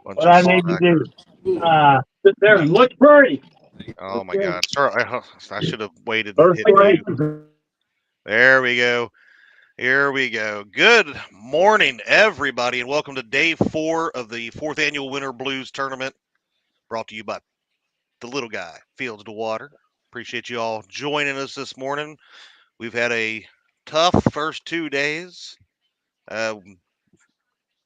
What I need to do, sit there and look pretty. Oh my God! Sorry, I should have waited and hit mute. Perspiration. There we go. Here we go. Good morning, everybody, and welcome to day 4 of the 4th annual Winter Blues Tournament, brought to you by the little guy, Fields to Water. Appreciate you all joining us this morning. We've had a tough first 2 days. Uh,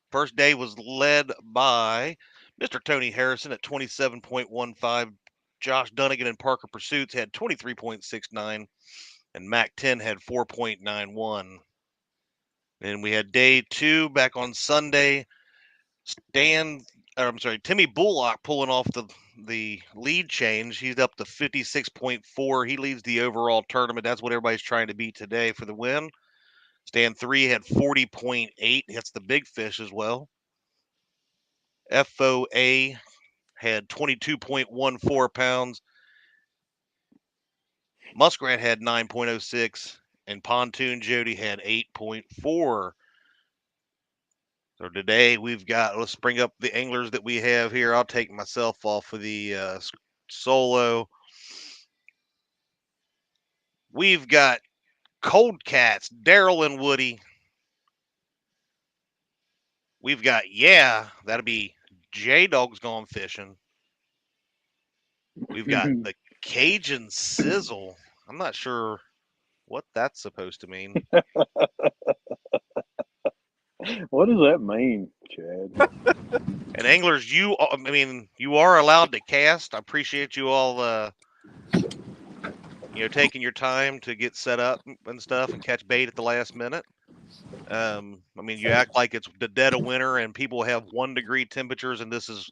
First day was led by Mr. Tony Harrison at 27.15. Josh Dunnigan and Parker Pursuits had 23.69, and Mac 10 had 4.91. And we had day 2 back on Sunday. Timmy Bullock pulling off the lead change. He's up to 56.4. He leads the overall tournament. That's what everybody's trying to beat today for the win. Stan 3 had 40.8. Hits the big fish as well. FOA had 22.14 pounds. Muskrat had 9.06. And Pontoon Jody had 8.4. So today let's bring up the anglers that we have here. I'll take myself off of the solo. We've got Cold Cats, Daryl and Woody. We've got, that'll be J-Dog's Gone Fishing. We've got the Cajun Sizzle. I'm not sure what that's supposed to mean. What does that mean, Chad? And anglers, you are allowed to cast. I appreciate you all, taking your time to get set up and stuff and catch bait at the last minute. You act like it's the dead of winter and people have 1-degree temperatures, and this is,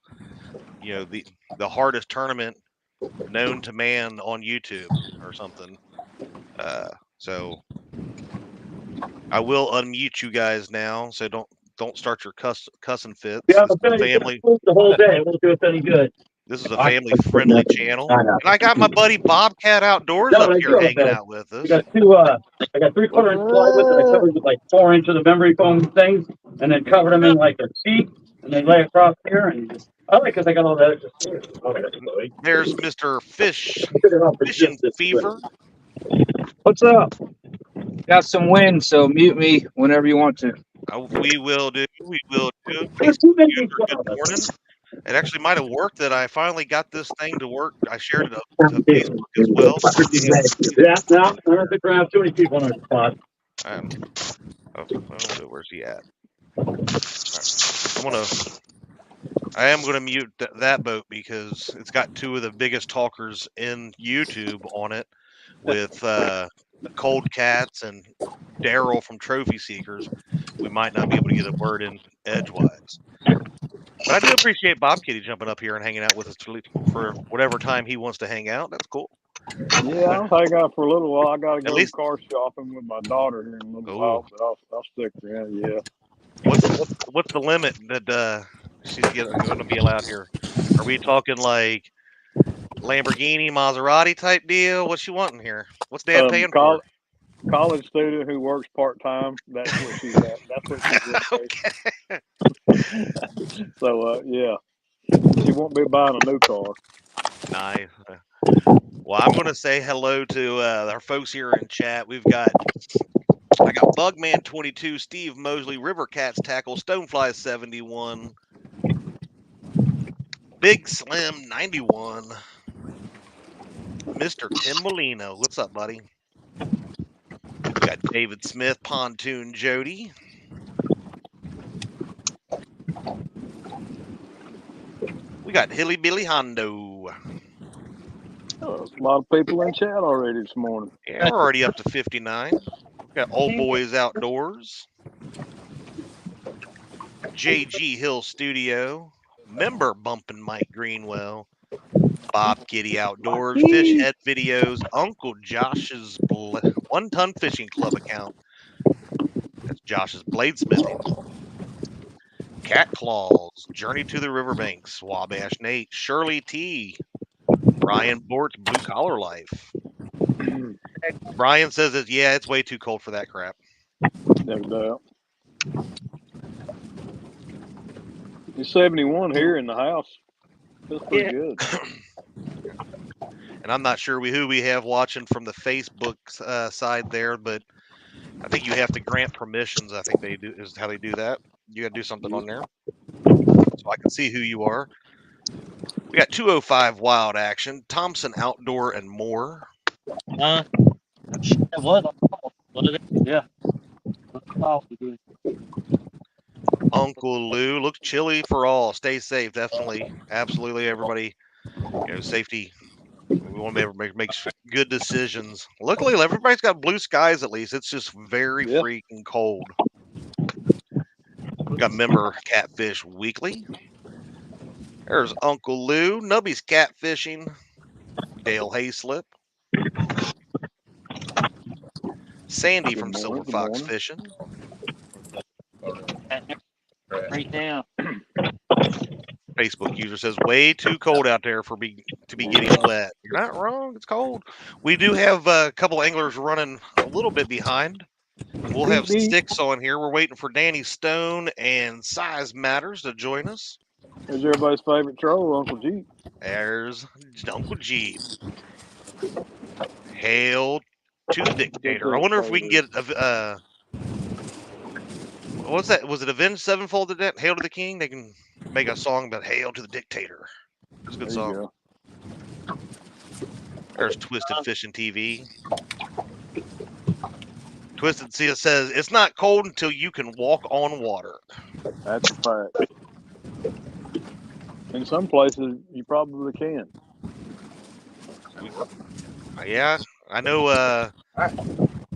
the hardest tournament known to man on YouTube or something. So I will unmute you guys now, so don't start your cussing fits. Yeah, This is a family. the whole day. It won't do us any good. This is a family-friendly channel, and I got my buddy Bobcat Outdoors up here hanging out with us. I got two. I got 3/4 inch plywood that I covered with like 4 inches of memory foam things, and then covered them in like a sheet, and they lay across here. And I like because I got all that extra space. There's Mr. Fishing Fever. What's up? Got some wind, so mute me whenever you want to. We will do. There's too many Good morning. It actually might have worked that I finally got this thing to work. I shared it up to Facebook as well. Yeah, no, I don't think we're gonna have too many people on our spot. Where's he at? I am gonna mute that boat because it's got 2 of the biggest talkers in YouTube on it, with Cold Cats and Daryl from Trophy Seekers. We might not be able to get a word in edgewise. But I do appreciate Bob Kitty jumping up here and hanging out with us for whatever time he wants to hang out. That's cool. Yeah, I'll hang out for a little while. I got to go car shopping with my daughter here in a little while, but I'll stick around. Yeah. What's the limit that she's going to be allowed here? Are we talking like Lamborghini, Maserati type deal? What's she wanting here? What's Dad paying for? College student who works part-time. That's what she's at. That's what she's at. So, yeah. She won't be buying a new car. Nice. Well, I'm going to say hello to our folks here in chat. I got Bugman 22, Steve Mosley, River Cats Tackle, Stonefly 71, Big Slim 91, Mr. Tim Molino. What's up, buddy? We got David Smith, Pontoon Jody. We got Hilly Billy Hondo. Oh, a lot of people in chat already this morning. Yeah, we're already up to 59. We got Old Boys Outdoors. JG Hill Studio. Member Bumpin' Mike Greenwell. Bob Kitty Outdoors. Fish Head Videos. Uncle Josh's 1 Ton Fishing Club account. That's Josh's Bladesmithing. Cat Claws. Journey to the Riverbanks. Wabash Nate. Shirley T. Brian Bort's Blue Collar Life. Brian says that, it's way too cold for that crap. No doubt. It's 71 here in the house. Feels pretty good. And I'm not sure who we have watching from the Facebook side there, but I think you have to grant permissions. I think they do is how they do that. You got to do something on there, so I can see who you are. We got 205 Wild Action, Thompson Outdoor, and more. It was. What is it? Yeah. Uncle Lou looks chilly for all. Stay safe, definitely, absolutely, everybody. Safety. We want to make good decisions. Luckily, everybody's got blue skies at least. It's just very freaking cold. Got member Catfish Weekly. There's Uncle Lou. Nubby's catfishing. Dale Hayslip. Sandy from Silver Fox Fishing. Right now. Facebook user says way too cold out there to be getting wet. You're not wrong. It's cold. We do have a couple anglers running a little bit behind. We'll have 6 on here. We're waiting for Danny Stone and Size Matters to join us. There's everybody's favorite troll, Uncle Jeep. There's Uncle Jeep. Hail to the Dictator. I wonder if we can get what's that? Was it Avenged Sevenfold that did Hail to the King? They can make a song about Hail to the Dictator. It's a good song. There's Twisted Fishing TV. Twisted says it's not cold until you can walk on water. That's a fact. In some places, you probably can. Yeah, I know.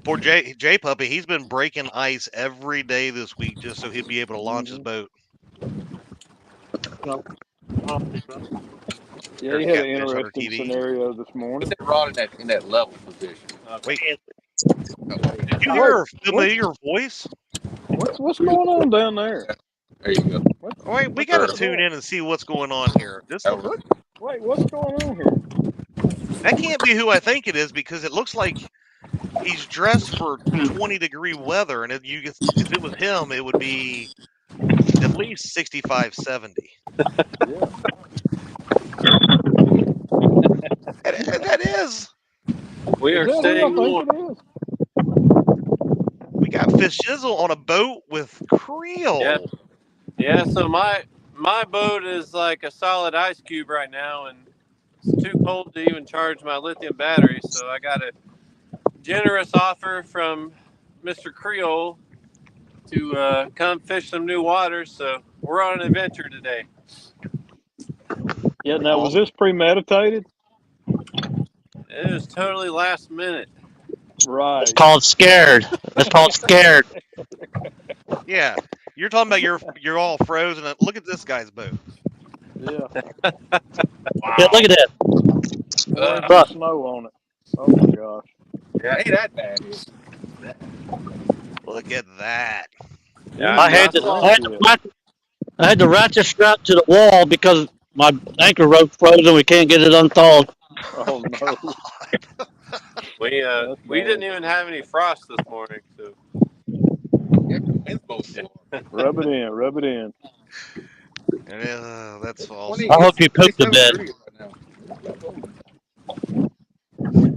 Poor J Puppy, he's been breaking ice every day this week just so he'd be able to launch his boat. Yeah, he had an interesting scenario this morning. Put that rod in that level position. Wait, did you hear a familiar voice? What's going on down there? There you go. Wait, we got to tune in and see what's going on here. Wait, what's going on here? That can't be who I think it is because it looks like he's dressed for 20-degree weather, and if it was him, it would be at least 65, 70. Yeah. That is. We are staying warm. We got Fish Shizzle on a boat with Creole. Yeah. So my boat is like a solid ice cube right now, and it's too cold to even charge my lithium battery. So I got a generous offer from Mr. Creole to come fish some new waters. So we're on an adventure today. Yeah. Now, was this premeditated? It was totally last minute. Right. It's called scared. It's called scared. Yeah, you're talking about you're all frozen. Look at this guy's boat. Yeah. Wow. Yeah, look at that. Snow on it. Oh my gosh. Yeah, ain't that bad. Look at that. Yeah, I had to ratchet strap to the wall because my anchor rope frozen. We can't get it unthawed. Oh no. We didn't even have any frost this morning, so Rub it in. That's awesome. I hope you pooped the bed.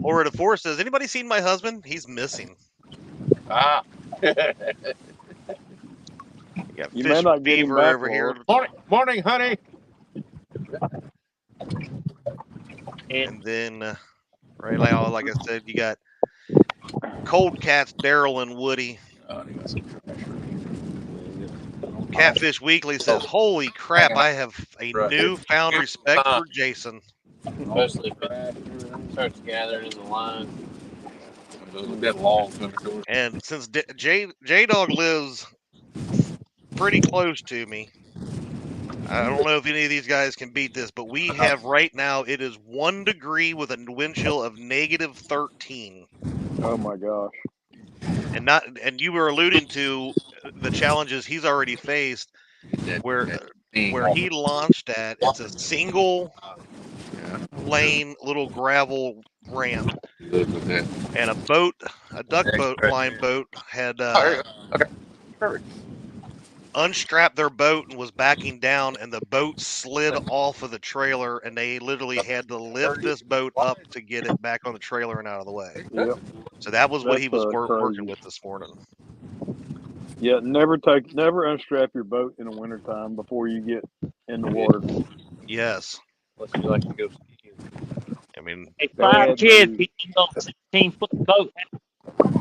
Laura DeForest says, anybody seen my husband? He's missing. Ah. You may not get him back over here. Morning, honey. And then, right now, like I said, you got Cold Cats, Daryl, and Woody. Catfish Weekly says, holy crap, I have a newfound respect for Jason. especially if it starts gathering in the line. And since J-Dog lives pretty close to me, I don't know if any of these guys can beat this, but we have right now, it is 1 degree with a wind chill of negative 13. Oh my gosh. And you were alluding to the challenges he's already faced where he launched at. It's a single lane little gravel ramp, and a duck boat line boat had unstrapped their boat and was backing down, and the boat slid off of the trailer, and they literally had to lift this boat up to get it back on the trailer and out of the way. Yep. So that was what he was That's working crazy. with this morning. Yeah, never unstrap your boat in the wintertime before you get in the water. Yes. Unless you like to go skiing. I mean, Hey, Bad 5 kids, news. we ended up 16-foot boat,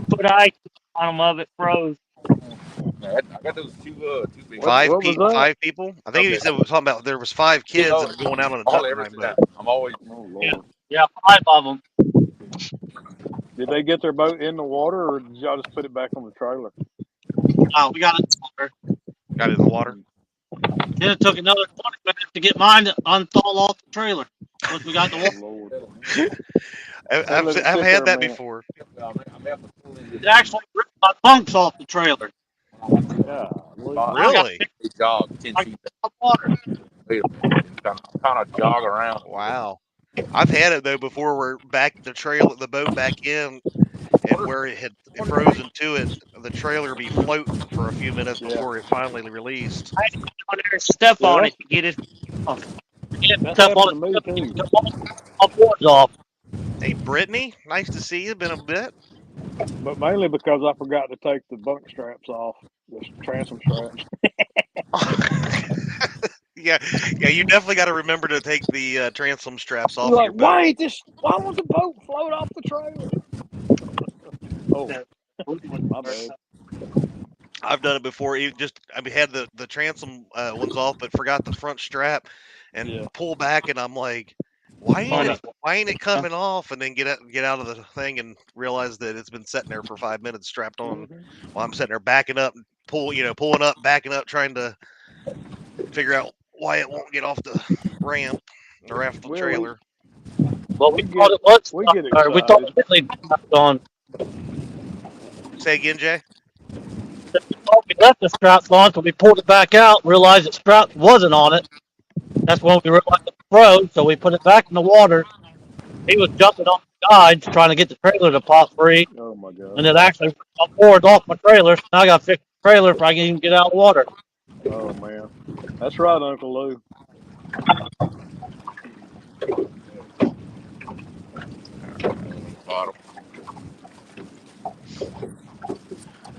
put ice on them of it, froze. I got those two big. What was that? 5 people. I think he said we were talking about there was 5 kids that were going out on a duck blind boat. I'm always. Oh Lord. Yeah, 5 of them. Did they get their boat in the water, or did y'all just put it back on the trailer? Oh, we got it. Got it in the water. Then it took another 20 minutes to get mine to unthaw off the trailer. Once we got the water. Oh Lord. I've had that before. It actually ripped my bunks off the trailer. Yeah. Really? Jog 10 feet. Water. Kind of jog around. Wow. I've had it though before where the boat back in, and where it had frozen to it, the trailer be floating for a few minutes before it finally released. I had to go there and step on it to get it off. That Step on happened to me too. my boards off. Hey, Brittany, nice to see you. Been a bit. But mainly because I forgot to take the bunk straps off, the transom straps. Yeah, you definitely got to remember to take the transom straps off. You're Your like, boat. why won't the boat float off the trailer? Oh, my bad. I've done it before. I had the transom ones off, but forgot the front strap, and pull back, and I'm like, why ain't it coming off? And then get out of the thing and realize that it's been sitting there for 5 minutes strapped on. While I'm sitting there backing up and pulling up, backing up, trying to figure out why it won't get off the ramp or off the trailer. Well, we thought it was. We get excited. We thought it really on. Say again, Jay. We left the straps on, so we pulled it back out, realized the strap wasn't on it. That's when we realized it froze, so we put it back in the water. He was jumping on the guides trying to get the trailer to pop free. Oh my God. And it actually poured off my trailer, so now I got to fix the trailer if I can even get out of the water. Oh man. That's right, Uncle Lou. Bottom.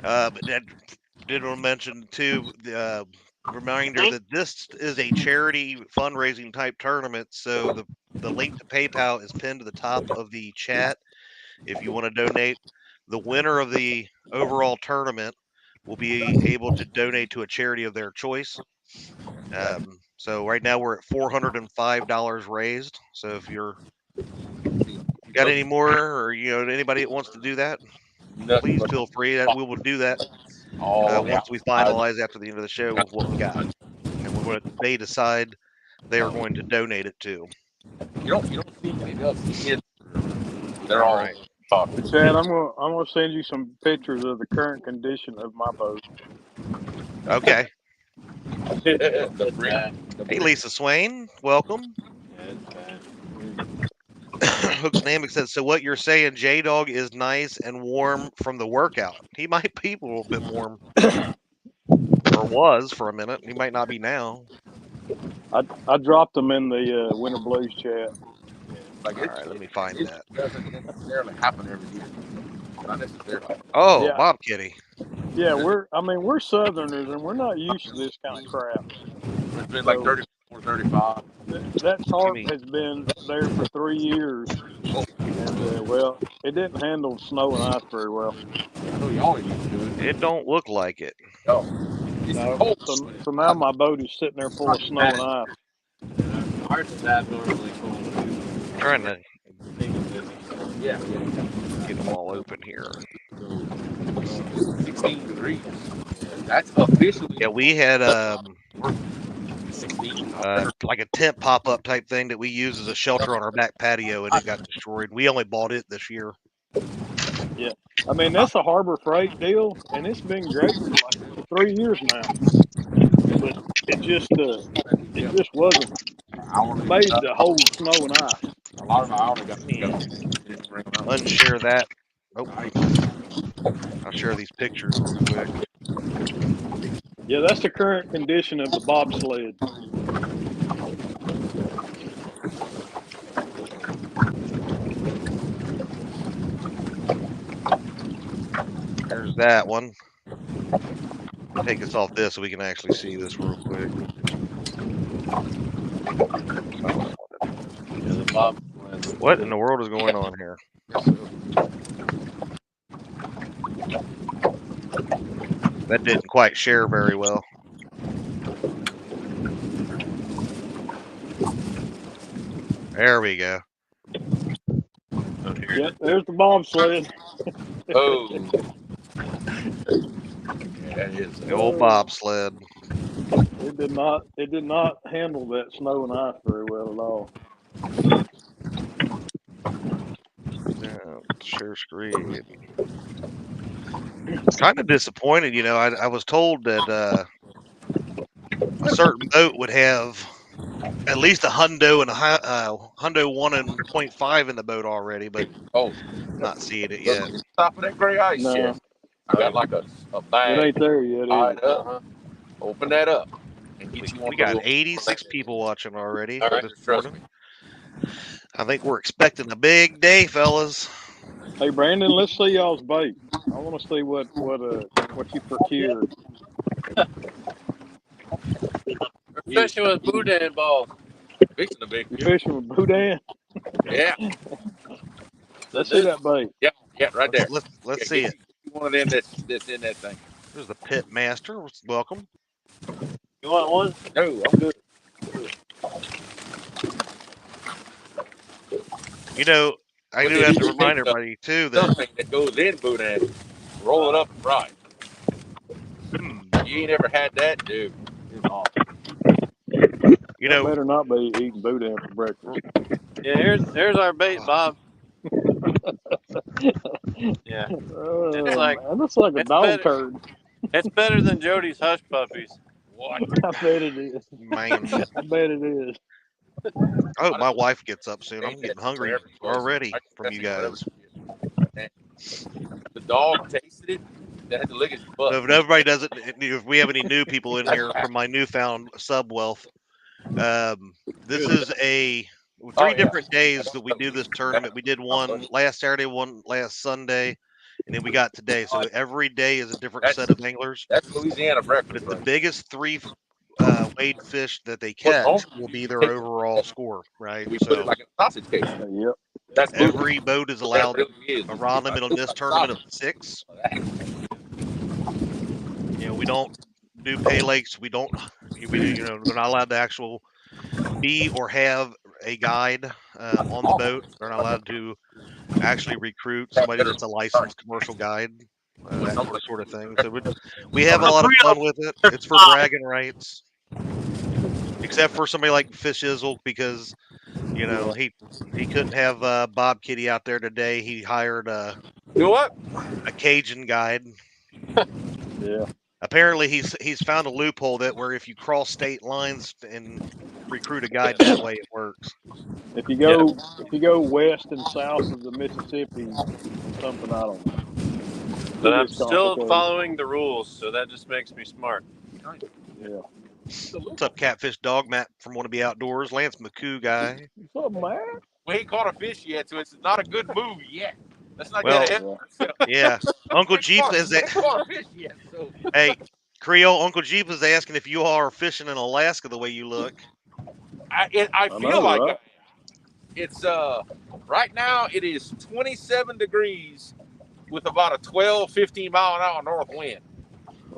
But Dad did want to mention too, the reminder that this is a charity fundraising type tournament. So the link to PayPal is pinned to the top of the chat. If you want to donate, the winner of the overall tournament will be able to donate to a charity of their choice. So right now we're at $405 raised. So if you're got any more, or anybody that wants to do that, please feel free. That we will do that once we finalize after the end of the show with what we got and what they decide they are going to donate it to. You don't see many of the kids. They're all right. Chad, I'm gonna send you some pictures of the current condition of my boat. Okay. Hey, Lisa Swain, welcome. Hooks Namek says, so what you're saying, J-Dog is nice and warm from the workout. He might be a little bit warm. Or was for a minute. He might not be now. I dropped them in the Winter Blues chat. All right, let me find that. Doesn't necessarily happen every year. Not necessarily. Oh, Yeah. Bob Kitty. Yeah, we're Southerners and we're not used to this kind of crap. It's been like 34, 35. That tarp has been there for 3 years, and well, it didn't handle snow and ice very well. I know y'all used to do it. It don't look like it. No. No, so now my boat is sitting there full of snow and ice. Ours is abnormally cold. Trying to Yeah. get them all open here. 16 degrees. That's officially. Yeah, we had 16. like a tent pop-up type thing that we use as a shelter on our back patio, and it got destroyed. We only bought it this year. Yeah, I mean that's a Harbor Freight deal, and it's been great for like 3 years now. But it just wasn't made to hold snow and ice. A lot of my outer got Unshare that. Oh, I'll share these pictures real quick. Yeah, that's the current condition of the bobsled. There's that one. Take us off this so we can actually see this real quick. Yeah, the bobsled. What in the world is going on here? That didn't quite share very well. There we go. Yep, there's the bobsled. Oh. Yeah, that is. The old bobsled. It did not handle that snow and ice very well at all. Yeah, share screen. Kind of disappointed, you know. I was told that a certain boat would have at least a hundo and a hundo 1.5 in the boat already, but not seeing it yet. Top of that gray ice No. chest. I got like a It bag. ain't there yet. Tied up. Open that up. And get you one We of the got little- 86 people watching already. All right, This trust morning. me. I think we're expecting a big day, fellas. Hey Brandon, let's see y'all's bait. I want to see what you procured. We're fishing with boudin balls. Fixing the big. You fishing with boudin? Yeah. Let's see that bait. Yeah, right there. Let's see it. One of them that's in that thing. There's the pit master. Welcome. You want one? No, I'm good. You know, I do have to remind everybody too that Something that goes in boudin, roll it up and fry it. You ain't ever had that, dude. It's awesome. you know, better not be eating boudin for breakfast. Yeah, here's our bait, Bob. Yeah. It's like- man, that's like a it's dog better. turd. It's better than Jody's hush puppies. What? I bet it is. man. I bet it is. Oh, my wife gets up soon. I'm getting hungry already from you guys. The dog tasted it. They had to lick his butt. So if everybody doesn't, if we have any new people in here from my newfound sub wealth, this is three different days that we do this tournament. We did one last Saturday, one last Sunday, and then we got today. So every day is a different set of anglers. That's Louisiana breakfast. But the biggest three weighed fish that they catch will be their overall score, right? We put it like a sausage case. Yep. That's Every boat is allowed That really is. a rod limit on this tournament of 6. You know, we don't do paylakes. We're not allowed to actual be or have a guide on the boat. They're not allowed to actually recruit somebody that's a licensed commercial guide, that sort of thing. So we have a lot of fun with it. It's for bragging rights, except for somebody like Fish Izzle, because you know he couldn't have Bob Kitty out there today. He hired a Cajun guide. Yeah. Apparently, he's found a loophole that where if you cross state lines and recruit a guide that way, it works. If you go west and south of the Mississippi, something I don't know. But I'm still following the rules, so that just makes me smart. Yeah. What's up, Catfish Dog? Matt from Want to Be Outdoors. Lance McCoo guy. What's up, man? We ain't caught a fish yet, so it's not a good move yet. Let's not Well, get ahead of ourselves. Yeah, Uncle Jeep is that. Caught a fish yet, so. Hey, Creole, Uncle Jeep is asking if you all are fishing in Alaska the way you look. I feel know, like right? it's right now it is 27 degrees with about a 12-15 mile an hour north wind.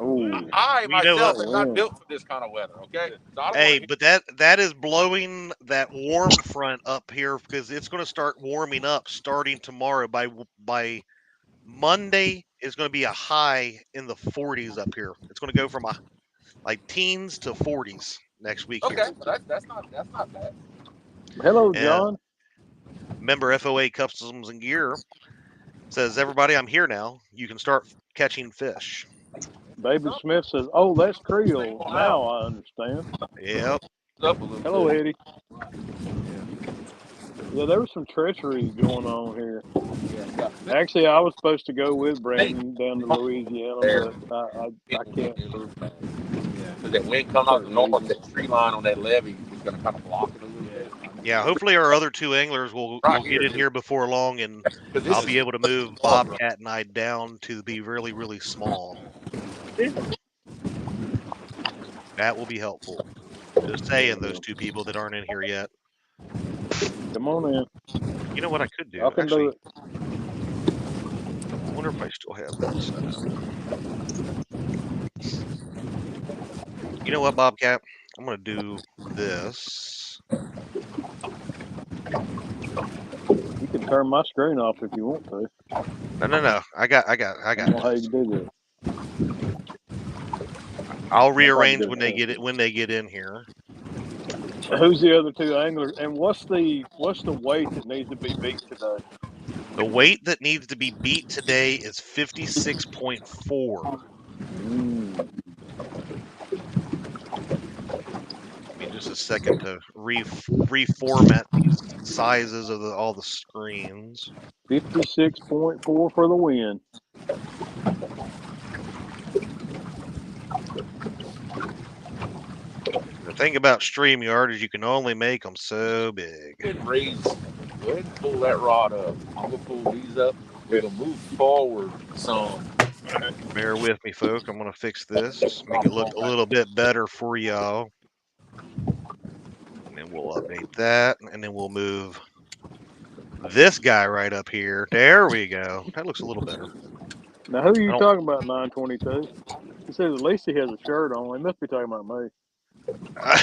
Ooh. I myself what? am not built for this kind of weather. Okay. So I don't Hey, wanna but that is blowing that warm front up here because it's going to start warming up starting tomorrow. By Monday, it's going to be a high in the 40s up here. It's going to go from like teens to 40s next week. okay, Here. so that's not bad. Hello, Yeah. John. Member FOA Customs and Gear says, everybody, I'm here now. You can start catching fish. David Smith says, "Oh, that's Creole. Now I understand." Yep. Up a little Hello, bit. Eddie. Yeah, there was some treachery going on here. Yeah. Actually, I was supposed to go with Brandon down to Louisiana, but I can't for Because that wind coming off the north, that tree line on that levee is going to kind of block it a little bit. Yeah, hopefully our other two anglers will get in here before long, and I'll be able to move Bobcat and I down to be really, really small. That will be helpful. Just saying, those two people that aren't in here yet. Come on in. You know what I could do? I can do it. I wonder if I still have that set up. You know what, Bobcat? I'm going to do this. You can turn my screen off if you want to. No. I got I don't know how you do that. I'll rearrange when they get in here. Who's the other two anglers? And what's the weight that needs to be beat today? The weight that needs to be beat today is 56.4. Give me just a second to reformat these sizes of all the screens. 56.4 for the win. The thing about StreamYard is you can only make them so big. Go ahead and pull that rod up. I'm going to pull these up. We're going to move forward some. Bear with me, folks. I'm going to fix this. Make it look a little bit better for y'all. And then we'll update that. And then we'll move this guy right up here. There we go. That looks a little better. Now, who are you talking about, 922? He says at least he has a shirt on. He must be talking about me. I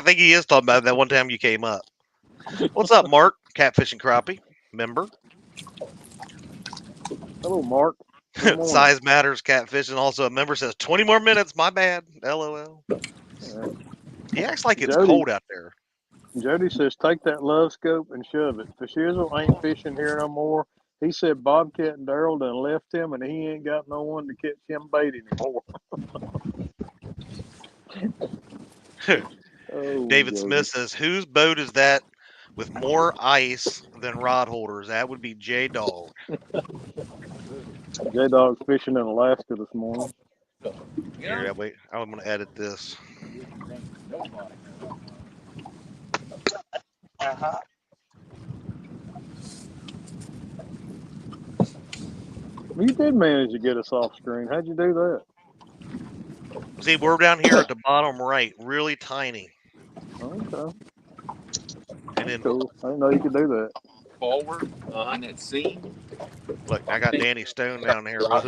think he is talking about that one time you came up. What's up, Mark? Catfish and Crappie member. Hello, Mark. Size matters, Catfish, and also a member says 20 more minutes. My bad. LOL. He acts like it's cold out there. Jody says take that love scope and shove it. Fishizzle ain't fishing here no more. He said Bobcat and Daryl done left him, and he ain't got no one to catch him bait anymore. David Smith says, whose boat is that with more ice than rod holders? That would be J-Dog. J-Dog's fishing in Alaska this morning. Here, wait. I'm going to edit this. You did manage to get us off screen. How'd you do that? See, we're down here at the bottom right, really tiny. Okay. And then, cool. I didn't know you could do that. Forward on that seam. Look, I got Danny Stone down here with us.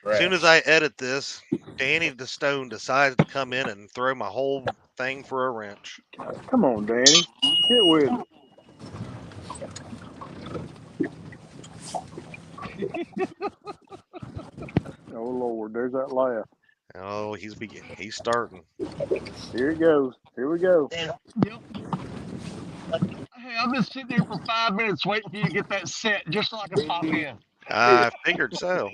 As soon as I edit this, Danny the Stone decides to come in and throw my whole thing for a wrench. Come on, Danny. Get with it. Oh, Lord. There's that laugh. Oh, he's starting. Here it goes. Here we go. Yep. Hey, I've been sitting here for 5 minutes waiting for you to get that set just so I can pop in. I figured so.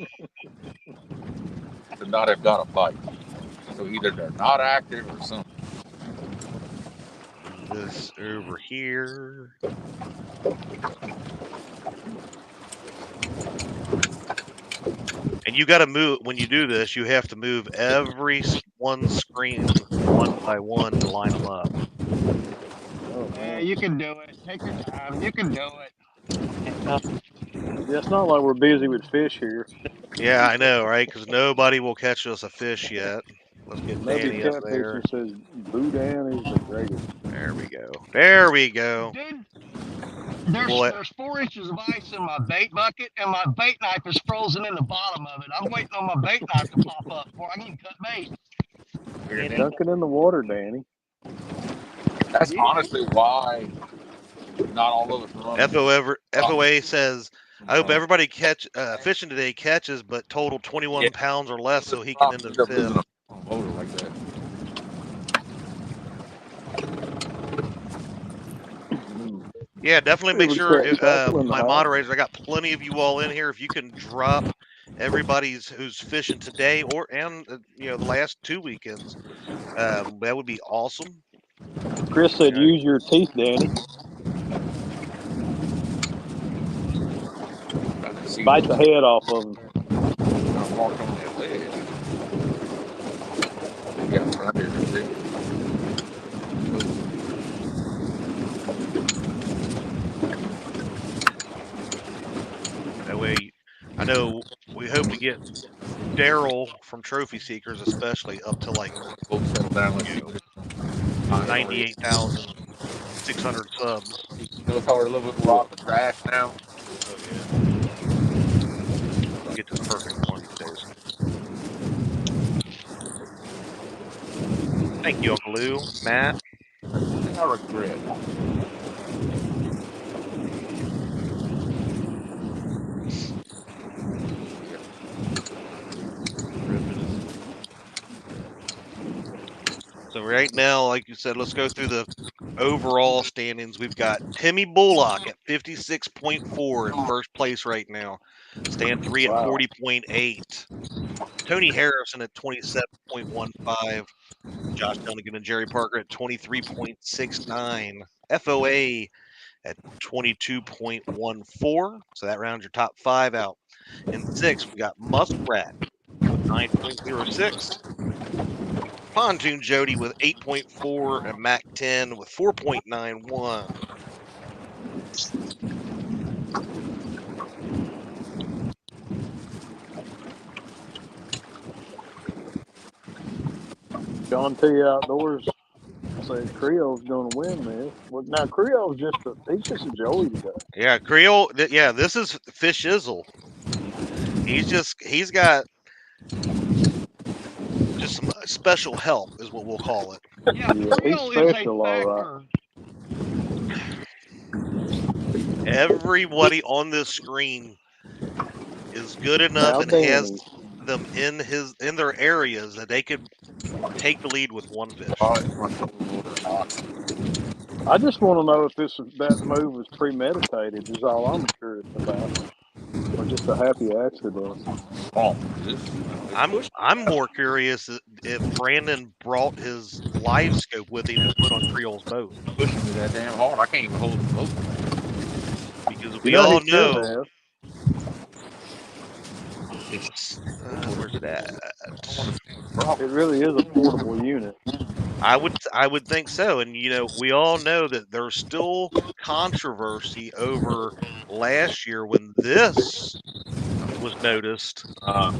To not have got a bite. So either they're not active or something. This over here. And you got to move, when you do this, you have to move every one screen one by one to line them up. Yeah, you can do it. Take your time. You can do it. Yeah, it's not like we're busy with fish here. Yeah, I know, right? Because nobody will catch us a fish yet. Let's get Danny up there. Says Boudin is the greatest. There we go. There we go. Dude, there's 4 inches of ice in my bait bucket, and my bait knife is frozen in the bottom of it. I'm waiting on my bait knife to pop up before I can cut bait. You're dunking in the water, Danny. That's honestly why not all of us run. FOA says, I hope everybody fishing today catches, but total 21 pounds or less, so he can end the fifth. Like that. Yeah, definitely make sure my moderators, I got plenty of you all in here. If you can drop everybody's who's fishing today and the last 2 weekends, that would be awesome. Chris said, use your teeth, Danny. Bite the head off of them. know we hope to get Daryl from Trophy Seekers, especially up to like We'll settle down. Let's you see. know 98,600 subs. Go color a little bit more off the trash now. Oh yeah, we'll get this perfect one of these days. Thank you, Uncle Lou, Matt. I regret. So right now, like you said, let's go through the overall standings. We've got Timmy Bullock at 56.4 in first place right now. Stan 3 at Wow. 40.8. Tony Harrison at 27.15. Josh Dunnigan and Jerry Parker at 23.69. FOA at 22.14. So that rounds your top 5 out. In 6th, we got Muskrat with 9.06. Pontoon Jody with 8.4 and Mac 10 with 4.91. John T. Outdoors said Creole's going to win this. Well, now Creole's he's just a Joey today. Yeah, Creole. Yeah, this is Fish Izzle. He's got just some special help, is what we'll call it. Yeah, Yeah, he's Creole is a special, all right. factor. Everybody on this screen is good enough Now, and Danny. has them in their areas that they could take the lead with one fish. I just want to know if that move was premeditated. Is all I'm curious about, or just a happy accident. Oh, I'm more curious if Brandon brought his live scope with him and put on Creole's boat. pushing me that damn hard. I can't even hold the boat. Because we He all should know have. where's it at? It really is a portable unit. I would think so, and we all know that there's still controversy over last year when this was noticed. I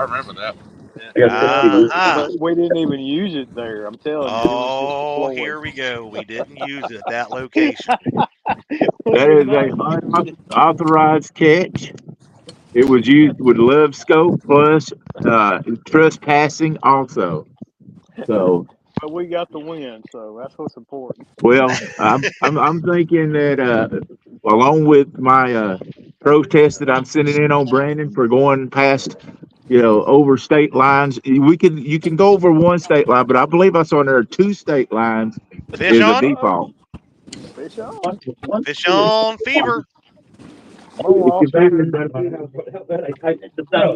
remember that. But we didn't even use it there. I'm telling you, it was just Oh, deployed. here we go. We didn't use it at that location. That is a unauthorized catch. It was used with love scope plus trespassing also. So, But we got the win, so that's what's important. well, I'm thinking that along with my protest that I'm sending in on Brandon for going past, over state lines, you can go over one state line, but I believe I saw there are 2 state lines Fish is a on? default. Fish on. Fish on fever. Oh, It's that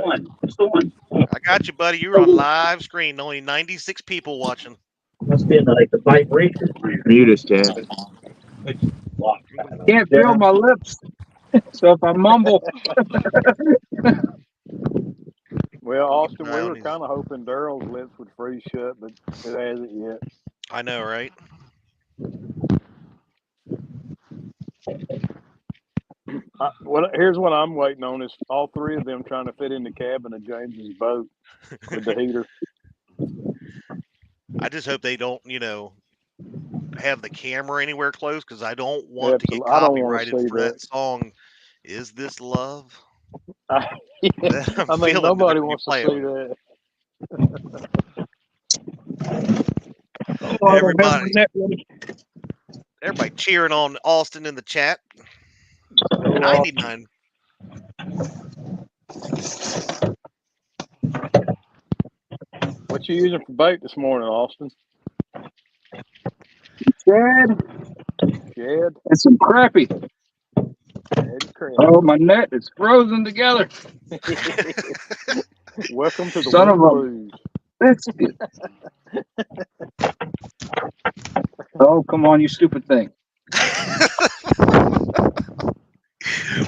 one. It's the one. I got you, buddy. You're on live screen. Only 96 people watching. Must be in the vibration. Mute us, Chad. Can't feel my lips. So if I mumble, well, Austin, Keep an eye we on were these. kind of hoping Daryl's lips would freeze shut, but it hasn't yet. I know, right? Here's what I'm waiting on is all 3 of them trying to fit in the cabin of James's boat with the heater. I just hope they don't, have the camera anywhere close because I don't want to get I don't want to copyrighted see for that song. Is this love? I mean, nobody wants to see that. Everybody cheering on Austin in the chat. 99. What you using for bait this morning, Austin? Chad, Shad? some crappie. Crap. Oh, my net is frozen together. Welcome to the Son of a Blues. biscuit. Oh, come on, you stupid thing.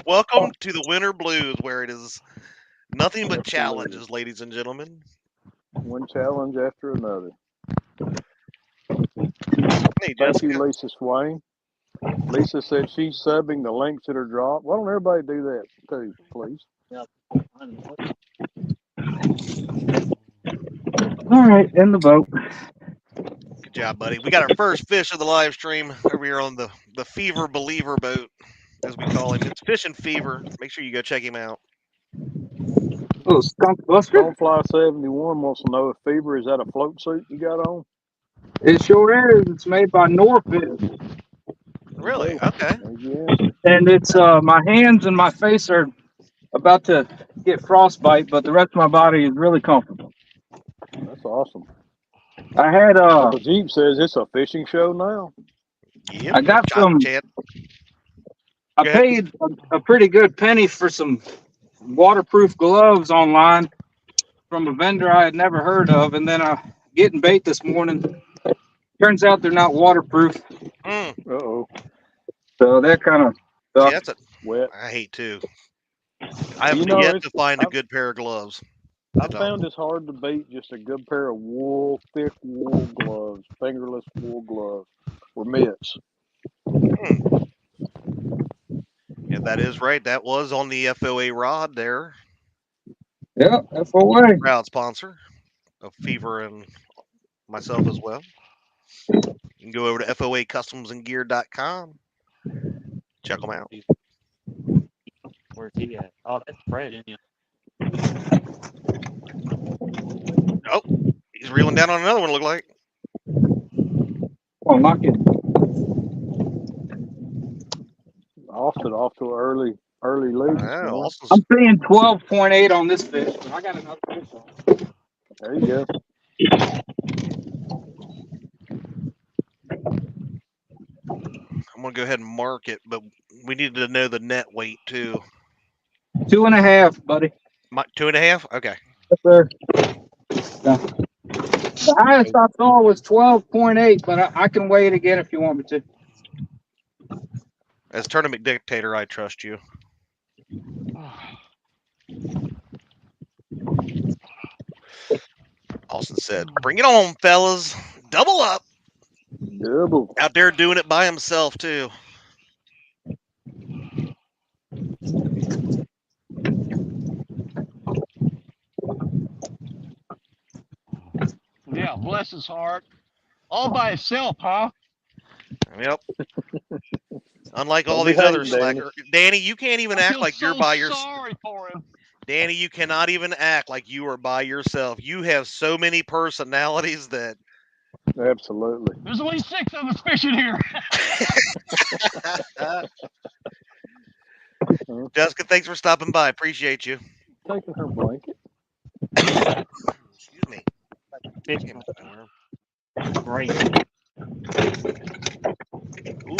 Welcome to the Winter Blues, where it is nothing but challenges, ladies and gentlemen. One challenge after another. Hey, Thank Jessica. you, Lisa Swain. Lisa said she's subbing the links that are dropped. Why don't everybody do that too, please? All right, in the boat. Good job, buddy. We got our first fish of the live stream over here on the Fever Believer boat, as we call him. It's Fishing Fever. Make sure you go check him out. Oh, skunk buster. Stonefly 71 wants to know if Fever is that a float suit you got on? It sure is. It's made by Norfish, Really? Oh, Okay. there's your answer. and it's my hands and my face are about to get frostbite, but the rest of my body is really comfortable. That's awesome. I had Uncle Jeep says it's a fishing show now. Yep. I got Chop some. chat. I Go ahead. paid a pretty good penny for some waterproof gloves online from a vendor I had never heard of, and then I getting bait this morning. Turns out they're not waterproof, Mm. Uh-oh. so they're kind of See, stuck. that's a. Wet. I hate to. I have You know, yet it's- to find a I've- good pair of gloves. I found it's hard to beat just a good pair of thick wool gloves, fingerless wool gloves, or mitts. Yeah, that is right. That was on the FOA rod there. Yeah, FOA. Proud sponsor of Fever and myself as well. You can go over to FOAcustomsandgear.com. Check them out. Where's he at? Oh, that's Fred, isn't it? Oh, he's reeling down on another one, look like. Oh, knock it. Austin off to an early lead. this Oh, morning. Austin's, I'm paying 12.8 on this fish, but I got another fish on. There you go. I'm going to go ahead and mark it, but we need to know the net weight too. 2.5, buddy. 2.5? Okay. Yes, sir. The highest I saw was 12.8, but I can weigh it again if you want me to. As tournament dictator, I trust you. Austin said, bring it on, fellas. Double up. Double. Out there doing it by himself, too. Yeah, bless his heart. All by himself, huh? Yep. Unlike all Don't be these other hating, Danny. slackers. Danny, you can't even I act feel like so you're by yourself. sorry for him. Danny, you cannot even act like you are by yourself. You have so many personalities that. Absolutely. There's at least 6 of us fishing here. Jessica, thanks for stopping by. Appreciate you. Taking her blanket. Excuse me. Great.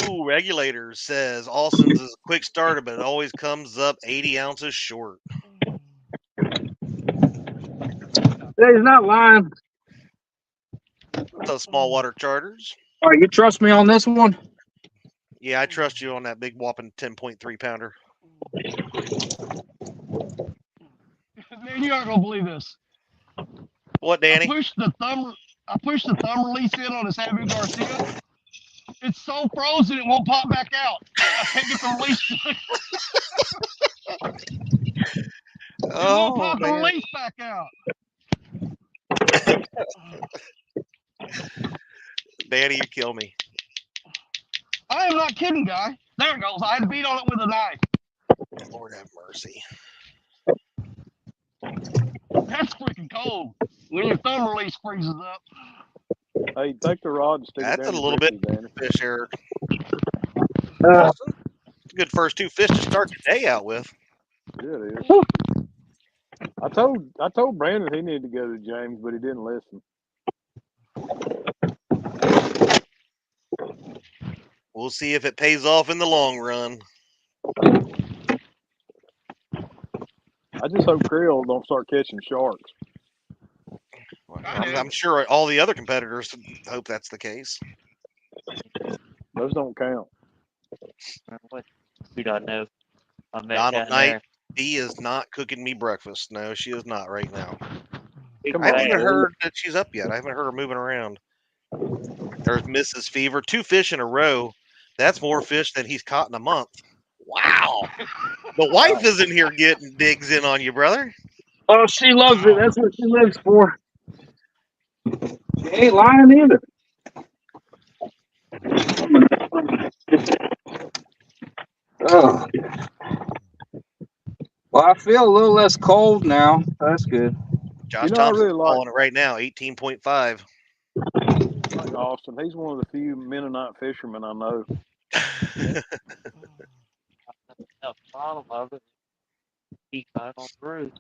Ooh, Regulator says Austin's is a quick starter, but it always comes up 80 ounces short. He's not lying. What's up, small water charters? All right, you trust me on this one? Yeah, I trust you on that big whopping 10.3 pounder. Man, you aren't gonna believe this. What, Danny? I pushed the thumb release in on this Abu Garcia. It's so frozen it won't pop back out. I can't get the release. It won't pop the release back out. Danny, you kill me. I am not kidding, guy. There it goes. I had to beat on it with a knife. Lord have mercy. That's freaking cold. When your thumb release freezes up. Hey, take the rod and stick it That's a down your little bit biscuit, Danny. fish, Eric. Uh, Austin, good first 2 fish to start the day out with. Yeah, it is. I told Brandon he needed to go to James, but he didn't listen. We'll see if it pays off in the long run. I just hope Krill don't start catching sharks. I'm sure all the other competitors hope that's the case. Those don't count. What? Who don't know? I met Donald down Knight, there. he is not cooking me breakfast. No, she is not right now. Come I haven't on, even Danny. heard that she's up yet. I haven't heard her moving around. There's Mrs. Fever. 2 fish in a row That's more fish than he's caught in a month. Wow. The wife is in here getting digs in on you, brother. Oh, she loves it. That's what she lives for. She ain't lying either. Oh. Well, I feel a little less cold now. That's good. Josh You know, I Thompson's really like calling it right now, 18.5. Austin. He's one of the few Mennonite fishermen I know. Up bottom of it. Keep right on through.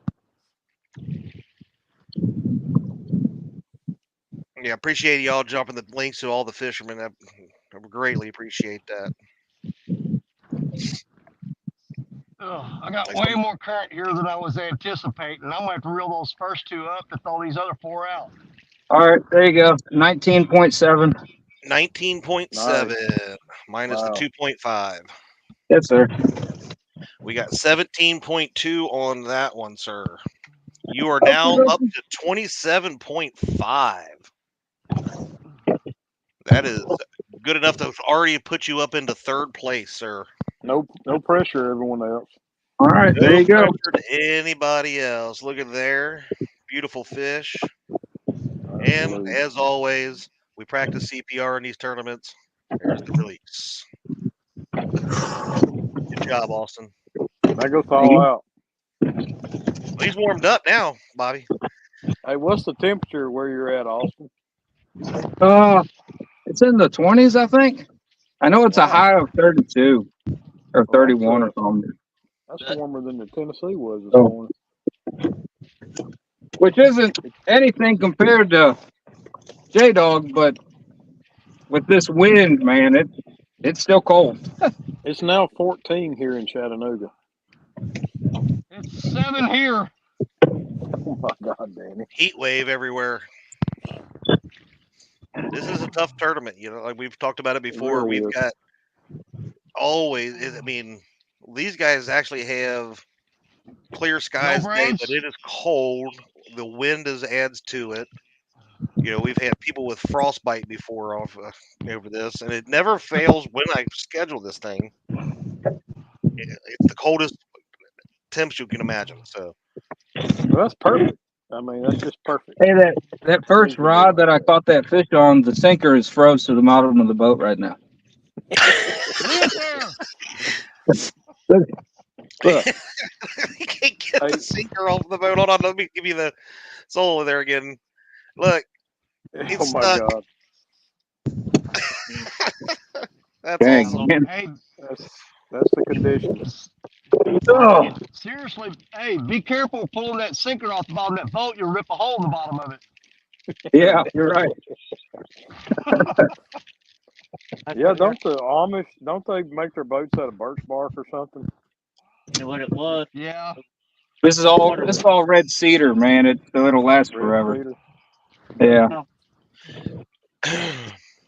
Yeah, appreciate y'all jumping the links to all the fishermen. I greatly appreciate that. I got way more current here than I was anticipating. I'm gonna have to reel those first two up to throw these other four out. All right, there you go. 19.7. 19.7 minus the 2.5. Yes, sir. We got 17.2 on that one, sir. You are now up to 27.5. That is good enough to already put you up into third place, sir. No pressure, everyone else. All right, there you go. Pressure to anybody else. Look at there. Beautiful fish. And as always, we practice CPR in these tournaments. There's the release. Good job, Austin. That goes all out. Well, he's warmed up now, Bobby. Hey, what's the temperature where you're at, Austin? It's in the 20s, I think. I know it's a high of 32 or 31 or something. That's warmer than the Tennessee was this morning. Which isn't anything compared to J-Dog, but with this wind, man, it's still cold. It's now 14 here in Chattanooga. It's 7 here. Oh my God, Danny! Heat wave everywhere. This is a tough tournament. You know, like we've talked about it before. It really We've got always. I mean, these guys actually have clear skies day, but it is cold. The wind adds to it. You know, we've had people with frostbite before over this, and it never fails when I schedule this thing. It's the coldest temps you can imagine. So well, that's perfect. I mean, that's just perfect. Hey, that first rod that I caught that fish on, the sinker is froze to the bottom of the boat right now. Look. You can't get the sinker off the boat. Hold on, let me give you the solo there again. Look, it's oh my stuck. God. That's awesome. Hey, that's the conditions. Oh. Seriously, hey, be careful pulling that sinker off the bottom of that boat. You'll rip a hole in the bottom of it. Yeah, you're right. Yeah, don't the Amish, don't they make their boats out of birch bark or something? What it was. Yeah. This is all red cedar, man. So it'll last forever. Cedar. Yeah.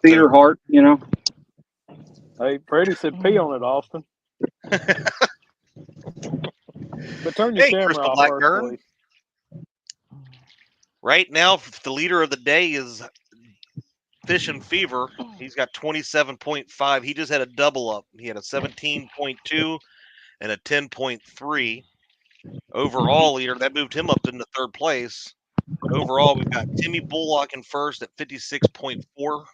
Cedar heart, you know. Hey, Freddie said pee on it, Austin. But turn your camera Crystal off Blackburn. first, please. Right now, the leader of the day is Fishing Fever. He's got 27.5. He just had a double up. He had a 17.2 and a 10.3. Overall leader, that moved him up into third place. Overall, we've got Timmy Bullock in first at 56.4.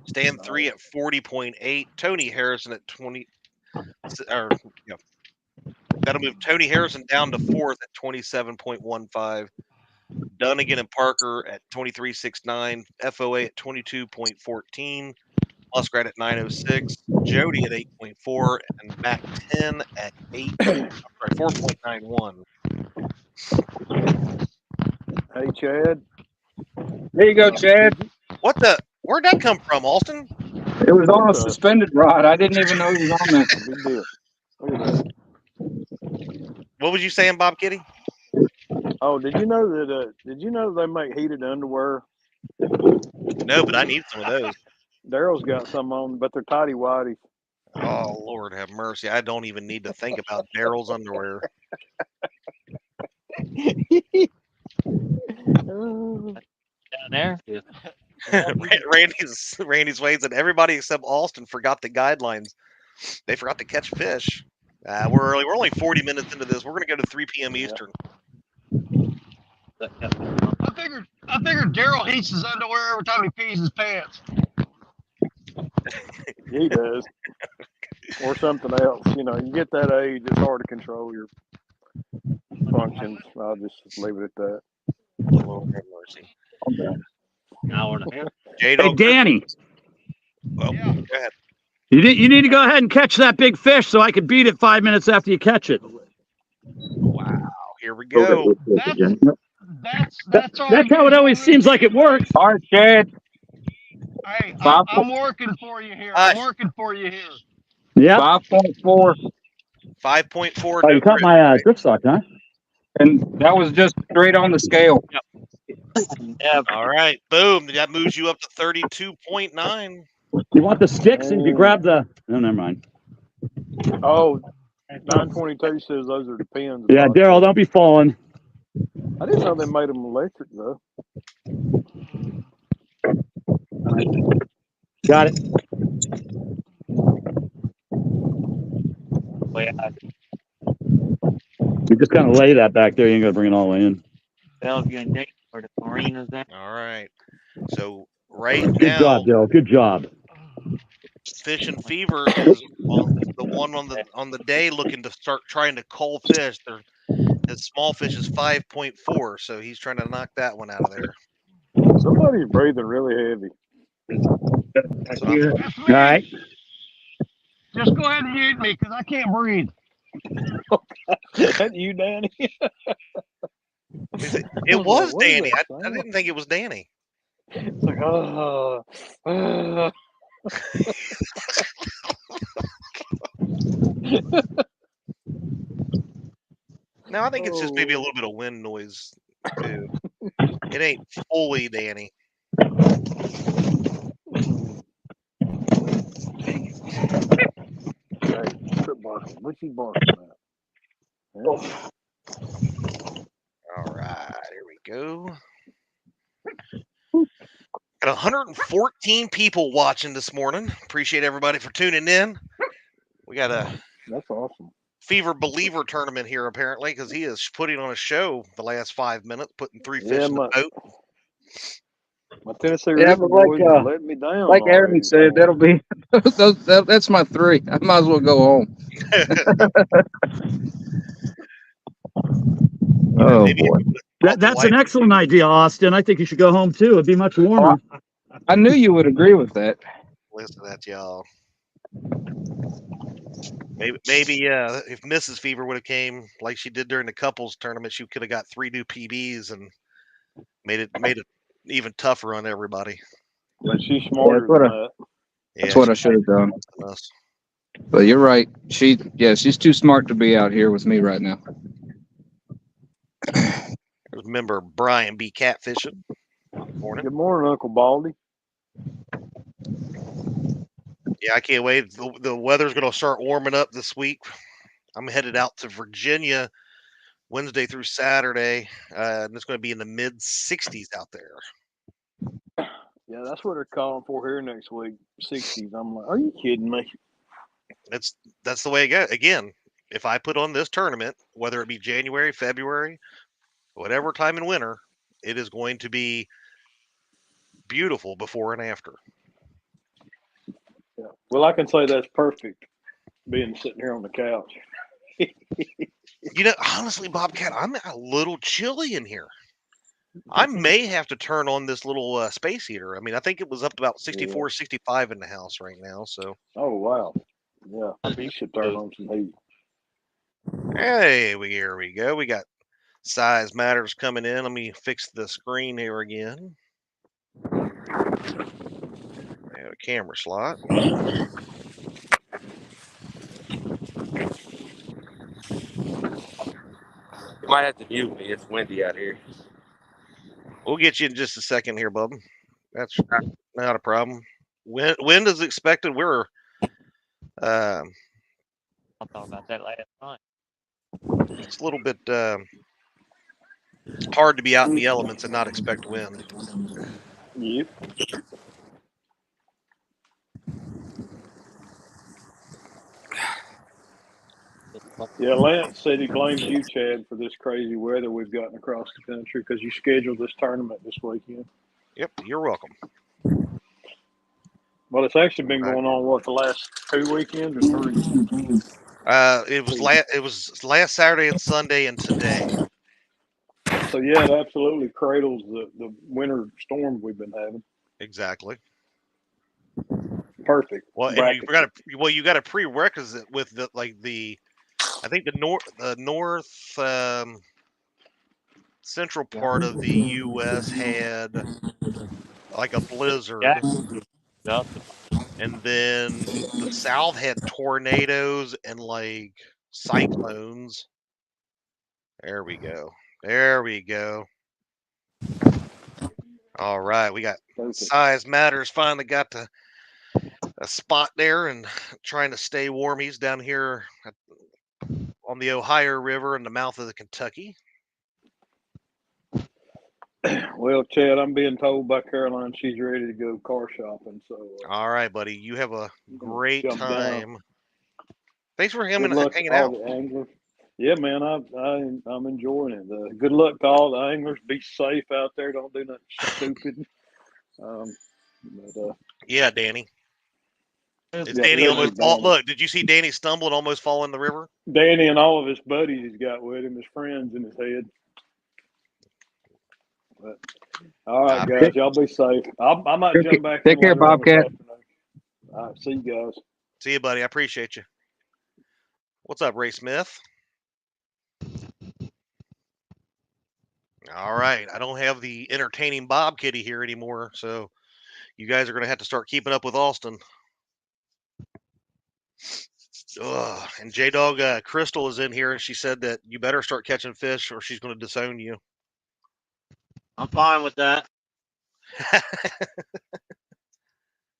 Stan 3 at 40.8. Tony Harrison at 20. That'll move Tony Harrison down to fourth at 27.15. Dunnigan and Parker at 23.69. FOA at 22.14. Muskrat at 9.06. Jody at 8.4. And Mac 10 at 4.91. Hey, Chad. There you go, Chad. What the? Where'd that come from, Austin? It was on a suspended rod. I didn't even know it was on there. Big deal. Look at that. What was you saying, Bob Kitty? Oh, did you know that? Did you know they make heated underwear? No, but I need some of those. Daryl's got some on, but they're tighty whities. Oh, Lord have mercy. I don't even need to think about Daryl's underwear. Down there. Yeah. Randy's ways and everybody except Austin forgot the guidelines. They forgot to catch fish. We're early. We're only 40 minutes into this. We're going to go to 3 p.m. Eastern. I figured Daryl heats his underwear every time he pees his pants. He does. Or something else. You know, you get that age, it's hard to control your functions. I'll just leave it at that. Lord have mercy. Hour and a half. Hey, J-Dog, Danny, well, Yeah. go ahead. you need to go ahead and catch that big fish so I can beat it 5 minutes after you catch it. Wow, here we go. That's all. That's how it always seems like it works. All right, Chad. Hey, Five- I'm working for you here. Hush. I'm working for you here. Yeah. 5.4. 5.4. Oh, No you caught grip, my right? drift sock, huh? And that was just straight on the scale. Yeah, All right, boom. That moves you up to 32.9. You want the sticks and you grab the. No, never mind. Oh, 922 says those are the pins. Yeah, Daryl, don't be falling. I didn't know they made them electric, though. Got it. You just kind of lay that back there. You ain't got to bring it all in. Bellevue and Dayton where the marinas at. All right. So right Good now, job, Daryl. Good job. Fish and Fever is the one on the day looking to start trying to cull fish. His small fish is 5.4, so he's trying to knock that one out of there. Somebody's breathing really heavy. That's me. All right. Just go ahead and mute me because I can't breathe. Is that you, Danny? It was What is Danny. that I sound? didn't think it was Danny. It's like, No, I think it's just maybe a little bit of wind noise too. It ain't fully Danny. Hey, quit barking. What you barking at? Yeah. All right, here we go. Got 114 people watching this morning. Appreciate everybody for tuning in. We got a That's awesome. Fever Believer tournament here apparently because he is putting on a show the last 5 minutes, putting 3 fish in the boat. My Tennessee Yeah, River but like, boys are letting me down. Like Aaron already. said, that'll be that's my 3. I might as well go home. Oh boy. That's an excellent idea, Austin. I think you should go home too. It'd be much warmer. I knew you would agree with that. Listen to that, y'all. Maybe if Mrs. Fever would have came like she did during the couples tournament, she could have got 3 new PBs and made it even tougher on everybody. But she's smarter than that. That's what I should have done. But you're right. She's too smart to be out here with me right now. Remember Brian B. Catfishing. Morning. Good morning, Uncle Baldy. Yeah, I can't wait. The weather's going to start warming up this week. I'm headed out to Virginia Wednesday through Saturday, and it's going to be in the mid 60s out there. Yeah, that's what they're calling for here next week. 60s. I'm like, are you kidding me? That's the way it goes. Again, if I put on this tournament, whether it be January, February, whatever time in winter, it is going to be beautiful before and after. Yeah. Well, I can say that's perfect, being sitting here on the couch. You know, honestly, Bobcat, I'm a little chilly in here. I may have to turn on this little space heater. I mean, I think it was up to about 64, 65 in the house right now. So. Oh, wow. Yeah, you should turn on some heat. Hey, here we go. We got size matters coming in. Let me fix the screen here again. A camera slot. You might have to mute me. It's windy out here. We'll get you in just a second here, bub. That's not a problem. Wind is expected. We're I thought about that last night. it's a little bit hard to be out in the elements and not expect wind. Yep. Yeah, Lance said he blames you, Chad, for this crazy weather we've gotten across the country because you scheduled this tournament this weekend. Yep, you're welcome. Well, it's actually been Right. going on, what, the last 2 weekends or 3? It was last Saturday and Sunday and today. So, yeah, it absolutely cradles the winter storm we've been having. Exactly. Perfect. Well, and you got a prerequisite with the I think the north central part of the U.S. had like a blizzard, Yeah. and then the South had tornadoes and like cyclones. There we go. There we go. All right, we got Perfect. Size Matters finally got to a spot there and trying to stay warm. He's down here on the Ohio River in the mouth of the Kentucky. Well, Chad, I'm being told by Caroline she's ready to go car shopping. So, All right, buddy. You have a great jump down. time. Thanks for Good luck hanging to all out. the anglers. Yeah, man, I'm enjoying it. Good luck to all the anglers. Be safe out there. Don't do nothing stupid. Yeah, Danny. Is Yeah, Danny almost Danny. Look, did you see Danny stumble and almost fall in the river? Danny and all of his buddies he's got with him, his friends in his head. But, all right, guys, y'all be safe. I might jump back in Take care, later on this Bobcat. afternoon. All right, see you guys. See you, buddy. I appreciate you. What's up, Ray Smith? All right. I don't have the entertaining Bob Kitty here anymore, so you guys are going to have to start keeping up with Austin. Ugh. And J-Dog Crystal is in here, and she said that you better start catching fish or she's going to disown you. I'm fine with that.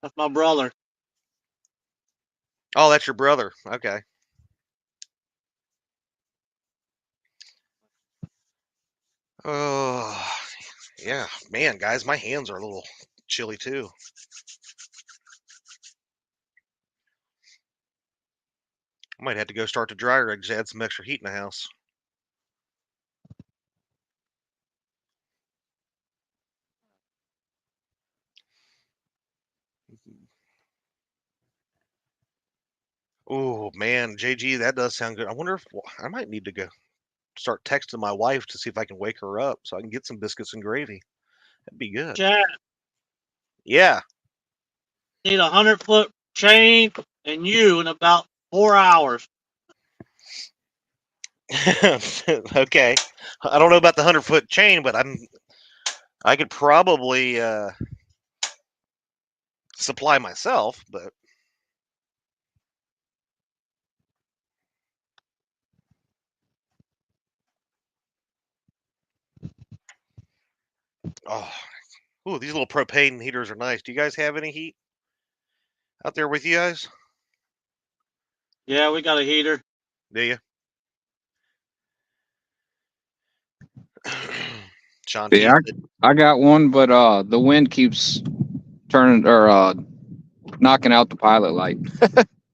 That's my brother. Oh, that's your brother. Okay. Oh, yeah. Man, guys, my hands are a little chilly too. I might have to go start the dry rigs, add some extra heat in the house. Oh, man, JG, that does sound good. I wonder if I might need to go start texting my wife to see if I can wake her up so I can get some biscuits and gravy. That'd be good. Chad, Yeah. need 100-foot chain and you in about 4 hours. Okay. I don't know about the 100-foot chain, but I could probably supply myself, but oh, ooh, these little propane heaters are nice. Do you guys have any heat out there with you guys? Yeah, we got a heater. Do you? Sean T. Yeah, I got one, but the wind keeps turning or knocking out the pilot light.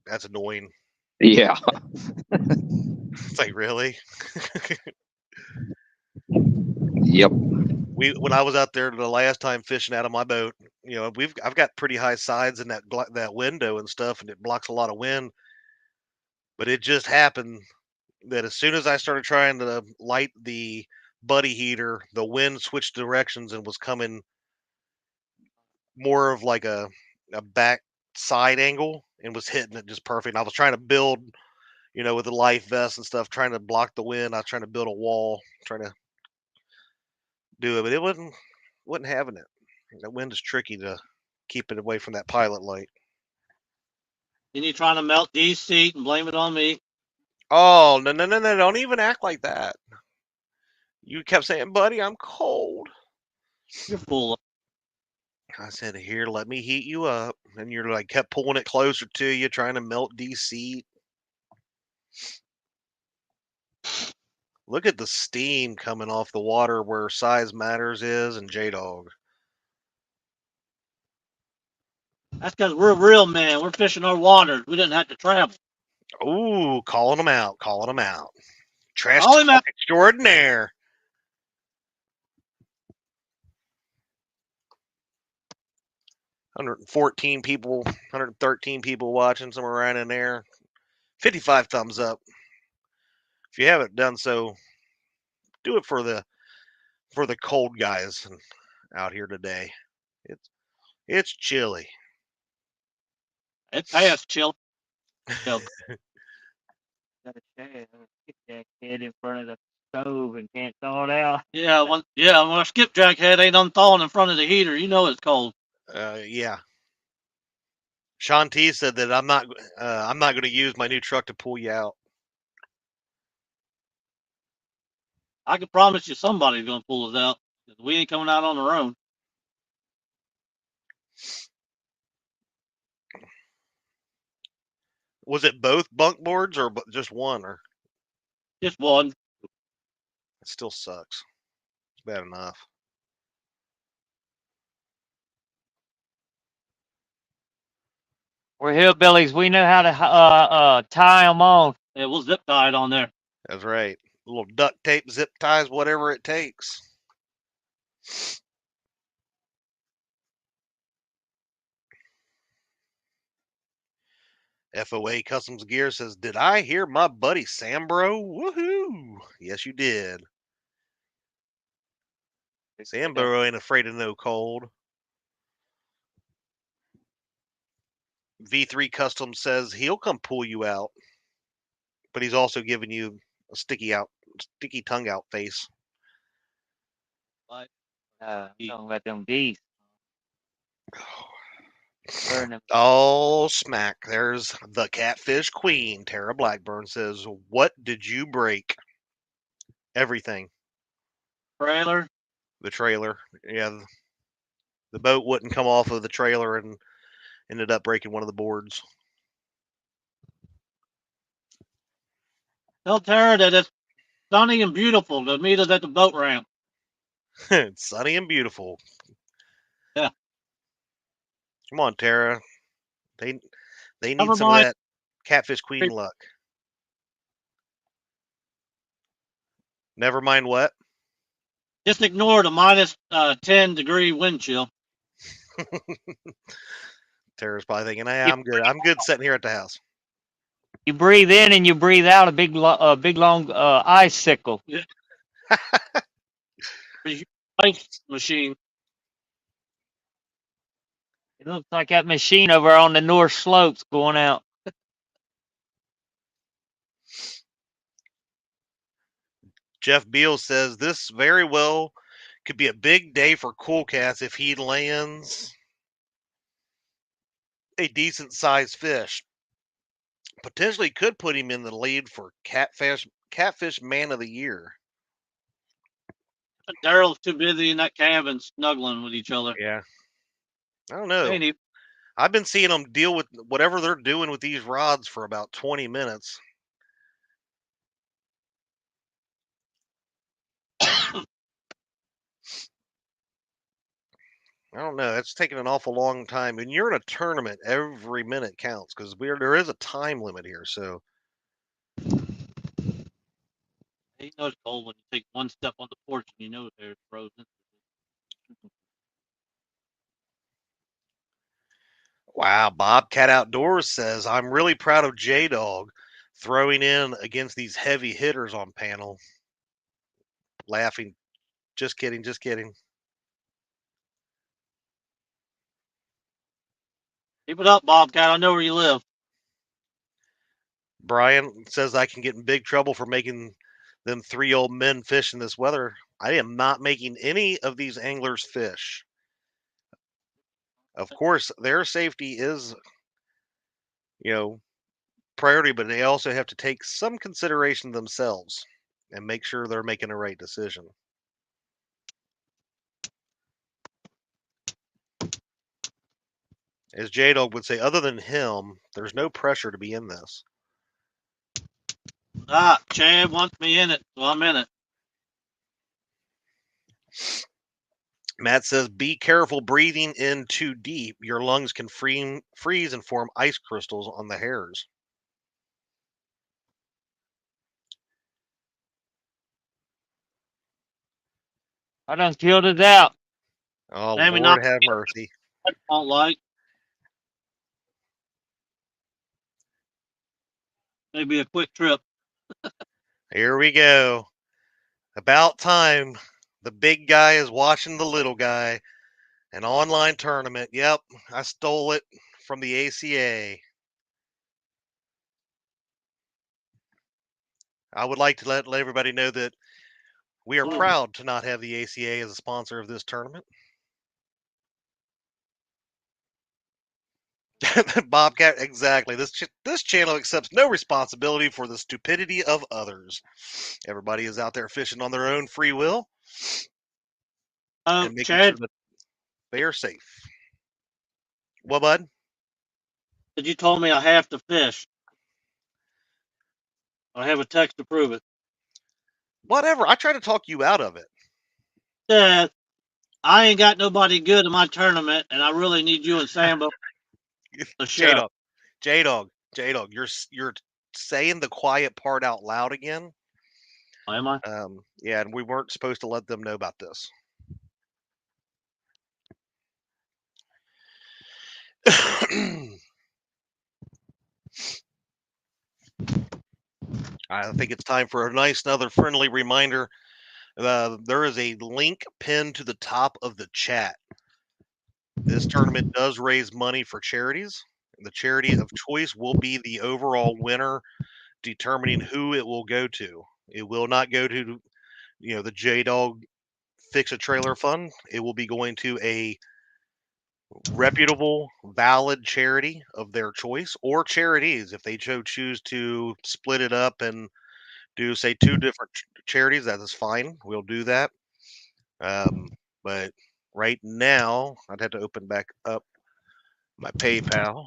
That's annoying. Yeah. It's like, really? Yep. When I was out there the last time fishing out of my boat, you know, I've got pretty high sides in that window and stuff, and it blocks a lot of wind. But it just happened that as soon as I started trying to light the buddy heater, the wind switched directions and was coming more of like a back side angle and was hitting it just perfect. And I was trying to build, you know, with the life vest and stuff, trying to block the wind. I was trying to build a wall, trying to do it, but it wasn't having it. That wind is tricky to keep it away from that pilot light. And you trying to melt D's seat and blame it on me? Oh, no, don't even act like that. You kept saying, buddy, I'm cold. You're full. I said, here, let me heat you up. And you're like, kept pulling it closer to you, trying to melt D's seat. Look at the steam coming off the water where Size Matters is and J-Dog. That's because we're real men. We're fishing our waters. We didn't have to travel. Ooh, calling them out, calling them out. Trash Call him talk out. extraordinaire. $114 people, 113 people watching, somewhere around in there. 55 thumbs up. If you haven't done so, do it for the cold guys out here today. It's chilly. It passed chill. Got a shad, get that head in front of the stove and can't thaw it out. Yeah, when a skipjack head ain't unthawing in front of the heater, you know it's cold. Yeah. Sean T said that I'm not going to use my new truck to pull you out. I can promise you somebody's gonna pull us out. 'Cause we ain't coming out on our own. Was it both bunk boards or just one? Or Just one. it still sucks. It's bad enough. We're hillbillies. We know how to tie them on. Yeah, we'll zip tie it on there. That's right. A little duct tape, zip ties, whatever it takes. FOA Customs Gear says, "Did I hear my buddy Sambro? Woohoo! Yes, you did. Sambro ain't afraid of no cold." V3 Custom says he'll come pull you out, but he's also giving you a sticky tongue out face. Talking about them geese. Burn them. Oh, smack. There's the Catfish Queen. Tara Blackburn says, "What did you break?" Everything. Trailer. The trailer. Yeah. The boat wouldn't come off of the trailer and ended up breaking one of the boards. Tell Tara that it's sunny and beautiful to meet us at the boat ramp. It's sunny and beautiful. Yeah. Come on, Tara. They need Never some of mind. that Catfish Queen luck. Never mind what? Just ignore the minus 10-degree wind chill. Tara's probably thinking, "Hey, I'm good. I'm good sitting here at the house." You breathe in and you breathe out a big long icicle. Yeah. Ice machine. It looks like that machine over on the north slopes going out. Jeff Beal says this very well could be a big day for Cool Cats if he lands a decent sized fish. Potentially could put him in the lead for Catfish Man of the Year. Daryl's too busy in that cabin snuggling with each other. Yeah. I don't know. Ain't he? I've been seeing them deal with whatever they're doing with these rods for about 20 minutes. I don't know. That's taking an awful long time. And you're in a tournament. Every minute counts because there is a time limit here. So You know it's cold when you take one step on the porch and you know it's frozen. wow, Bobcat Outdoors says, "I'm really proud of J-Dog throwing in against these heavy hitters on panel." Laughing. Just kidding. Just kidding. Keep it up, Bobcat. I know where you live. Brian says, "I can get in big trouble for making them 3 old men fish in this weather. I am not making any of these anglers fish." Of course, their safety is, priority, but they also have to take some consideration themselves and make sure they're making the right decision. As J-Dog would say, other than him, there's no pressure to be in this. Chad wants me in it, so I'm in it. Matt says, be careful breathing in too deep. Your lungs can freeze and form ice crystals on the hairs. I done killed it out. Oh, Maybe Lord not. have mercy. I don't like. Maybe a quick trip. Here we go. About time. The big guy is watching the little guy. An online tournament. Yep, I stole it from the ACA. I would like to let everybody know that we are proud to not have the ACA as a sponsor of this tournament. Bobcat, exactly. This channel accepts no responsibility for the stupidity of others. Everybody is out there fishing on their own free will and making Chad, sure that they are safe. What, bud? you told me I have to fish. I have a text to prove it. Whatever. I try to talk you out of it. Dad, I ain't got nobody good in my tournament, and I really need you and Sambo. J-Dog, J-Dog, J-Dog, you're saying the quiet part out loud again. Oh, am I? Yeah, and we weren't supposed to let them know about this. I think it's time for a nice, another friendly reminder. There is a link pinned to the top of the chat. This tournament does raise money for charities. The charity of choice will be the overall winner, determining who it will go to. It will not go to, the J-Dog Fix a Trailer Fund. It will be going to a reputable, valid charity of their choice, or charities if they choose to split it up and do, say, 2 different charities. That is fine. We'll do that. But right now, I'd have to open back up my PayPal.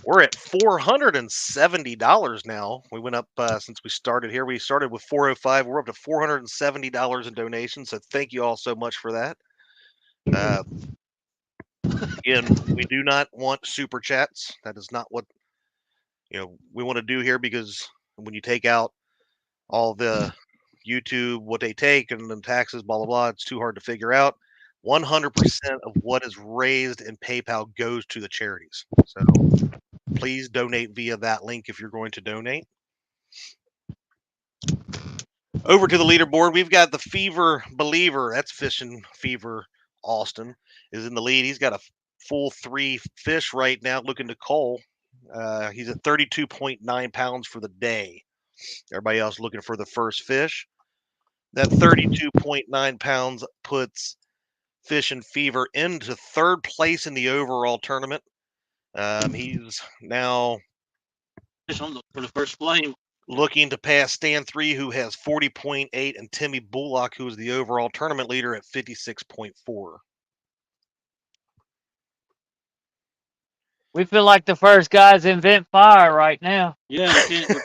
We're at $470 now. We went up since we started here. We started with $405. We're up to $470 in donations. So thank you all so much for that. Again, we do not want super chats. That is not what we want to do here, because when you take out all the YouTube, what they take, and then taxes, blah, blah, blah, it's too hard to figure out. 100% of what is raised in PayPal goes to the charities. So please donate via that link if you're going to donate. Over to the leaderboard, we've got the Fever Believer. That's Fishing Fever Austin is in the lead. He's got a full 3 fish right now, looking to cull. He's at 32.9 pounds for the day. Everybody else looking for the first fish. That 32.9 pounds puts Fishing Fever into 3rd place in the overall tournament. He's now for the first flame, looking to pass Stan 3, who has 40.8, and Timmy Bullock, who is the overall tournament leader at 56.4. we feel like the first guys invent fire right now. Yeah, we can't.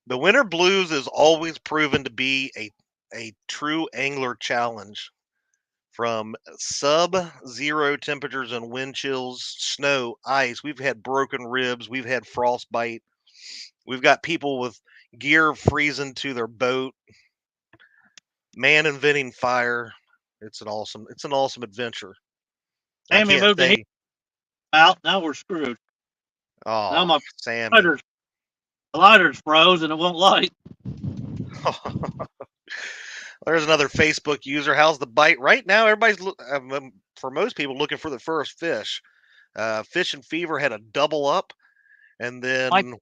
The winter blues is always proven to be a true angler challenge. From sub-zero temperatures and wind chills, snow, ice, we've had broken ribs, we've had frostbite, we've got people with gear freezing to their boat, man inventing fire. It's an awesome adventure. Sammy moved the heat out. Now we're screwed. Oh, now my Sammy. lighter's froze and it won't light. There's another Facebook user. How's the bite? Right now, everybody's, for most people, looking for the first fish. Fishing Fever had a double up, and then and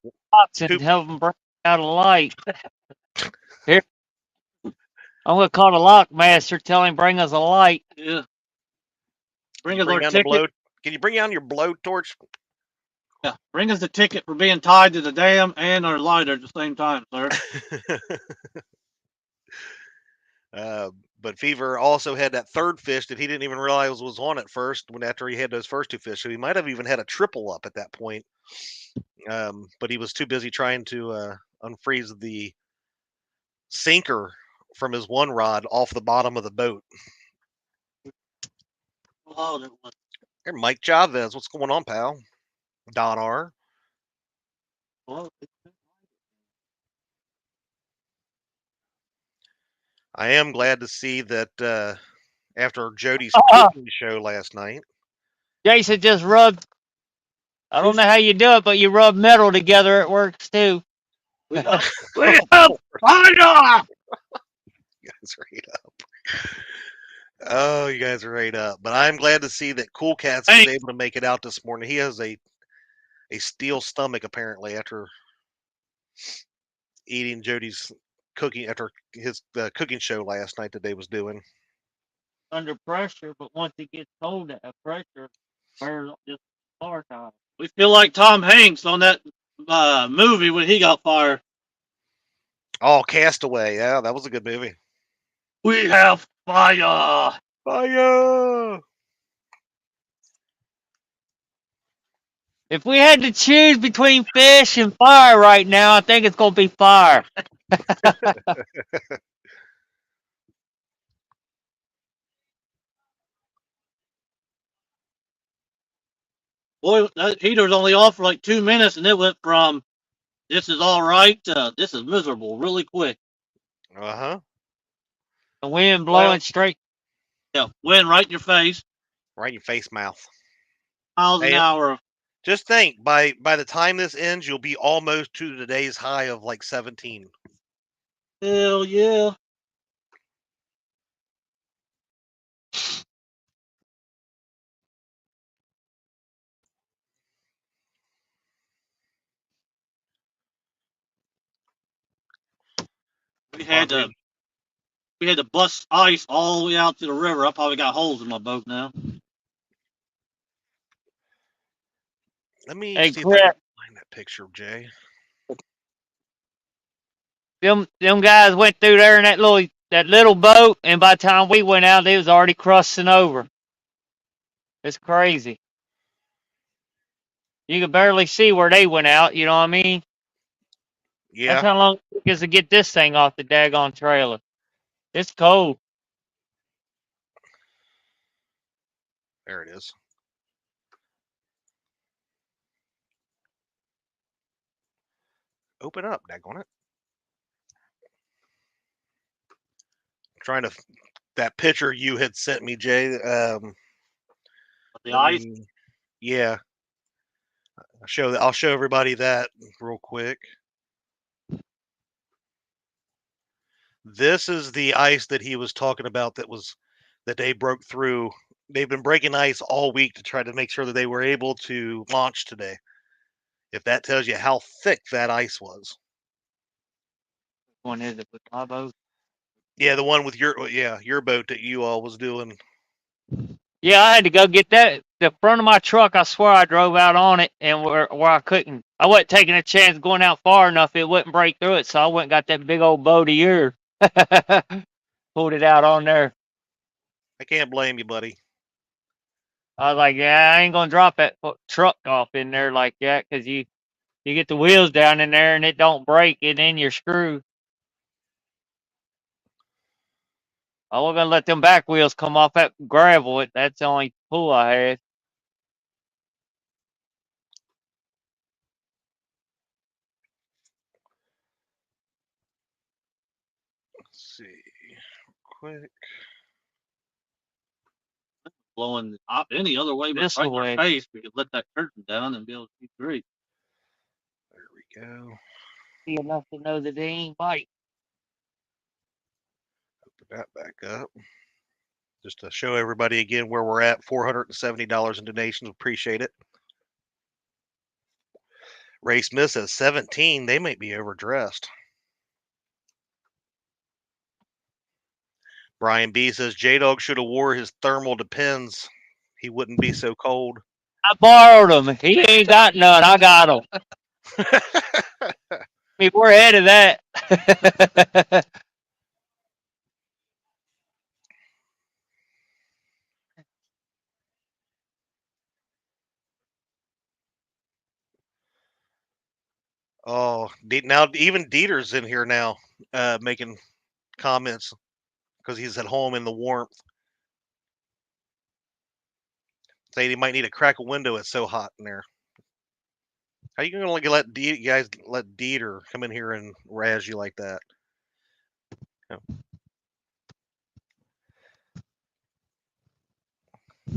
help them bring out a light. Here, I'm gonna call the lock master. Tell him bring us a light. Yeah. Bring us our ticket. Can you bring down your blowtorch? Yeah. Bring us the ticket for being tied to the dam and our lighter at the same time, sir. But Fever also had that third fish that he didn't even realize was on at first after he had those first two fish. So he might have even had a triple up at that point. But he was too busy trying to unfreeze the sinker from his one rod off the bottom of the boat. Oh, that was Hey, Mike Chavez, what's going on, pal? Don R. well, I am glad to see that after Jody's cooking show last night. Jason just rubbed. I don't know how you do it, but you rub metal together. It works too. we have fire! You guys are ate up. Oh, you guys are ate up. But I'm glad to see that Cool Cats was able to make it out this morning. He has a steel stomach apparently after eating Jody's cooking after his cooking show last night that they was doing. Under pressure, but once it gets cold, that pressure burns just far time. We feel like Tom Hanks on that movie when he got fired. Oh, Castaway. Yeah, that was a good movie. We have fire. Fire! If we had to choose between fish and fire right now, I think it's gonna be fire. Boy, that heater's only off for like 2 minutes, and it went from this is all right to this is miserable really quick. Uh-huh. The wind blowing straight. Yeah, wind right in your face, Right in your face mouth. miles an Hey, hour. Just think, by the time this ends, you'll be almost to today's high of like 17. Hell yeah. We had to bust ice all the way out to the river. I probably got holes in my boat now. Let me Hey, see if I can Chris, find that picture of Jay. them guys went through there in that little boat, and by the time we went out, they was already crossing over. It's crazy. You could barely see where they went out. You know what I mean? Yeah. That's how long it took us to get this thing off the daggone trailer. It's cold. There it is. Open up, daggone it. Trying to that picture you had sent me, Jay. The ice. Yeah. I'll show everybody that real quick. This is the ice that he was talking about that they broke through. They've been breaking ice all week to try to make sure that they were able to launch today. If that tells you how thick that ice was. Which one is it with my boat? Yeah, the one with your boat that you all was doing. Yeah, I had to go get that. The front of my truck, I swear I drove out on it, and where I couldn't. I wasn't taking a chance going out far enough. It wouldn't break through it, so I went and got that big old boat of yours. Pulled it out on there. I can't blame you, buddy. I was like, yeah, I ain't going to drop that truck off in there like that, because you get the wheels down in there, and it don't break, and then you're screwed. I was going to let them back wheels come off that gravel. That's the only pull I had. Let's see. Quick. Blowing up any other way but This right in way. our face. We could let that curtain down and be able to see through. There we go. See enough to know that they ain't bite. Open that back up. Just to show everybody again where we're at. $470 in donations. Appreciate it. Ray Smith says 17. They might be overdressed. Brian B says J-Dog should have wore his thermal Depends. He wouldn't be so cold. I borrowed them. He ain't got none. I got them. I mean, we're ahead of that. Oh, now even Dieter's in here now, making comments because he's at home in the warmth. Saying he might need to crack a window. It's so hot in there. How you gonna let guys let Dieter come in here and razz you like that? No.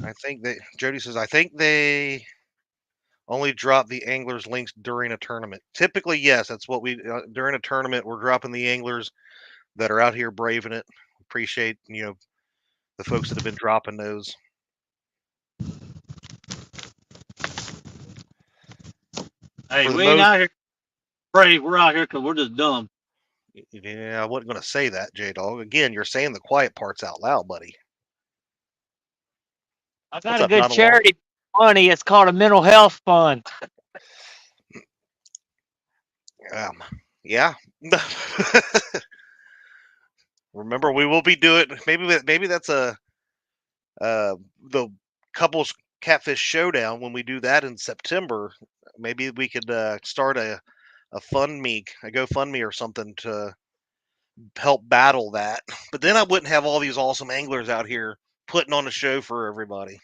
I think Jody says I think they only drop the anglers links during a tournament. Typically, yes, that's what we during a tournament we're dropping the anglers that are out here braving it. Appreciate the folks that have been dropping those. Hey, we ain't out here brave. We're out here because we're just dumb. Yeah, I wasn't going to say that, J Dog. Again, you're saying the quiet parts out loud, buddy. I got a good charity money. It's called a mental health fund. Yeah. Remember, we will be doing maybe that's the couples catfish showdown when we do that in September. Maybe we could start a GoFundMe or something to help battle that. But then I wouldn't have all these awesome anglers out here putting on a show for everybody.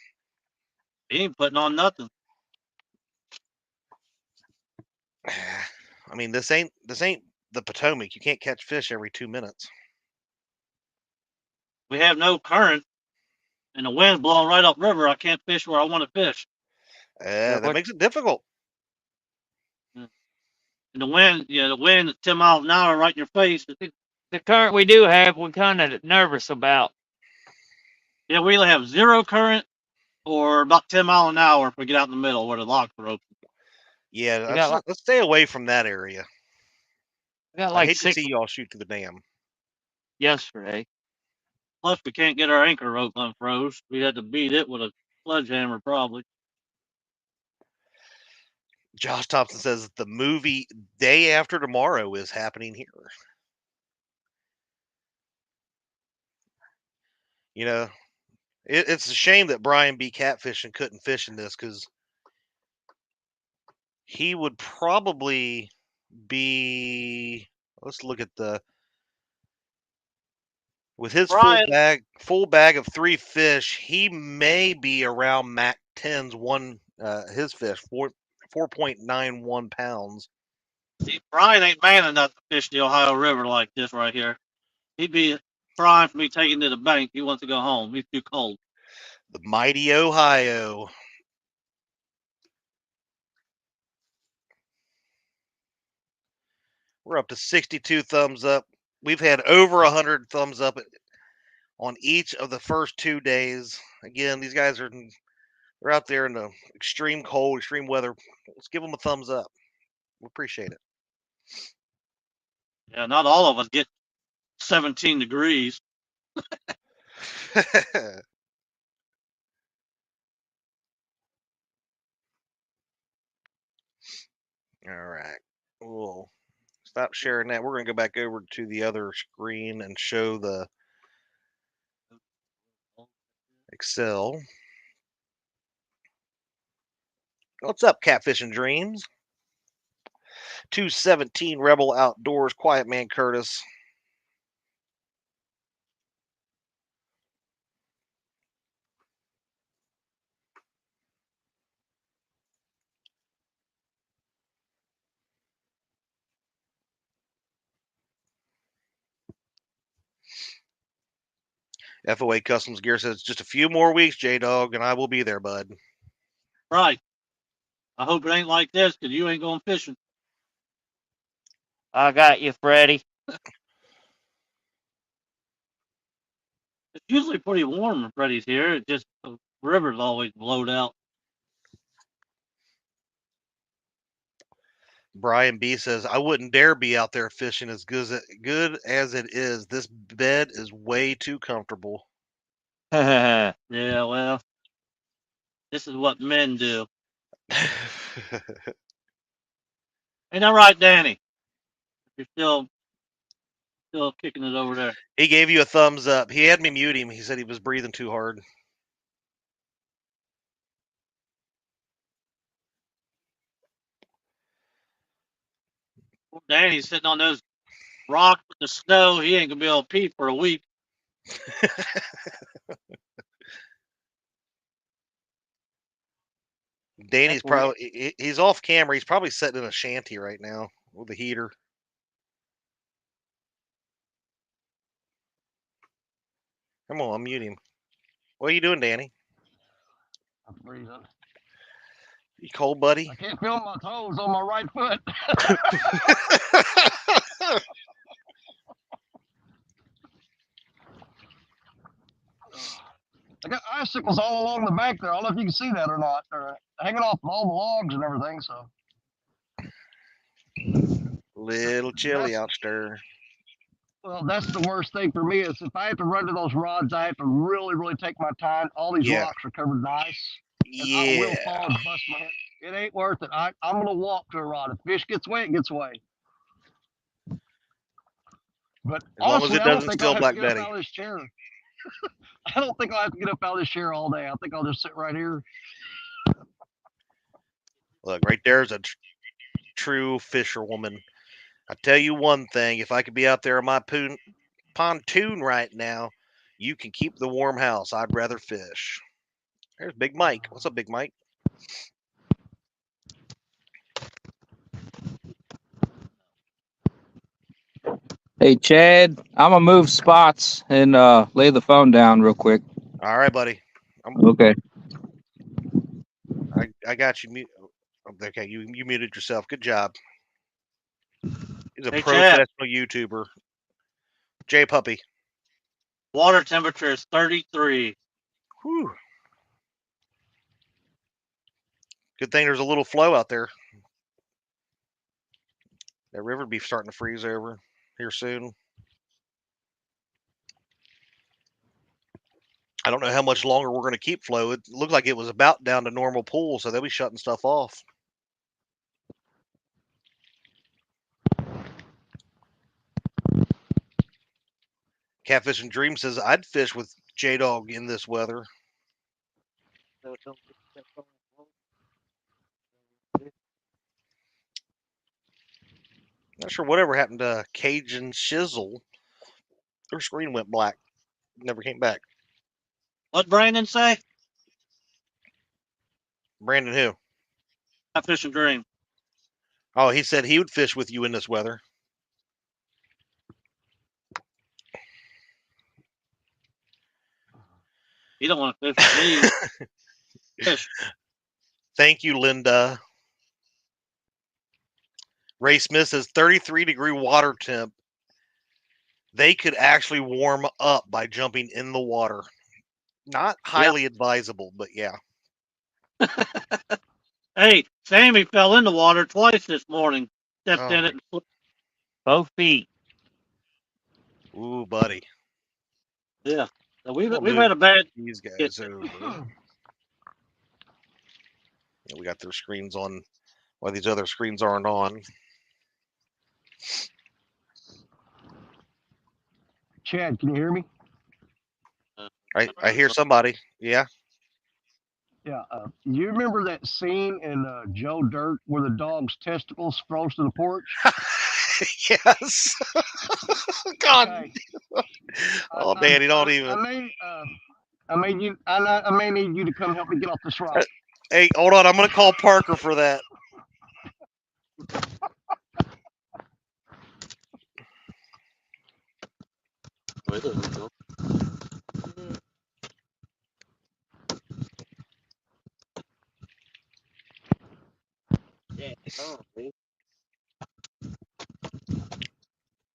He ain't putting on nothing. I mean, this ain't the Potomac. You can't catch fish every 2 minutes. We have no current, and the wind's blowing right upriver. I can't fish where I want to fish. That makes it difficult. And the wind is 10 miles an hour right in your face. The current we do have, we're kind of nervous about. Yeah, we either have zero current or about 10 miles an hour if we get out in the middle where the locks are open. Yeah, let's stay away from that area. I hate to see y'all shoot through the dam. Yesterday. Plus, we can't get our anchor rope unfroze. We had to beat it with a sledgehammer, probably. Josh Thompson says the movie Day After Tomorrow is happening here. It's a shame that Brian B. Catfishing couldn't fish in this because he would probably be. Let's look at with his full bag of 3 fish. He may be around Mac 10's his fish 4.91 pounds. See, Brian ain't man enough to fish the Ohio River like this right here. He'd be crying for me taking to the bank. He wants to go home. He's too cold. The mighty Ohio. We're up to 62 thumbs up. We've had over 100 thumbs up on each of the first 2 days. Again, these guys they're out there in the extreme cold, extreme weather. Let's give them a thumbs up. We appreciate it. Yeah, not all of us get 17 degrees. All right. We'll stop sharing that. We're going to go back over to the other screen and show the Excel. What's up, Catfishing Dreams? 217 Rebel Outdoors, Quiet Man Curtis. FOA Customs Gear says just a few more weeks, J-Dog, and I will be there, bud. Right. I hope it ain't like this because you ain't going fishing. I got you, Freddie. It's usually pretty warm when Freddie's here. It's just the river's always blowed out. Brian B says, I wouldn't dare be out there fishing as good as it is. This bed is way too comfortable. Yeah, well, this is what men do. Ain't that right, Danny? You're still kicking it over there. He gave you a thumbs up. He had me mute him. He said he was breathing too hard. Danny's sitting on those rocks with the snow. He ain't gonna be able to pee for a week. Danny's That's weird. he's off camera. He's probably sitting in a shanty right now with a heater. Come on, unmute him. What are you doing, Danny? I'm freezing. You cold, buddy? I can't feel my toes on my right foot. I got icicles all along the bank there. I don't know if you can see that or not. They're hanging off all the logs and everything. So Little chilly out there. well, that's the worst thing for me is if I have to run to those rods, I have to really, really take my time. All these Yeah. rocks are covered in ice. And I will Yeah. fall and bust my head. It ain't worth it. I'm going to walk to a rod. If fish gets away, it gets away. But As long as honestly, it I don't doesn't think steal I'll have Black to get Betty. up out of this chair. I don't think I'll have to get up out of this chair all day. I think I'll just sit right here. Look, right there's a true fisherwoman. I tell you one thing, if I could be out there in my pontoon right now, you can keep the warm house. I'd rather fish. There's Big Mike. What's up, Big Mike? Hey, Chad, I'm gonna move spots and lay the phone down real quick. All right, buddy. Okay. I got you. Okay, you muted yourself. Good job. He's a Hey, professional Chad. YouTuber. J Puppy. Water temperature is 33. Whew. Good thing there's a little flow out there. That river be starting to freeze over here soon. I don't know how much longer we're going to keep flow. It looked like it was about down to normal pool, so they'll be shutting stuff off. Catfish and Dream says, I'd fish with J-Dog in this weather. Not sure whatever happened to Cajun Shizzle. Their screen went black. Never came back. What'd Brandon say? Brandon who? Catfish and Dream. Oh, he said he would fish with you in this weather. You don't want to fish with me. Fish. Thank you, Linda. Ray Smith says 33-degree water temp. They could actually warm up by jumping in the water. Not highly advisable, but yeah. Hey, Sammy fell in the water twice this morning. Stepped in it and slipped. Both feet. Ooh, buddy. Yeah. So we've had a bad. These guys over. Yeah, we got their screens on while these other screens aren't on. Chad, can you hear me? I hear somebody. Yeah. Yeah. You remember that scene in Joe Dirt where the dog's testicles froze to the porch? Yes. God. Okay. Oh, Danny, don't even. I may need you to come help me get off this rock. Hey, hold on. I'm going to call Parker for that.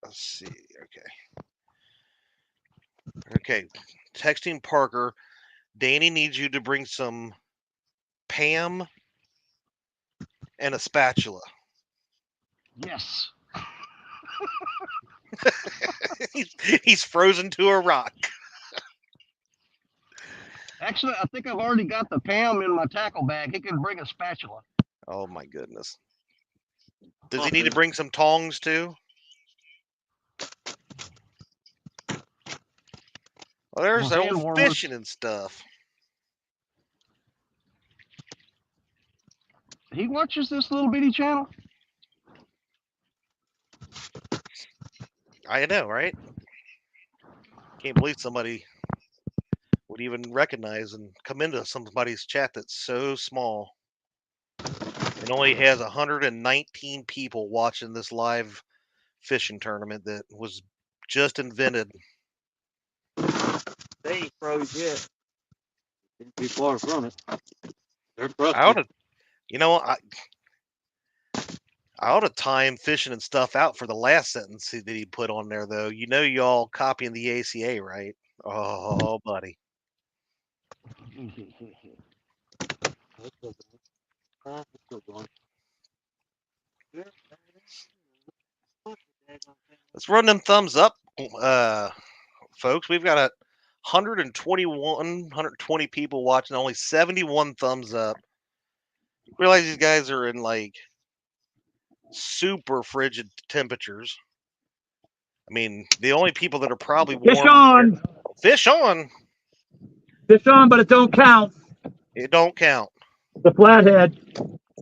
Let's see. Okay. Texting Parker. Danny needs you to bring some Pam and a spatula. Yes. He's frozen to a rock. Actually, I think I've already got the Pam in my tackle bag. He can bring a spatula. Oh, my goodness. Does he need to bring some tongs, too? Well, there's old fishing and stuff. He watches this little bitty channel? I know, right? Can't believe somebody would even recognize and come into somebody's chat that's so small. It only has 119 people watching this live fishing tournament that was just invented. They ain't froze yet. Didn't be far from it. They're I ought crusty. to, you know, I ought to time fishing and stuff out for the last sentence that he put on there, though. You know, you all copying the ACA, right? Oh, buddy. Let's run them thumbs up, folks. We've got 120 people watching, only 71 thumbs up. Realize these guys are in like super frigid temperatures. I mean, the only people that are probably warm. Fish on! Fish on. Fish on, but it don't count. It don't count. The flathead.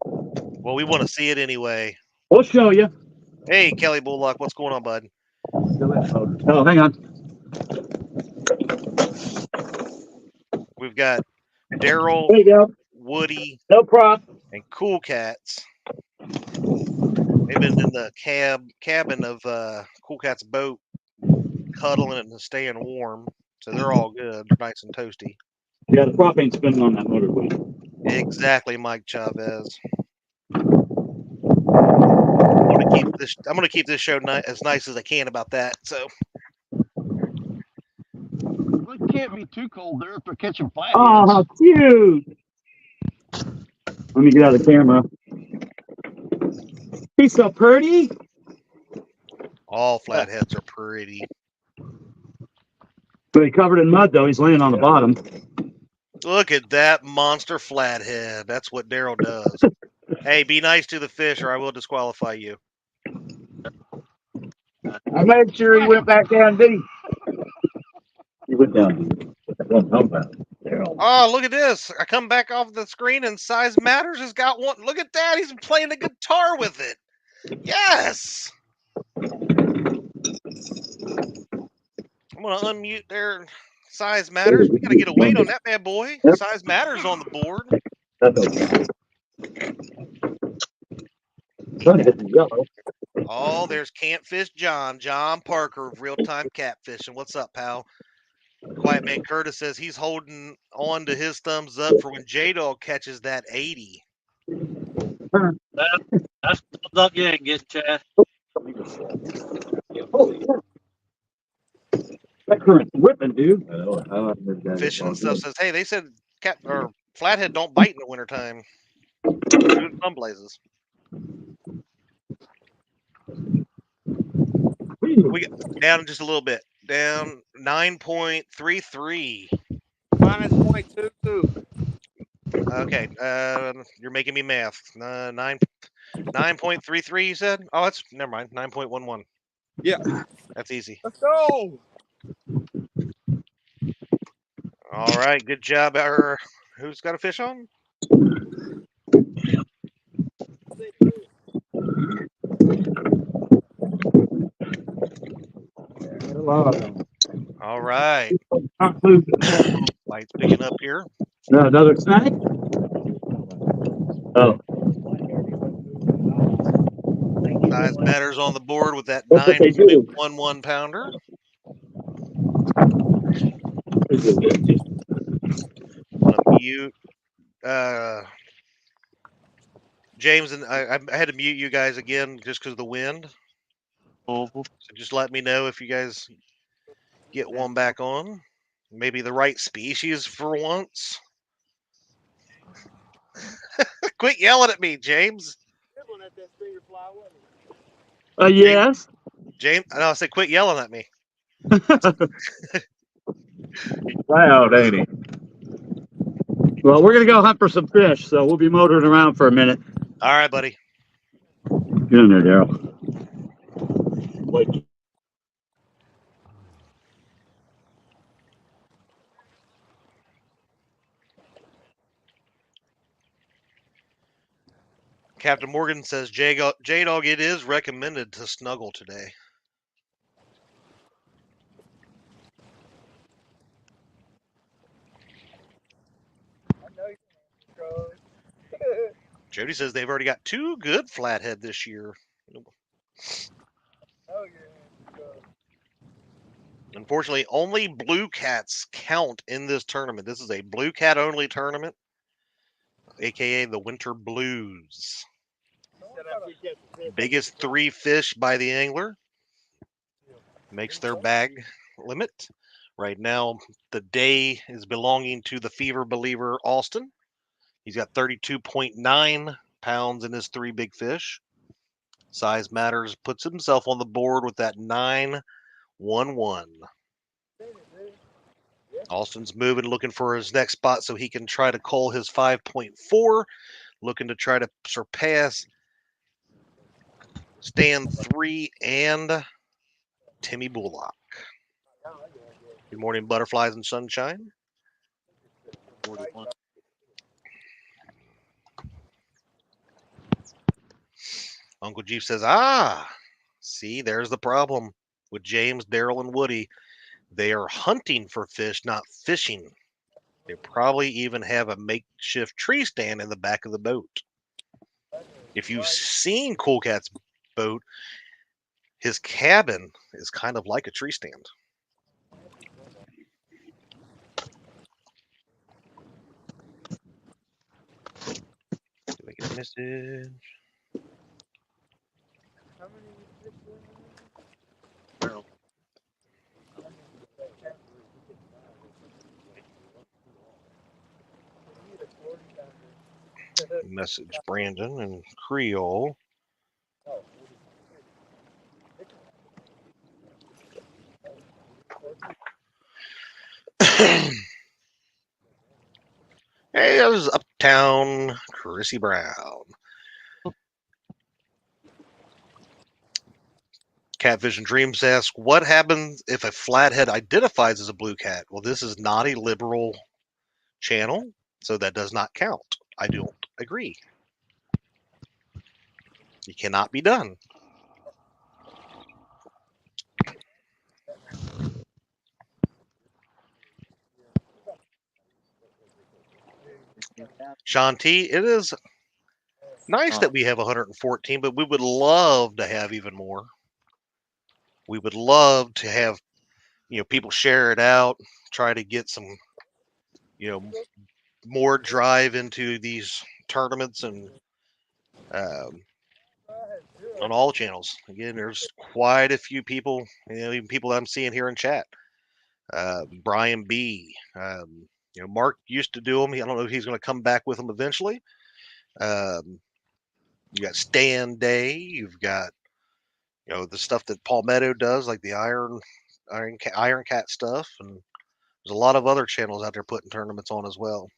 Well, we want to see it anyway. We'll show you. Hey, Kelly Bullock, what's going on, bud? Oh, hang on. We've got Daryl, There you go. Woody, No prop. and Cool Cats. They've been in the cabin of Cool Cat's boat, cuddling and staying warm. So they're all good, nice and toasty. Yeah, the prop ain't spinning on that motor wheel. Exactly, Mike Chavez. I'm gonna keep this show as nice as I can about that. So Well, it can't be too cold there if they're catching flatheads. Oh, how cute. Let me get out of the camera. He's so pretty. all flatheads are pretty. But he's covered in mud, though. He's laying on the bottom. Look at that monster flathead. That's what Daryl does. Hey, be nice to the fish or I will disqualify you. I made sure he went back down deep. He went down deep. Oh, look at this. I come back off the screen and Size Matters has got one. Look at that. He's playing the guitar with it. Yes. I'm going to unmute there. Size Matters. We got to get a weight on that bad boy. Yep. Size Matters on the board. Oh, there's Catfish John Parker of Real Time Catfishing. What's up, pal? Quiet Man Curtis says he's holding on to his thumbs up for when J-Dog catches that 80. That's up you ain't getting, Chad. That current's whipping, dude. Fishing and stuff says, hey, they said cat or flathead don't bite in the wintertime. In some places. We got down just a little bit. Down 9.33. Minus 0.22. Okay, you're making me math. 9.33. You said? Oh, that's never mind. 9.11. Yeah, that's easy. Let's go. All right, good job. Who's got a fish on? All right. Light's picking up here. Another snag? Oh. Size Matters on the board with that 9.11 pounder. I'm gonna mute James, and I had to mute you guys again just because of the wind. So just let me know if you guys get one back on. Maybe the right species for once. Quit yelling at me, James. Yes. James, I said quit yelling at me. Wow, ain't he? Well, we're gonna go hunt for some fish, so we'll be motoring around for a minute. All right, buddy. Get in there, Daryl. Captain Morgan says, J-Dog, it is recommended to snuggle today. Jody says they've already got 2 good flathead this year. Unfortunately, only blue cats count in this tournament. This is a blue cat only tournament, aka the Winter Blues. Biggest 3 fish by the angler makes their bag limit. Right now, the day is belonging to the Fever Believer Alston. He's got 32.9 pounds in his 3 big fish. Size matters, puts himself on the board with that 911. Alston's moving, looking for his next spot so he can try to call his 5.4, looking to try to surpass Stan 3 and Timmy Bullock. Good morning, butterflies and sunshine. Uncle Jeep says, see, there's the problem with James, Daryl, and Woody. They are hunting for fish, not fishing. They probably even have a makeshift tree stand in the back of the boat. If you've seen Cool Cat's boat, his cabin is kind of like a tree stand. Did I get a message? Message Brandon and Creole. Hey, that was Uptown Chrissy Brown. Catfish and Dreams asks, what happens if a flathead identifies as a blue cat? Well, this is not a liberal channel, so that does not count. I don't agree. It cannot be done. Sean T, it is nice that we have 114, but we would love to have even more. We would love to have, people share it out, try to get some, more drive into these tournaments and on all channels. Again, there's quite a few people, even people that I'm seeing here in chat. Brian B. Mark used to do them. I don't know if he's going to come back with them eventually. You got Stan Day. You've got, the stuff that Palmetto does, like the Iron Cat stuff, and there's a lot of other channels out there putting tournaments on as well.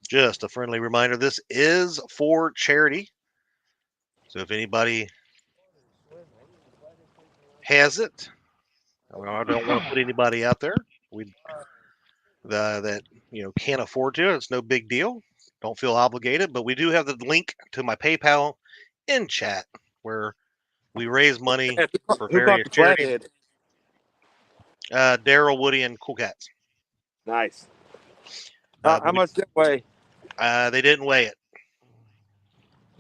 Just a friendly reminder, this is for charity. So if anybody has it, I don't want to put anybody out there that can't afford to. It's no big deal. Don't feel obligated, but we do have the link to my PayPal in chat where we raise money for various charities. Daryl, Woody, and Cool Cats. Nice. How much did it weigh? They didn't weigh it.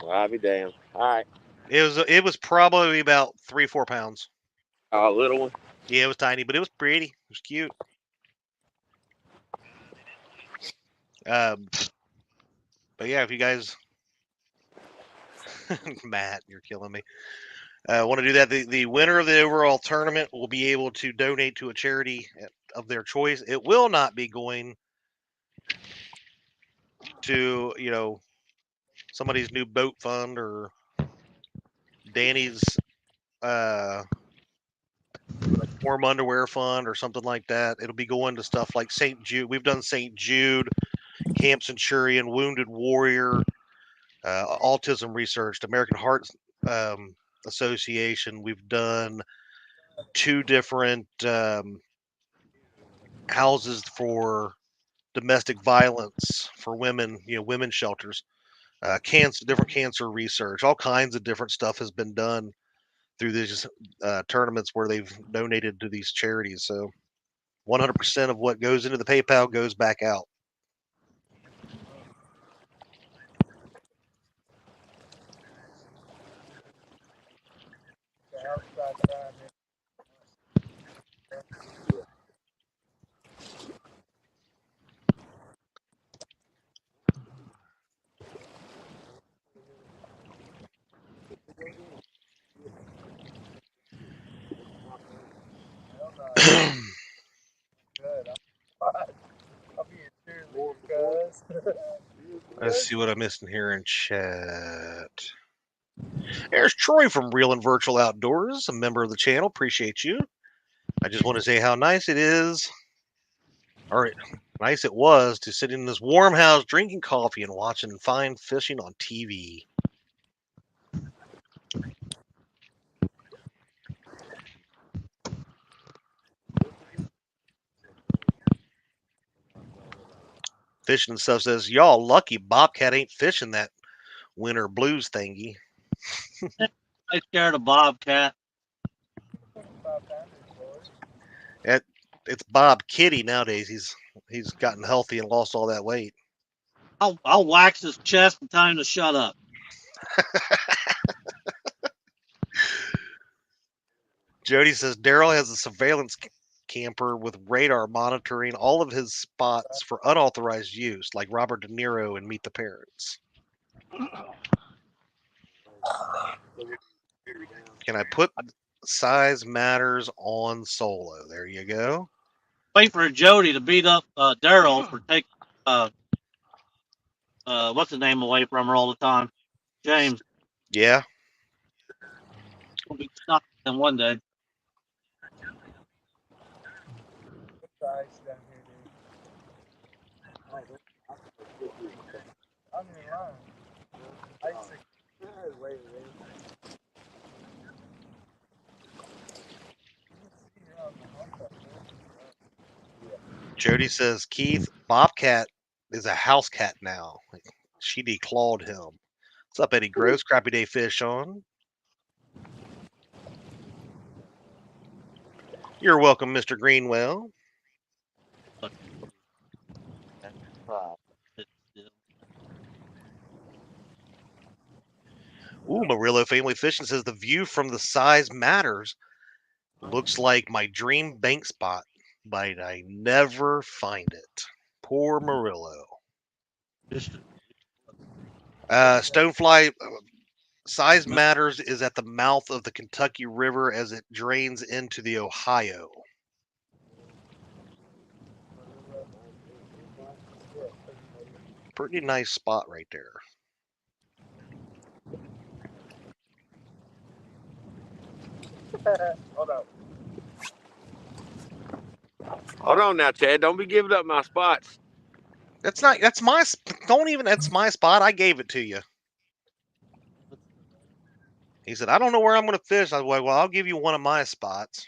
Well, I'll be damned. All right. It was probably about 3-4 pounds. A little one. Yeah, it was tiny, but it was pretty. It was cute. But yeah, if you guys, Matt, you're killing me. Want to do that? The winner of the overall tournament will be able to donate to a charity of their choice. It will not be going to somebody's new boat fund or Danny's warm underwear fund or something like that. It'll be going to stuff like St. Jude. We've done St. Jude, Camp Centurion, Wounded Warrior, Autism Research, American Heart Association. We've done 2 different houses for domestic violence for women, women's shelters, different cancer research, all kinds of different stuff has been done through these tournaments where they've donated to these charities. So 100% of what goes into the PayPal goes back out. Let's see what I missed in here in chat. There's Troy from Real and Virtual Outdoors, a member of the channel. Appreciate you. I just want to say how nice it is, or nice it was, to sit in this warm house drinking coffee and watching fine fishing on TV. Fishing and stuff says, y'all lucky Bobcat ain't fishing that winter blues thingy. I scared a bobcat. It's Bob Kitty nowadays. He's gotten healthy and lost all that weight. I'll wax his chest and tell him to shut up. Jody says Daryl has a surveillance camper with radar monitoring all of his spots for unauthorized use, like Robert De Niro in Meet the Parents. Can I put size matters on solo? There you go. Wait for Jody to beat up Daryl for taking what's his name away from her all the time. James. Yeah. Will be stuck in one day. Jody says Keith Bobcat is a house cat now. She declawed him. What's up, Eddie Gross? Crappy Day Fish on. You're welcome, Mr. Greenwell. Ooh, Murillo Family Fishing says the view from the size matters. Looks like my dream bank spot, but I never find it. Poor Murillo. Stonefly size matters is at the mouth of the Kentucky River as it drains into the Ohio. Pretty nice spot right there. Hold on now, Chad. Don't be giving up my spots. That's my spot. I gave it to you. He said, I don't know where I'm going to fish. I was like, well, I'll give you one of my spots.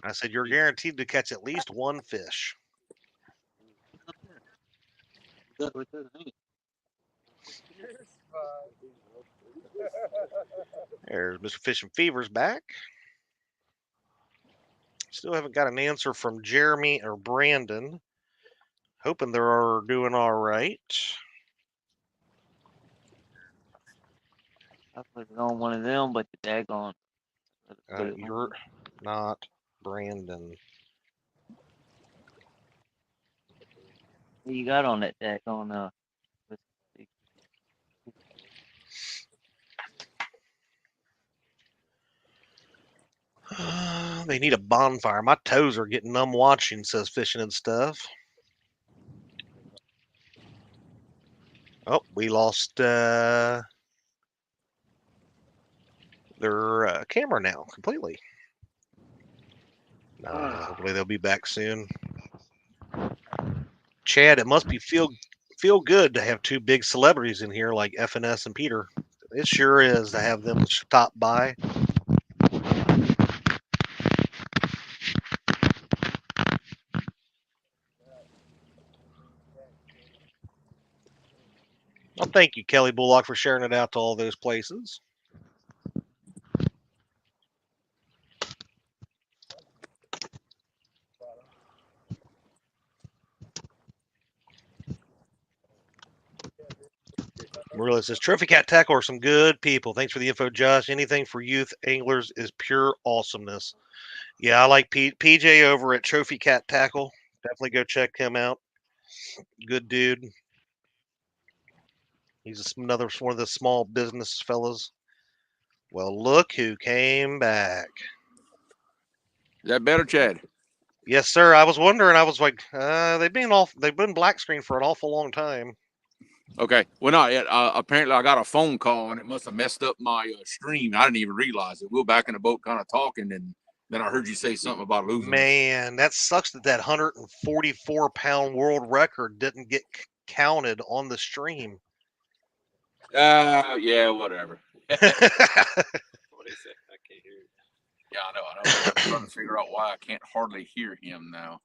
I said, you're guaranteed to catch at least one fish. There's Mr. Fishing Fever's back. Still haven't got an answer from Jeremy or Brandon. Hoping they're doing all right. I put it on one of them, but the daggone. You're not Brandon. What you got on that daggone? Let's see. They need a bonfire. My toes are getting numb watching, says Fishing and Stuff. Oh, we lost their camera now completely. Hopefully they'll be back soon. Chad, it must be feel good to have two big celebrities in here like FNS and Peter. It sure is to have them stop by. Well, thank you, Kelly Bullock, for sharing it out to all those places. Marilla says, Trophy Cat Tackle are some good people. Thanks for the info, Josh. Anything for youth anglers is pure awesomeness. Yeah, I like PJ over at Trophy Cat Tackle. Definitely go check him out. Good dude. He's another one of the small business fellas. Well, look who came back. Is that better, Chad? Yes, sir. I was wondering. I was like, they've been black screen for an awful long time. Okay. Well, not yet. Apparently, I got a phone call and it must have messed up my stream. I didn't even realize it. We were back in the boat, kind of talking, and then I heard you say something about losing. Man, that sucks that 144-pound world record didn't get counted on the stream. Yeah, whatever. What is it? I can't hear you. Yeah, I know. I'm trying to figure out why I can't hardly hear him now.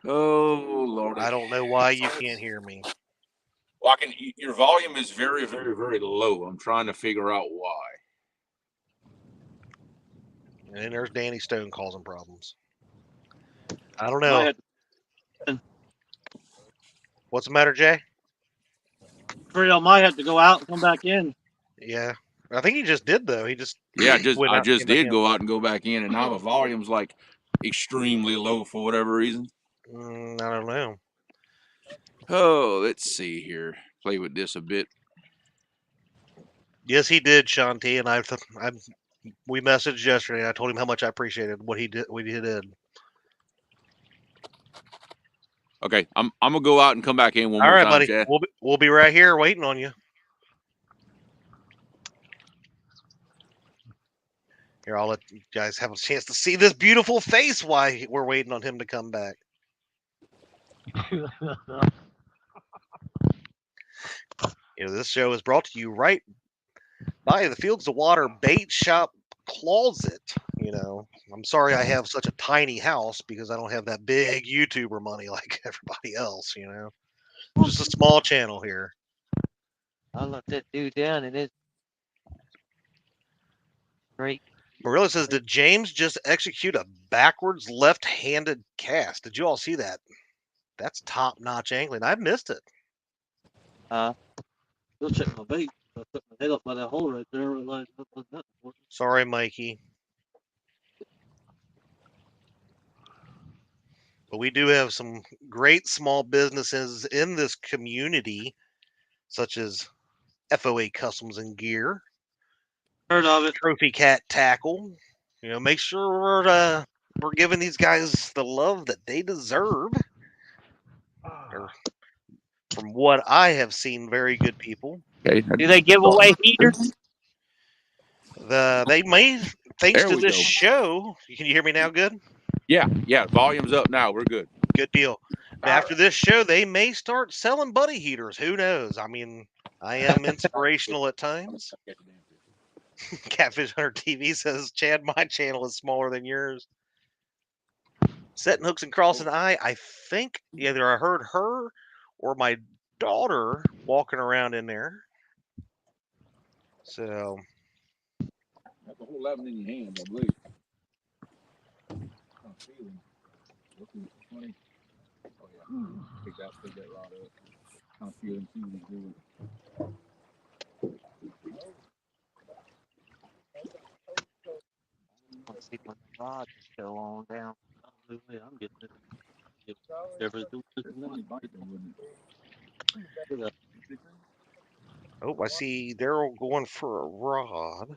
Oh, Lord. I don't know why you can't hear me. Well, your volume is very, very, very low. I'm trying to figure out why. And then there's Danny Stone causing problems. I don't know. What's the matter, Jay? Trail might have to go out and come back in. Yeah. I think he just did, though. I just did go out and go back in, and now the volume's like extremely low for whatever reason. I don't know. Oh, let's see here. Play with this a bit. Yes, he did, Shanti, and we messaged yesterday. I told him how much I appreciated what he did. Okay, I'm gonna go out and come back in one All more right, time, buddy. Chad. We'll be right here waiting on you. Here, I'll let you guys have a chance to see this beautiful face while we're waiting on him to come back. This show is brought to you right by the Fields of Water Bait Shop Closet. I'm sorry I have such a tiny house because I don't have that big YouTuber money like everybody else. Just a small channel here. I'll let that dude down. It is great. Marilla says, did James just execute a backwards left-handed cast? Did you all see that? That's top-notch angling. I missed it. Go check my bait. I took my head off by that hole right there. Sorry, Mikey. But we do have some great small businesses in this community, such as FOA Customs and Gear. Heard of it. Trophy Cat Tackle. Make sure we're giving these guys the love that they deserve. From what I have seen, very good people. Okay. Do they give away heaters? They may, thanks There to we this go. show. Can you hear me now? Good. Yeah. Volume's up now. We're good. Good deal. After this show, they may start selling buddy heaters. Who knows? I mean, I am inspirational at times. Catfish Hunter TV says, Chad, my channel is smaller than yours. Setting hooks and crossing eye. I think either I heard her or my daughter walking around in there. So That's a whole 11 in your hand, I believe. I'm feeling. Looking funny. Oh yeah. I think that's that rod up. I'm feeling too he's doing. Let's see when the rods go on down. I'm getting it. Oh, I see Daryl going for a rod.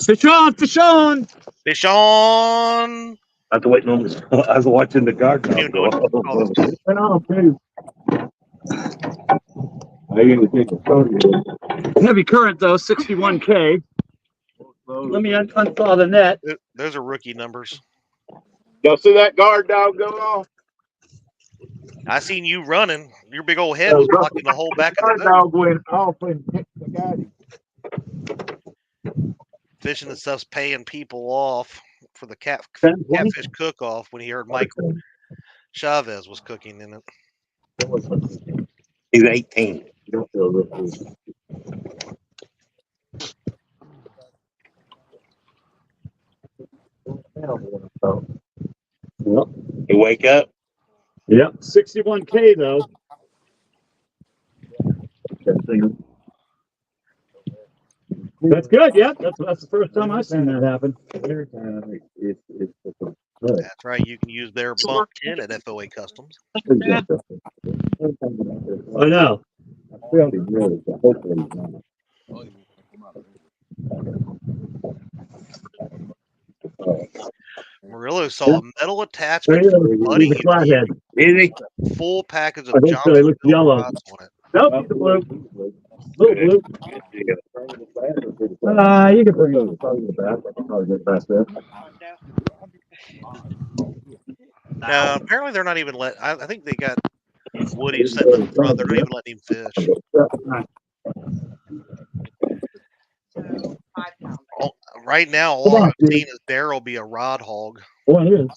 Fish on, fish on. Fish on. I was watching the guard dog go. Heavy current though, 61K. Let me unthaw the net. Those are rookie numbers. Y'all see that guard dog go off? I seen you running. Your big old head was blocking the whole back of the boat. Dog went off and hit the guy. Fishing and stuff's paying people off for the catfish cook-off when he heard Mike Chavez was cooking in it. He's 18. Yep. You wake up. Yep. 61K though. That's good. Yep. That's the first time I've seen that happen. That's right. You can use their bump 10 at FOA Customs. I know. Murillo saw a metal attachment He's from Buddy. a flathead. Is he? Full package of I think so. He looks Johnsonville yellow. rods on it. Nope, he's a blue. Little blue. You can bring it probably the back. I can probably get past there. No, apparently they're not even I think they got Woody sitting in front. They're not even letting him fish. Oh, right now, all I've seen is Daryl be a rod hog. Boy, it is.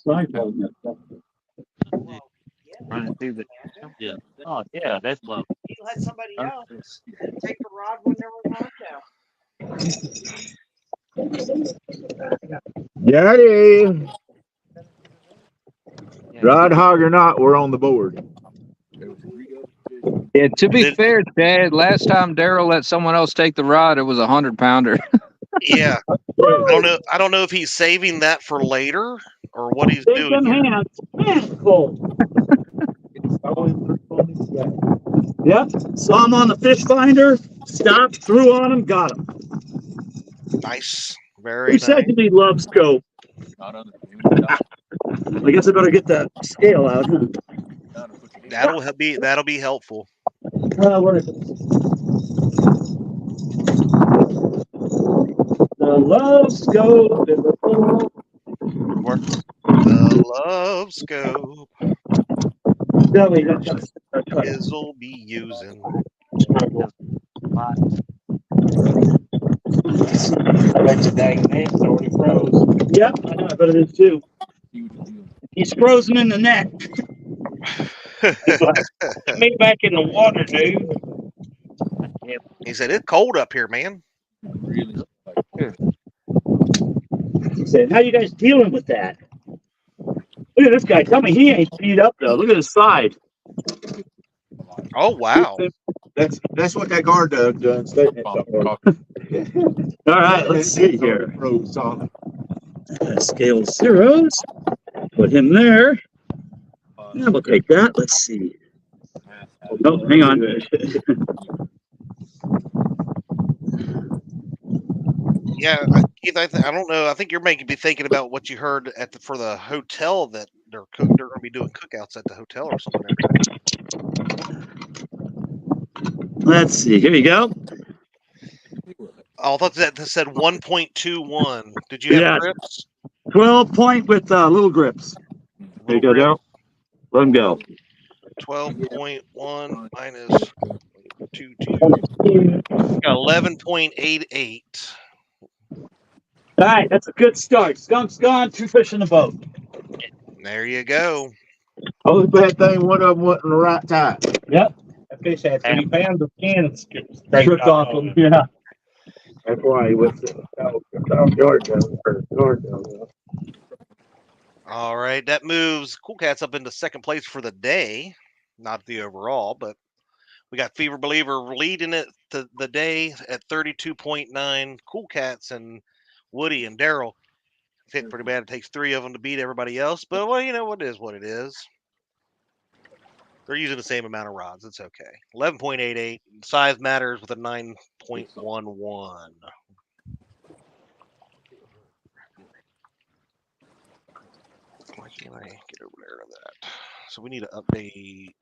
Running through the yeah. Oh yeah, that's low. You let somebody else take a rod when there was one down. Daddy. Rod hog or not, we're on the board. Yeah, to be fair, Chad, last time Daryl let someone else take the rod, it was 100-pounder. Yeah, I don't know if he's saving that for later or what he's doing. Them hands full. Yep. Saw him on the fish finder. Stopped, threw on him, got him. Nice, very Who nice. said you need love scope? I guess I better get that scale out. That'll be helpful. What is it? The love scope is a full. The love scope Iz'll be using. I bet you dang neck's already froze. Yep, I know, I bet it is too. He's frozen in the neck. Get me back in the water, dude. He said, it's cold up here, man. He said, how you guys dealing with that? Look at this guy. Tell me he ain't beat up though. Look at his side. Oh wow. That's what that guard does. All right, let's see here. Scale zeros. Put him there. Yeah, we'll take that. Let's see. Oh, hang on. Yeah, Keith, I don't know. I think you're making me thinking about what you heard for the hotel that they're going to be doing cookouts at the hotel or something. Let's see. Here you go. Oh, I thought that said 1.21. Did you have grips? 12 point with little grips. There you go, Daryl. Let him go. 12.1 minus 22. Got 11.88. All right, that's a good start. Skunk's gone. 2 fish in the boat. There you go. Only bad thing, one of them wasn't the right time. Yep. That fish had 3 pounds of skin and Tripped off him. Yeah. That's why he was Georgia. All right, that moves Cool Cats up into second place for the day, not the overall, but we got Fever Believer leading it to the day at 32.9. Cool Cats and Woody and Daryl hit pretty bad. It takes 3 of them to beat everybody else, but well, you know what is what it is. They're using the same amount of rods. It's okay. 11.88. Size matters with a 9.11. Why can't I get over there to that? So we need to update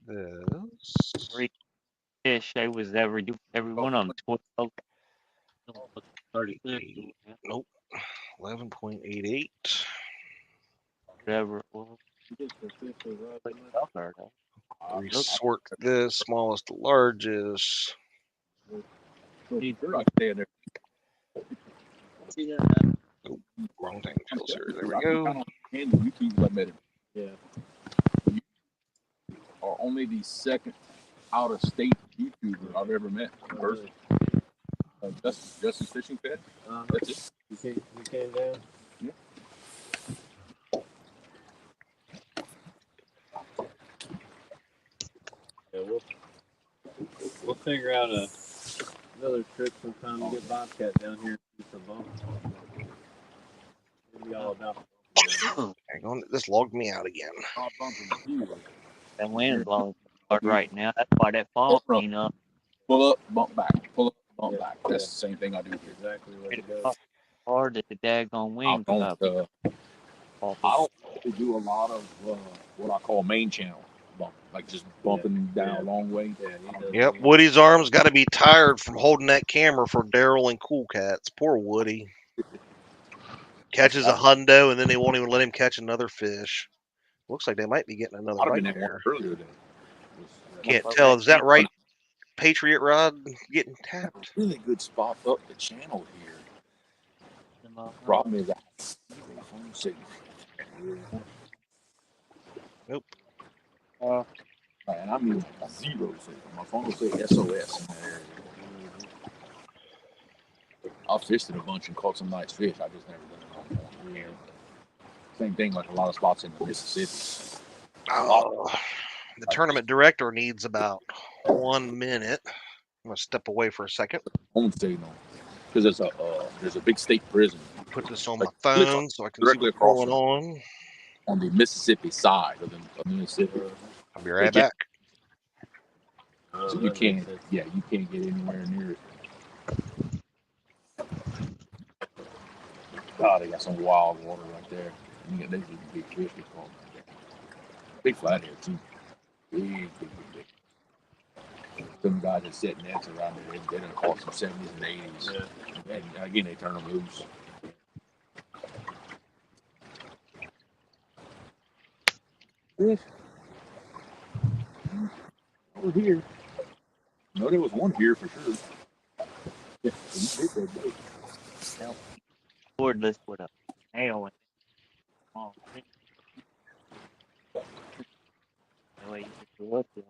this. 3 fish. They was every one of them 12. 38. Nope. 11.88. Whatever it was. Resort this smallest to largest. Oh, wrong thing. There we go. are only the second out of state YouTuber I've ever met in person. Justin's Fishing Pet. That's it. You came down. Yeah. Yeah, we'll figure out another trip sometime to get Bobcat down here and do some bump. It'll be all about. Hang on, this logged me out again. That wind blowing hard right now. That's why that fog ain't up. Pull up, bump back. Pull up, bump back. That's the same thing I do here. Exactly what it does. Hard that the daggone wind I up. don't really do a lot of what I call main channel bump, like just bumping down a long way. Yep, Woody's arms got to be tired from holding that camera for Daryl and Cool Cats. Poor Woody. Catches a hundo, and then they won't even let him catch another fish. Looks like they might be getting another bite there. Earlier today. Can't tell. Is that right? Patriot rod getting tapped. Really good spot up the channel here. Problem is that phone signal. Nope. And I mean a zero signal. My phone will say SOS in that area. I've fished it a bunch and caught some nice fish. I just never done it on point. Same thing like a lot of spots in Mississippi. Oh, the tournament director needs about 1 minute. I'm gonna step away for a second. Home signal, because there's a big state prison. Put this on my phone so I can see what's going on the Mississippi side of the Mississippi. I'll be right back. So you can't get anywhere near it. Oh, they got some wild water right there. You got these big fish they call right there. Big flathead too. Big. Some guys that set nets around there, they done caught some 70s and 80s. Yeah. And again, they turn them loose. Fish. Over here. No, there was one here for sure. Yeah, you did that big. Cordless with a nail in it. Oh, the way you just look at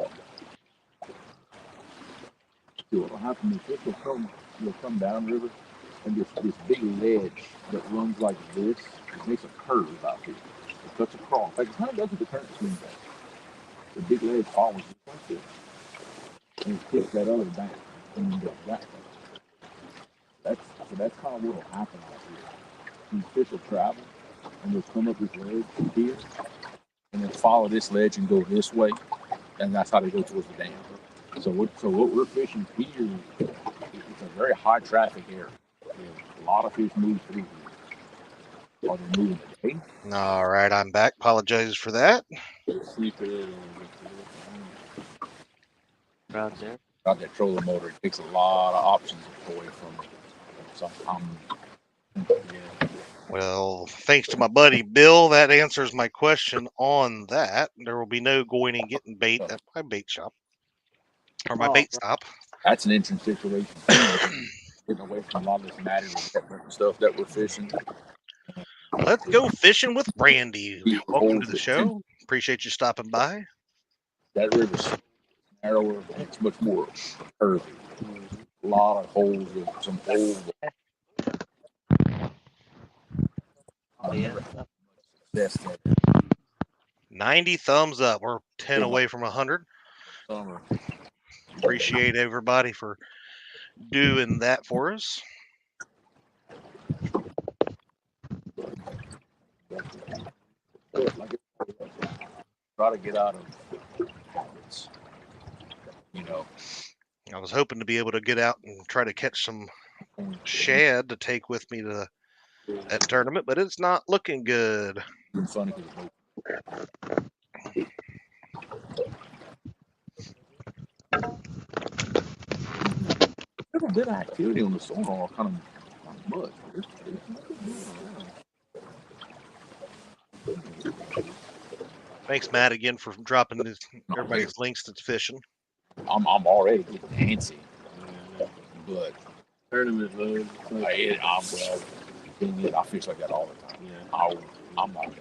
it. See what'll happen is fish will come down river, and this big ledge that runs like this, it makes a curve out here. It cuts across. Like it kind of does with the current swing back. The big ledge follows just like this. And it kicks that other back and then goes back. That's kind of what'll happen out here. These fish will travel and they'll come up this ledge here and then follow this ledge and go this way, and that's how they go towards the dam. So what we're fishing here, it's a very high traffic area. A lot of fish move through here. Are they moving today? All right, I'm back. Apologize for that. Right there. Got that trolling motor. It takes a lot of options away from it. So Well, thanks to my buddy Bill, that answers my question on that. There will be no going and getting bait at my bait shop or my bait stop. That's an interesting situation. Getting away from a lot of this matting and stuff that we're fishing. Let's go fishing with Brandy. Welcome to the show. Appreciate you stopping by. That river's narrower. It's much more curvy. A lot of holes with some old. Yeah. 90 thumbs up. We're 10 away from 100. Appreciate everybody for doing that for us. Try to get out of habits. You know, I was hoping to be able to get out and try to catch some shad to take with me to that tournament, but it's not looking good. Never been activity on the sonar, kind of mud. Thanks, Matt, again for dropping everybody's links that's fishing. I'm already getting antsy, but Tournament mode. I fish like that all the time. Yeah. I'm not.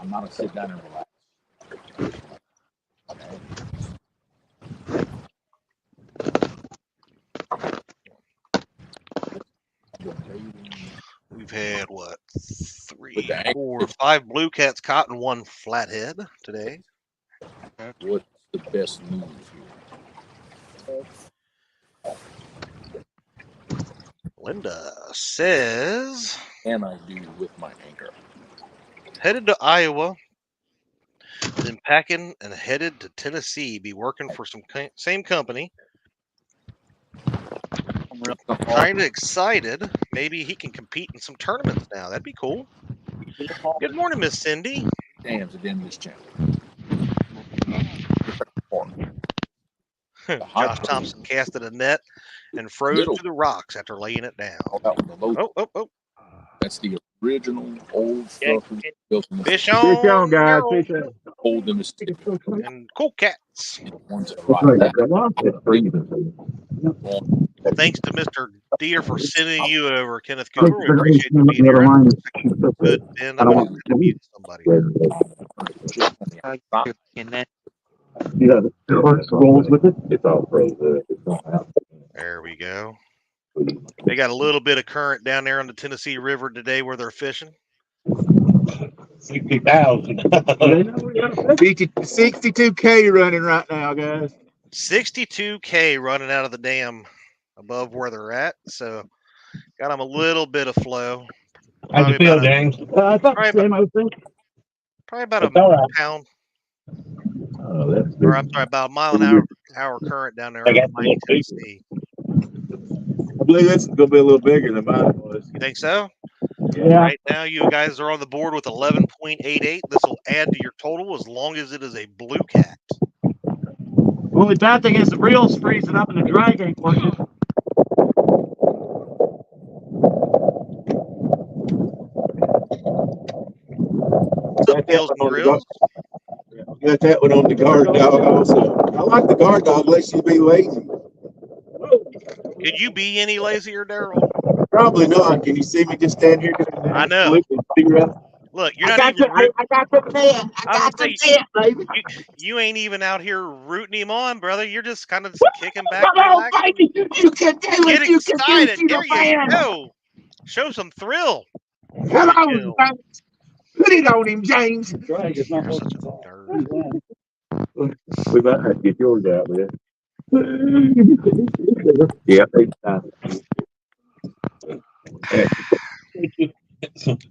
I'm not a sit down and relax. We've had what? 3, 4, 5 blue cats caught and 1 flathead today. What's the best move here? Linda says, Can I do with my anchor? headed to Iowa, then packing and headed to Tennessee. Be working for some same company. Kind of excited. Maybe he can compete in some tournaments now. That'd be cool. Good morning, Miss Cindy. Dams at the end of this channel. Josh Thompson casted a net and froze to the rocks after laying it down. Oh. That's the original old stuff. Fish on, guys. Daryl. Fish on. Hold them as And cool cats. ones that Well, thanks to Mr. Deere for sending you over, Kenneth Cooper. We appreciate you being here. Good, Ben. I'm going to mute somebody. Yeah, the horse rolls with it. It's all frozen. There we go. They got a little bit of current down there on the Tennessee River today where they're fishing. 60,000. 62K running right now, guys. 62K running out of the dam above where they're at. So got them a little bit of flow. How'd you feel, James? I thought the same, I would think. Probably about a pound. Oh, that's good. Or I'm sorry, about a mile an hour current down there in Miami, Tennessee. I believe it's going to be a little bigger than mine was. You think so? Yeah. Right now, you guys are on the board with 11.88. This will add to your total as long as it is a blue cat. Only bad thing is the reel's freezing up and the drag ain't working. What's up, Gills and Grills? Got that one on the guard dog also. I like the guard dog, lets you be lazy. Could you be any lazier, Daryl? Probably not. Can you see me just stand here? I know. Look, you're not even. I got the net. I got the net, baby. You ain't even out here rooting him on, brother. You're just kind of kicking back. Come on, baby. You can do it. Get You excited. Can do There it. you go. Show some thrill. Come on, James. Put it on him, James. You're such a nerd. We might have to get yours out there. Yeah.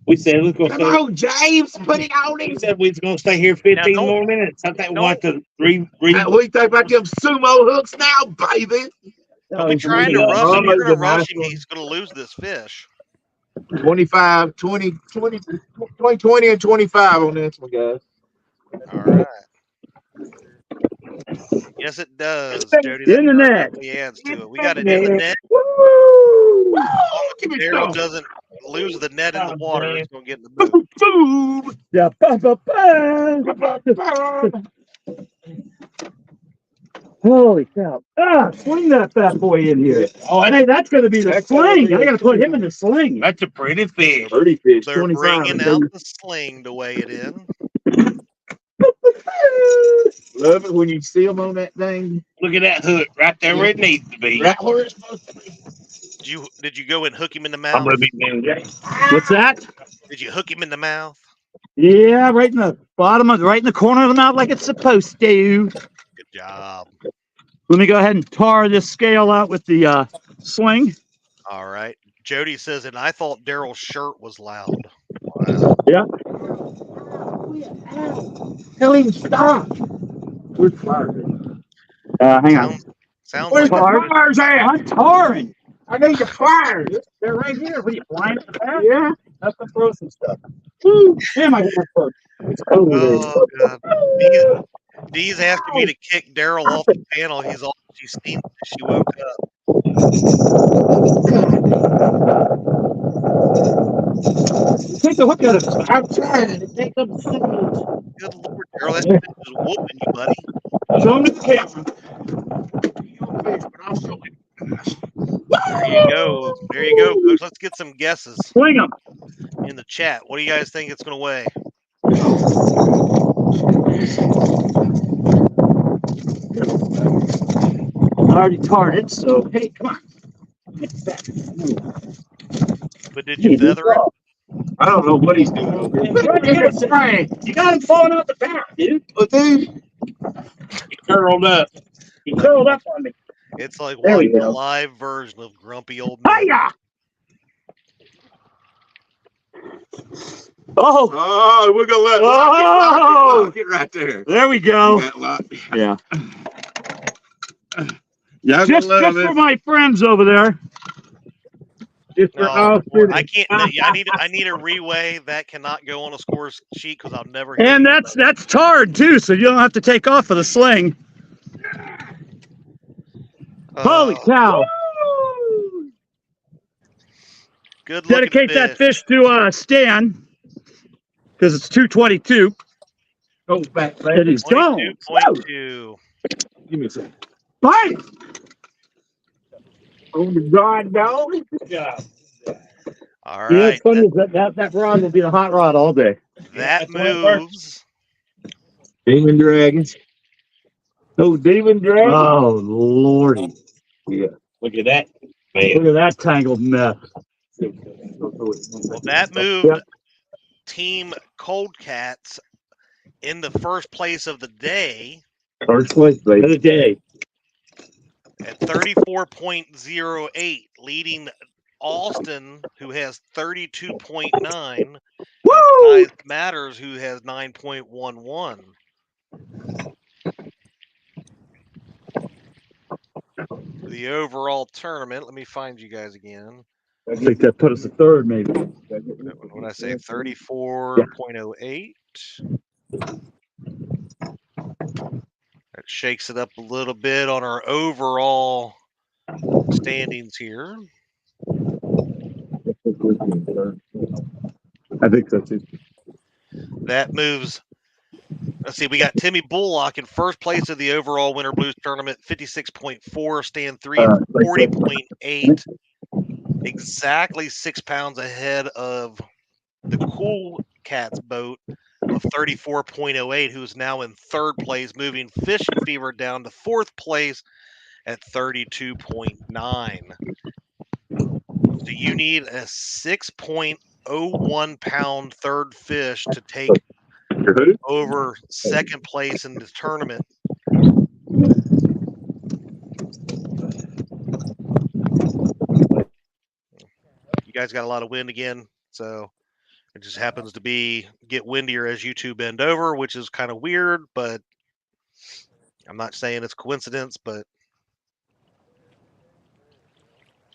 We said we was going to Come on, James. Put it on him. We said we was going to stay here 15 more minutes. I think we want to we think about them sumo hooks now, baby. Don't be trying to rush him. You're going to rush him. He's going to lose this fish. 25, 20, 20, 20, and 25 on this one, guys. All right. Yes, it does, Jody. In the net. Definitely adds to it. We got it in the net. Woo! Daryl doesn't lose the net in the water. He's going to get in the boat. Boom! Yeah. Holy cow. Swing that fat boy in here. Oh, hey, that's going to be the sling. I got to put him in the sling. That's a pretty fish. Pretty fish. They're bringing out the sling to weigh it in. Love it when you see them on that thing. Look at that hook right there where it needs to be. Right where it's supposed to be. Did you go and hook him in the mouth? I'm going to be doing What's that? Did you hook him in the mouth? Yeah, right in the bottom of, right in the corner of the mouth like it's supposed to. Good job. Let me go ahead and tar this scale out with the sling. All right. Jody says, and I thought Daryl's shirt was loud. Wow. Yeah. Tell him stop. Where's fires? Hang on. Sounds Where's like the fires at? I'm tarring. I need the fires. They're right here. What are you flying at the back? Yeah. That's the frozen stuff. Woo. Damn, I got my foot. Oh, God. Dee's asking me to kick Daryl off the panel. She's seen since she woke up. Take the hook out of it. I'm trying to take them. Good Lord, Daryl, that fish is whooping you, buddy. Show him to the camera. There you go. There you go, folks. Let's get some guesses Swing him. in the chat. What do you guys think it's going to weigh? I already tarred it, so hey, come on. But did you feather it? I don't know what he's doing over here. You got him falling out the back, dude. But dude, He curled up. He curled up on me. It's like There we watching a go. live version of Grumpy Old Men. Hiya! Oh, oh, we're gonna let lock it right there. there we go. That lock. Yeah. Y'all Just for my friends over there. Just for No, Austin. I can't. I need a reweigh. That cannot go on a score sheet because I'll never. Hear And you. that's tarred too, so you don't have to take off of the sling. Holy cow! Good looking Dedicate fish. that fish to Stan because it's 222. Oh, back. It is gone. 22.2. Give me a second. Bite! Oh my God, dog. Yeah. All You know, right. what's funny is that rod will be the hot rod all day. That moves. Demon dragons. Oh, demon dragons. Oh lordy! Yeah. Look at that, man. Look at that tangled mess. Well, that moved Team Cold Cats in the first place of the day. First place, baby. For the day. At 34.08, leading Austin, who has 32.9, Woo! Matters, who has 9.11. The overall tournament, let me find you guys again. I think that put us a third, maybe. What did I say? 34.08. That shakes it up a little bit on our overall standings here. I think so too. That moves. Let's see. We got Timmy Bullock in first place of the overall Winter Blues tournament, 56.4. Stan 3 at 40.8. Exactly 6 pounds ahead of the Cool Cats boat of 34.08, who's now in third place, moving Fishing Fever down to fourth place at 32.9. So you need a 6.01 pound third fish to take over second place in the tournament. You guys got a lot of wind again, so it just happens to get windier as you two bend over, which is kind of weird, but I'm not saying it's coincidence, but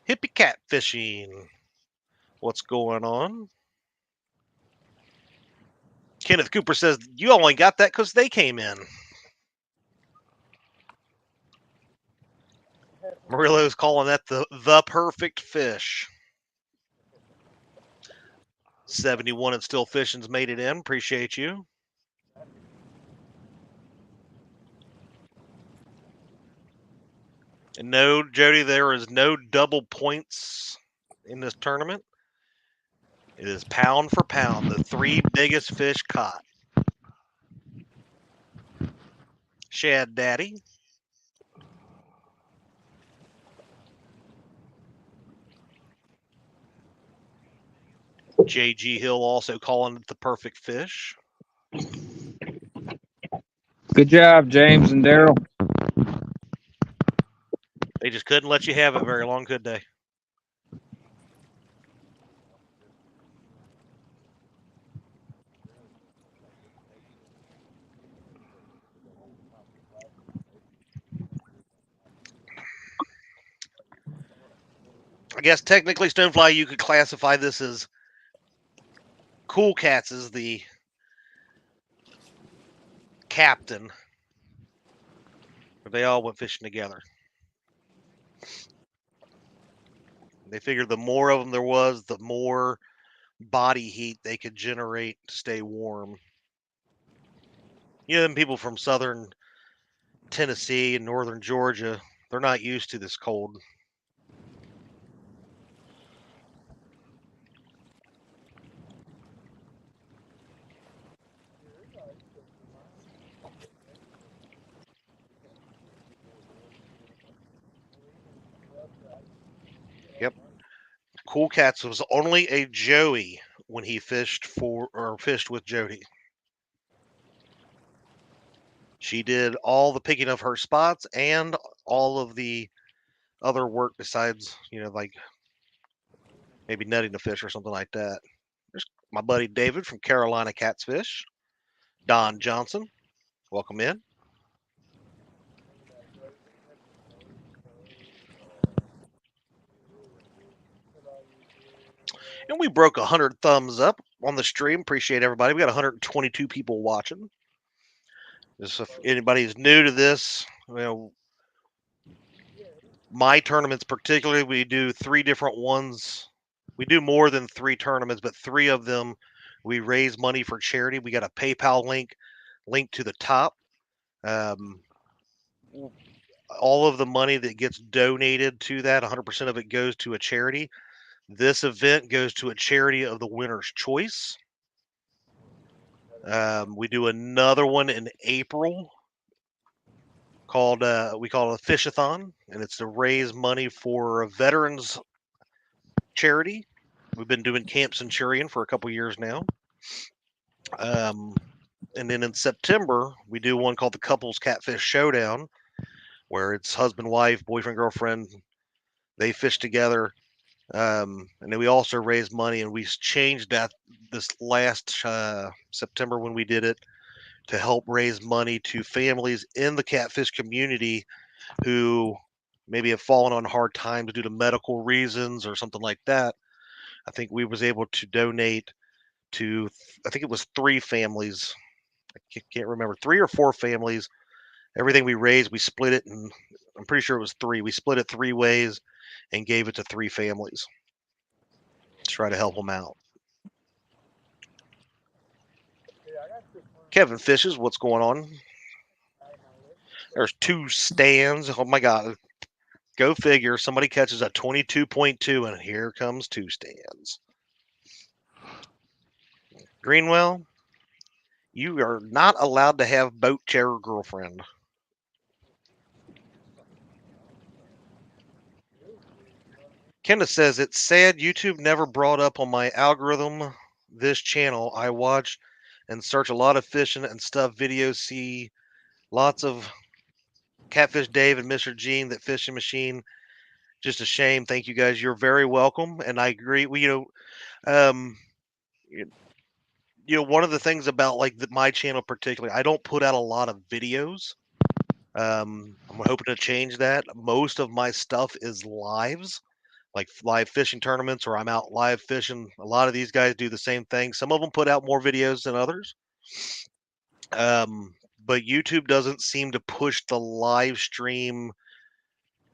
hippie cat fishing. What's going on? Kenneth Cooper says you only got that because they came in. Murillo's calling that the perfect fish. 71 and Still Fishing's made it in. Appreciate you. And no, Jody, there is no double points in this tournament. It is pound for pound, the 3 biggest fish caught. Shad Daddy. JG Hill also calling it the perfect fish. Good job, James and Daryl. They just couldn't let you have it very long, could they? I guess technically, Stonefly, you could classify this as Cool Cats is the captain. They all went fishing together. They figured the more of them there was, the more body heat they could generate to stay warm. You know, them people from southern Tennessee and northern Georgia, they're not used to this cold. Yep. Cool Cats was only a Joey when he fished with Jody. She did all the picking of her spots and all of the other work besides, like maybe netting the fish or something like that. There's my buddy David from Carolina Catfish. Don Johnson, welcome in. And we broke 100 thumbs up on the stream. Appreciate everybody. We got 122 people watching. Just if anybody's new to this, my tournaments particularly, we do 3 different ones. We do more than 3 tournaments, but 3 of them we raise money for charity. We got a PayPal link to the top. All of the money that gets donated to that, 100% of it goes to a charity. This event goes to a charity of the winner's choice. We do another one in April called we call it a Fishathon, and it's to raise money for a veterans charity. We've been doing Camp Centurion for a couple years now. And then in September, we do one called the Couples Catfish Showdown, where it's husband, wife, boyfriend, girlfriend. They fish together. And then we also raise money, and we changed that this last September when we did it to help raise money to families in the catfish community who maybe have fallen on hard times due to medical reasons or something like that. I think we was able to donate to, I think it was 3 families. I can't remember, 3 or 4 families. Everything we raised, we split it, and I'm pretty sure it was 3. We split it 3 ways and gave it to 3 families to try to help them out. Kevin Fishes, what's going on? There's 2 stands. Oh my God. Go figure. Somebody catches a 22.2, and here comes 2 stands. Greenwell, you are not allowed to have boat chair girlfriend. Kenneth says, it's sad YouTube never brought up on my algorithm this channel. I watch and search a lot of fishing and stuff videos, see lots of Catfish Dave and Mr. Gene, that fishing machine. Just a shame. Thank you guys. You're very welcome. And I agree. One of the things about my channel particularly, I don't put out a lot of videos. I'm hoping to change that. Most of my stuff is lives, like live fishing tournaments, or I'm out live fishing. A lot of these guys do the same thing. Some of them put out more videos than others. But YouTube doesn't seem to push the live stream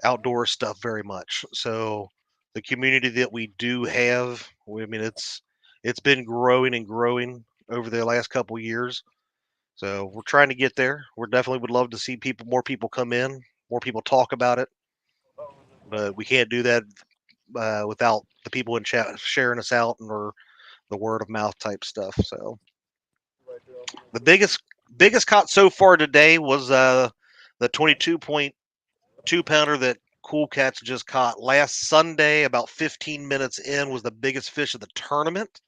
outdoor stuff very much. So the community that we do have, it's been growing and growing over the last couple of years. So we're trying to get there. We definitely would love to see more people come in, more people talk about it. But we can't do that without the people in chat sharing us out or the word of mouth type stuff. So the biggest caught so far today was the 22.2 pounder that Cool Cats just caught last Sunday. About 15 minutes in was the biggest fish of the tournament.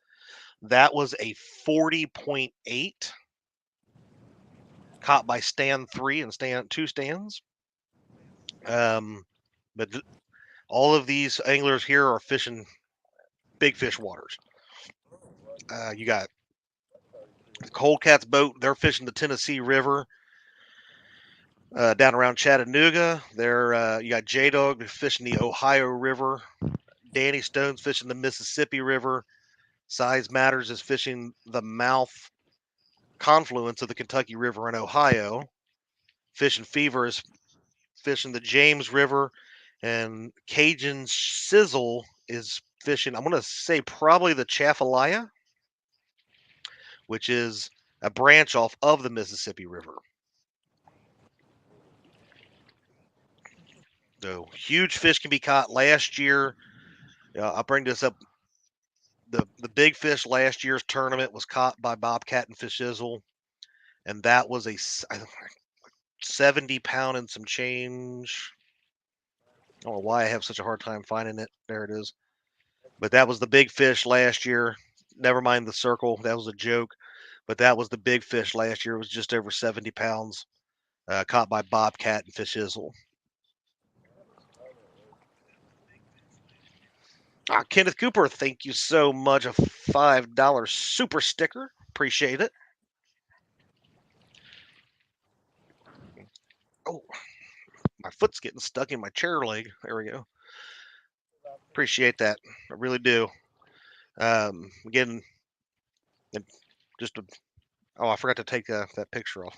That was a 40.8 caught by stand 3 and 2 stands. But all of these anglers here are fishing big fish waters. You got the Cold Cats boat. They're fishing the Tennessee River down around Chattanooga. You got J-Dog fishing the Ohio River. Danny Stone's fishing the Mississippi River. Size Matters is fishing the mouth confluence of the Kentucky River in Ohio. Fishing Fever is fishing the James River. And Cajun Sizzle is fishing, I'm going to say probably the Chafalaya, which is a branch off of the Mississippi River. So huge fish can be caught. Last year, I'll bring this up. The big fish last year's tournament was caught by Bobcat and Fish Sizzle, and that was a 70 pound and some change. I don't know why I have such a hard time finding it. There it is. But that was the big fish last year. Never mind the circle. That was a joke. But that was the big fish last year. It was just over 70 pounds. Caught by bobcat and fish hizzle. Kenneth Cooper, thank you so much. A $5 super sticker. Appreciate it. Oh, my foot's getting stuck in my chair leg. There we go. Appreciate that. I really do. Again, just a, oh, I forgot to take that picture off.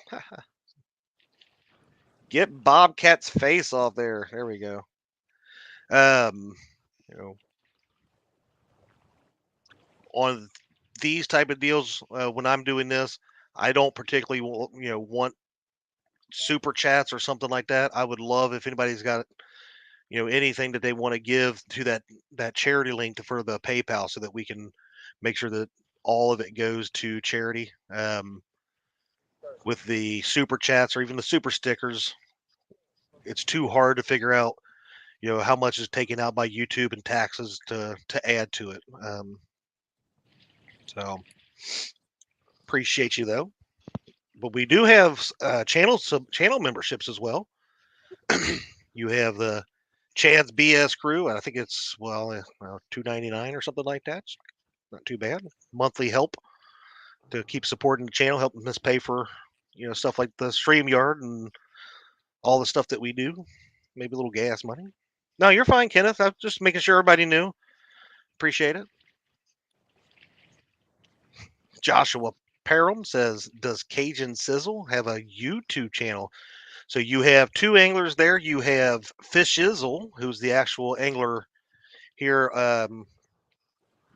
Get Bobcat's face off there. There we go. You know, on these type of deals, when I'm doing this, I don't particularly want super chats or something like that. I would love if anybody's got anything that they want to give to that charity link for the PayPal, so that we can make sure that all of it goes to charity. With the super chats or even the super stickers, it's too hard to figure out how much is taken out by YouTube and taxes to add to it. So appreciate you though. But we do have channel memberships as well. You have the Chad's BS crew. I think it's $2.99 or something like that. It's not too bad. Monthly help to keep supporting the channel, helping us pay for stuff like the StreamYard and all the stuff that we do. Maybe a little gas money. No, you're fine, Kenneth. I'm just making sure everybody knew. Appreciate it. Joshua Parham says, does Cajun Sizzle have a YouTube channel? So you have two anglers there. You have Fish Sizzle, who's the actual angler here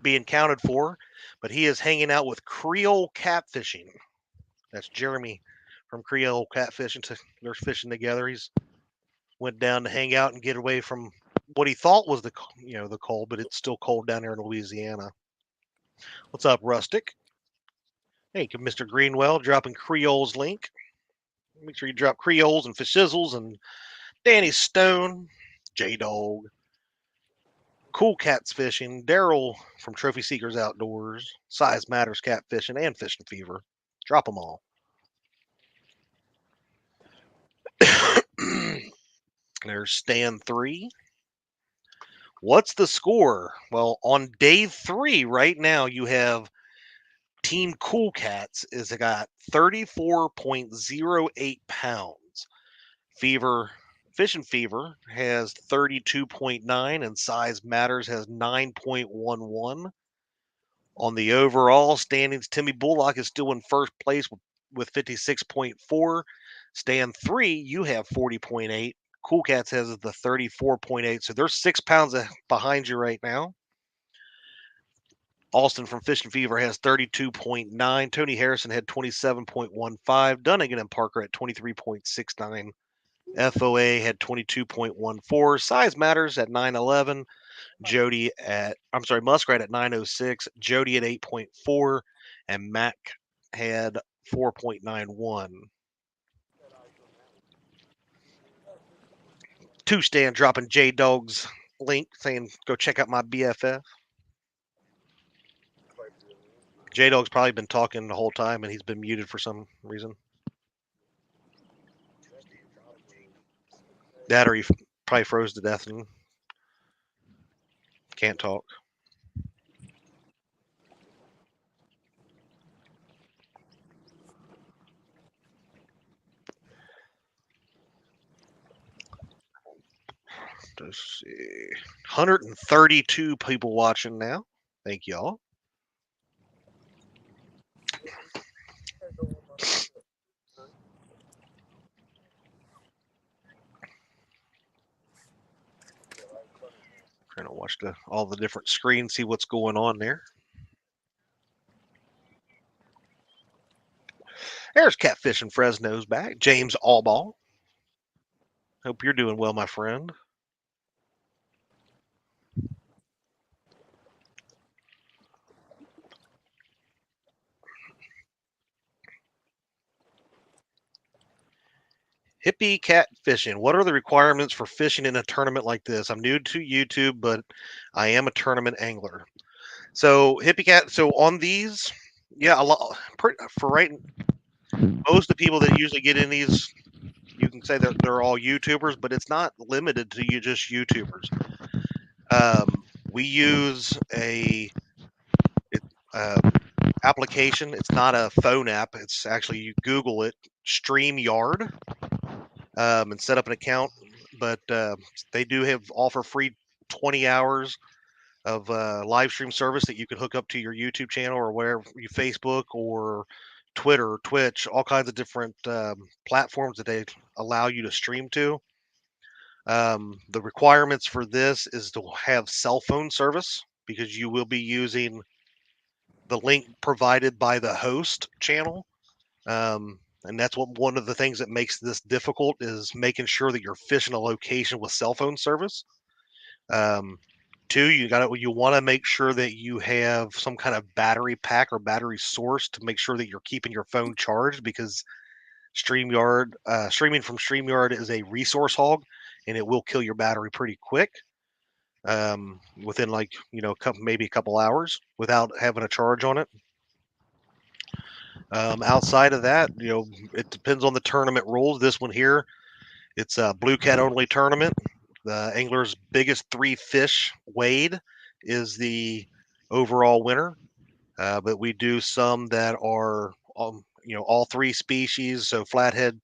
being counted for, but he is hanging out with Creole Catfishing. That's Jeremy from Creole Catfishing. They're fishing together. He's went down to hang out and get away from what he thought was the cold, but it's still cold down there in Louisiana. What's up, Rustic? Hey, Mr. Greenwell, dropping Creole's link. Make sure you drop Creoles and Fish Sizzles and Danny Stone, J-Dog, Cool Cats Fishing, Daryl from Trophy Seekers Outdoors, Size Matters Catfishing, and Fishing Fever. Drop them all. There's stand 3. What's the score? Well, on day 3 right now, you have Team Cool Cats is got 34.08 pounds. Fishing Fever has 32.9, and Size Matters has 9.11. On the overall standings, Timmy Bullock is still in first place with 56.4. Stand 3, you have 40.8. Cool Cats has the 34.8. So they're 6 pounds behind you right now. Austin from Fishing Fever has 32.9. Tony Harrison had 27.15. Dunnigan and Parker at 23.69. FOA had 22.14. Size Matters at 911. Muskrat at 906. Jody at 8.4. And Mac had 4.91. Two stand dropping J-Dog's link saying go check out my BFF. J-Dog's probably been talking the whole time and he's been muted for some reason. That or he probably froze to death and can't talk. Let's see. 132 people watching now. Thank y'all. Trying to watch all the different screens, see what's going on there. There's Catfish and Fresno's back. James Allball. Hope you're doing well, my friend. Hippie cat fishing. What are the requirements for fishing in a tournament like this? I'm new to YouTube, but I am a tournament angler. So hippie cat. So on these, yeah, a lot for right. Most of the people that usually get in these, you can say they're all YouTubers, but it's not limited to you just YouTubers. We use a application. It's not a phone app. It's actually you Google it, StreamYard, and set up an account. But they do offer free 20 hours of live stream service that you can hook up to your YouTube channel or wherever you Facebook or Twitter, Twitch, all kinds of different platforms that they allow you to stream to. The requirements for this is to have cell phone service because you will be using the link provided by the host channel. And that's one of the things that makes this difficult is making sure that you're fishing a location with cell phone service. Two, you want to make sure that you have some kind of battery pack or battery source to make sure that you're keeping your phone charged because streaming from StreamYard is a resource hog and it will kill your battery pretty quick within maybe a couple hours without having a charge on it. Outside of that, it depends on the tournament rules. This one here, it's a blue cat only tournament. The angler's biggest 3 fish weighed is the overall winner. But we do some that are, all 3 species. So flathead,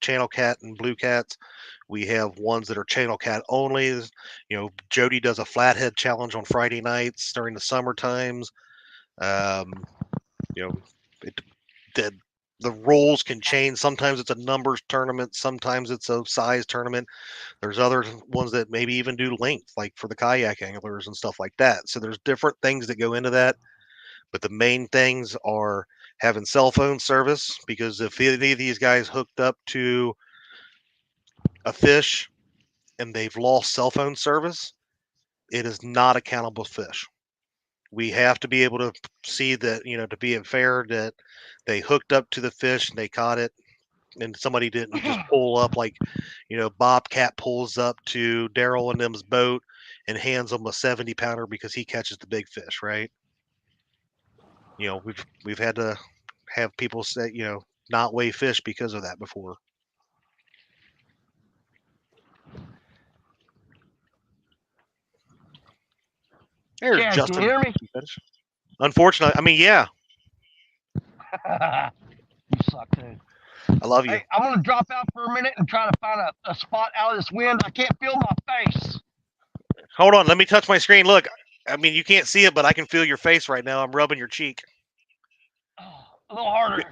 channel cat, and blue cats. We have ones that are channel cat only. Jody does a flathead challenge on Friday nights during the summer times. The rules can change. Sometimes it's a numbers tournament. Sometimes it's a size tournament. There's other ones that maybe even do length, like for the kayak anglers and stuff like that. So there's different things that go into that. But the main things are having cell phone service, because if any of these guys hooked up to a fish and they've lost cell phone service, it is not a countable fish. We have to be able to see that, to be fair, that they hooked up to the fish and they caught it and somebody didn't just pull up like, Bobcat pulls up to Daryl and them's boat and hands them a 70-pounder because he catches the big fish, right? We've had to have people say, not weigh fish because of that before. There's Chad, Justin. can you hear me? Unfortunately, I mean, yeah. You suck, dude. I love you. Hey, I'm gonna drop out for a minute and try to find a spot out of this wind. I can't feel my face. Hold on, let me touch my screen. Look, I mean, you can't see it, but I can feel your face right now. I'm rubbing your cheek. Oh, a little harder.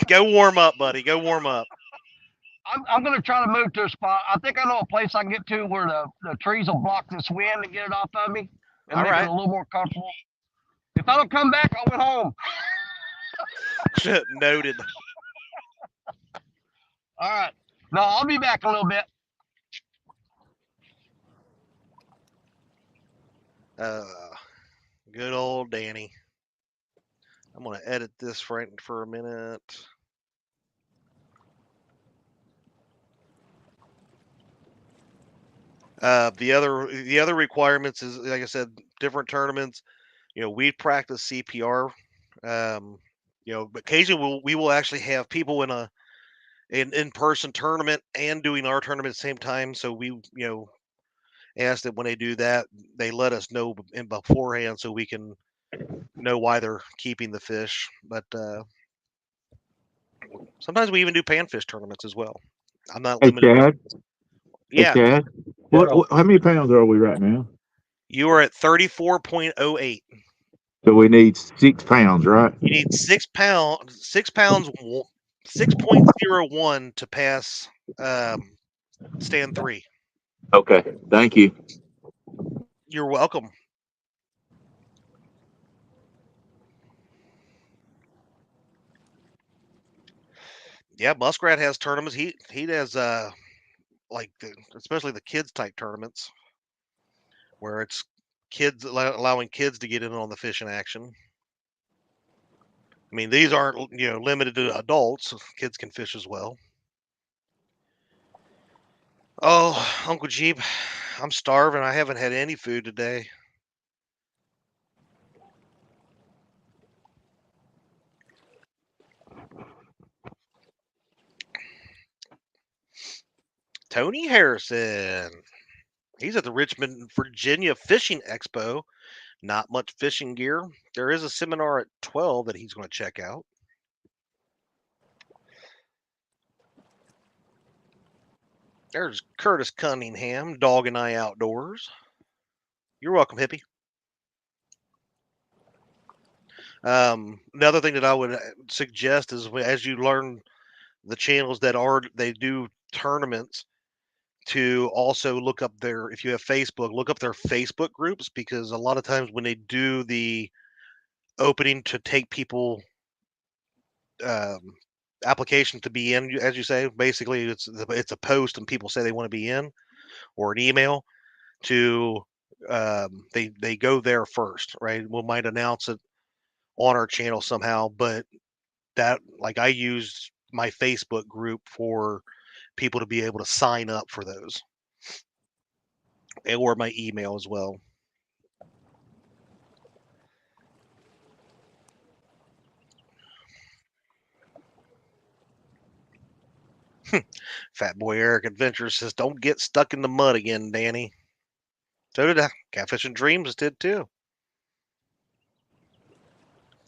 Go warm up, buddy. Go warm up. I'm gonna try to move to a spot. I think I know a place I can get to where the trees will block this wind and get it off of me and All make right. it a little more comfortable. If I don't come back, I went home. Noted. All right. No, I'll be back in a little bit. Good old Danny. I'm gonna edit this right for a minute. The other requirements is, like I said, different tournaments. We practice CPR. Occasionally we will actually have people in an in-person tournament and doing our tournament at the same time. So we, ask that when they do that, they let us know beforehand so we can know why they're keeping the fish. But sometimes we even do panfish tournaments as well. I'm not Hey, limited. Chad. Yeah. Hey, Chad. What, how many pounds are we right now? You are at 34.08. So we need 6 pounds, right? You need 6 pounds, 6.01 to pass stand 3. Okay. Thank you. You're welcome. Yeah, Muskrat has tournaments. He has especially the kids type tournaments where it's kids allowing kids to get in on the fishing action. I mean, these aren't limited to adults. Kids can fish as well. Oh, Uncle Jeep, I'm starving. I haven't had any food today. Tony Harrison. He's at the Richmond, Virginia Fishing Expo. Not much fishing gear. There is a seminar at 12 that he's going to check out. There's Curtis Cunningham, Dog and I Outdoors. You're welcome, hippie. Another thing that I would suggest is as you learn the channels that they do tournaments, to also look up if you have Facebook, look up their Facebook groups, because a lot of times when they do the opening to take people application to be in, as you say, basically it's a post and people say they want to be in, or an email to they go there first, right? We might announce it on our channel somehow, but that, like, I use my Facebook group for people to be able to sign up for those, or my email as well. Fat Boy Eric Adventures says, "Don't get stuck in the mud again, Danny." So did I. Catfish and Dreams did too.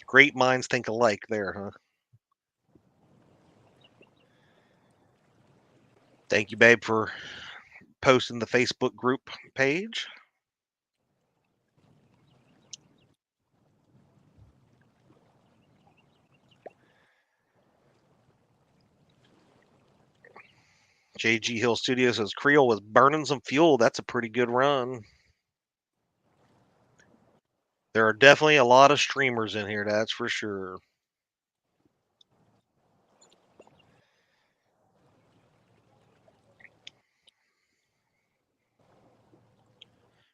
Great minds think alike there, huh? Thank you, babe, for posting the Facebook group page. JG Hill Studios says, Creole was burning some fuel. That's a pretty good run. There are definitely a lot of streamers in here, that's for sure.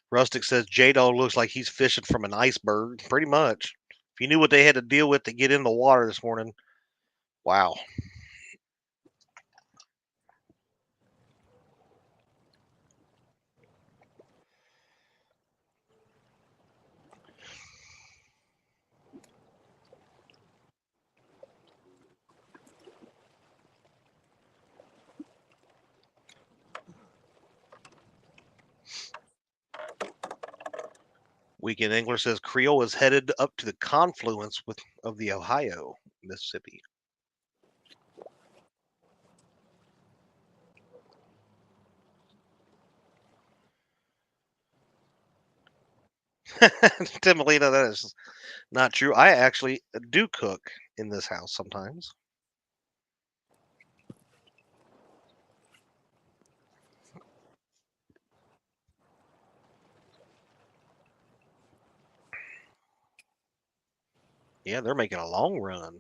Rustic says, J-Dog looks like he's fishing from an iceberg. Pretty much. If you knew what they had to deal with to get in the water this morning, wow. Weekend Angler says Creole is headed up to the confluence of the Ohio, Mississippi. Timolina, that is not true. I actually do cook in this house sometimes. Yeah, they're making a long run.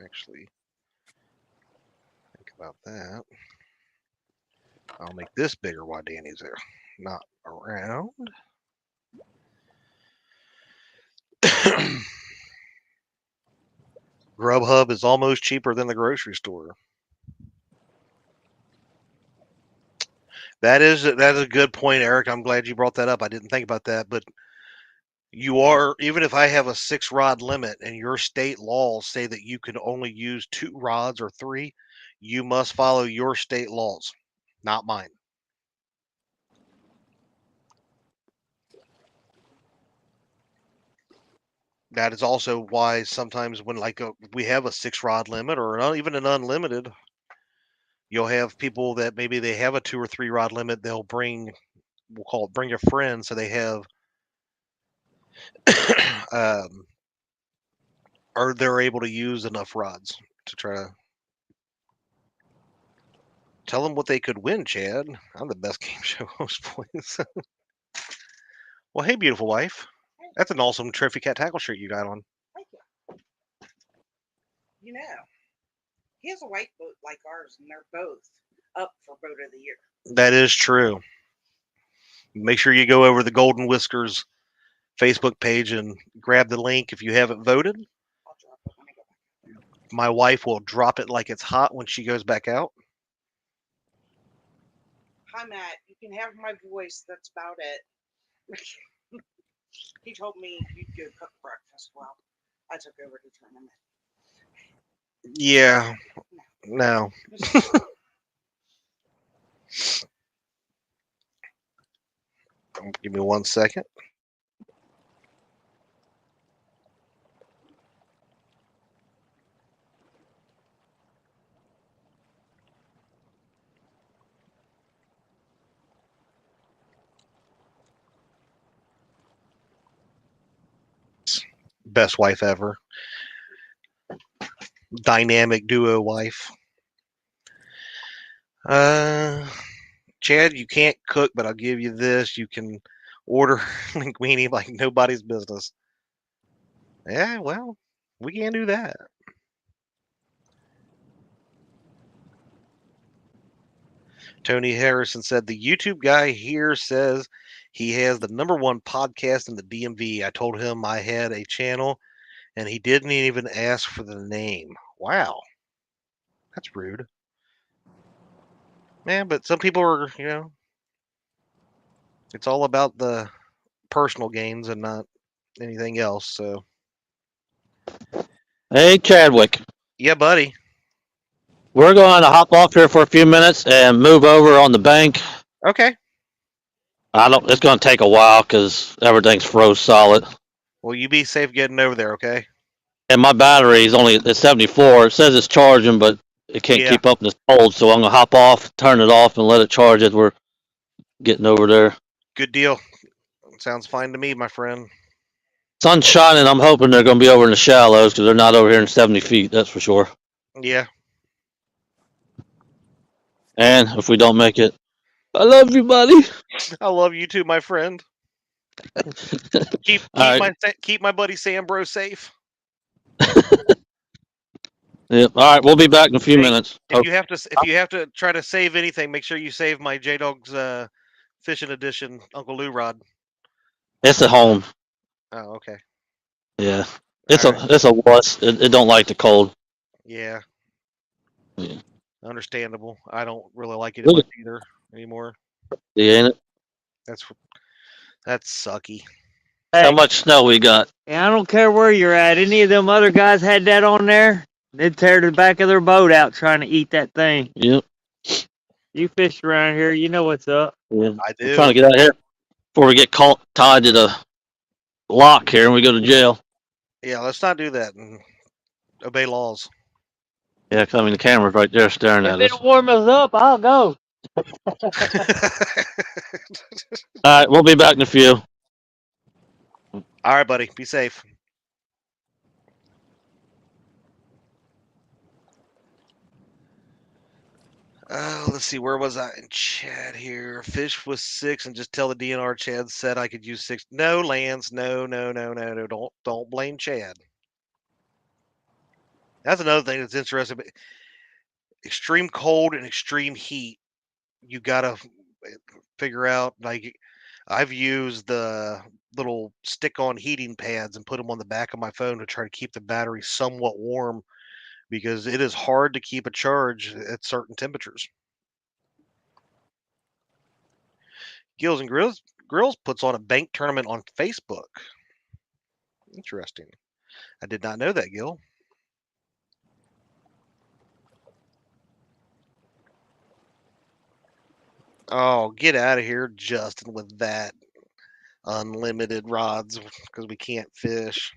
Actually, think about that. I'll make this bigger while Danny's there. Not around. Grubhub is almost cheaper than the grocery store. That is a good point, Eric. I'm glad you brought that up. I didn't think about that, but you are, even if I have a 6-rod limit and your state laws say that you can only use 2 rods or 3, you must follow your state laws, not mine. That is also why sometimes when we have a 6-rod limit or not even an unlimited, you'll have people that maybe they have a 2 or 3 rod limit. They'll bring, we'll call it bring a friend, so they have or they're able to use enough rods to try to tell them what they could win. Chad, I'm the best game show host, please. Well, hey, beautiful wife. That's an awesome Trophy Cat tackle shirt you got on. Thank you. You know, he has a white boat like ours, and they're both up for boat of the year. That is true. Make sure you go over the Golden Whiskers Facebook page and grab the link if you haven't voted. I'll drop it when I go back. my wife will drop it like it's hot when she goes back out. Hi, Matt. You can have my voice. That's about it. He told me you'd go cook breakfast while I took over the tournament. Yeah. No. Give me 1 second. Best wife ever. Dynamic duo wife. Chad, you can't cook, but I'll give you this. You can order linguine like nobody's business. Yeah, well, we can't do that. Tony Harrison said the YouTube guy here says he has the #1 podcast in the DMV. I told him I had a channel, and he didn't even ask for the name. Wow, that's rude. Man, but some people are, it's all about the personal gains and not anything else. So, Hey, Chadwick. yeah, buddy. We're going to hop off here for a few minutes and move over on the bank. Okay. It's going to take a while because everything's froze solid. Well, you be safe getting over there, okay? And my battery is only at 74. It says it's charging, but it can't keep up in this cold. So I'm going to hop off, turn it off, and let it charge as we're getting over there. Good deal. Sounds fine to me, my friend. Sun's shining. I'm hoping they're going to be over in the shallows because they're not over here in 70 feet. That's for sure. Yeah. And if we don't make it, I love you, buddy. I love you too, my friend. Keep my buddy Sambro safe. Yep. All right, we'll be back in a few minutes. If you have to try to save anything, make sure you save my J Dog's fishing edition Uncle Lou rod. It's at home. Oh, okay. Yeah. It's a wuss. It don't like the cold. Yeah. Yeah. Understandable. I don't really like it much either anymore. Yeah, ain't it? That's sucky. How much snow we got? And I don't care where you're at. Any of them other guys had that on there, they'd tear the back of their boat out trying to eat that thing. Yep. You fish around here, you know what's up. Yeah. I do. We're trying to get out of here before we get tied to the lock here and we go to jail. Yeah, let's not do that and obey laws. Yeah, 'cause I mean the camera's right there staring at us. If it'll warm us up, I'll go. All right, we'll be back in a few. All right, buddy. Be safe. Let's see. Where was I in chat here? Fish was 6, and just tell the DNR Chad said I could use 6. No, Lance. No. Don't blame Chad. That's another thing that's interesting. Extreme cold and extreme heat. You gotta figure out. Like, I've used the little stick-on heating pads and put them on the back of my phone to try to keep the battery somewhat warm, because it is hard to keep a charge at certain temperatures. Gills and Grills puts on a bank tournament on Facebook. Interesting. I did not know that, Gil. Oh, get out of here, Justin, with that unlimited rods because we can't fish.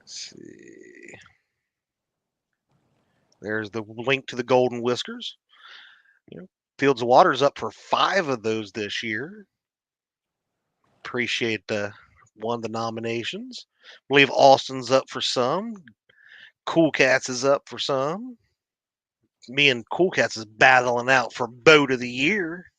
Let's see. There's the link to the Golden Whiskers. Fields of Water's up for 5 of those this year. Appreciate one of the nominations. I believe Austin's up for some. Cool Cats is up for some. Me and Cool Cats is battling out for Boat of the Year.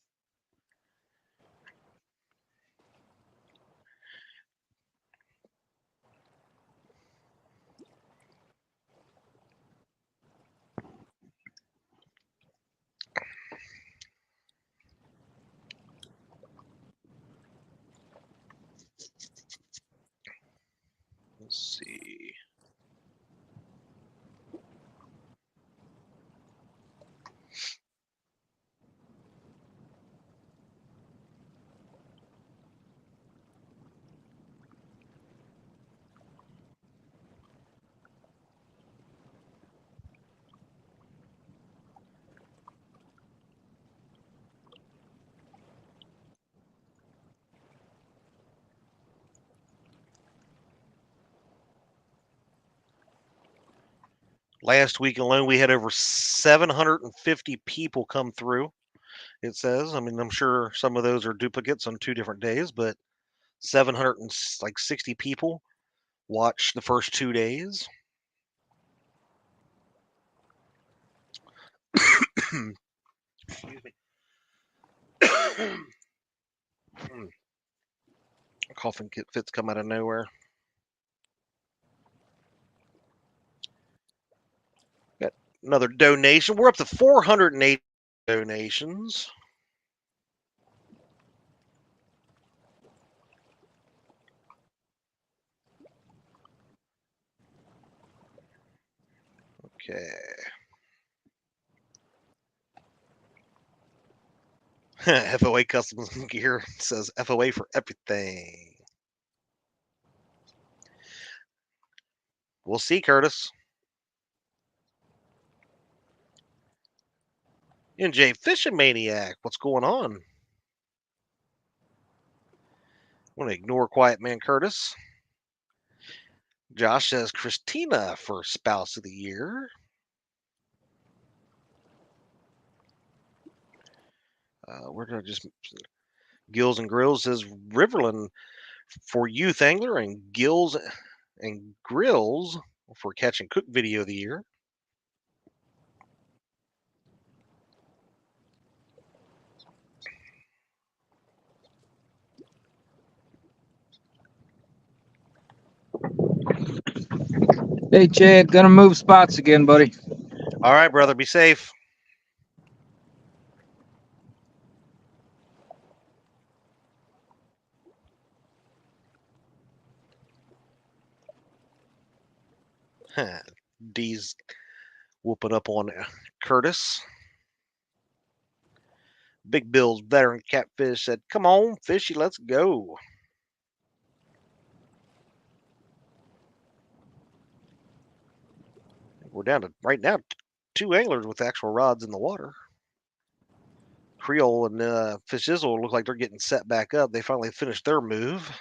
Last week alone, we had over 750 people come through. It says. I mean, I'm sure some of those are duplicates on 2 different days, but 760 people watched the first 2 days. Excuse me. Coughing fits come out of nowhere. Got another donation. We're up to 480 donations. Okay. FOA Customs Gear says FOA for everything. We'll see, Curtis. NJ Fishing Maniac, what's going on? I'm going to ignore Quiet Man Curtis. Josh says Christina for Spouse of the Year. We're going to just... Gills and Grills says Riverland for Youth Angler, and Gills and Grills for Catch and Cook Video of the Year. Hey, Chad, gonna move spots again, buddy. All right, brother, be safe. D's whooping up on Curtis. Big Bill's veteran Catfish said, "Come on, fishy, let's go." We're down to, right now, 2 anglers with actual rods in the water. Creole and Fish Izzle look like they're getting set back up. They finally finished their move.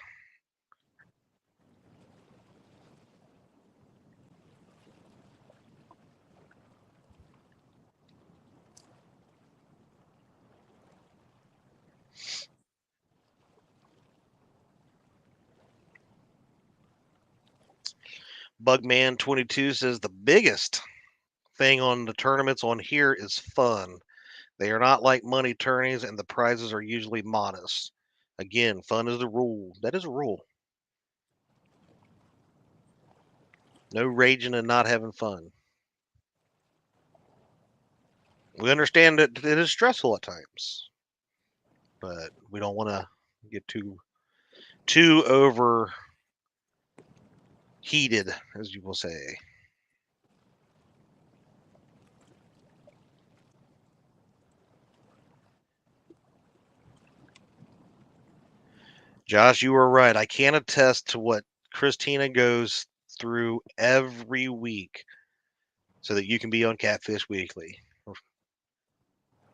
Bugman22 says the biggest thing on the tournaments on here is fun. They are not like money tourneys, and the prizes are usually modest. Again, fun is the rule. That is a rule. No raging and not having fun. We understand that it is stressful at times, but we don't want to get too over heated, as you will say. Josh, you were right. I can attest to what Christina goes through every week so that you can be on Catfish Weekly.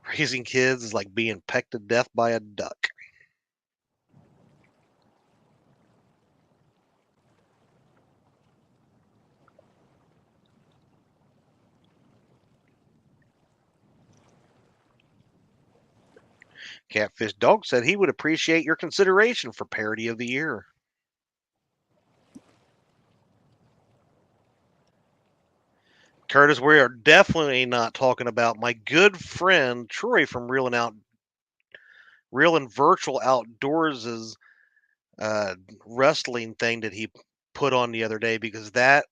Raising kids is like being pecked to death by a duck. Catfish Dog said he would appreciate your consideration for Parody of the Year. Curtis, we are definitely not talking about my good friend Troy from Real and Virtual Outdoors' wrestling thing that he put on the other day, because that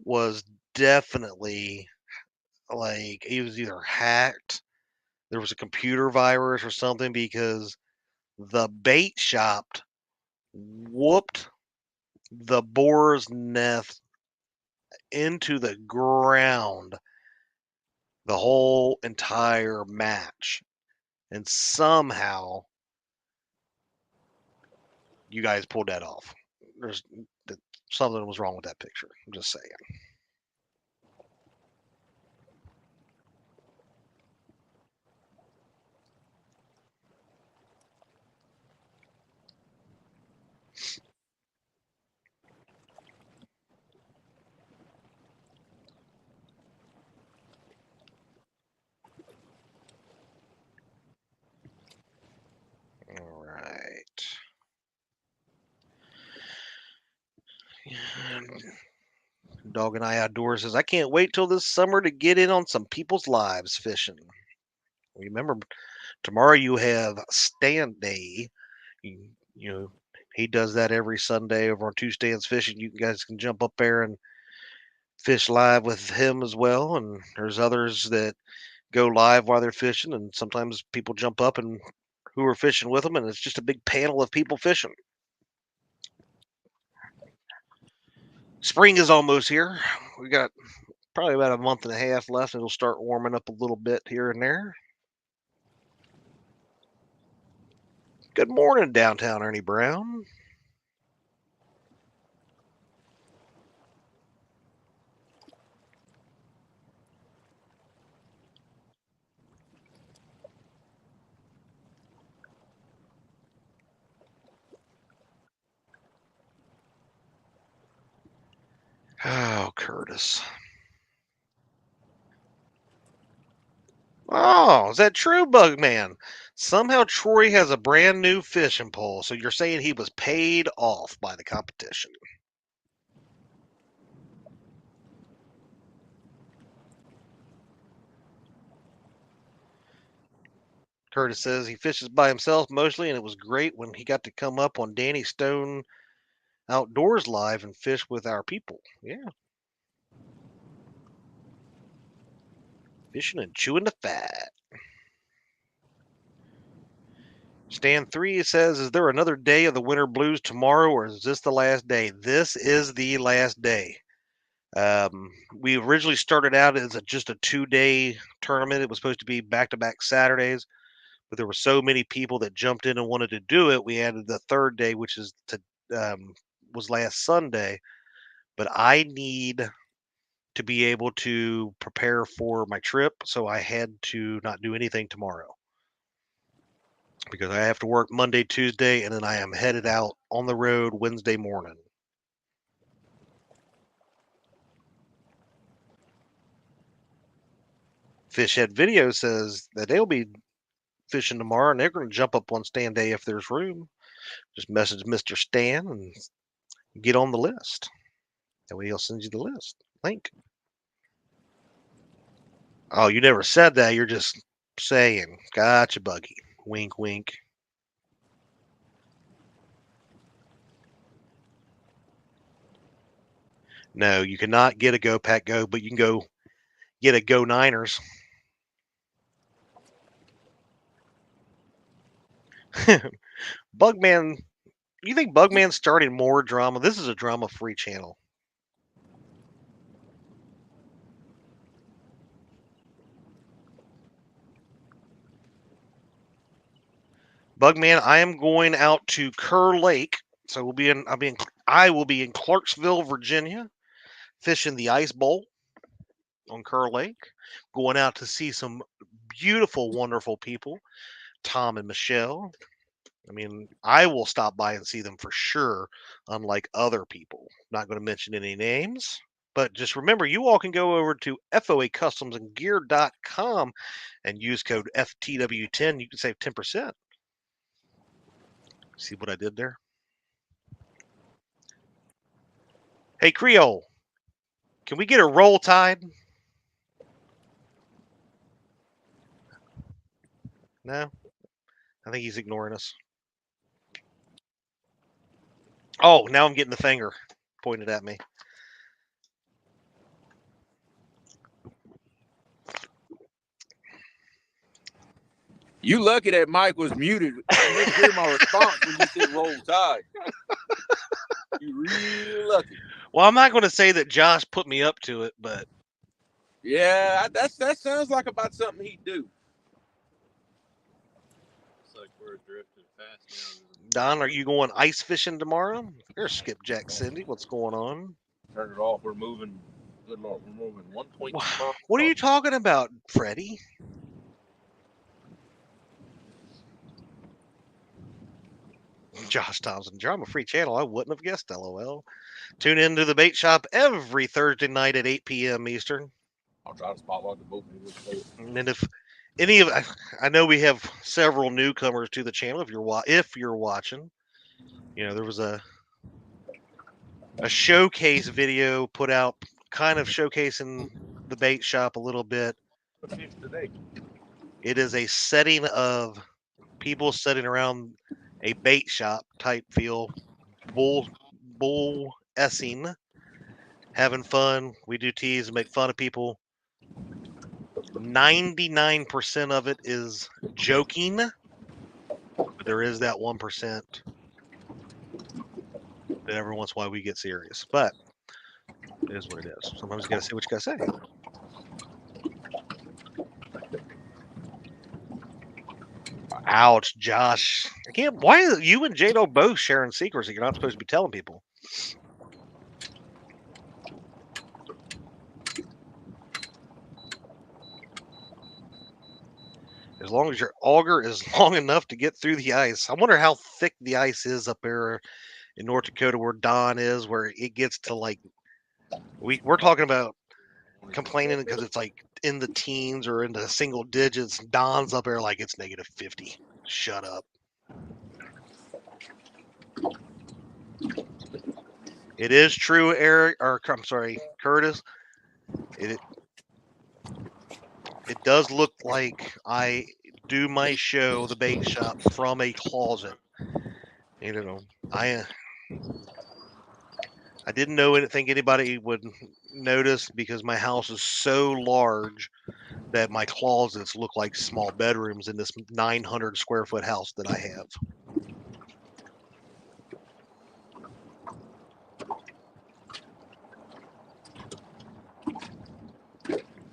was definitely like he was either hacked, there was a computer virus or something, because the bait shop whooped the boar's nest into the ground the whole entire match, and somehow you guys pulled that off. There's something was wrong with that picture. I'm just saying. Dog and I Outdoors says, I can't wait till this summer to get in on some people's lives fishing. Remember, tomorrow you have stand day. You know, he does that every Sunday over on Two Stands Fishing. You guys can jump up there and fish live with him as well. And there's others that go live while they're fishing, and sometimes people jump up and who are fishing with them, and it's just a big panel of people fishing. Spring is almost here. We got probably about a month and a half left. It'll start warming up a little bit here and there. Good morning, downtown Ernie Brown. Oh, Curtis. Oh, is that true, Bugman? Somehow Troy has a brand new fishing pole, so you're saying he was paid off by the competition. Curtis says he fishes by himself mostly, and it was great when he got to come up on Danny Stone Outdoors Live and fish with our people. Yeah. Fishing and chewing the fat. Stan 3 says, is there another day of the Winter Blues tomorrow, or is this the last day? This is the last day. We originally started out as just a 2-day tournament. It was supposed to be back-to-back Saturdays, but there were so many people that jumped in and wanted to do it. We added the third day, which is was last Sunday. But I need to be able to prepare for my trip, so I had to not do anything tomorrow because I have to work Monday, Tuesday, and then I am headed out on the road Wednesday morning. Fishhead Video says that they'll be fishing tomorrow, and they're going to jump up on stand day if there's room. Just message Mr. Stan and get on the list. That way he'll send you the list link. Oh, you never said that. You're just saying. Gotcha, Buggy. Wink, wink. No, you cannot get a Go Pack Go, but you can go get a Go Niners. Bugman, you think Bugman's starting more drama? This is a drama-free channel. Bugman, I am going out to Kerr Lake, so I will be in Clarksville, Virginia, fishing the Ice Bowl on Kerr Lake, going out to see some beautiful, wonderful people, Tom and Michelle. I mean, I will stop by and see them for sure, unlike other people. Not going to mention any names, but just remember, you all can go over to FOAcustomsandgear.com and use code FTW10. You can save 10%. See what I did there? Hey, Creole, can we get a roll tide? No? I think he's ignoring us. Oh, now I'm getting the finger pointed at me. You lucky that Mike was muted. You didn't hear my response when you said roll tide. You real lucky. Well, I'm not going to say that Josh put me up to it, but yeah, that sounds like about something he'd do. Looks like we're drifting fast now. Don, are you going ice fishing tomorrow? There's Skipjack Cindy. What's going on? Turn it off. We're moving. Good Lord, we're moving 1.2 miles. What are you talking about, Freddie? Josh Thompson, drama-free channel. I wouldn't have guessed, LOL. Tune into the bait shop every Thursday night at 8 p.m. Eastern. I'll try to spotlight the boat. And if any of, I know we have several newcomers to the channel. If you're watching, you know there was a a showcase video put out, kind of showcasing the bait shop a little bit. It is a setting of people sitting around a bait shop type feel, bull essing, having fun. We do tease and make fun of people. 99% of it is joking, but there is that 1% that every once in a while we get serious. But it is what it is. Sometimes you gotta say what you gotta say. Ouch, Josh. I can't. Why are you and Jado both sharing secrets that you're not supposed to be telling people? As long as your auger is long enough to get through the ice. I wonder how thick the ice is up there in North Dakota where Don is, where it gets to like we're talking about complaining because it's like in the teens or in the single digits. Don's up there like it's -50. Shut up. It is true, Eric, or I'm sorry, Curtis. It does look like I do my show, the bait shop, from a closet. You know, I didn't think anybody would notice because my house is so large that my closets look like small bedrooms in this 900 square foot house that I have.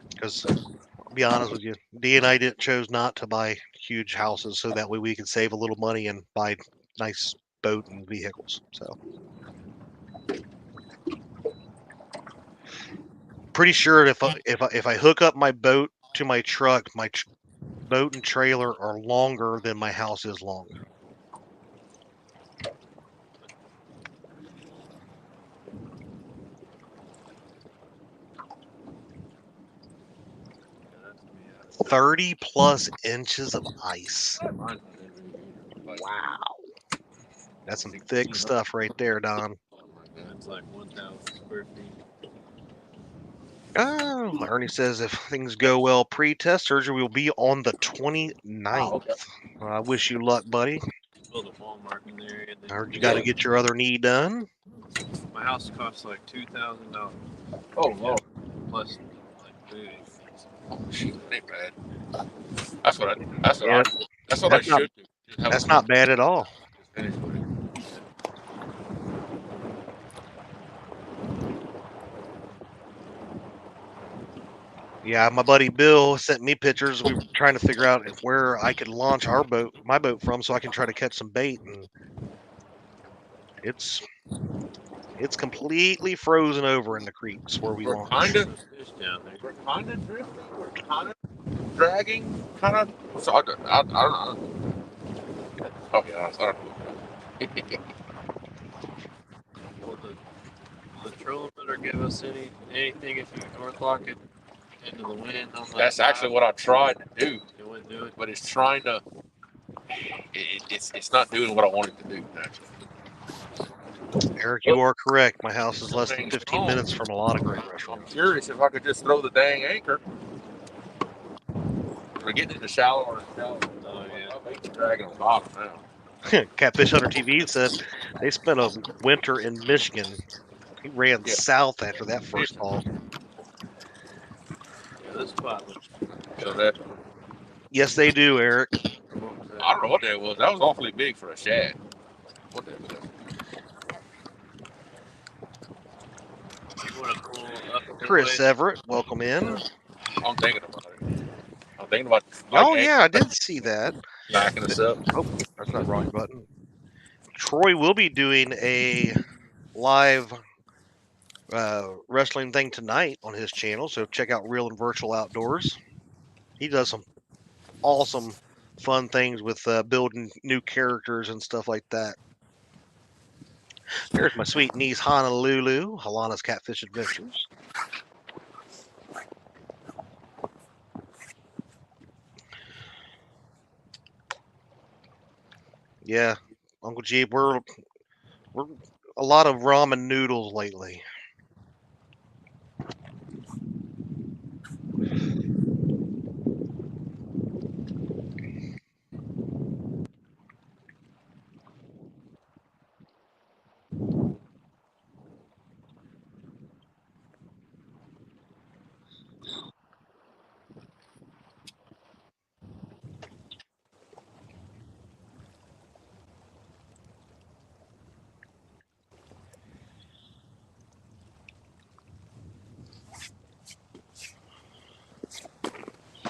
Because, to be honest with you, Dee and I chose not to buy huge houses so that way we could save a little money and buy nice boat and vehicles. So, pretty sure if I hook up my boat to my truck, my boat and trailer are longer than my house is long. +30 inches of ice. Wow. That's some thick stuff right there, Don. It's like 1,000 square feet. Oh, Ernie says if things go well, pre-test surgery will be on the 29th. I wish you luck, buddy. Build a Walmart in there. And I heard you got to get your other knee done. my house costs like $2,000. Oh, Lord. Plus, like food. Shoot, that ain't bad. That's what I That's not, should do. Just have that's a not bad at all. just finish with it. Yeah, my buddy Bill sent me pictures. We were trying to figure out where I could launch my boat from, so I can try to catch some bait. And it's completely frozen over in the creeks where we We're launch. kinda Fish down there. we're kinda drifting, we're kinda dragging, kinda so I don't know. Oh yeah, I don't know. Will the Tournement or give us anything if you north lock it into the wind? That's actually what I tried to do, It wouldn't do it. but it's trying to it's not doing what I want it to do, actually. Eric, you are correct. My house is less than Something's 15 wrong. minutes from a lot of great I'm restaurants. curious if I could just throw the dang anchor. We're getting into shallower and shallower. Oh, yeah. My bait's dragging on the bottom now. Catfish Hunter TV said they spent a winter in Michigan. He ran Yeah. south after that first fall. Yeah, this spot looks So that Yes, they do, Eric. I don't know what that was. That was awfully big for a shad. What that was. You want to pull up a little Chris way? Everett, welcome in. I'm thinking about it. I'm thinking about Oh, yeah, I did see that. backing us up. Oh, that's not the wrong button. Troy will be doing a live wrestling thing tonight on his channel, so check out Real and Virtual Outdoors. He does some awesome, fun things with building new characters and stuff like that. There's my sweet niece Honolulu, Halana's Catfish Adventures. Yeah, Uncle Jeep, we're a lot of ramen noodles lately.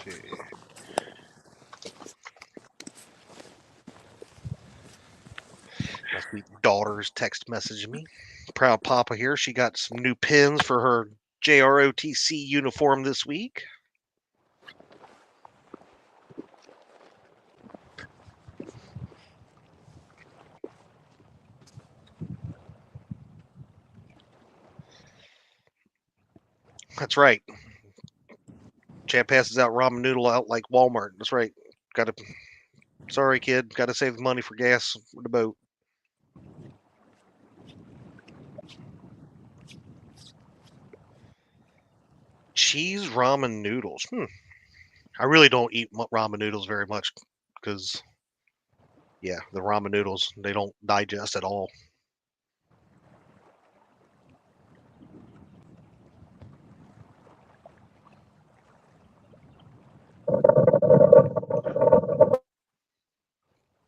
Let's see. My sweet daughter's text messaging me. Proud Papa here. She got some new pins for her JROTC uniform this week. That's right. Chad passes out ramen noodle out like Walmart. That's right. Sorry, kid. Got to save the money for gas for the boat. Cheese ramen noodles. I really don't eat ramen noodles very much because, yeah, the ramen noodles, they don't digest at all.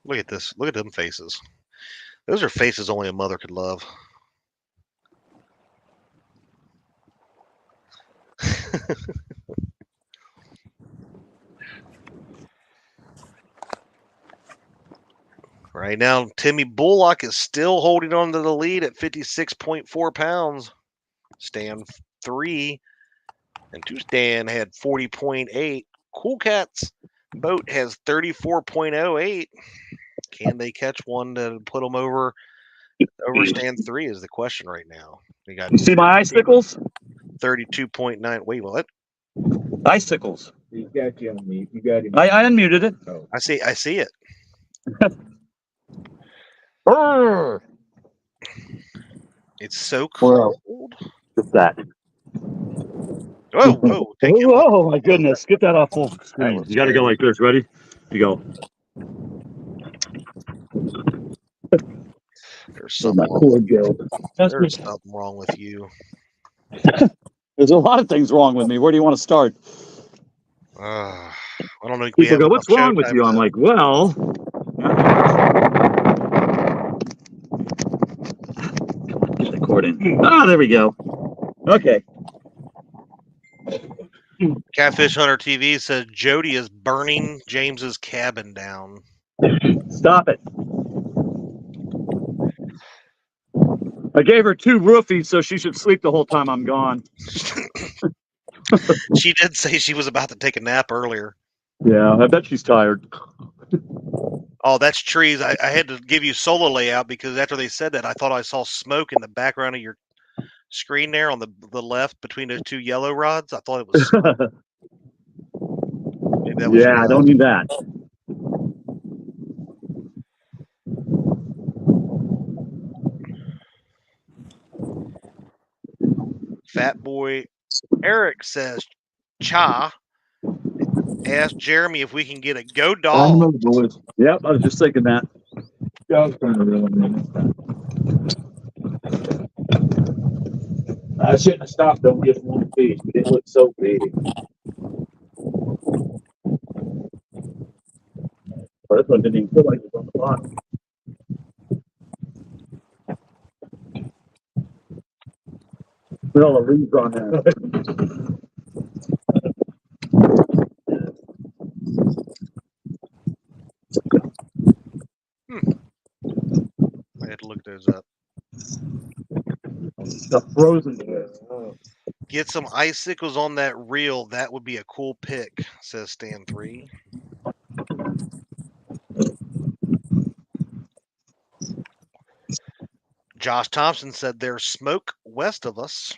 Look at this. Look at them faces. Those are faces only a mother could love. Right now, Timmy Bullock is still holding on to the lead at 56.4 pounds. Stand 3 and 2 stand had 40.8. Cool Cat's boat has 34.08. Can they catch one to put them over stand 3 is the question right now. They got You see my icicles? 32.9. Wait, what? Icicles. He's got you on mute. You got him. I unmuted it. Oh. I see it. Brrr. It's so cold. What's that? Whoa, take him off. Oh my goodness. Get that off full screen. was You gotta go scary. like this. Ready? You go. There's something wrong with you. There's a lot of things wrong with me. Where do you want to start? I don't know. People go, "What's wrong with you?" I'm like, "Well." Recording. Ah, there we go. Okay. Catfish Hunter TV says Jody is burning James's cabin down. Stop it. I gave her 2 roofies, so she should sleep the whole time I'm gone. She did say she was about to take a nap earlier. Yeah, I bet she's tired. Oh, that's trees. I had to give you solo layout because after they said that, I thought I saw smoke in the background of your screen there on the left between those 2 yellow rods. I thought it was smoke. Maybe that was Yeah, I don't need that. Fat Boy Eric says, Cha, ask Jeremy if we can get a go dog. Yep, I was just thinking that. I shouldn't have stopped on just one fish, but it looked so big. But this one didn't even feel like it was on the bottom. Put all the leaves on there. I had to look those up. The frozen. Get some icicles on that reel. That would be a cool pick, says Stan 3. Josh Thompson said there's smoke west of us.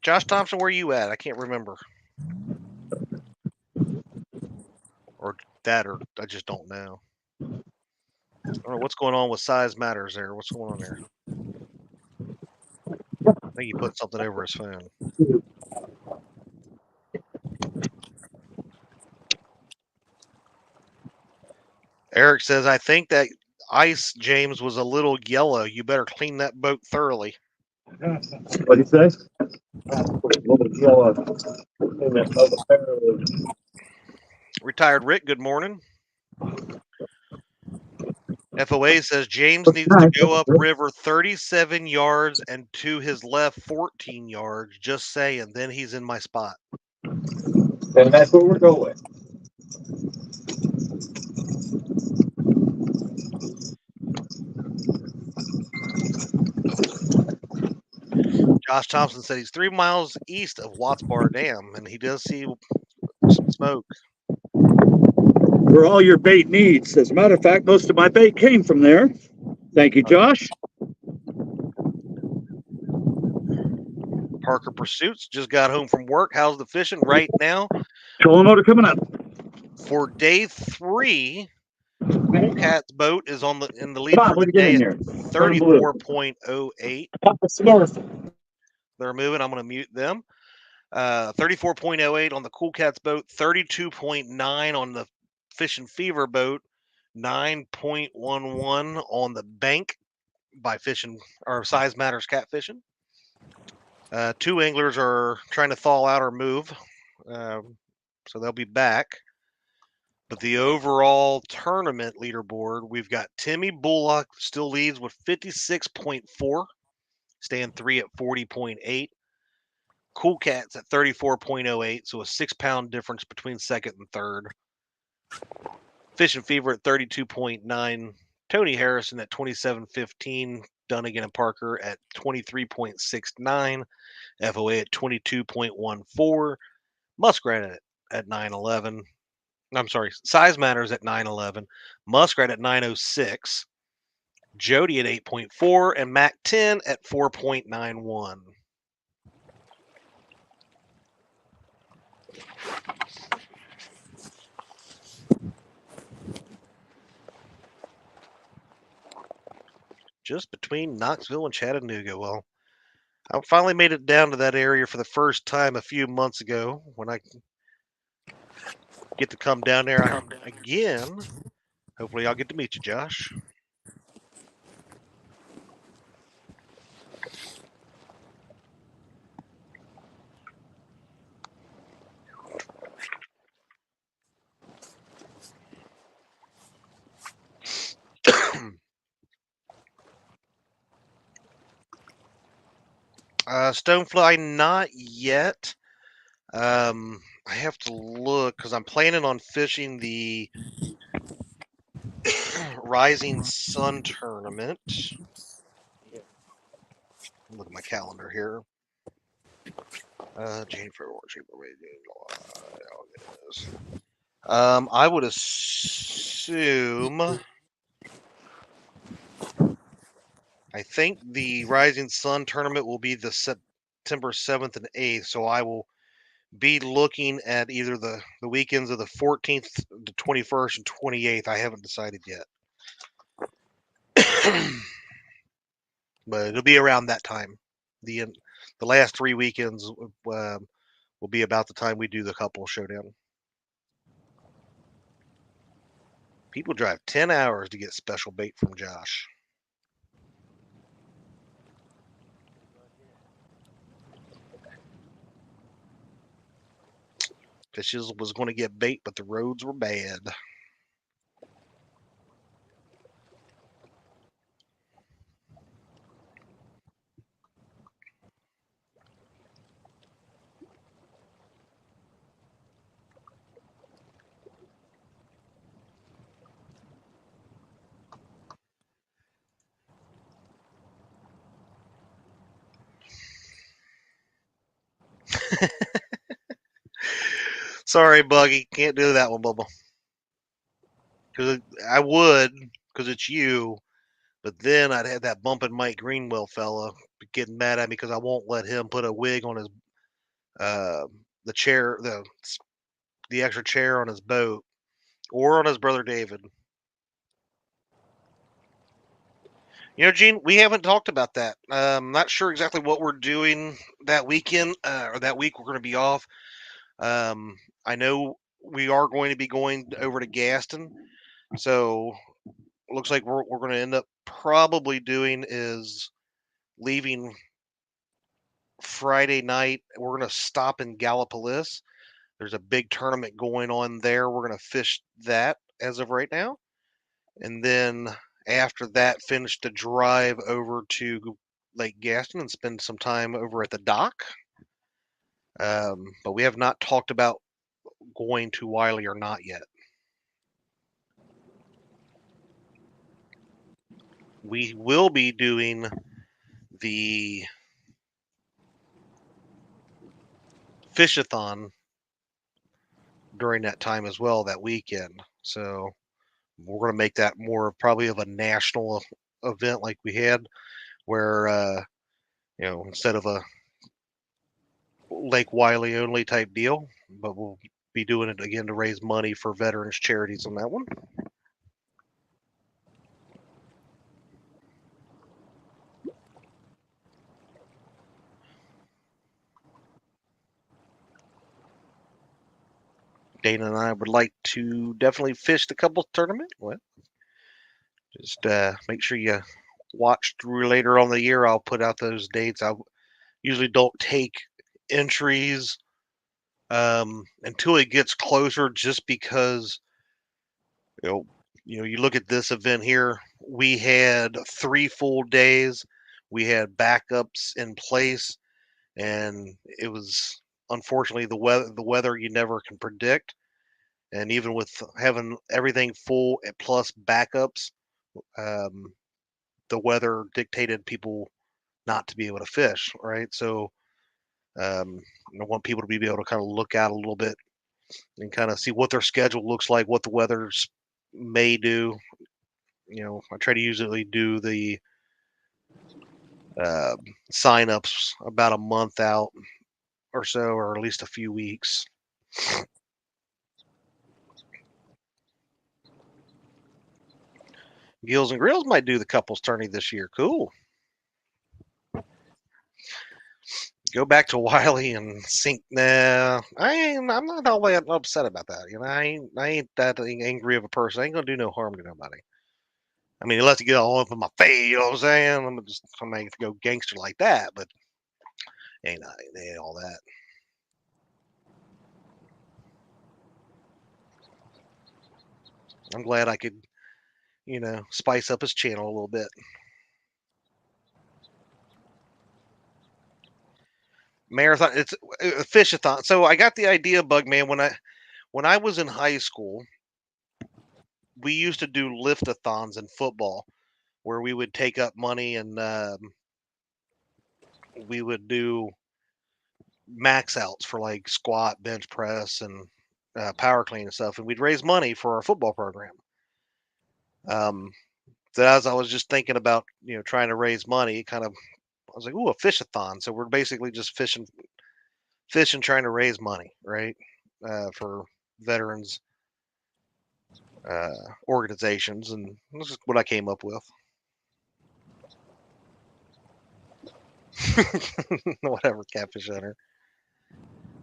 Josh Thompson, where are you at? I can't remember. Or I just don't know. don't know what's going on with size matters there. What's going on there? I think he put something over his phone. Eric says, I think that ice, James, was a little yellow. You better clean that boat thoroughly. What'd he say? Retired Rick, good morning. FOA says James needs to go up river 37 yards and to his left 14 yards. Just saying, then he's in my spot. And that's where we're going. Josh Thompson said he's 3 miles east of Watts Bar Dam, and he does see some smoke. For all your bait needs. As a matter of fact, most of my bait came from there. Thank you, Josh. Parker Pursuits just got home from work. How's the fishing right now? Trolling motor coming up. For day 3, Cool Cat's boat is in the lead Come on, for what the are you day getting at here? 34.08. Pop a Smurf. They're moving. I'm going to mute them. 34.08 on the Cool Cats boat, 32.9 on the Fish and Fever boat, 9.11 on the bank by Fishing or Size Matters Catfishing. 2 anglers are trying to thaw out or move, so they'll be back. But the overall tournament leaderboard, we've got Timmy Bullock still leads with 56.4, staying 3 at 40.8. Cool Cats at 34.08, so a 6-pound difference between second and third. Fish and Fever at 32.9. Tony Harrison at 27.15. Dunnigan and Parker at 23.69. FOA at 22.14. Muskrat at 9.11. I'm sorry, Size Matters at 9.11. Muskrat at 9.06. Jody at 8.4. And Mac 10 at 4.91. Just between Knoxville and Chattanooga. Well, I finally made it down to that area for the first time a few months ago when I get to come down there again. Hopefully I'll get to meet you, Josh. Stonefly, not yet. I have to look because I'm planning on fishing the Rising Sun tournament. Look at my calendar here. January, February, July, August. I would assume. I think the Rising Sun tournament will be the September 7th and 8th, so I will be looking at either the weekends of the 14th, the 21st, and 28th. I haven't decided yet. But it'll be around that time. The last 3 weekends will be about the time we do the couple showdown. People drive 10 hours to get special bait from Josh. Fishes was going to get bait, but the roads were bad. Sorry, Buggy. Can't do that one, Bubba. Because I would, because it's you. But then I'd have that bumping Mike Greenwell fella getting mad at me because I won't let him put a wig on his the chair, the extra chair on his boat, or on his brother David. You know, Gene, we haven't talked about that. Not sure exactly what we're doing that weekend or that week. We're going to be off. I know we are going to be going over to Gaston, so it looks like we're going to end up probably doing is leaving Friday night. We're going to stop in Gallipolis. There's a big tournament going on there. We're going to fish that as of right now. And then after that, finish the drive over to Lake Gaston and spend some time over at the dock. But we have not talked about going to Wiley or not yet. We will be doing the fish-a-thon during that time as well that weekend. So we're going to make that more probably of a national event like we had, where instead of a Lake Wiley only type deal, but we'll be doing it again to raise money for veterans charities on that one. Dana and I would like to definitely fish the couples tournament. Well, just make sure you watch through later on the year. I'll put out those dates. I usually don't take entries until it gets closer, just because you look at this event here. We had 3 full days. We had backups in place, and it was unfortunately the weather. The weather you never can predict, and even with having everything full plus backups, the weather dictated people not to be able to fish. Right, so I want people to be able to kind of look out a little bit and kind of see what their schedule looks like, what the weather's may do. I try to usually do the sign-ups about a month out or so, or at least a few weeks. Gills and Grills might do the couples tourney this year. Cool. Go back to Wiley and sink. Nah, I'm not all that upset about that. I ain't that angry of a person. I ain't gonna do no harm to nobody. I mean, unless you get all up in my face, you know what I'm saying? I'm not gonna go gangster like that, but ain't all that. I'm glad I could, spice up his channel a little bit. Marathon, it's a fish-a-thon. So I got the idea, Bugman, when I was in high school. We used to do lift-a-thons in football, where we would take up money and we would do max outs for like squat, bench press, and power clean and stuff, and we'd raise money for our football program. So as I was just thinking about trying to raise money, I was like, ooh, a fish-a-thon. So we're basically just fishing, trying to raise money, right, for veterans organizations, and this is what I came up with. Whatever, Catfish Hunter.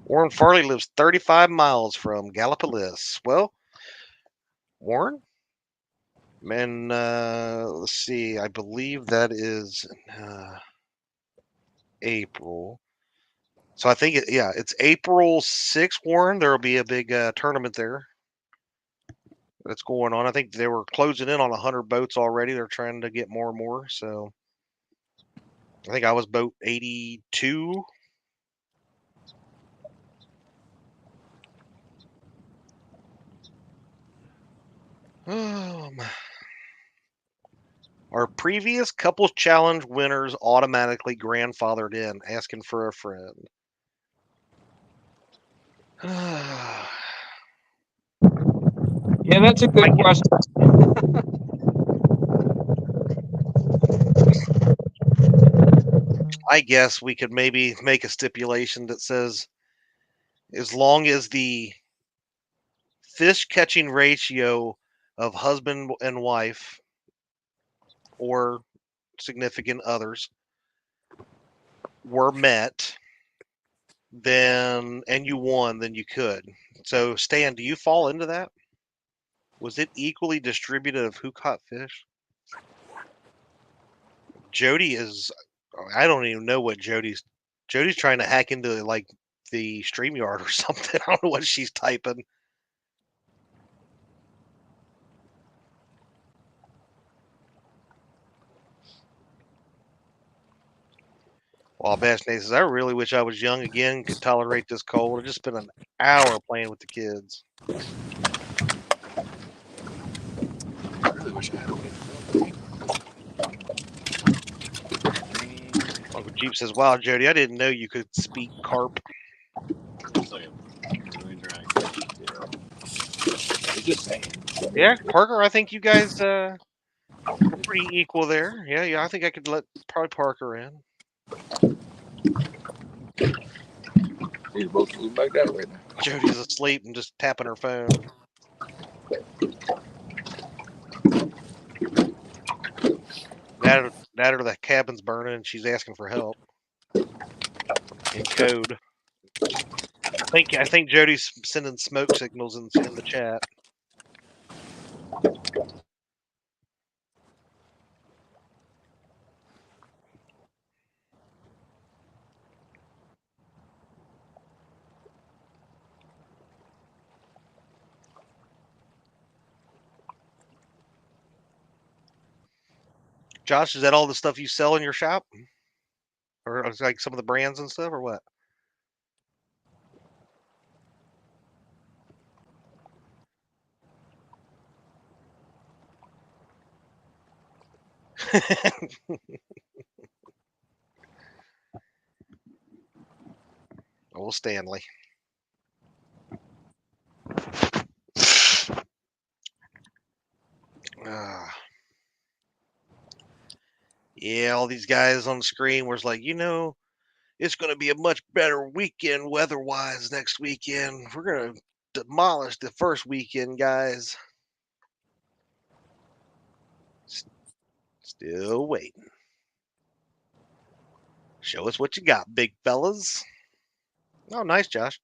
Warren Farley lives 35 miles from Gallipolis. Well, Warren, man, let's see. I believe that is April. So I think it's April 6th, Warren. There will be a big tournament there that's going on. I think they were closing in on 100 boats already. They're trying to get more and more. So I think I was boat 82. Our previous couples challenge winners automatically grandfathered in, asking for a friend. Yeah, that's a good question. I guess we could maybe make a stipulation that says, as long as the fish catching ratio of husband and wife, or significant others were met, then and you won, then you could. So, Stan, do you fall into that? Was it equally distributed of who caught fish? Jody is. I don't even know what Jody's trying to hack into, like the StreamYard or something. I don't know what she's typing. While Bass Nate says, I really wish I was young again, could tolerate this cold. I just spent an hour playing with the kids. I really wish I had a way. Uncle Jeep says, wow, Jody, I didn't know you could speak carp. Just saying. Yeah, Parker, I think you guys are pretty equal there. Yeah, I think I could let probably Parker in. He's both moving back that way now. Jody's asleep and just tapping her phone. That or the cabin's burning and she's asking for help in code. I think Jody's sending smoke signals in the chat. Josh, is that all the stuff you sell in your shop? Or like some of the brands and stuff, or what? Oh, Stanley. Yeah, all these guys on the screen was like, it's going to be a much better weekend weather-wise next weekend. We're going to demolish the first weekend, guys. Still waiting. Show us what you got, big fellas. Oh, nice, Josh.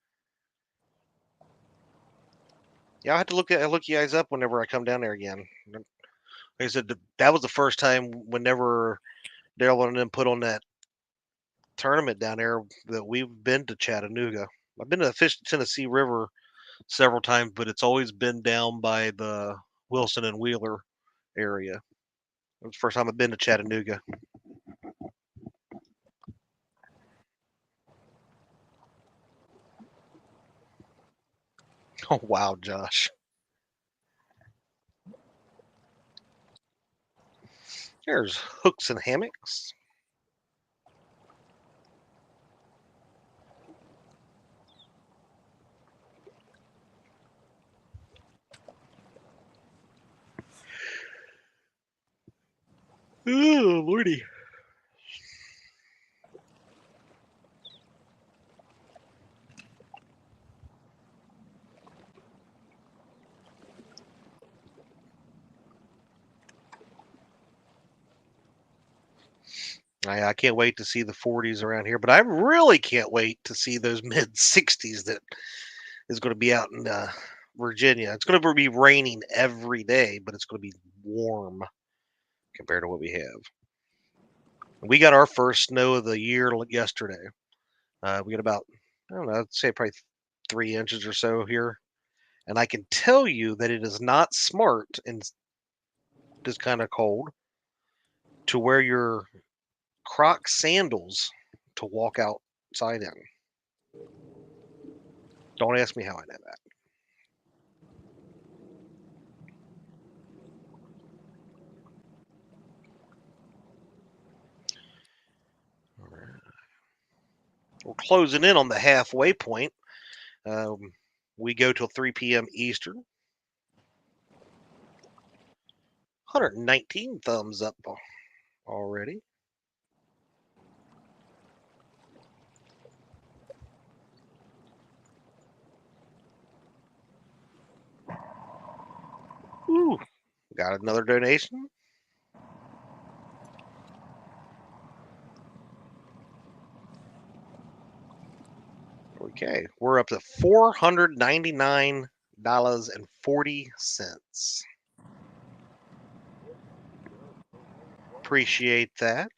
Yeah, I have to look you guys up whenever I come down there again. Like I said, that was the first time whenever Daryl and them put on that tournament down there that we've been to Chattanooga. I've been to the Fish Tennessee River several times, but it's always been down by the Wilson and Wheeler area. It was the first time I've been to Chattanooga. Oh, wow, Josh. There's hooks and hammocks. Oh, Lordy. I can't wait to see the 40s around here, but I really can't wait to see those mid 60s that is going to be out in Virginia. It's going to be raining every day, but it's going to be warm compared to what we have. We got our first snow of the year yesterday. We got about, I don't know, I'd say probably 3 inches or so here. And I can tell you that it is not smart in this kind of cold to wear your Croc sandals to walk outside in. Don't ask me how I know that. All right. We're closing in on the halfway point. We go till 3 p.m. Eastern. 119 thumbs up already. Ooh, got another donation. Okay, we're up to $499.40. Appreciate that.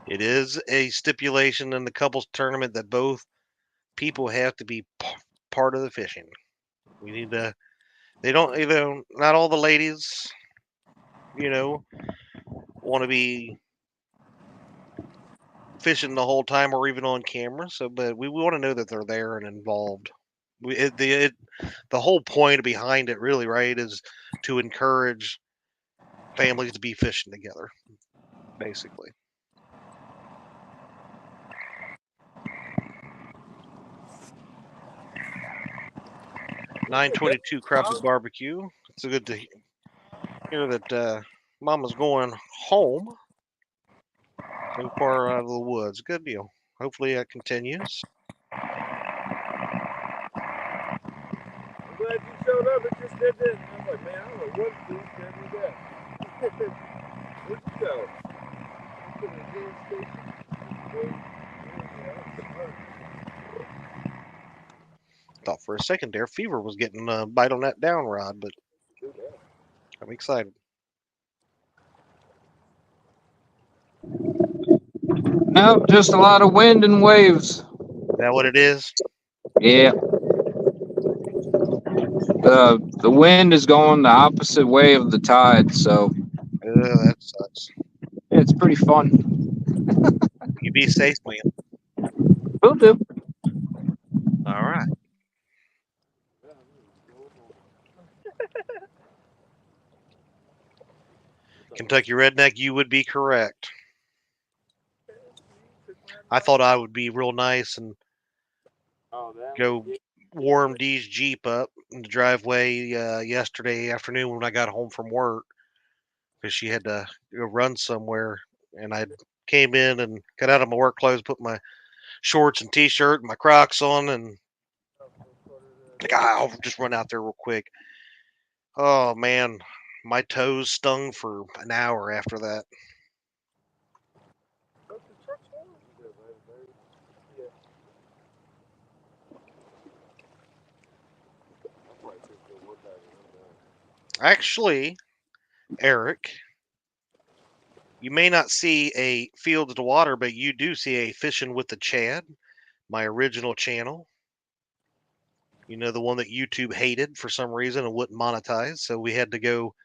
It is a stipulation in the couples tournament that both people have to be part of the fishing. We need to. They don't. Not all the ladies, want to be fishing the whole time or even on camera. So, but we want to know that they're there and involved. The whole point behind it, really, right, is to encourage families to be fishing together, basically. $9.22 crappie barbecue. It's good to hear that Mama's going home so far out of the woods. Good deal. Hopefully that continues. I'm glad you showed up. It just did this. I was like, man, I don't know what to do. Where'd you go? To the gas station. Thought for a second there Fever was getting a bite on that down rod, but I'm excited. No, just a lot of wind and waves. Is that what it is? Yeah. The wind is going the opposite way of the tide, so That sucks. it's pretty fun. You be safe, man. Will do. All right. Kentucky Redneck, you would be correct. I thought I would be real nice and go warm Dee's Jeep up in the driveway yesterday afternoon when I got home from work because she had to go run somewhere. And I came in and got out of my work clothes, put my shorts and T-shirt and my Crocs on, and I'll just run out there real quick. Oh, man. My toes stung for an hour after that. Actually, Eric, you may not see a Fields to Water, but you do see a Fishing with the Chad, my original channel. You know, the one that YouTube hated for some reason and wouldn't monetize. So we had to go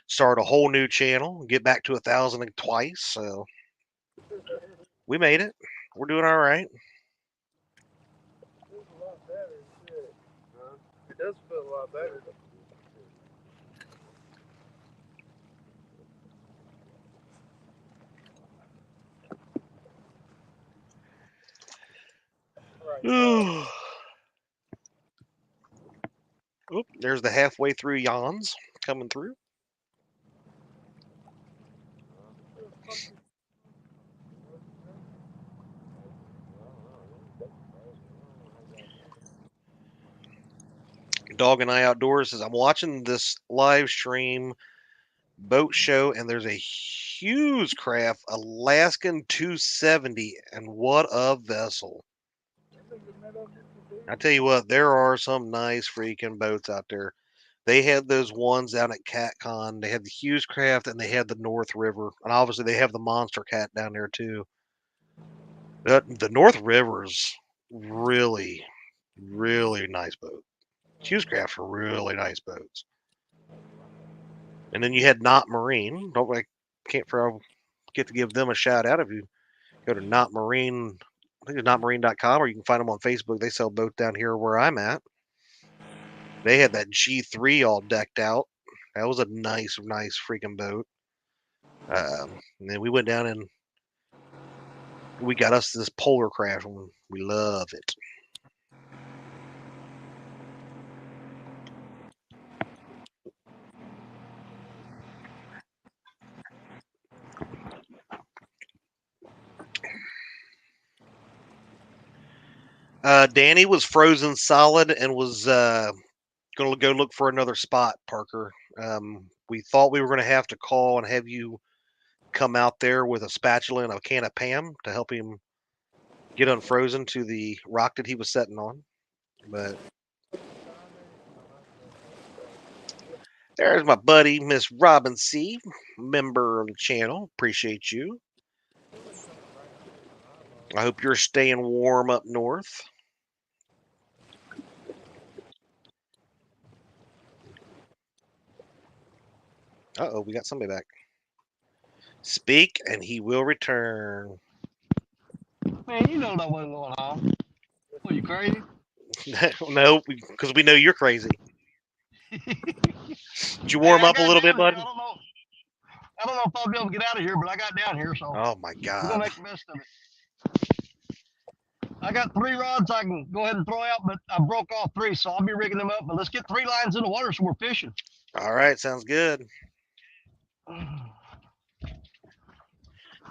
start a whole new channel and get back to 1,000 twice. So we made it. We're doing all right. It does feel a lot better. Oop, there's the halfway through yawns coming through. Dog and I Outdoors says, I'm watching this live stream boat show, and there's a huge craft, Alaskan 270, and what a vessel. I tell you what, there are some nice freaking boats out there. They had those ones down at CatCon. They had the Hughes Craft and they had the North River. And obviously they have the Monster Cat down there too. The North River's really, really nice boat. Hughes Craft's are really nice boats. And then you had Not Marine. Can't forget to give them a shout out if you go to Not Marine. I think it's notmarine.com, or you can find them on Facebook. They sell boats down here where I'm at. They had that G3 all decked out. That was a nice freaking boat. And then we went down and we got us this Polar Craft, and we love it. Danny was frozen solid and was Gonna go look for another spot, Parker. We thought we were gonna have to call and have you come out there with a spatula and a can of Pam to help him get unfrozen to the rock that he was sitting on. But there's my buddy, Miss Robin C., member of the channel. Appreciate you. I hope you're staying warm up north. Uh-oh, we got somebody back. Speak and he will return. Man, you know that wasn't going on. What, you crazy? No, because we know you're crazy. Did you Hey, warm I up a got little down bit, here. bud? I don't know if I'll be able to get out of here, but I got down here, so Oh my we're God. gonna make the best of it. I got 3 rods I can go ahead and throw out, but I broke all 3, so I'll be rigging them up. But let's get 3 lines in the water so we're fishing. All right, sounds good.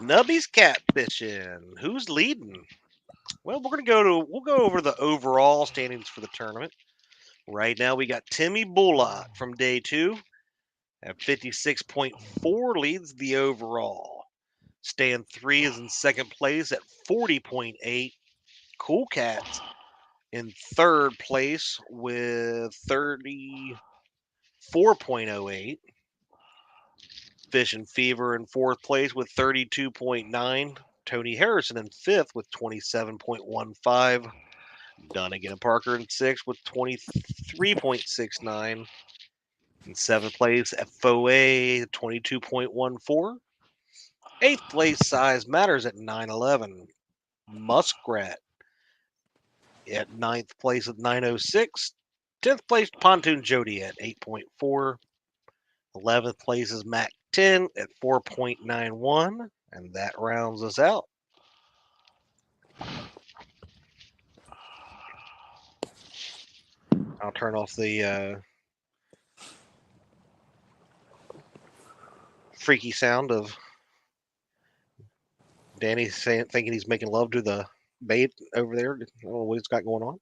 Nubby's catfishing. Who's leading? Well, we'll go over the overall standings for the tournament. Right now we got Timmy Bullock from day 2 at 56.4 leads the overall. Stan 3 is in second place at 40.8. Cool Cats in third place with 34.08. Fishing Fever in fourth place with 32.9. Tony Harrison in fifth with 27.15. Dunnigan and Parker in sixth with 23.69. In seventh place, FOA 22.14. Eighth place, Size Matters at 911. Muskrat at ninth place at 906. 10th place, Pontoon Jody at 8.4. 11th place is Mac 10 at 4.91. And that rounds us out. I'll turn off the freaky sound of Danny thinking he's making love to the bait over there. I don't know what he's got going on.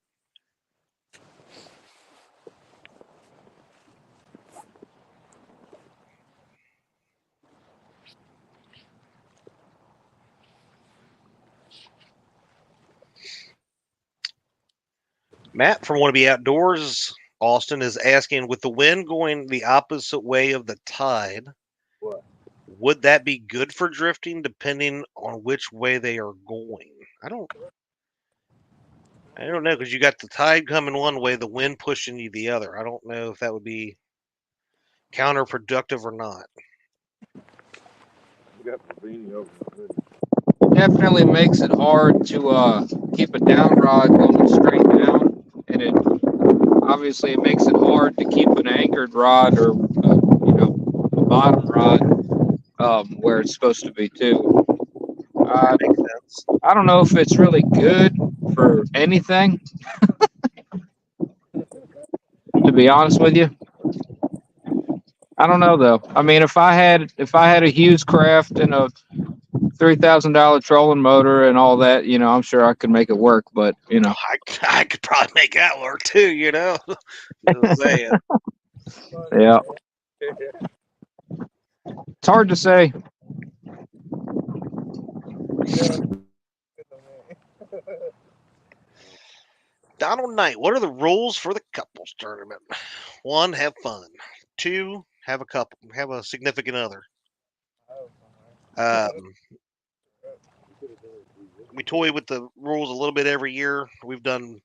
Matt from Want to Be Outdoors, Austin, is asking, with the wind going the opposite way of the tide, What? would that be good for drifting depending on which way they are going? I don't know, because you got the tide coming one way, the wind pushing you the other. I don't know if that would be counterproductive or not. We got the beanie over the hood. Definitely makes it hard to keep a down rod going straight down, and it obviously it makes it hard to keep an anchored rod or a bottom rod where it's supposed to be too. Makes sense. I don't know if it's really good for anything, to be honest with you. I don't know though. I mean, if I had a Hughes craft and a $3,000 trolling motor and all that, I'm sure I could make it work. But I could probably make that work too. Just saying. yeah, it's hard to say. Donald Knight, what are the rules for the couples tournament? 1, have fun. 2, have a significant other. We toy with the rules a little bit every year. We've done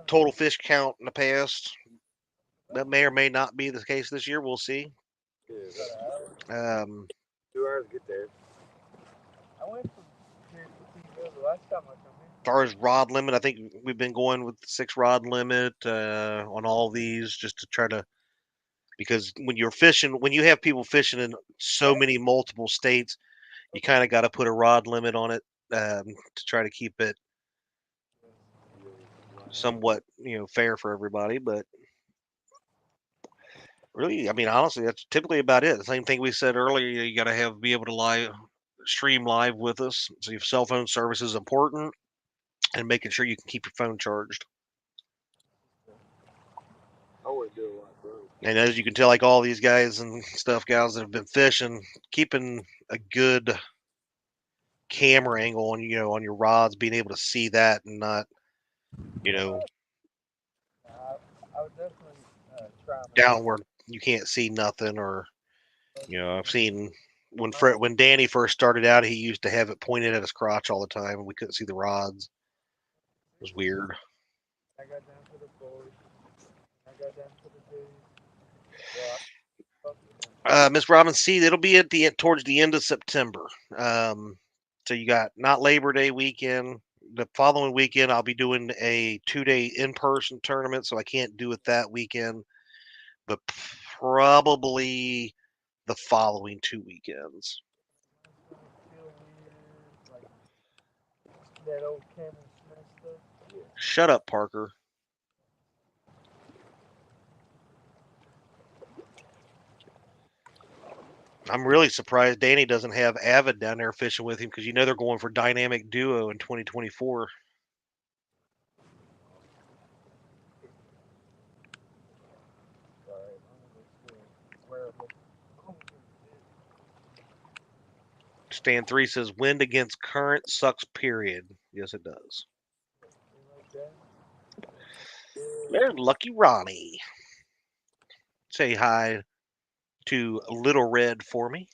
total fish count in the past. That may or may not be the case this year. We'll see. 2 hours to get there. I went from here to the last time I come here. As far as rod limit, I think we've been going with the 6 rod limit on all these just to try to, because when you have people fishing in so many multiple states, you kind of got to put a rod limit on it to try to keep it somewhat, fair for everybody. But really, I mean, honestly, that's typically about it. The same thing we said earlier. You got to be able to stream live with us. So your cell phone service is important. and making sure you can keep your phone charged. I wouldn't do it like bro. And as you can tell, like all these guys and stuff, gals that have been fishing, keeping a good camera angle on on your rods, being able to see that and not I would definitely try down where you can't see nothing. Or I've seen when Danny first started out, he used to have it pointed at his crotch all the time, and we couldn't see the rods. It was weird. I got down to the board. I got down to the dude. Miss Robbins, see, it'll be at towards the end of September. So you got not Labor Day weekend. The following weekend, I'll be doing a 2-day in-person tournament, so I can't do it that weekend. But probably the following 2 weekends. That old Cameron Smith stuff. Yeah. Shut up, Parker. I'm really surprised Danny doesn't have Avid down there fishing with him, because they're going for dynamic duo in 2024. Stan 3 says wind against current sucks, period. Yes, it does. There's Lucky Ronnie. Say hi to Little Red for me.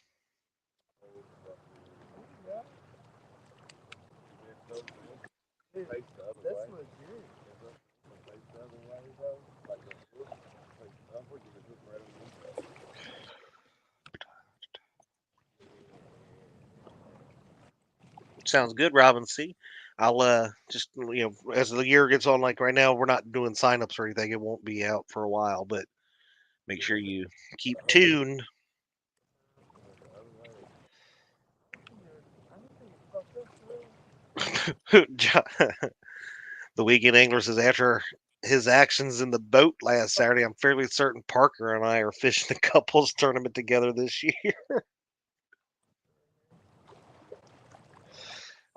Sounds good, Robin C. I'll just as the year gets on, like right now, we're not doing signups or anything. It won't be out for a while, but make sure you keep tuned. The Weekend Angler says after his actions in the boat last Saturday, I'm fairly certain Parker and I are fishing the couples tournament together this year.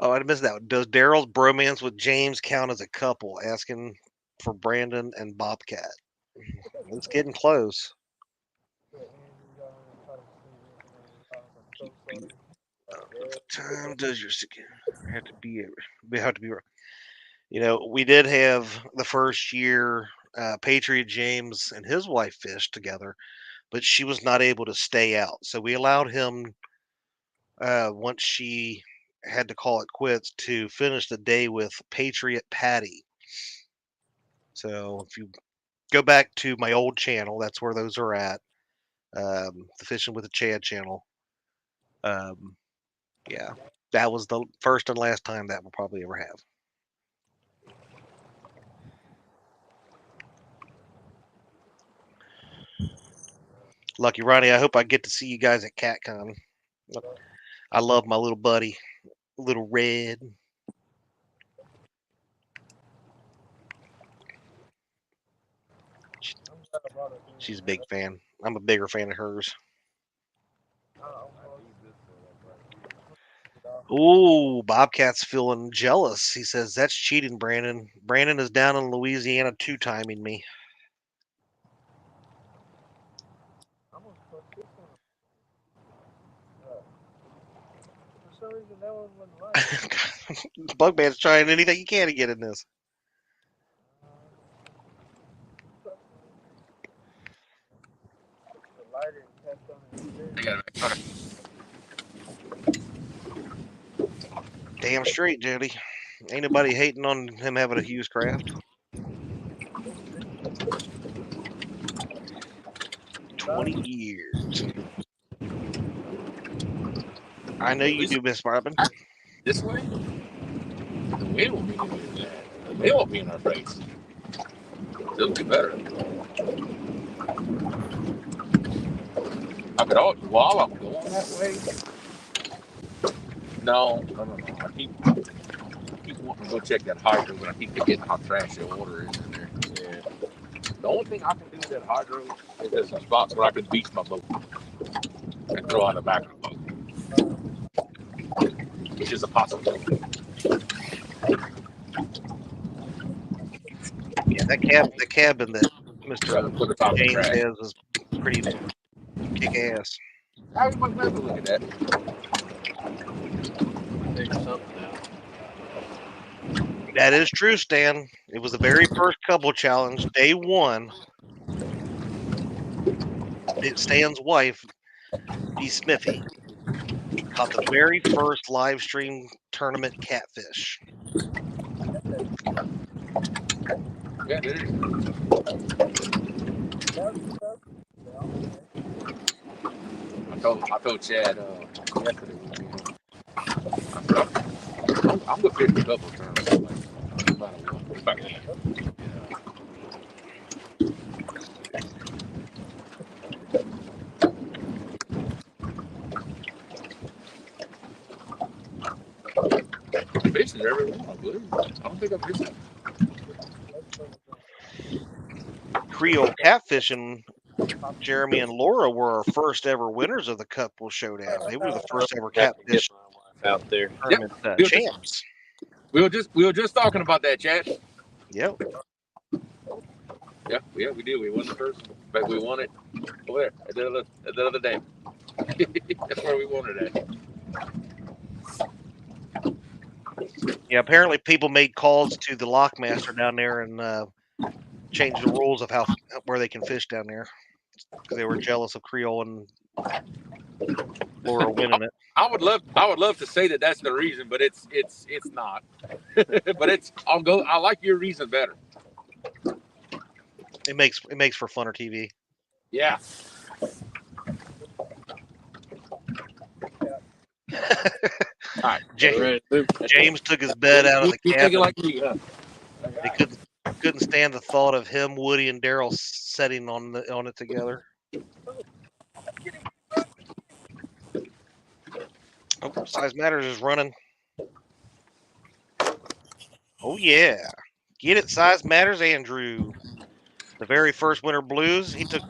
Oh, I missed that one. Does Daryl's bromance with James count as a couple? Asking for Brandon and Bobcat. It's getting close. Time does your have to be we did have the first year Patriot James and his wife fished together, but she was not able to stay out, so we allowed him once she had to call it quits to finish the day with Patriot Patty. So if you go back to my old channel, that's where those are at. The Fishing with the Chad channel. Yeah, that was the first and last time that we'll probably ever have. Lucky Ronnie, I hope I get to see you guys at CatCon. I love my little buddy, Little Red. She's a big fan. I'm a bigger fan of hers. Ooh, Bobcat's feeling jealous. He says, that's cheating, Brandon. Brandon is down in Louisiana two-timing me. Bugman's trying anything he can to get in this. Damn straight, Jody. Ain't nobody hating on him having a Hughes craft. 20 years. I know you do, Miss Marvin. This way? The wind won't be in there. The wind won't be in our face. It'll be better. I could always, while I'm going that way. No. I keep wanting to go check that hydro, but I keep forgetting how trash the water is in there. Yeah. The only thing I can do with that hydro is there's some spots where I can beach my boat and throw on the back of the boat, which is a possibility. Yeah, the cabin that Mr. Put it on the James track. has is pretty kick ass. I was glad to look at that. Take something out. That is true, Stan. It was the very first couple challenge, day one. Stan's wife, Dee Smithy, caught the very first live stream tournament catfish. Yeah, there is. I told Chad yesterday. I'm gonna fish a couple tournaments. Like, no matter what. I'm fishing every one, I believe. I don't think I'm fishing. Creole catfishing. Jeremy and Laura were our first ever winners of the Couple Showdown. They were the first ever Have to get catfish my wife out there. tournament Yep. champs. We were just talking about that, Chad. Yep. Yeah, we did. We won the first one. In fact, we won it over there at the other day. That's where we won it at. Yeah, apparently people made calls to the lockmaster down there and changed the rules of where they can fish down there because they were jealous of Creole and Laura winning it. I would love to say that that's the reason, but it's not. But I like your reason better. It makes for funner TV. Yeah. All right. James took his bed out of the You cabin. think like me, huh? He couldn't stand the thought of him, Woody, and Daryl sitting on it together. Oh, Size Matters is running. Oh yeah, get it, Size Matters, Andrew. The very first Winter Blues, he took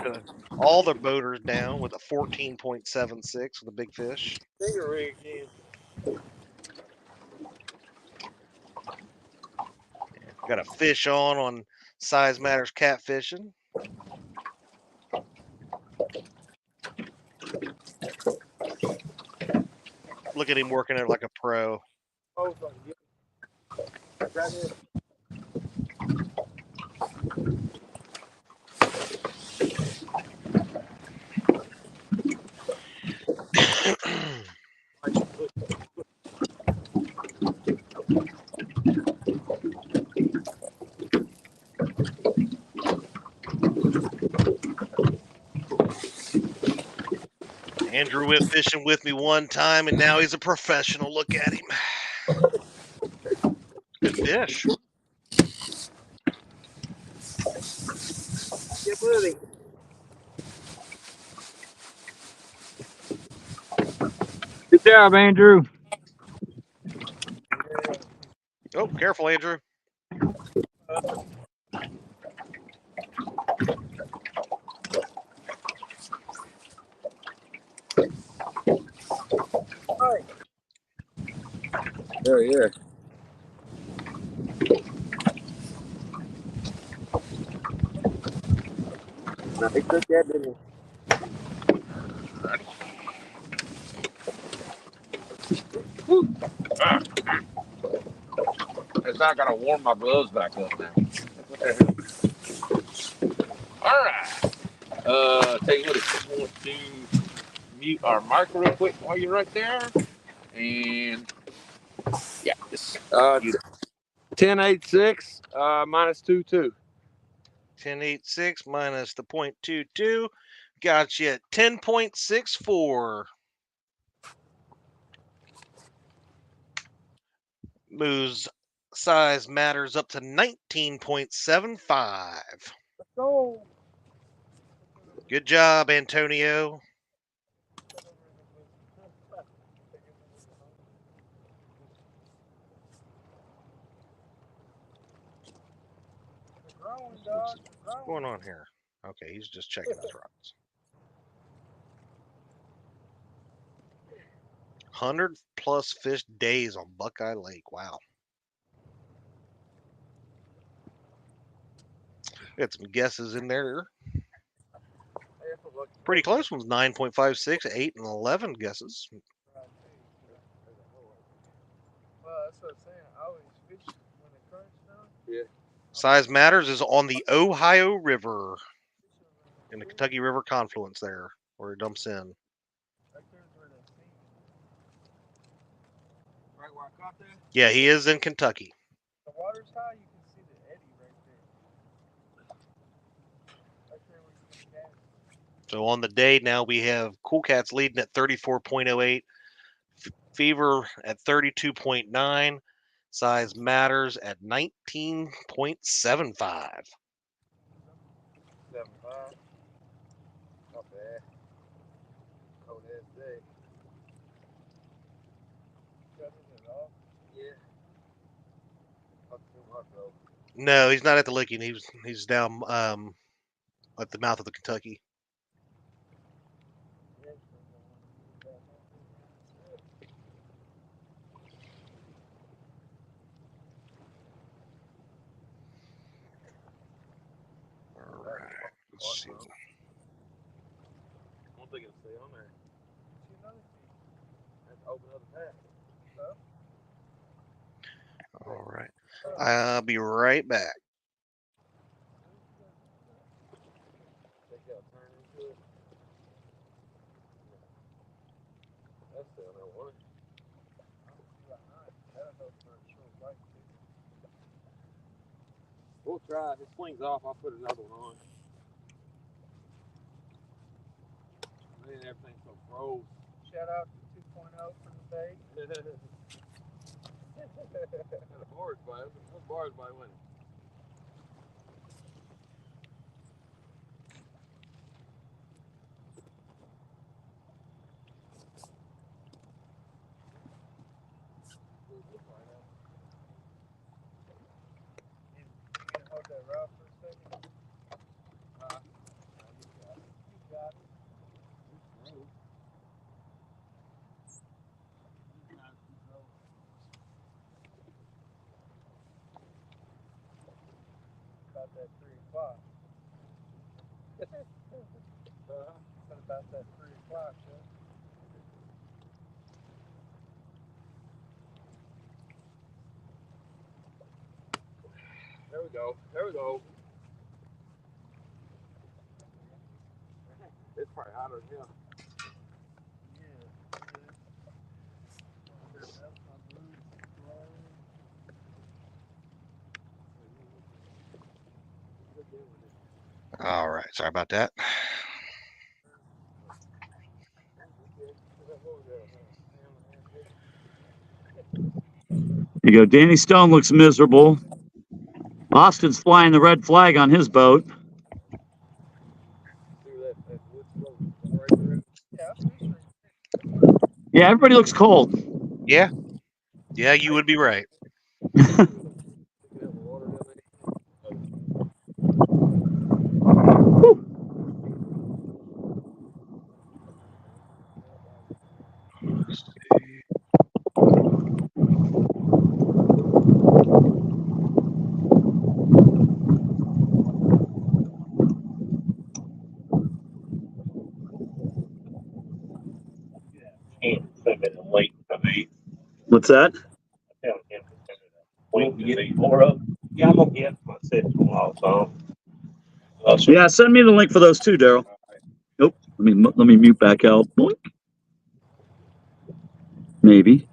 all the boaters down with a 14.76 with a big fish. Got a fish on Size Matters catfishing. Look at him working it like a pro. Andrew went fishing with me one time, and now he's a professional. Look at him. Good fish. Get moving. Good job, Andrew. Oh, careful, Andrew. Oh, yeah. No, he took that, didn't he? It's not gonna warm my gloves back up now. All right. Tell you what, if you want to mute our mic real quick while you're right there, and yeah, just 1086 minus 22. 10.86 minus the 0.22 got you at 10.64. Moves Size Matters up to 19.75. Let's go. Good job, Antonio. What's going on here? Okay, he's just checking his rods. 100+ fish days on Buckeye Lake. Wow. Had some guesses in there. Pretty close ones, 9.56, 8, and 11 guesses. Size Matters is on the Ohio River in the Kentucky River confluence there, where it dumps in. Yeah, he is in Kentucky. The water's high, you can see the eddy right there. So on the day now we have Cool Cats leading at 34.08, Fever at 32.9, Size Matters at 19.75. 7.5. Not bad. Cold ass day. Yeah. Not too much though. No, he's not at the Licking. He's down at the mouth of the Kentucky. All right. Let's see. I don't think it'll stay on there. Open up the pack. All right. I'll be right back. We'll try. If it swings off, I'll put another one on. Then everything's so froze. Shout out to 2.0 for the bait. The bars by winning. Hold that rod for a second. You got it. About that 3 o'clock. About that 3 o'clock, yeah. There we go. There we go. It's probably hotter than hell. All right. Sorry about that. You go. Danny Stone looks miserable. Austin's flying the red flag on his boat. Yeah, everybody looks cold. Yeah. Yeah, you would be right. What's that? Yeah, I'm gonna get my second also. Yeah, send me the link for those too, Daryl. Nope. Let me mute back out. Boink. Maybe.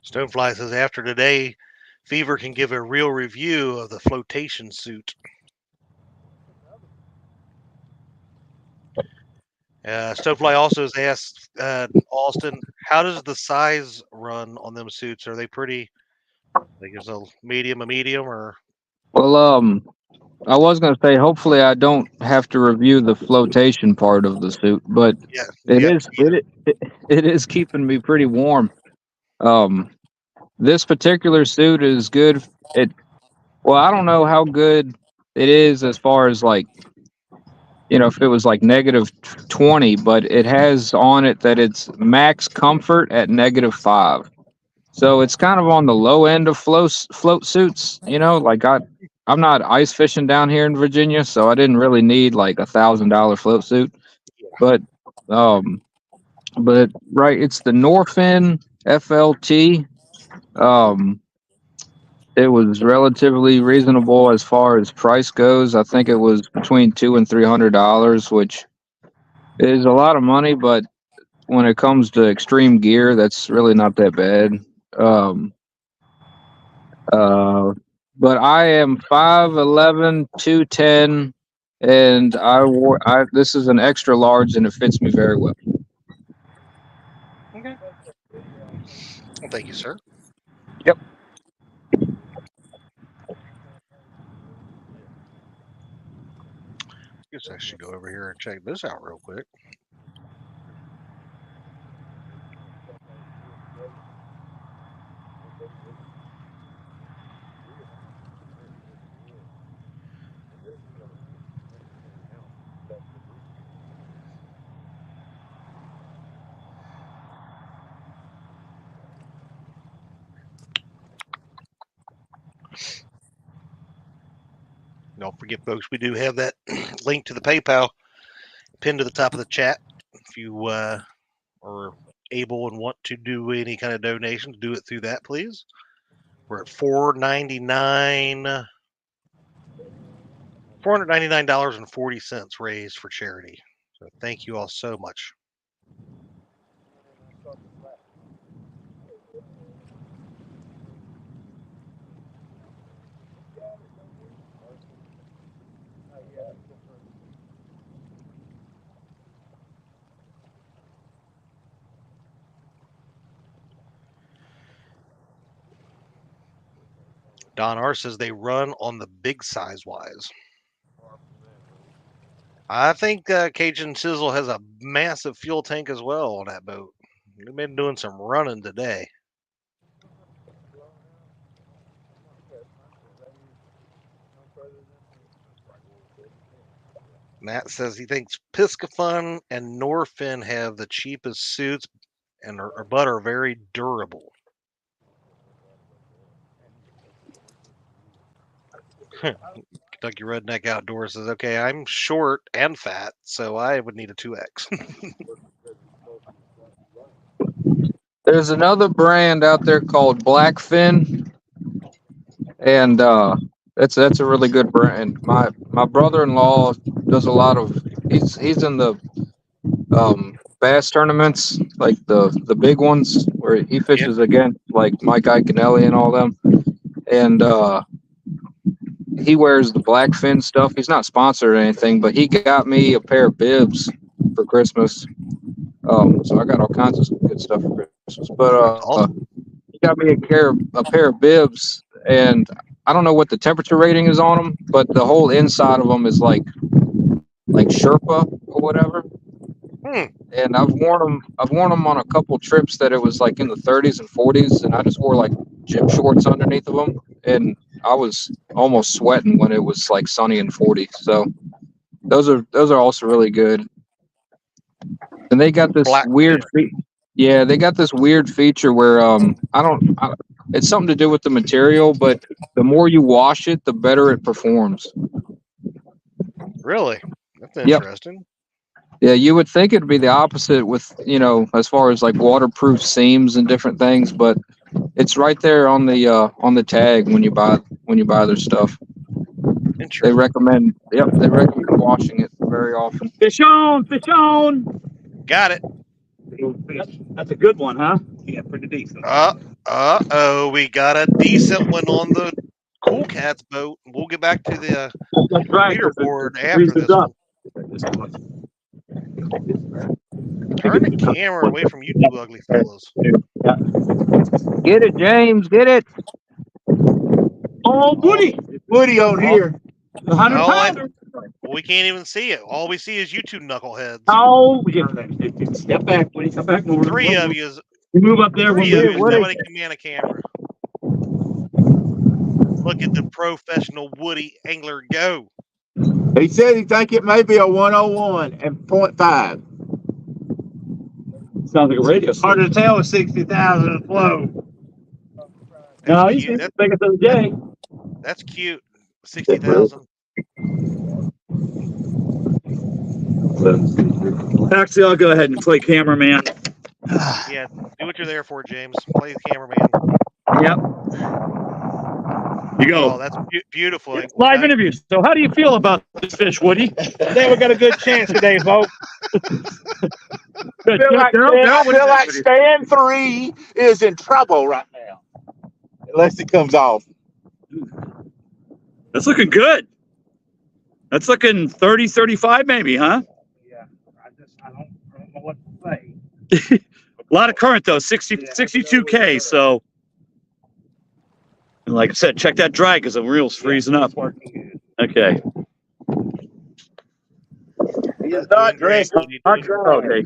Stonefly says after today, Fever can give a real review of the flotation suit. Stonefly also has asked Austin, how does the size run on them suits? Are they pretty? Like is a medium, or? Well, I was gonna say, hopefully, I don't have to review the flotation part of the suit, but Yeah, it is keeping me pretty warm. This particular suit is good. Well, I don't know how good it is as far as like, if it was like negative 20, but it has on it that it's max comfort at -5. So it's kind of on the low end of float suits, you know, like I'm not ice fishing down here in Virginia, so I didn't really need like $1,000 float suit. But right, it's the Norfin FLT. It was relatively reasonable as far as price goes. I think it was between $200 and $300, which is a lot of money, but when it comes to extreme gear, that's really not that bad. But I am 5'11", 210, and this is an extra large, and it fits me very well. Okay. Well, thank you, sir. Yep. Guess I should go over here and check this out real quick. Don't forget, folks, we do have that link to the PayPal pinned to the top of the chat. If you are able and want to do any kind of donations, do it through that, please. We're at $499.40 raised for charity. So thank you all so much. Don R says they run on the big size wise. I think Cajun Sizzle has a massive fuel tank as well on that boat. They've been doing some running today. Matt says he thinks Piscafun and Norfin have the cheapest suits but are very durable. Kentucky Redneck Outdoors says, okay, I'm short and fat, so I would need a 2X. There's another brand out there called Blackfin, and that's a really good brand. My brother-in-law does a lot of he's in the bass tournaments, like the big ones where he fishes against like Mike Iaconelli and all them, and he wears the Blackfin stuff. He's not sponsored or anything, but he got me a pair of bibs for Christmas. So I got all kinds of good stuff for Christmas. But he got me a pair of bibs, and I don't know what the temperature rating is on them, but the whole inside of them is like Sherpa or whatever. And I've worn them on a couple trips that it was like in the 30s and 40s, and I just wore like gym shorts underneath of them, and I was almost sweating when it was like sunny and 40. So those are also really good. And they got this weird they got this weird feature where it's something to do with the material, but the more you wash it, the better it performs. Really? That's interesting. Yeah, you would think it'd be the opposite with, as far as like waterproof seams and different things, but it's right there on the tag when you buy their stuff. They recommend washing it very often. Fish on. Got it. That's a good one, huh? Yeah, pretty decent. We got a decent one on the Cool Cats boat. We'll get back to the leaderboard after this one. Turn the camera away from you two ugly fellows. Get it, James. Get it. Oh, Woody on here. The 100-pounder. We can't even see it. All we see is you two knuckleheads. Oh, step back, Woody. Come back more. Three of you. You move up there. Nobody can man a camera. Look at the professional Woody angler go. He said he think it may be a 101 and 0.5. Sounds like a radio. Hard to tell with 60,000 flow. No, That's he's cute. the biggest of the day. That's cute. 60,000. Actually, I'll go ahead and play cameraman. Yeah, do what you're there for, James. Play the cameraman. Yep. You go. Oh, that's beautiful. Live interview. So how do you feel about this fish, Woody? I think we got a good chance today, folks. Good. I feel like stand 3 is in trouble right now. Unless it comes off. That's looking good. That's looking 30, 35 maybe, huh? Yeah, I don't know what to say. A lot of current though, 62K. So, and like I said, check that drag because the reel's freezing up. It's working good. Okay. He is not dressed. Okay.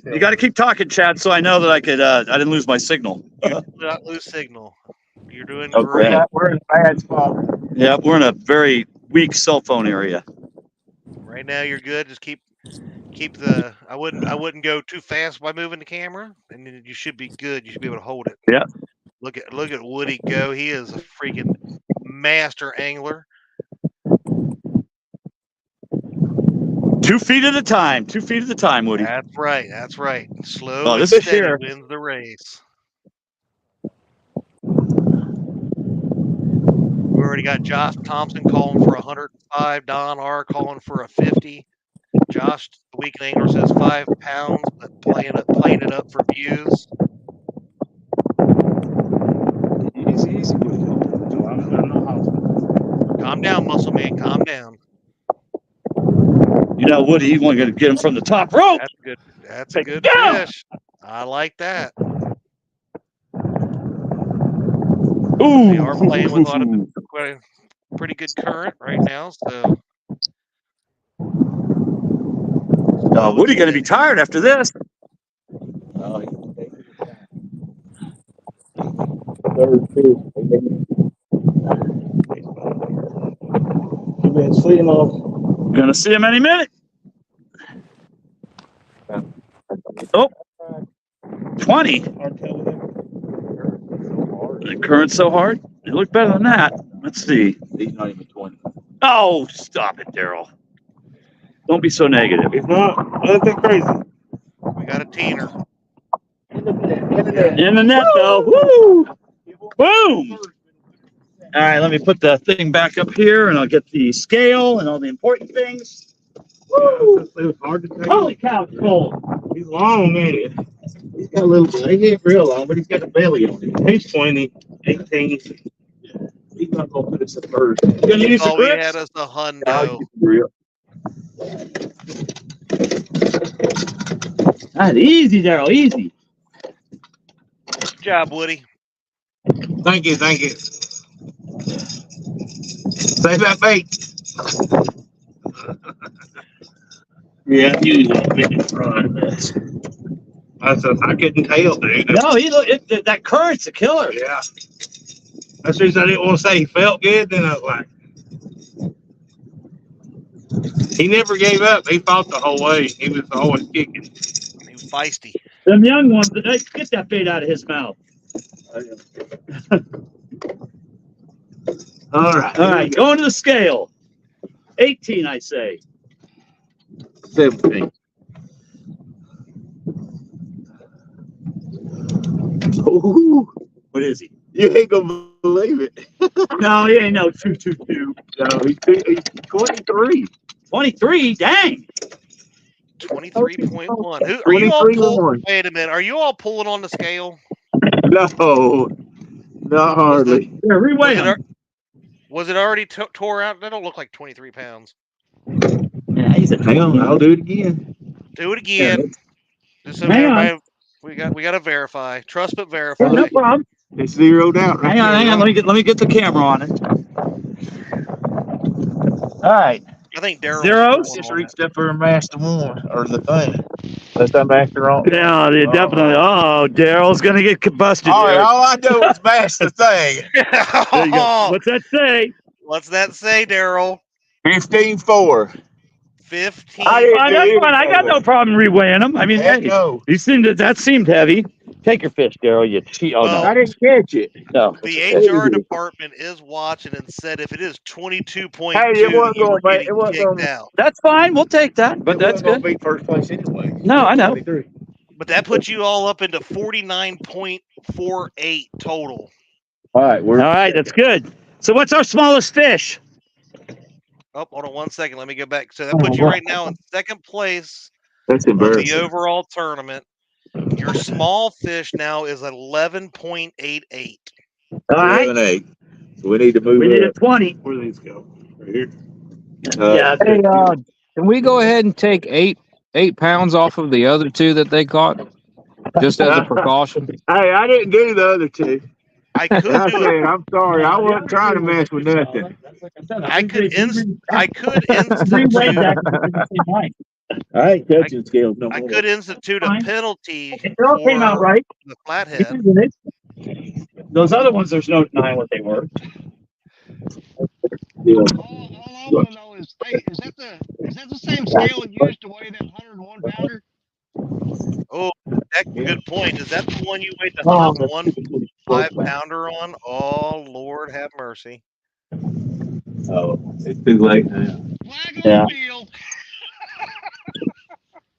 You got to keep talking, Chad, so I know that I didn't lose my signal. Do not lose signal. You're doing Okay. great. We're in a bad spot. Yeah, we're in a very weak cell phone area. Right now, you're good. Just keep the. I wouldn't go too fast by moving the camera, and then you should be good. You should be able to hold it. Yeah. Look at Woody go. He is a freaking master angler. 2 feet at a time. 2 feet at a time, Woody. That's right. That's right. Slow Oh, and this is steady here. wins the race. We already got Josh Thompson calling for 105. Don R calling for a 50. Josh, the Weekend Angler, says 5 pounds, but playing it up for views. Easy. Calm down, muscle man. Calm down. You know, Woody, you want to get him from the top rope. That's good. That's a good fish. I like that. Ooh. They are playing with a lot of pretty good current right now. So, Woody going to be tired after this. You've been sleeping off. Going to see him any minute. Oh, 20. The current's so hard. It looked better than that. Let's see. He's not even 20. Oh, stop it, Daryl. Don't be so negative. It's not nothing crazy. we got a teener. In the net, though. Woo! Boom! All right, let me put the thing back up here, and I'll get the scale and all the important things. Woo! It was hard to take. Holy cow, it's cold. He's long, ain't he? He's got a little, he ain't real long, but he's got a belly on him. He's 20, 18. He's not going to put us at first. You gonna use the All we grips? had us a hundo. That's easy, Daryl, easy. Good job, Woody. Thank you. Save that bait. Yeah, you been in front of this. I couldn't tell, dude. No, that current's a killer. Yeah. As soon as I didn't want to say he felt good, then I was like, he never gave up. He fought the whole way. He was always kicking. He was feisty. Them young ones, get that bait out of his mouth. All right. All right, going to the scale. 18, I say. 17. Ooh, What is he? you ain't gonna believe it. No, he ain't no 222. No, he's 23. 23, dang. 23.1. Who are you all 23.1. Wait a minute. Are you all pulling on the scale? No, not hardly. Yeah, reweigh him. Was it already tore out? That don't look like 23 pounds. Yeah, he's a Hang on, I'll do it again. Do it again. Just so Hang on. everybody, we got to verify. Trust but verify. No problem. It's zeroed out. Right Hang on. Let me get the camera on it. All right. I think Daryl Zeros? Just reached up for a master one or the thing. That's that master on. Yeah, they definitely. Oh, Daryl's gonna get busted. All right, here. all I do is mash the thing. There you go. What's that say? What's that say, Daryl? 15.4. 15. I- That's fine. I got no problem reweighing him. I mean, Heck hey, no. that seemed heavy. Take your fish, Daryl. You cheat. Oh Well, I no, didn't catch it. no. the HR department is watching and said if it is 22.2, Hey, it wasn't you are gonna make. It getting wasn't kicked gonna. out. That's fine. We'll take that. But It that's wasn't gonna good. be first place anyway. No, I know. 23. But that puts you all up into 49.48 total. All right, All right, that's good. So what's our smallest fish? Oh, hold on 1 second. Let me go back. So that puts you right now in second place That's of the embarrassing. overall tournament. Your small fish now is 11.88. All right. 11-8. So we need to move We need a up. 20. Where do these go? Right here. Yeah. Hey, can we go ahead and take 8 pounds off of the other two that they caught, just as a precaution? Hey, I didn't do the other two. I And could I do said, it. I'm sorry. I wasn't trying to mess with nothing. I could Three-way institute. deck is the same line. I ain't touching scales no I more. could institute a Fine. penalty It all came out for right. the flathead. Those other ones, there's no denying what they were. Yeah. All I want to know is, hey, is that the same scale used to weigh that 101 pounder? Oh, that's a good point. Is that the one you weighed the Oh, 101 5-pounder on? Oh, Lord have mercy. Oh, it's too late now. Flag on Yeah. the field.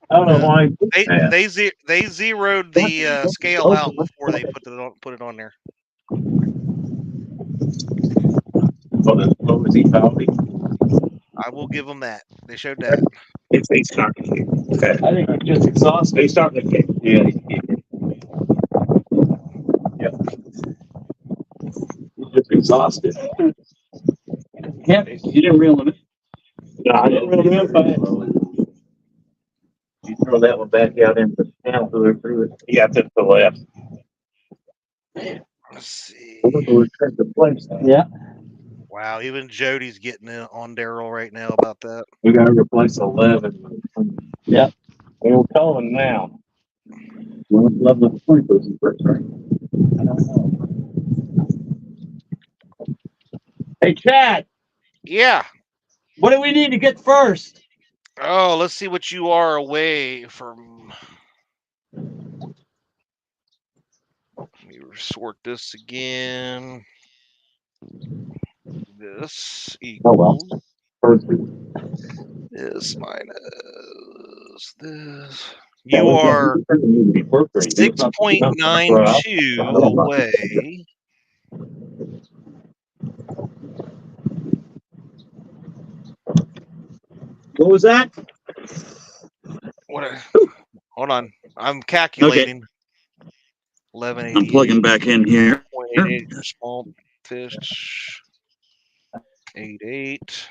I don't know why. They zeroed the scale out before they put it on there. What was he talking? I will give them that. They showed that. It's starting to kick. Okay. I think I'm just exhausted. He's starting to kick. Yeah. Yep. He's just exhausted. Yeah, you didn't reel him in. No, I didn't really know fast. You throw that one back out into the channel through it. Yeah, to the left. Let's see. Yeah. Wow, even Jody's getting in on Daryl right now about that. We got to replace 11. Yeah. We're calling now. Love the point person first, right? I don't know. Hey, Chad, Yeah. what do we need to get first? Oh, let's see what you are away from. Let me sort this again. This equals this minus this. You are 6.92 away. What was that? Hold on. I'm calculating. 1188. I'm plugging back in here. 0.88 your small fish. 88.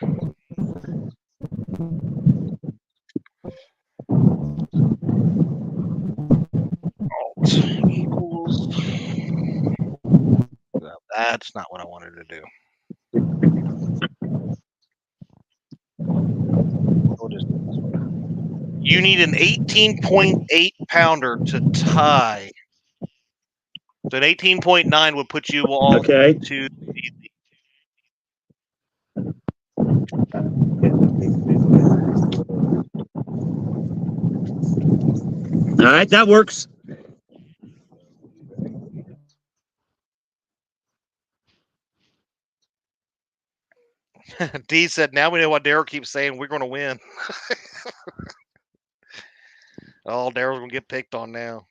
Alt equals. That's not what I wanted to do. We'll just do this one. You need an 18.8 pounder to tie. So an 18.9 would put you all Okay. to All right, that works. D said, now we know what Daryl keeps saying. We're going to win. Oh, Daryl's going to get picked on now.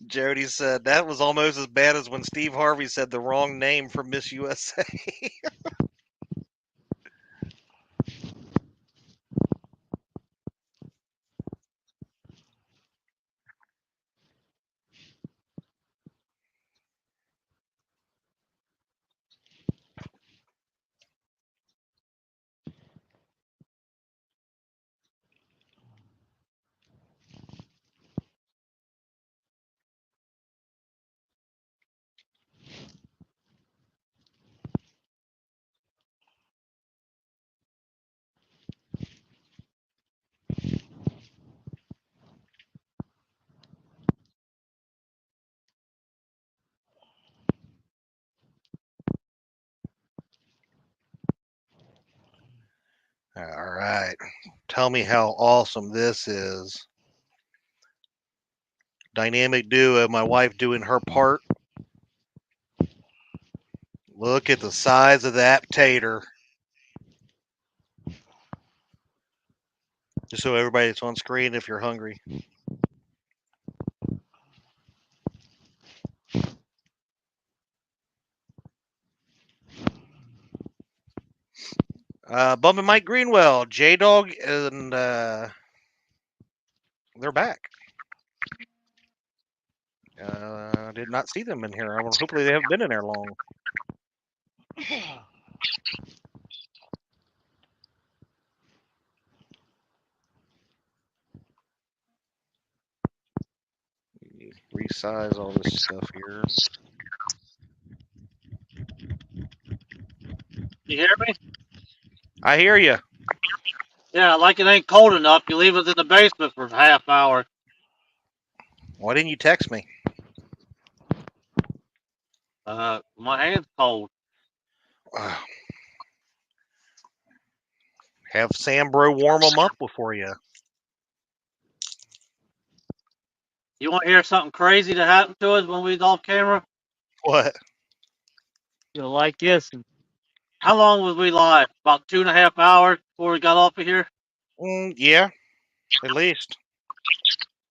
Jody said, that was almost as bad as when Steve Harvey said the wrong name for Miss USA. All right. Tell me how awesome this is. Dynamic duo, my wife doing her part. Look at the size of that tater. Just so everybody's on screen if you're hungry. Bump and Mike Greenwell, J-Dog, and they're back. Did not see them in here. Hopefully they haven't been in there long. Resize all this stuff here. You hear me? I hear you. Yeah, like it ain't cold enough. You leave us in the basement for a half hour. Why didn't you text me? My hand's cold. Have Sam Bro warm them up before you. You want to hear something crazy that happened to us when we was off camera? What? You'll like this. How long was we live? About 2.5 hours before we got off of here? Yeah, at least.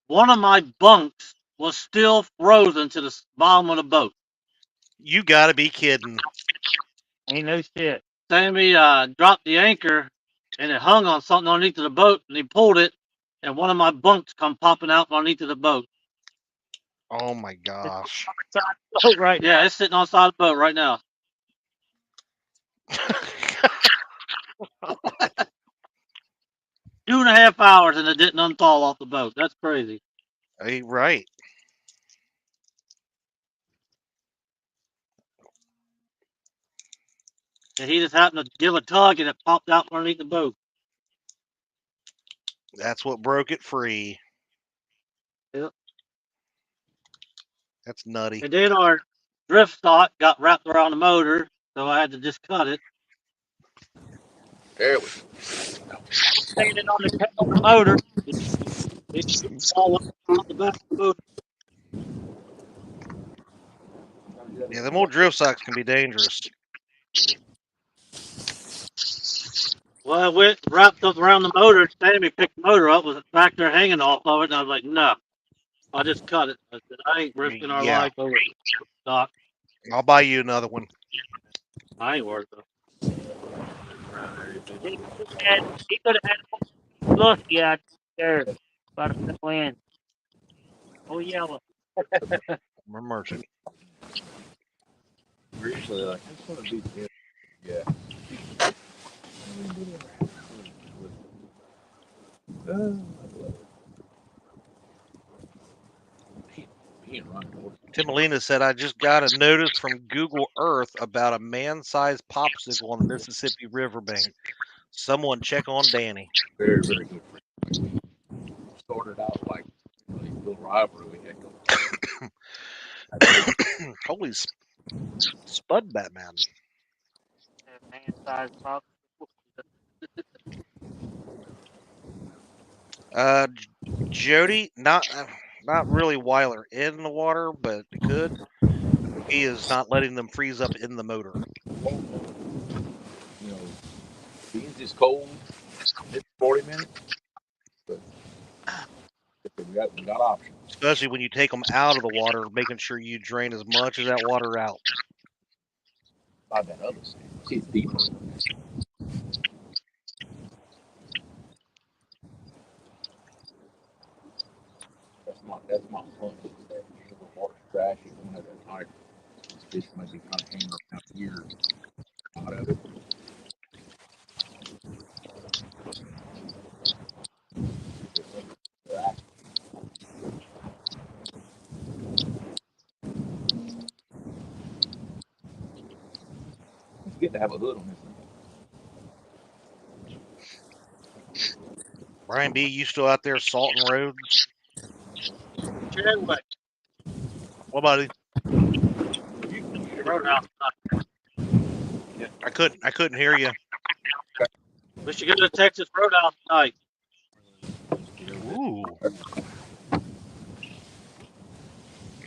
One of my bunks was still frozen to the bottom of the boat. You gotta be kidding. Ain't no shit. Sammy dropped the anchor and it hung on something underneath of the boat, and he pulled it, and one of my bunks come popping out from underneath of the boat. Oh my gosh. Oh, right. Yeah, it's sitting on the side of the boat right now. 2.5 hours and it didn't unthaw off the boat. That's crazy. Hey, right. And he just happened to give a tug and it popped out from underneath the boat. That's what broke it free. Yep. That's nutty. And then our drift stock got wrapped around the motor, so I had to just cut it. There we go. Standing on the tail of the motor, it's all out the back of the boat. Yeah, them old drift socks can be dangerous. Well, I went wrapped up around the motor. Sammy picked the motor up, was back there hanging off of it, and I was like, no. I just cut it. I said, I ain't risking our life over stock. I'll buy you another one. I ain't worth it. He could have had Lusky out there. About to fill in. Oh, yellow. I'm merchant. We're usually like, I just want to be together. Yeah. Tim Molina said, I just got a notice from Google Earth about a man-sized popsicle on the Mississippi riverbank. Someone check on Danny. Very, very good. Started out like a little rivalry we had going. Holy Spud Batman. Man-sized pop. Jody, not really Weiler in the water, but it could. He is not letting them freeze up in the motor. You know, beans is cold. It's 40 minutes. But we got options. Especially when you take them out of the water, making sure you drain as much of that water out. By that other side. See, it's deeper. That's my point. That the water's trash. You don't have that tiger. This fish might be kind of hanging around here. Out of it. It's good to have a hood on this thing. Brian B., you still out there salting roads? Chadwick. What about it? Roadhouse. I couldn't hear you. We should go to the Texas Roadhouse tonight. Ooh.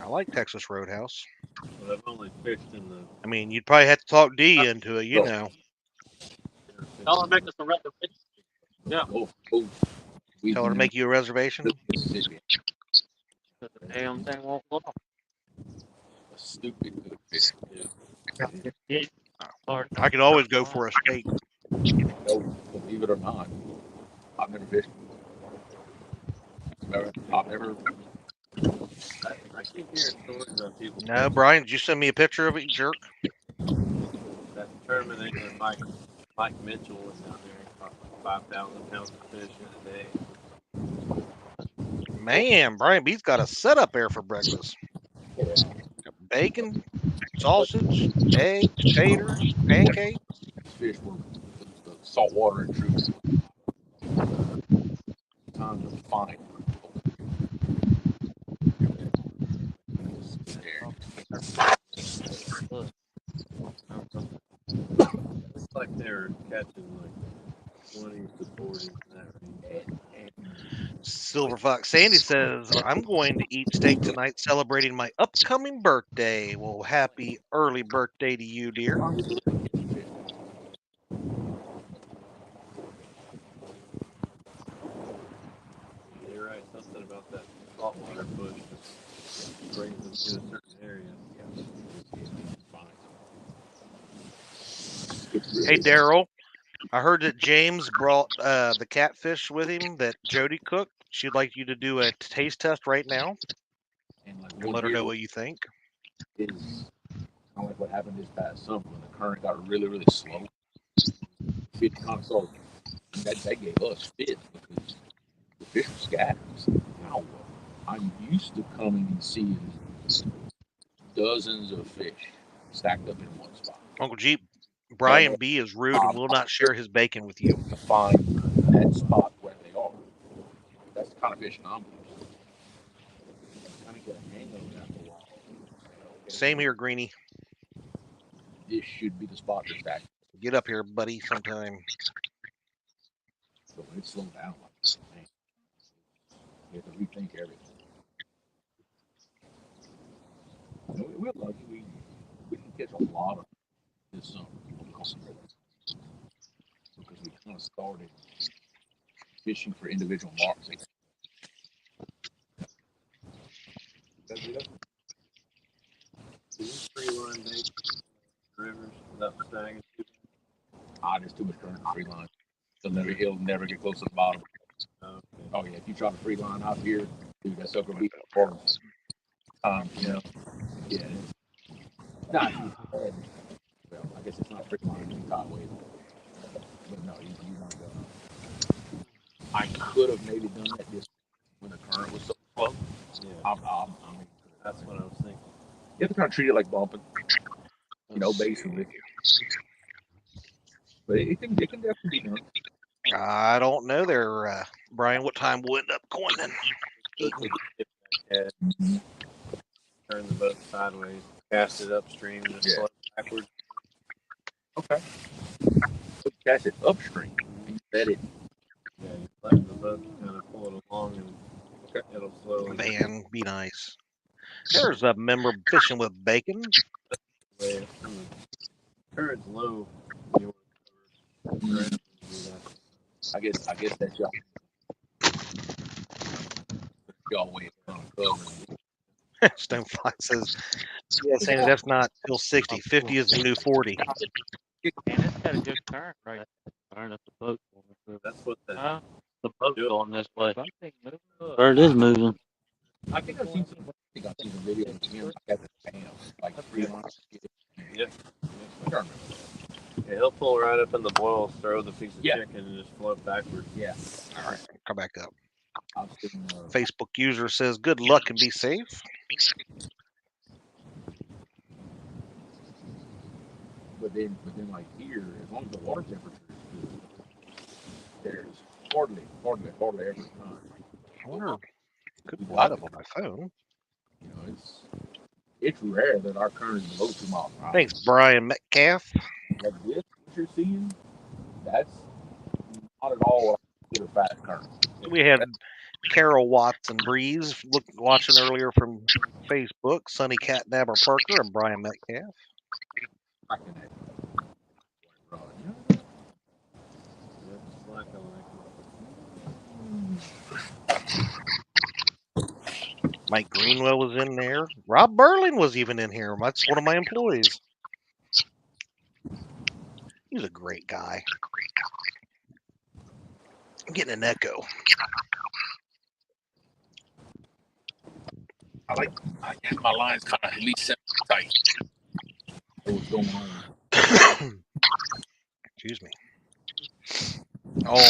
I like Texas Roadhouse. But I've only fished in the. I mean, you'd probably have to talk D into it, you know. Tell them to make us a reservation. Yeah. Tell her to make you a reservation. Mississippi. The damn thing won't look. A stupid good fish. Yeah. I could always go for a steak. No, believe it or not, I've never fished. I've never. I keep hearing stories of people. No, Brian, did you send me a picture of it, you jerk? That Tournement and Mike Mitchell was down there. He caught like 5,000 pounds of fish in a day. Man, Brian B's got a setup there for breakfast. Got bacon, sausage, egg, taters, pancakes. Fish were the saltwater intrusion. Tons of fine. It's like they're catching like 20s to 40s in that range. Silver Fox Sandy says, I'm going to eat steak tonight celebrating my upcoming birthday. Well, happy early birthday to you, dear. You're right. Something about that saltwater push just brings them to a certain area. Hey, Daryl, I heard that James brought the catfish with him that Jody cooked. She'd like you to do a taste test right now And like and let her know what you think. Is kind of like what happened this past summer when the current got really, really slow. Fish kind of started, that gave us fits because the fish were scattered. Now, I'm used to coming and seeing dozens of fish stacked up in one spot. Uncle Jeep, Brian B is rude and will not share his bacon with you. To find that spot where they are. That's the kind of fishing I'm used to. Kind of get a hang of that for a while. Same here, Greenie. This should be the spot to stack. Get up here, buddy, sometime. So when it slowed down like this, man, you have to rethink everything. You know, we're lucky we didn't catch a lot of this summer because we kind of started fishing for individual marks. Do you free line bait rivers without snagging? There's too much current in free line. He'll never get close to the bottom. Okay. Oh yeah, if you try to free line out here, dude, that sucker will be for you know. Yeah. Nah, well, I guess it's not free line in top weight. But no, you want to go. I could have maybe done that this when the current was so slow. Yeah. I mean, That's what I was thinking. you have to kind of treat it like bumping. You know, basically. But it can definitely be done. I don't know there, Brian. What time we'll end up going then? Turn the boat sideways, cast it upstream, and Yeah. float backwards. Okay. So cast it upstream. You let it. Yeah, you let the boat kind of pull it along, and it'll slowly. Man, be nice. There's a member fishing with bacon. When the current's low, you want to cover it. I guess that's y'all way on cover. Stonefly says, yeah, Sandy, that's not till 60. 50 is the new 40. And it's got a good current right there. That's the boat going through. That's what the The boat's going this way. I think moving up. Or it is moving. I think I've seen some video of him at the dam, like 3 months. Yeah. I don't remember. Yeah, he'll pull right up in the boils, throw the piece of Yeah. chicken, and just float backwards. Yeah. All right, come back up. I've seen, Facebook user says, good luck and be safe. but then like here, as long as the water temperature is good, there's hardly ever time. I wonder, could be light up on my phone. You know, it's rare that our current is below 2 miles per hour. Thanks, Brian Metcalf. Like this, what you're seeing, that's not at all what I consider fat current. We had Carol Watts and Breeze watching earlier from Facebook, Sonny Catnabber Parker and Brian Metcalf. Mike Greenwell was in there. Rob Burling was even in here. That's one of my employees. He's a great guy. I'm getting an echo. I like my lines kind of at least set tight. What's going on? Excuse me. Oh,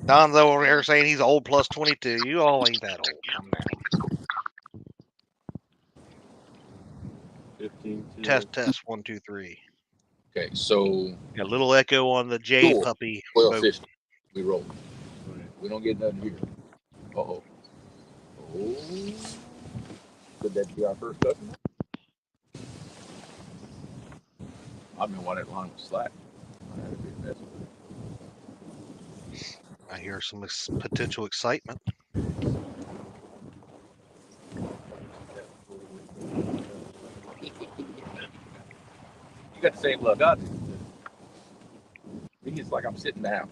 Don's over there saying he's old plus 22. You all ain't that old. Calm down. 15. Test 1 2 3. Okay, so Got a little echo on the J Cool. puppy. 1250. We roll. We don't get nothing here. Uh-oh. Oh. Could that be our first customer? I mean, why that line was slack. I had a big mess with it. I hear some potential excitement. You got the same luck I do. It's like I'm sitting down,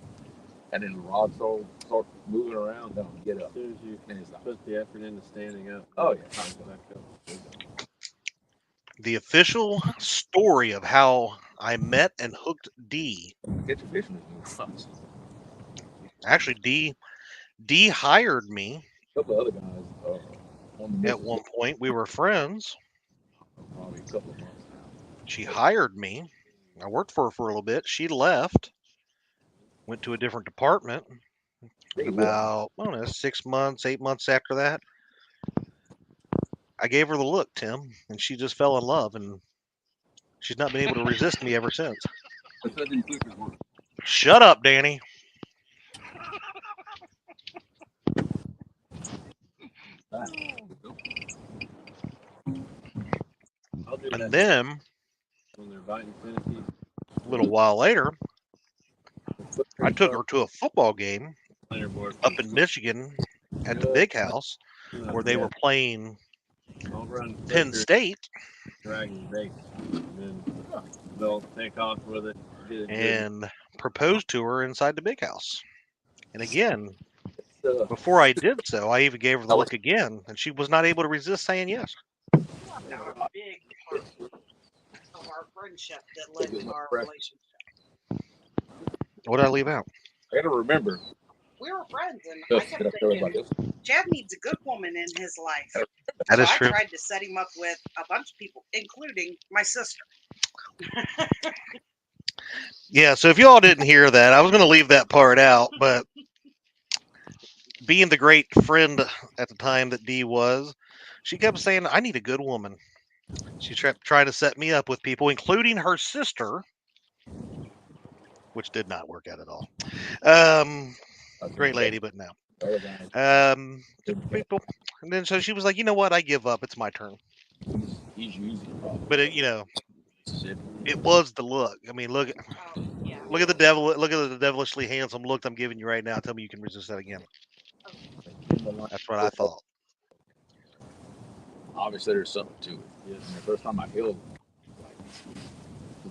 and then the rod start moving around, then I'll get up. As soon as you And it's like, put the effort into standing up. oh yeah. Time to back up. The official story of how I met and hooked D. Get your fishing nuts. Actually, D hired me A couple of other guys on the at one point. We were friends. probably a couple of months now. She hired me. I worked for her for a little bit. She left, went to a different department. About, I don't know, 6 months, 8 months after that, I gave her the look, Tim, and she just fell in love, and she's not been able to resist me ever since. Shut up, Danny. And then, When they're biting finicky. a little while later, I took her to a football game Leaderboard. up in Michigan at the Big House where they were playing I'll run Penn State. Dragging bait. And then they'll take off with it. Get it good. And proposed to her inside the Big House. And again, before I did so, I even gave her the look again, and she was not able to resist saying yes. That was a big part of our friendship that led to our relationship. What did I leave out? I gotta remember. We were friends, and I kept thinking, Chad needs a good woman in his life. That is so true. I tried to set him up with a bunch of people, including my sister. Yeah, so if you all didn't hear that, I was going to leave that part out, but being the great friend at the time that Dee was, she kept saying, I need a good woman. She kept trying to set me up with people, including her sister, which did not work out at all. Great lady, but no. People. And then so she was like, you know what? I give up. It's my turn. But it, it was the look. I mean, look at the devil. Look at the devilishly handsome look I'm giving you right now. Tell me you can resist that again. That's what I thought. Obviously, there's something to it. Yes. And the first time I held,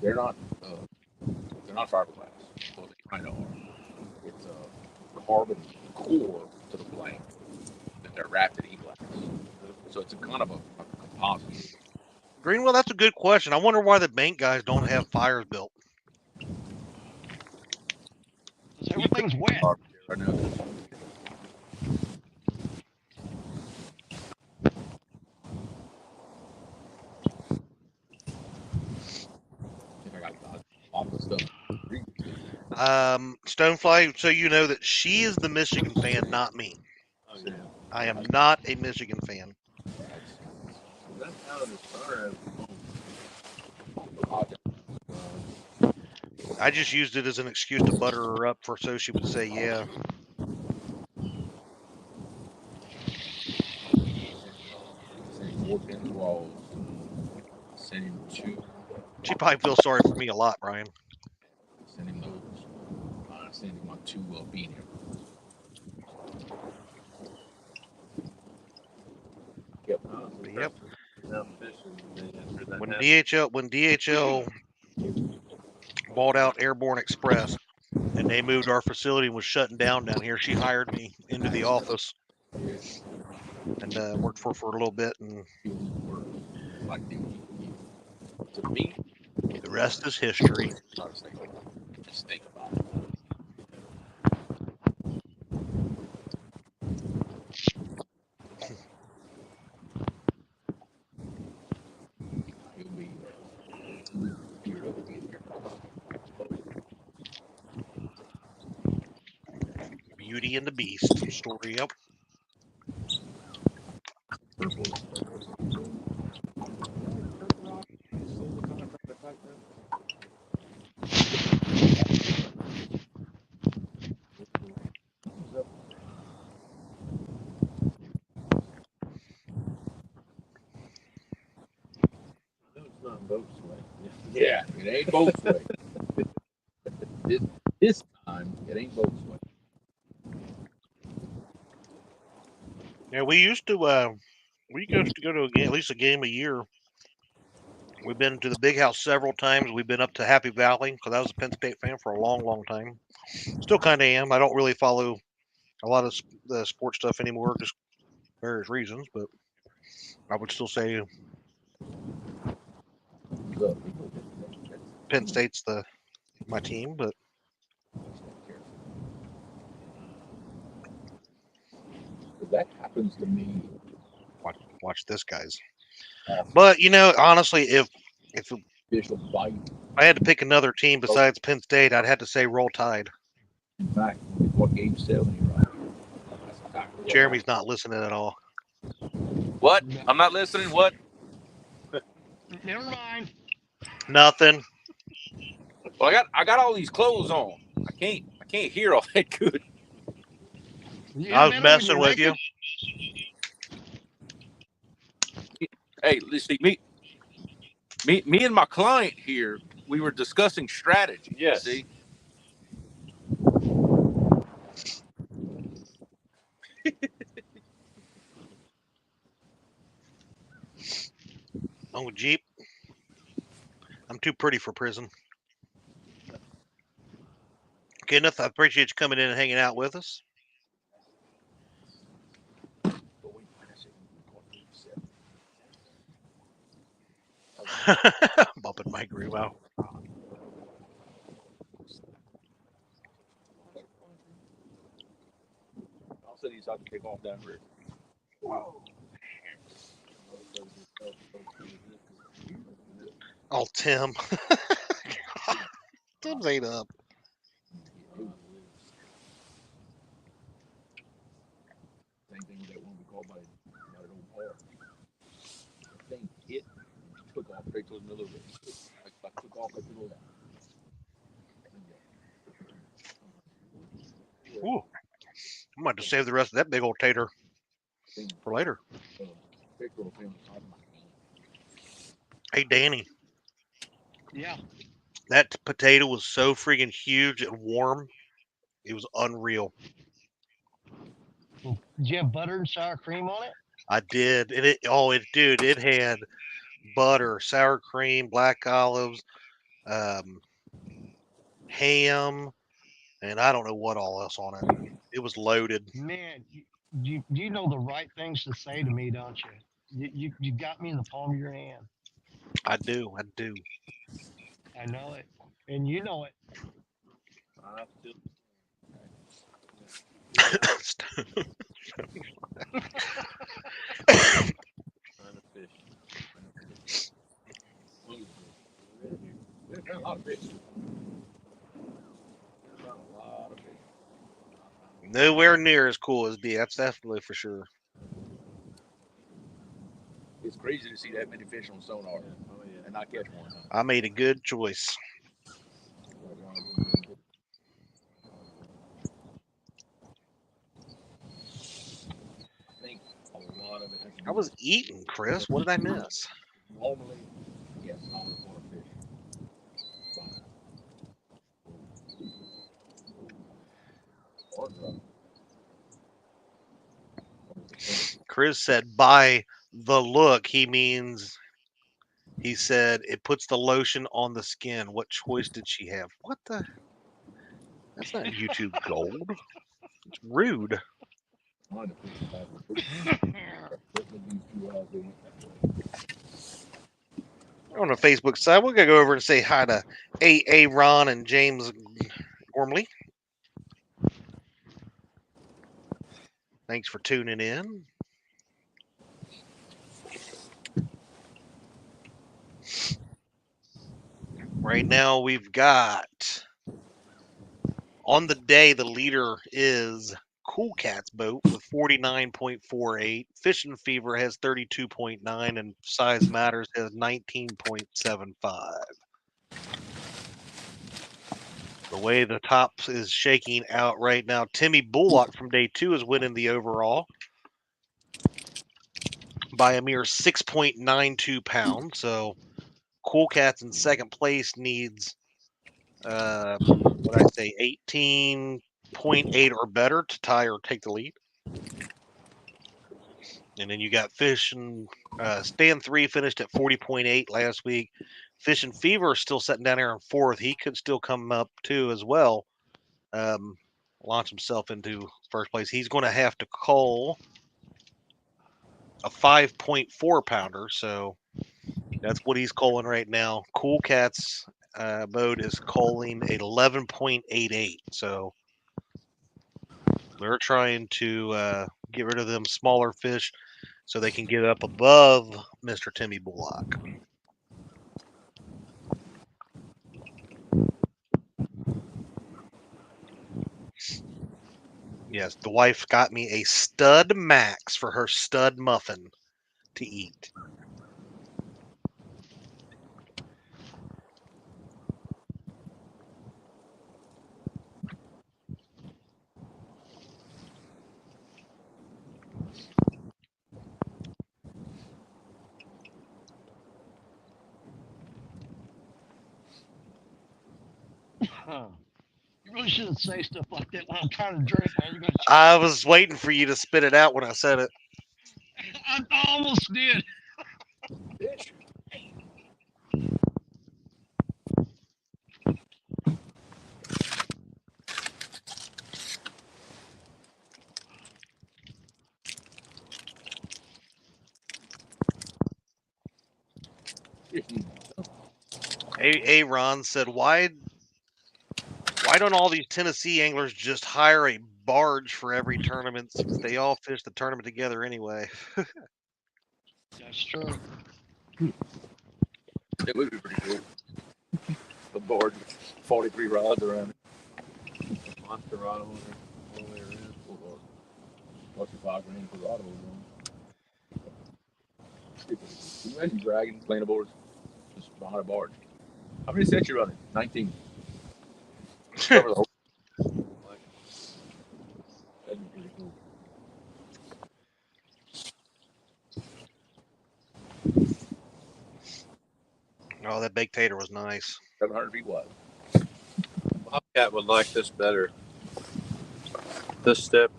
they're not fiberglass. Well, they kind of are. It's a carbon core to the plank that they're wrapped in e-glass. So it's a kind of a composite. Greenwell, that's a good question. I wonder why the bank guys don't have fires built. Everything's wet. Right now. Stonefly, so you know that she is the Michigan fan, not me. Oh, yeah. I am not a Michigan fan. That's how the star I just used it as an excuse to butter her up for so she would say yeah. Send him 2. She probably feels sorry for me a lot, Brian. Send him those. send him on to being here. Yep. Yep. When DHL bought out Airborne Express and they moved our facility and was shutting down here, she hired me into the office and worked for a little bit, and Like to me, the rest is history. not a snake. Just think about it. He'll be geared up again here. Beauty and the Beast story. Yep. Yeah, it ain't both way. This time, it ain't both way. Yeah, we used to go to at least a game a year. We've been to the Big House several times. We've been up to Happy Valley because I was a Penn State fan for a long, long time. Still kind of am. I don't really follow a lot of the sports stuff anymore, just various reasons. But I would still say Penn State's my team. But That happens to me. watch this, guys. But honestly, if Official bite. I had to pick another team besides Penn State, I'd have to say Roll Tide. In fact, what Gabe's telling you right here. That's exactly what Jeremy's not listening at all. What? I'm not listening. What? Never mind. Nothing. Well, I got all these clothes on. I can't hear all that good. I was messing with you. Hey, let's see, me and my client here, we were discussing strategy. Yes. See? Oh, Jeep. I'm too pretty for prison. Kenneth, I appreciate you coming in and hanging out with us. Bumping my groove out. I'll say he's out to take off down here. Oh, Tim. Tim's ate up. Same thing with that one we called by an old bar. The thing hit, took off straight towards the middle of it. I took off like a little. Ooh. I'm going to save the rest of that big old tater for later. Hey, Danny. Yeah. That potato was so freaking huge and warm. It was unreal. Did you have butter and sour cream on it? I did. And it had butter, sour cream, black olives, ham, and I don't know what all else on it. It was loaded. Man, you know the right things to say to me, don't you? You got me in the palm of your hand. I do. I know it, and you know it. Nowhere near as cool as D. That's definitely for sure. It's crazy to see that many fish on sonar and not catch one. I made a good choice. I was eating, Chris. What did I miss? Normally, yes, I would want to fish. Chris said by the look, he means, he said it puts the lotion on the skin. What choice did she have? What the? That's not YouTube gold. It's rude. On the Facebook side, we're gonna go over and say hi to A. Ron and James Gormley. Thanks for tuning in. Right now, we've got on the day the leader is Cool Cat's boat with 49.48. Fishing Fever has 32.9, and Size Matters has 19.75. The way the top is shaking out right now, Timmy Bullock from day 2 is winning the overall by a mere 6.92 pounds. So Cool Cat's in second place needs, what I say, 18.8 or better to tie or take the lead. And then you got Fish and Stan 3 finished at 40.8 last week. Fish and Fever is still sitting down there in fourth. He could still come up too as well. Launch himself into first place. He's going to have to call a 5.4 pounder. So that's what he's calling right now. Cool Cat's boat is calling 11.88. So they're trying to get rid of them smaller fish so they can get up above Mr. Timmy Bullock. Yes, the wife got me a stud max for her stud muffin to eat. You really shouldn't say stuff like that when I'm trying to drink, man. You're gonna I was waiting for you to spit it out when I said it. I almost did. Ron said, why don't all these Tennessee anglers just hire a barge for every tournament since they all fish the tournament together anyway? That's true. It would be pretty cool. The board with 43 rods around it. Monster rod on there. All the way around. What's your $5 grand for rod on? Can you imagine dragging planer boards just behind a barge? How many sets you running? 19. Cover the whole. That'd be pretty cool. Oh, that baked tater was nice. 700 feet wide. Bobcat would like this better. This step.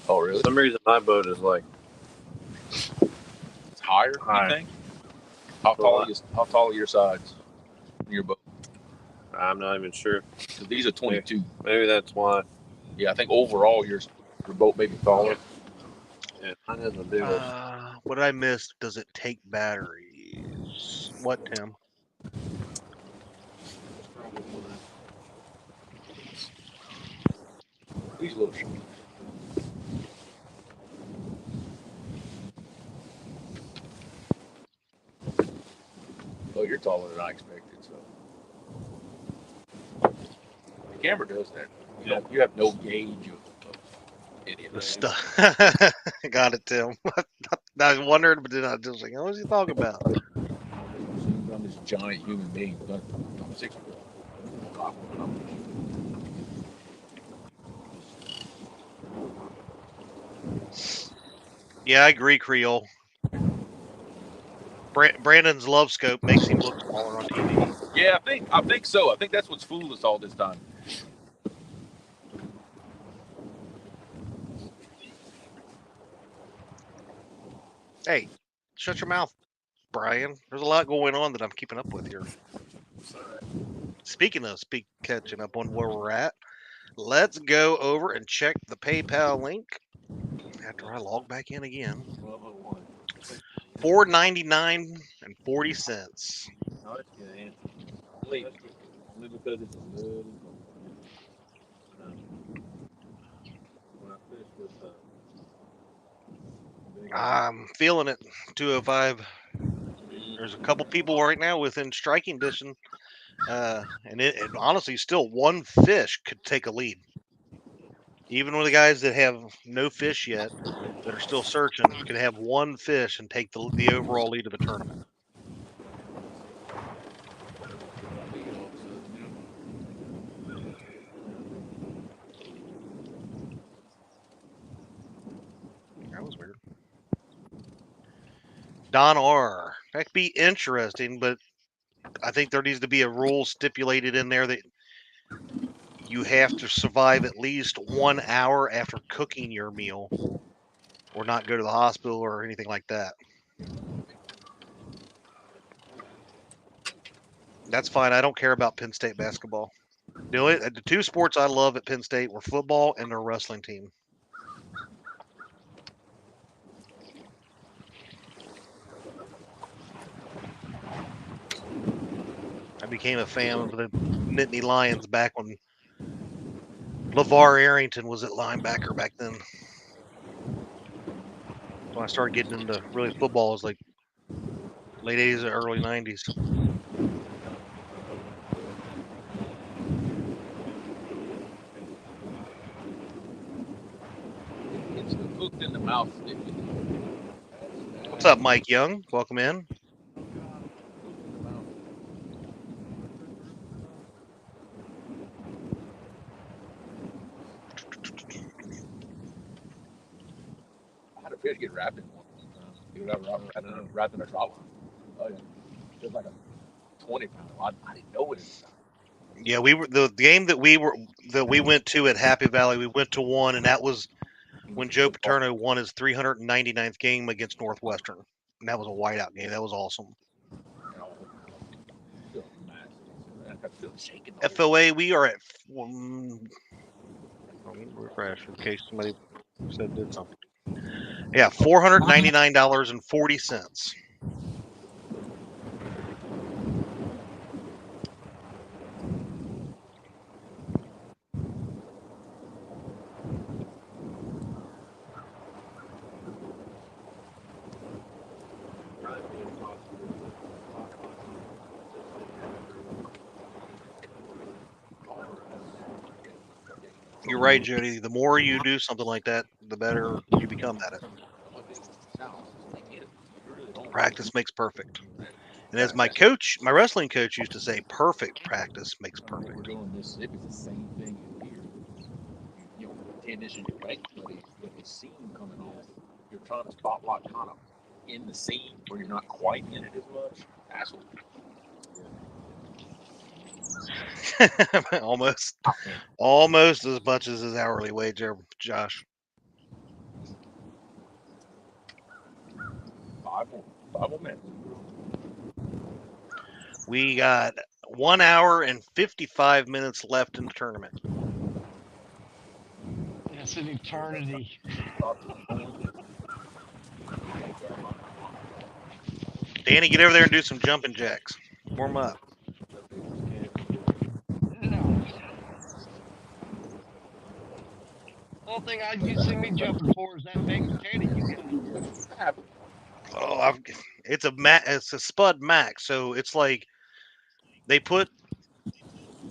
Oh, really? For some reason, my boat is like It's higher, you think? How tall are your sides in your boat? I'm not even sure. Because these are 22. Maybe that's why. Yeah, I think overall your boat may be taller. Yeah, mine has a big one. What did I miss? Does it take batteries? What, Tim? These little short. Oh, you're taller than I expected, so. The camera does that. You have no gauge of idiot. The stuff. Got it, Tim. I was wondering, but then I was like, what was he talking about? I'm this giant human being. I'm 6 foot. Yeah, I agree, Creole. Brandon's love scope makes him look smaller on TV. Yeah, I think so. I think that's what's fooled us all this time. Hey, shut your mouth, Brian. There's a lot going on that I'm keeping up with here. Speaking of catching up on where we're at, let's go over and check the PayPal link after I log back in again. $4.99.40. No, it's good. Only because it's a little. When I fish with I'm feeling it. 205. There's a couple people right now within striking distance, and it honestly still one fish could take a lead. Even with the guys that have no fish yet, that are still searching, could have one fish and take the overall lead of the tournament. That was weird. Don R. That could be interesting, but I think there needs to be a rule stipulated in there that you have to survive at least 1 hour after cooking your meal or not go to the hospital or anything like that. That's fine. I don't care about Penn State basketball. The two sports I love at Penn State were football and their wrestling team. I became a fan of the Nittany Lions back when LeVar Arrington was at linebacker back then. When I started getting into really football, it was like late 80s or early 90s. it's cooked in the mouth. What's up, Mike Young? Welcome in. I had a fish get wrapped in one. He was wrapped in a trout line. Oh yeah, just like a 20-pound. I didn't know it. Yeah, we were the game that we went to at Happy Valley. We went to one, and that was when Joe Paterno won his 399th game against Northwestern, and that was a whiteout game. That was awesome. FOA, we are at. Let me refresh in case somebody said did something. Yeah, $499.40. You're right, Jody. The more you do something like that, the better you become at it. Practice makes perfect. And as my wrestling coach used to say, perfect practice makes perfect. We're doing Mississippi, it's the same thing here. You know, tennis and your bank buddy with the seam coming off. You're trying to spot lock kind of in the seam where you're not quite in it as much. That's what. almost as much as his hourly wage there, Josh. 5 more minutes. We got 1 hour and 55 minutes left in the tournament. It's an eternity. Danny, get over there and do some jumping jacks. Warm up. No. Only thing you see me jumping for is that baked potato you got. Oh, it's a Spud Max, so it's like they put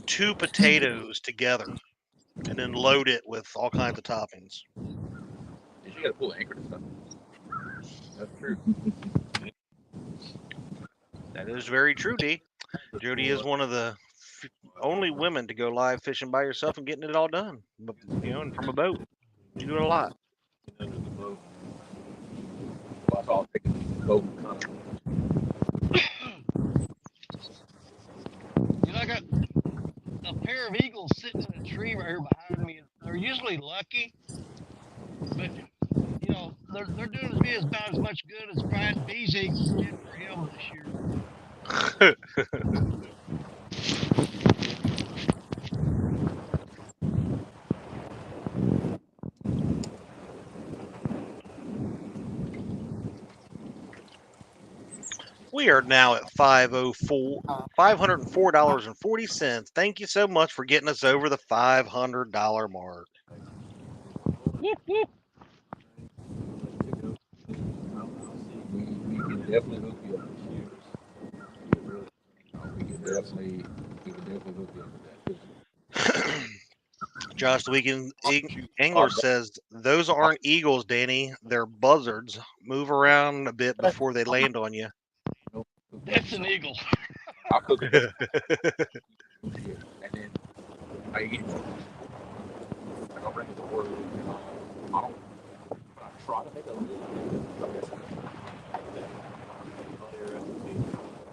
2 potatoes together and then load it with all kinds of toppings. You got to pull the anchor and stuff. That's true. That is very true, D. Jody is one of the only women to go live fishing by herself and getting it all done. But, and from a boat. You do it a lot. I'll take a boat I got a pair of eagles sitting in a tree right here behind me. They're usually lucky, but they're doing me about as much good as Brian Beasy did for him this year. We are now at $504.40. Thank you so much for getting us over the $500 mark. We can definitely hook you up with shooters. We can definitely hook you up with that. Josh the Weekend Angler says, those aren't eagles, Danny. They're buzzards. Move around a bit before they land on you. That's an eagle. I'll cook it. And then I get I'll bring it to work. I don't try to make a little bit.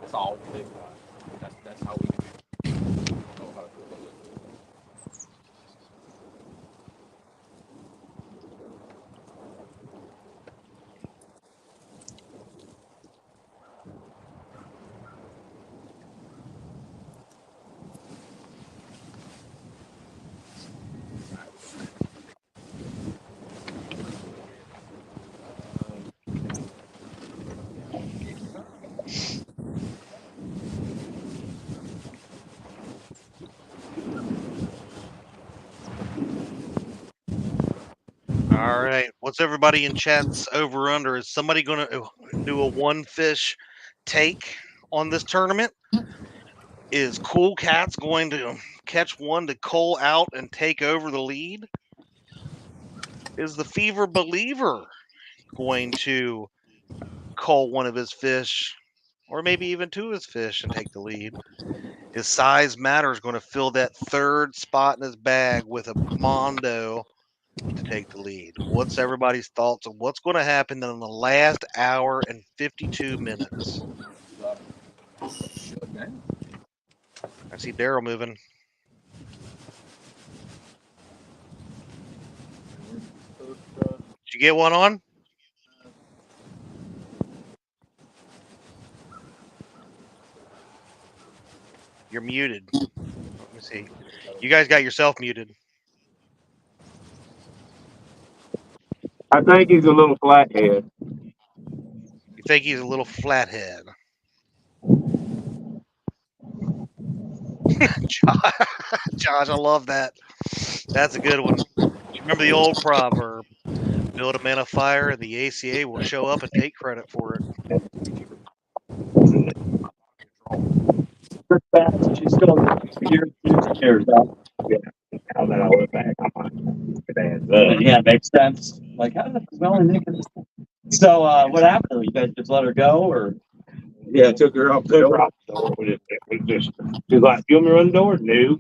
That's all we think about. That's how we know how to cook it. All right. What's everybody in chat's over under? Is somebody going to do a one fish take on this tournament? Is Cool Cats going to catch one to cull out and take over the lead? Is the Fever Believer going to cull one of his fish, or maybe even two of his fish, and take the lead? Is Size Matters going to fill that third spot in his bag with a Mondo to take the lead? What's everybody's thoughts on what's going to happen in the last hour and 52 minutes? I see Daryl moving. Did you get one on? You're muted. Let me see. You guys got yourself muted. I think he's a little flathead. You think he's a little flathead? Josh, I love that. That's a good one. You remember the old proverb? Build a man a fire, and the ACA will show up and take credit for it. She's still years out. Now that I look back, I'm Yeah, it makes sense. Like, how does it smell in there? So, what happened? You guys just let her go, or? Yeah, took her off the door. We just, she was like, you want me to run the door? No.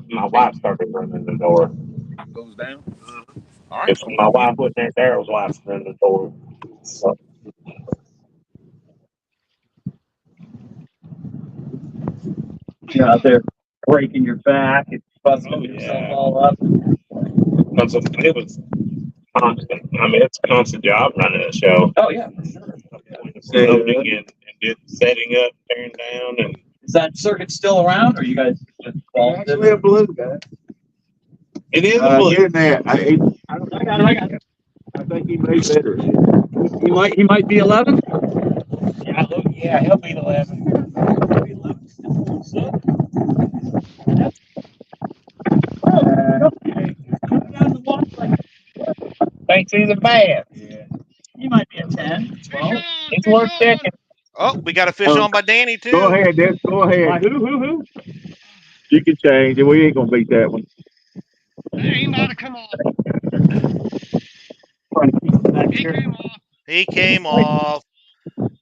My wife started running the door. Goes down. All right. It's my wife wasn't there, Daryl's wife running the door. So, You're out there breaking your back and busting yourself all up. it was constant. I mean, it's a constant job running a show. Oh, yeah, for sure. Loading and setting up, tearing down, and is that circuit still around, or you guys just Actually, a blue guy. it is a blue. Getting there. I got it. I think he may better. He might be 11. Yeah, he'll be 11. Thinks he's a bass. Yeah. He might be a 10. 12. It's worth checking. Oh, we got a fish on by Danny, too. Go ahead, Dick. Go ahead. Who? You can change it. We ain't gonna beat that one. Hey, he might have come off. He came off. He came off.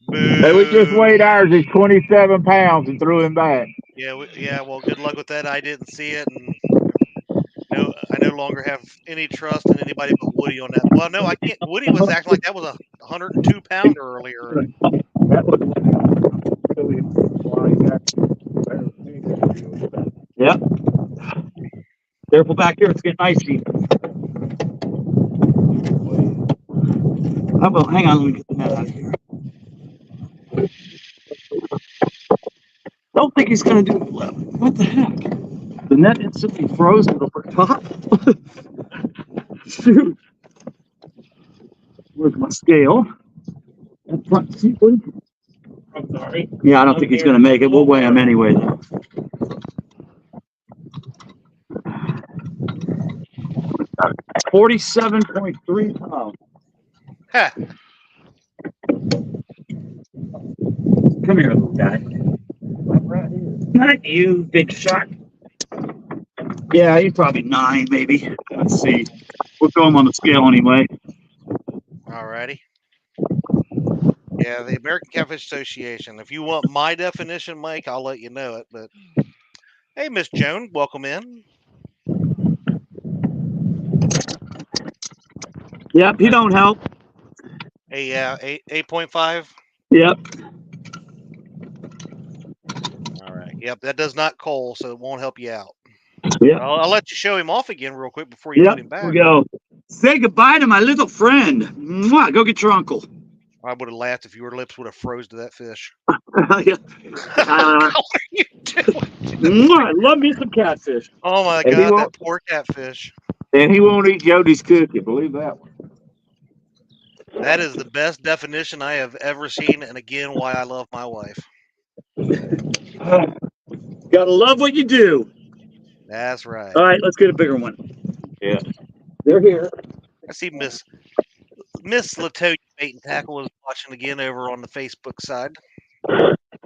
Boo. Hey, we just weighed ours. He's 27 pounds and threw him back. Yeah, well, good luck with that. I didn't see it, and I no longer have any trust in anybody but Woody on that. Well, no, I can't. Woody was acting like that was a 102 pounder earlier. That was Yep. Careful back here. It's getting icy. How about, hang on, let me get the net out of here. Don't think he's gonna do it. What the heck? The net instantly froze over the top. Shoot. Where's my scale? Up front, see, please? I'm sorry. Yeah, I don't think he's gonna make it. We'll weigh him anyway. 47.3 pounds. Ha. Come here, little guy. Not you, big shot. Yeah, he's probably 9, maybe. Let's see. We'll throw him on the scale anyway. Alrighty. Yeah, the American Catfish Association. If you want my definition, Mike, I'll let you know it. But hey, Miss Joan, welcome in. Yep, he don't help. Hey, 8.5. Yep. All right. Yep, that does not coal, so it won't help you out. Yep. I'll let you show him off again real quick before you Yep. put him back. We go. Say goodbye to my little friend. Mwah, go get your uncle. I would have laughed if your lips would have froze to that fish. What are you doing? Mwah, I love me some catfish. Oh my And he God, that won't- poor catfish. And he won't eat Jody's cookie. Believe that one. That is the best definition I have ever seen, and again, why I love my wife. Gotta love what you do. That's right. All right, let's get a bigger one. Yeah. They're here. I see Miss Latoya Bait and Tackle is watching again over on the Facebook side.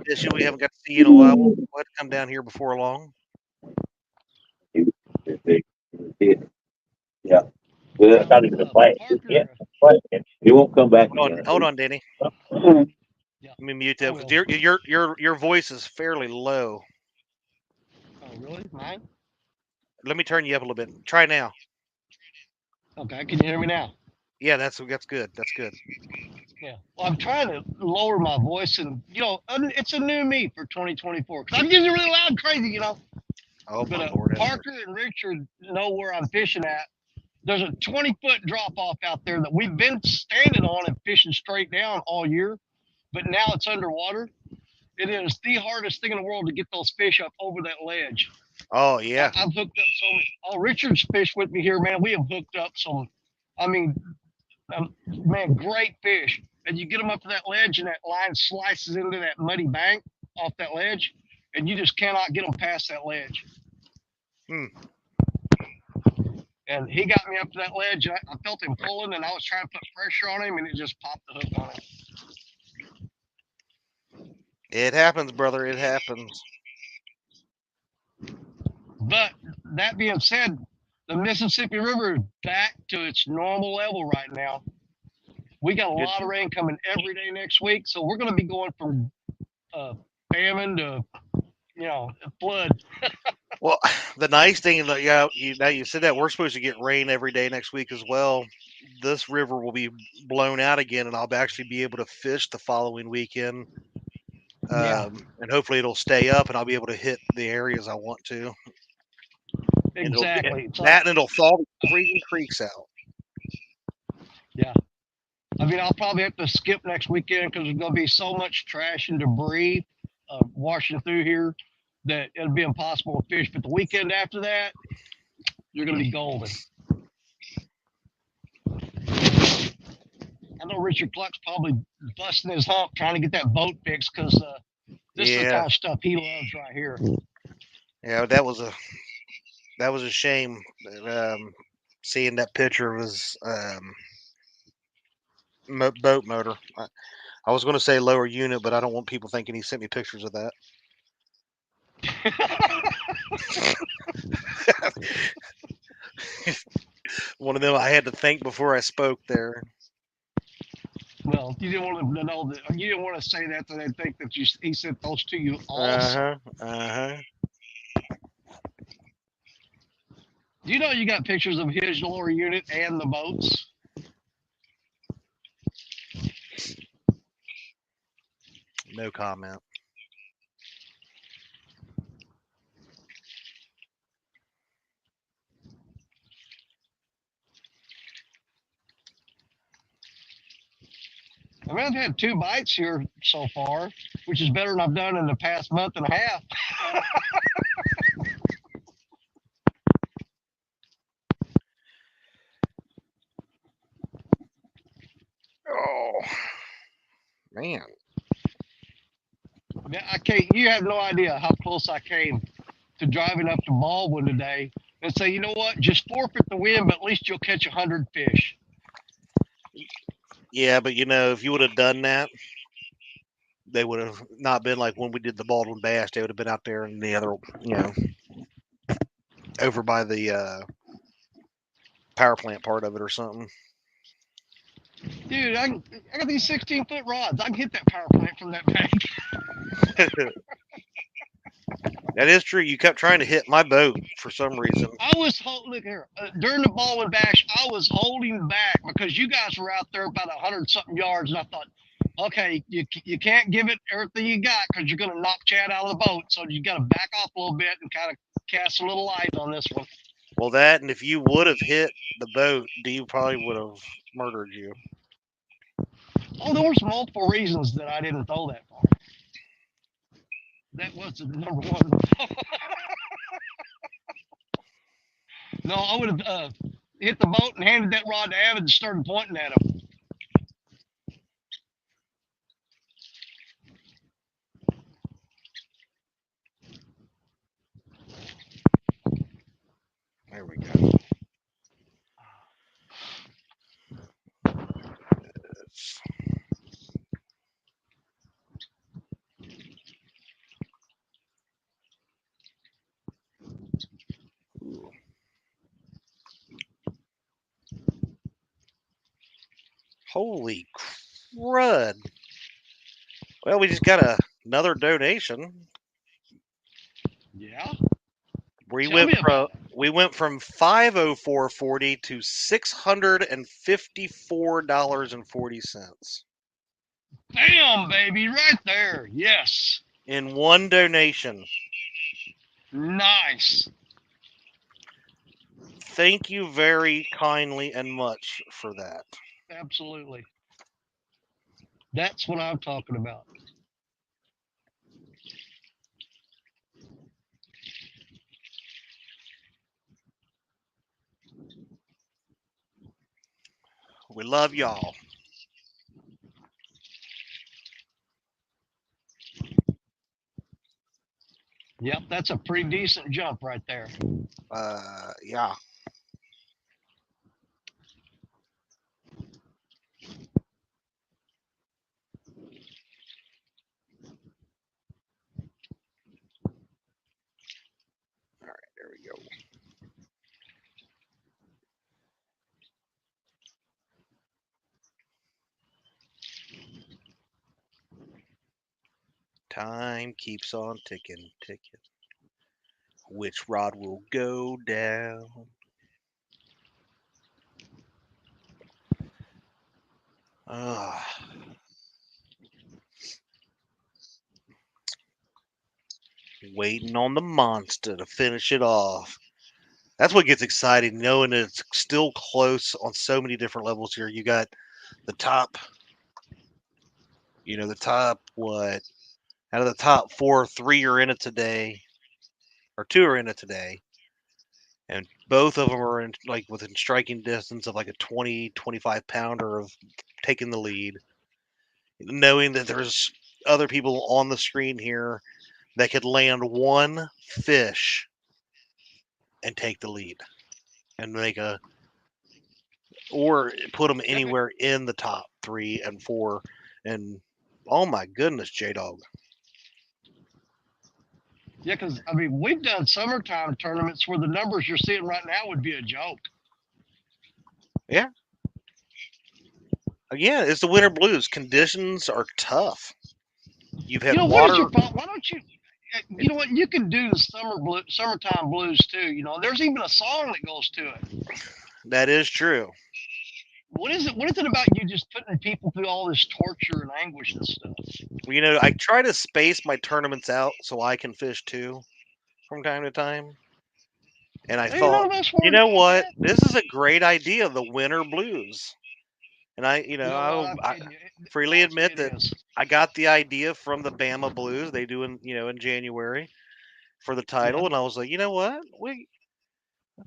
Issue we haven't got to see in a while. We'll have to come down here before long. Yeah. Well, not even a play. Yeah. He won't come back again. Hold on, Danny. Yeah. Let me mute I that will. because your voice is fairly low. Oh, really? Mine? Let me turn you up a little bit. Try now. Okay, can you hear me now? Yeah, that's good. That's good. Yeah. Well, I'm trying to lower my voice, and it's a new me for 2024. Cause I'm getting really loud and crazy, Oh But my Lord. Parker and Richard know where I'm fishing at. There's a 20-foot drop off out there that we've been standing on and fishing straight down all year, but now it's underwater. It is the hardest thing in the world to get those fish up over that ledge. Oh yeah. I've hooked up so many. Oh, Richard's fished with me here, man. We have hooked up some. I mean, man, great fish. And you get them up to that ledge, and that line slices into that muddy bank off that ledge, and you just cannot get them past that ledge. Hmm. And he got me up to that ledge. And I felt him pulling, and I was trying to put pressure on him, and it just popped the hook on him. It happens, brother. It happens. But that being said, the Mississippi River is back to its normal level right now. We got a lot of rain coming every day next week, so we're going to be going from famine to, flood. Well, the nice thing, now you said that we're supposed to get rain every day next week as well. This river will be blown out again, and I'll actually be able to fish the following weekend. Yeah. And hopefully it'll stay up, and I'll be able to hit the areas I want to. Exactly. And it'll thaw the freezing creeks out. Yeah. I mean, I'll probably have to skip next weekend because there's going to be so much trash and debris washing through here that it'll be impossible to fish. But the weekend after that, you're going to be golden. I know Richard Cluck's probably busting his hump trying to get that boat fixed because this is the kind of stuff he loves right here. Yeah, that was a shame. Seeing that picture of his boat motor. I was going to say lower unit, but I don't want people thinking he sent me pictures of that. One of them I had to think before I spoke there. Well, you didn't want them to know that. You didn't want to say that, so they think that he sent those to you also. Do you know you got pictures of his lower unit and the boats? No comment. I mean, I've had 2 bites here so far, which is better than I've done in the past month and a half. Oh, man. Yeah, you have no idea how close I came to driving up to Baldwin today and say, you know what, just forfeit the win, but at least you'll catch 100 fish. Yeah, but if you would have done that, they would have not been like when we did the Baldwin Bass. They would have been out there in the other, over by the power plant part of it or something. Dude, I got these 16-foot rods. I can hit that power plant from that bank. That is true. You kept trying to hit my boat for some reason. Look here, during the Baldwin Bash, I was holding back because you guys were out there about 100-something yards, and I thought, okay, you can't give it everything you got because you're going to knock Chad out of the boat, so you got to back off a little bit and kind of cast a little light on this one. Well, that, and if you would have hit the boat, Dee probably would have murdered you. Oh, there was multiple reasons that I didn't throw that far. That was the number one. No, I would have hit the boat and handed that rod to Avid and started pointing at him. There we go. Ooh. Holy crud. Well, we just got another donation. Yeah. We went from $504.40 to $654.40 Bam, baby, right there. Yes. in one donation. Nice. Thank you very kindly and much for that. Absolutely. That's what I'm talking about. We love y'all. Yep, that's a pretty decent jump right there. Yeah. All right, there we go. Time keeps on ticking. Which rod will go down? Waiting on the monster to finish it off. That's what gets exciting, knowing that it's still close on so many different levels here. You got the top, what? Out of the top 4, 3 are in it today, or 2 are in it today. And both of them are in within striking distance of like a 20, 25 pounder of taking the lead. Knowing that there's other people on the screen here that could land one fish and take the lead and or put them anywhere in the top 3 and 4. And oh my goodness, J-Dog. Yeah, because, I mean, we've done summertime tournaments where the numbers you're seeing right now would be a joke. Yeah. Again, it's the winter blues. Conditions are tough. You've had water. What is your fault? Why don't you? You know what? You can do the summertime blues too. There's even a song that goes to it. That is true. What is it about you just putting people through all this torture and anguish and stuff? Well, I try to space my tournaments out so I can fish too from time to time. And I thought, you know what? This is a great idea, the winter blues. And I You know what? I'm kidding you. freely admit It that is. I got the idea from the Bama Blues. They do in January for the title, Yeah. and I was like, you know what,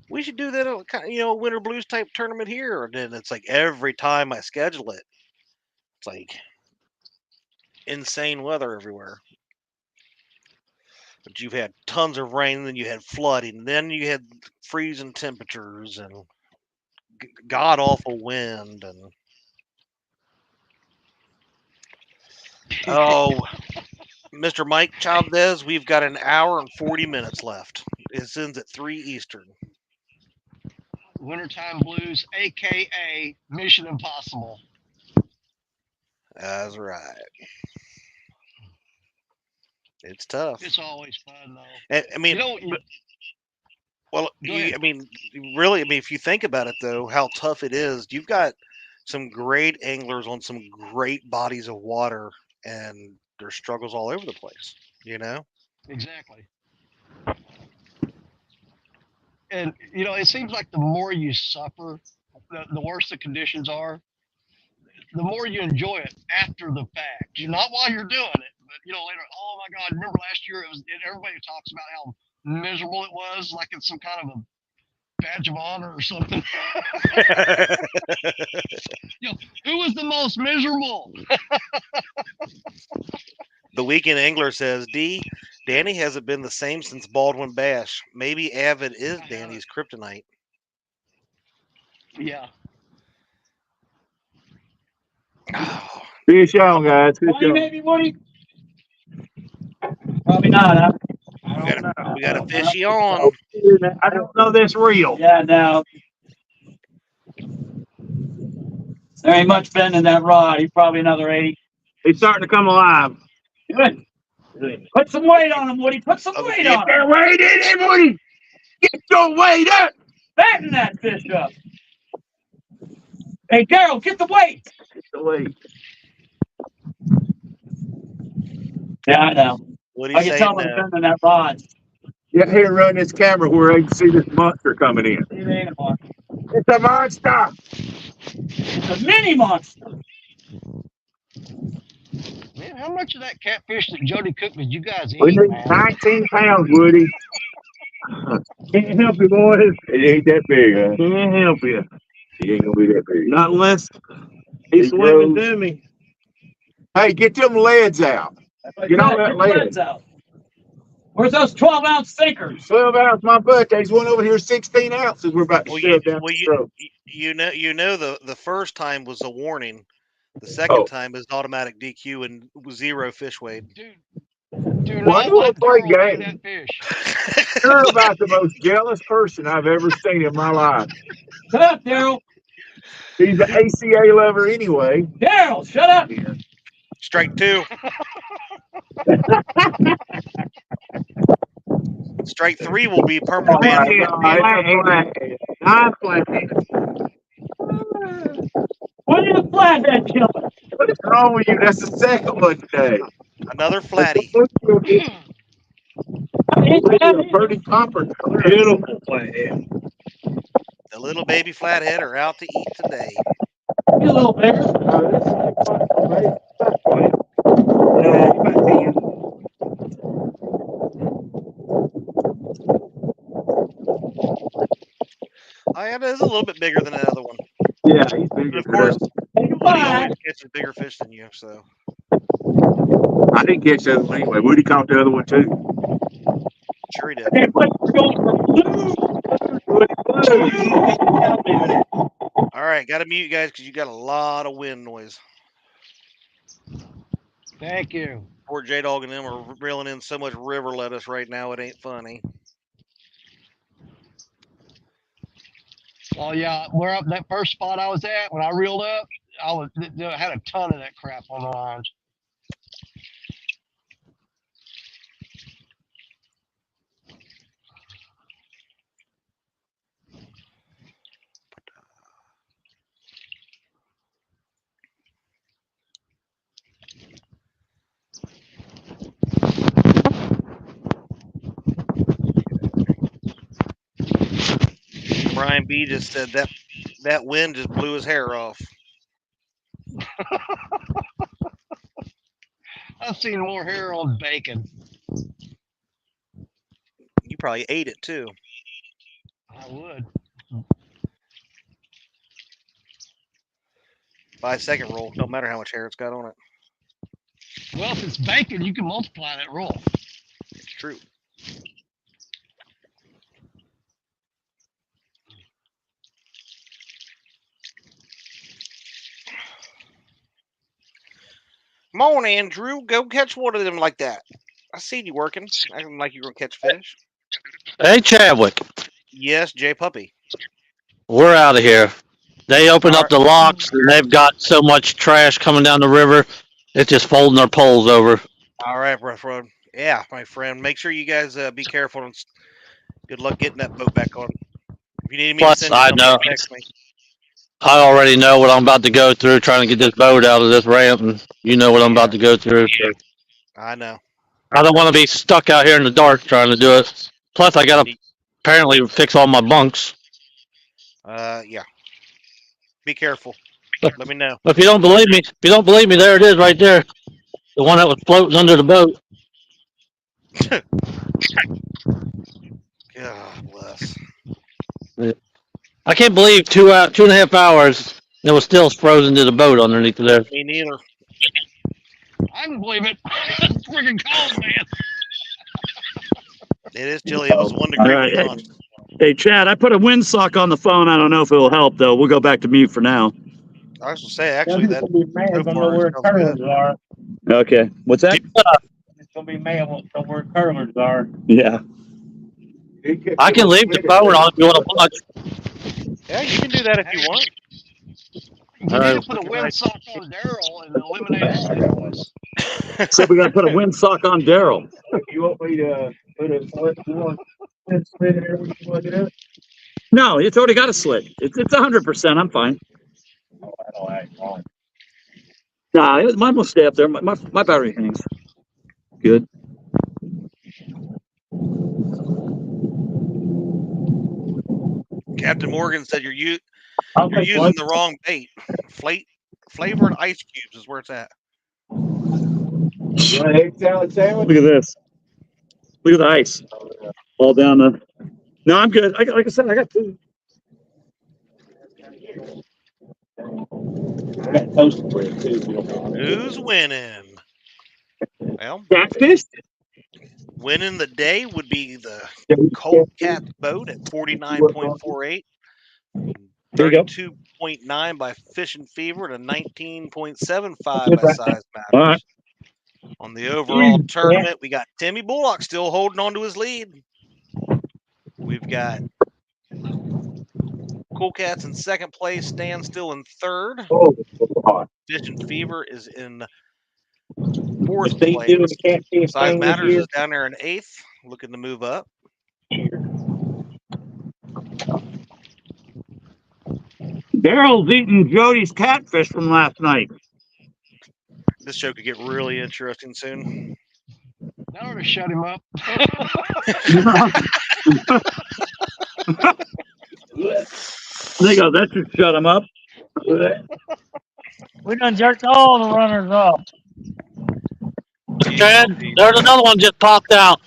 we should do that, a Winter Blues type tournament here. And then it's like every time I schedule it, it's like insane weather everywhere. But you've had tons of rain, then you had flooding, then you had freezing temperatures and god awful wind, and oh, Mr. Mike Chavez, we've got an hour and 40 minutes left. It ends at 3 Eastern. Wintertime Blues, aka Mission Impossible. That's right. It's tough. It's always fun though. I mean, well, really, if you think about it though, how tough it is. You've got some great anglers on some great bodies of water, and there's struggles all over the place. Exactly. And it seems like the more you suffer, the worse the conditions are, the more you enjoy it after the fact. Not while you're doing it, but later. Oh my God! Remember last year? Everybody talks about how miserable it was, like it's some kind of a badge of honor or something. Who was the most miserable? The Weekend Angler says, Danny hasn't been the same since Baldwin Bash. Maybe Avid is Danny's kryptonite. Yeah. Fish on, guys. Fish on. Maybe, Woody? Probably not, huh? We got a fishy on. I don't know this reel. Yeah, no. There ain't much bend in that rod. He's probably another 80. He's starting to come alive. Good. Put some weight on him, Woody. Put some weight on him. Get that weight in him, Woody. Get your weight up. Fatten that fish up. Hey, Daryl, get the weight. Get the weight. Yeah, I know. What I can tell by the bend in that rod. Yeah, here, run this camera where I can see this monster coming in. It ain't a monster. It's a monster. It's a mini monster. Man, how much of that catfish that Jody cooked did you guys eat? We need Man? 19 pounds, Woody. Can't help you, boys. It ain't that big, huh? Can't help you. It ain't gonna be that big. Not unless he's swimming to me. Hey, get them leads out. Get all that lead out. Where's those 12-ounce sinkers? 12 ounce, my butt. There's one over here, 16 ounces. We're about to shove down the throat. The first time was a warning. The second time is automatic DQ and 0 fish weight. Dude, Well, I don't play games. that fish. You're about the most jealous person I've ever seen in my life. Shut up, Daryl. He's an ACA lover anyway. Daryl, shut up. Strike 2. Strike 3 will be permanent ban. I'm playing. What is the flathead killing? What is wrong with you? That's the second one today. Another flatty. Pretty copper. Beautiful flathead. The little baby flathead are out to eat today. He's a little bigger. Oh, yeah, it is a little bit bigger than the other one. Yeah, he's bigger. But of course, he always catches bigger fish than you, so. I didn't catch the other one anyway. Woody caught the other one too. Sure he did. All right, got to mute you guys because you got a lot of wind noise. Thank you. Poor J-Dog and them are reeling in so much river lettuce right now, it ain't funny. Well, yeah, where up that first spot I was at when I reeled up, I had a ton of that crap on the lines. Brian B just said that wind just blew his hair off. I've seen more hair on bacon. You probably ate it too. I would. Buy a second roll. Don't matter how much hair it's got on it. Well, if it's bacon, you can multiply that roll. It's true. Come on, Andrew. Go catch one of them like that. I seen you working. Acting like you're going to catch fish. Hey, Chadwick, Yes, Jay Puppy. we're out of here. They opened All up the locks, and they've got so much trash coming down the river, it's just folding their poles over. All right, rough road. Yeah, my friend. Make sure you guys be careful. And good luck getting that boat back on. If you need me Plus, to send you I something, know. text me. I already know what I'm about to go through trying to get this boat out of this ramp, and you know what I'm about to go through. So I know. I don't want to be stuck out here in the dark trying to do it. Plus, I got to apparently fix all my bunks. Yeah. Be careful. Let me know. If you don't believe me, there it is right there. The one that was floating under the boat. God bless. I can't believe 2.5 hours it was still frozen to the boat underneath there. Me neither. I can believe it. It's freaking cold, man. It is chilly. It was 1 degree All right. beyond. Hey, Chad, I put a windsock on the phone. I don't know if it'll help, though. We'll go back to mute for now. I was going to say, actually, that so Don't know far where sounds curlers good. are. Okay. What's that? It's gonna be mad. Won't know where curlers are. Yeah. I can leave the phone on if you want to watch. Yeah, you can do that if you want. You need to put a windsock on Daryl and eliminate his noise. So we got to put a windsock on Daryl. You want me to put a slit in there? What you want to do? No, it's already got a slit. It's 100%. I'm fine. Oh, I don't act wrong. Nah, mine will stay up there. My battery hangs. Good. Captain Morgan said you're using One. the wrong bait. Flavored ice cubes is where it's at. You want an egg salad sandwich? Look at this. Look at the ice. All down the. No, I'm good. Like I said, I got food. I got toasted bread too. Who's winning? Well, Catfish? winning the day would be the Cold Cat boat at 49.48. There you go. 32.9 by Fishing Fever to 19.75 by Size Matters. All right. On the overall tournament, we got Timmy Bullock still holding on to his lead. We've got Cool Cats in second place, Standstill in third. Oh, Fishing Fever is in fourth if they place. do the catfish Size thing Matters this is down there in eighth, looking to move up. Daryl's eating Jody's catfish from last night. This show could get really interesting soon. That ought to shut him up. They go, that should shut him up. We done jerked all the runners off. Chad, there's another one just popped out.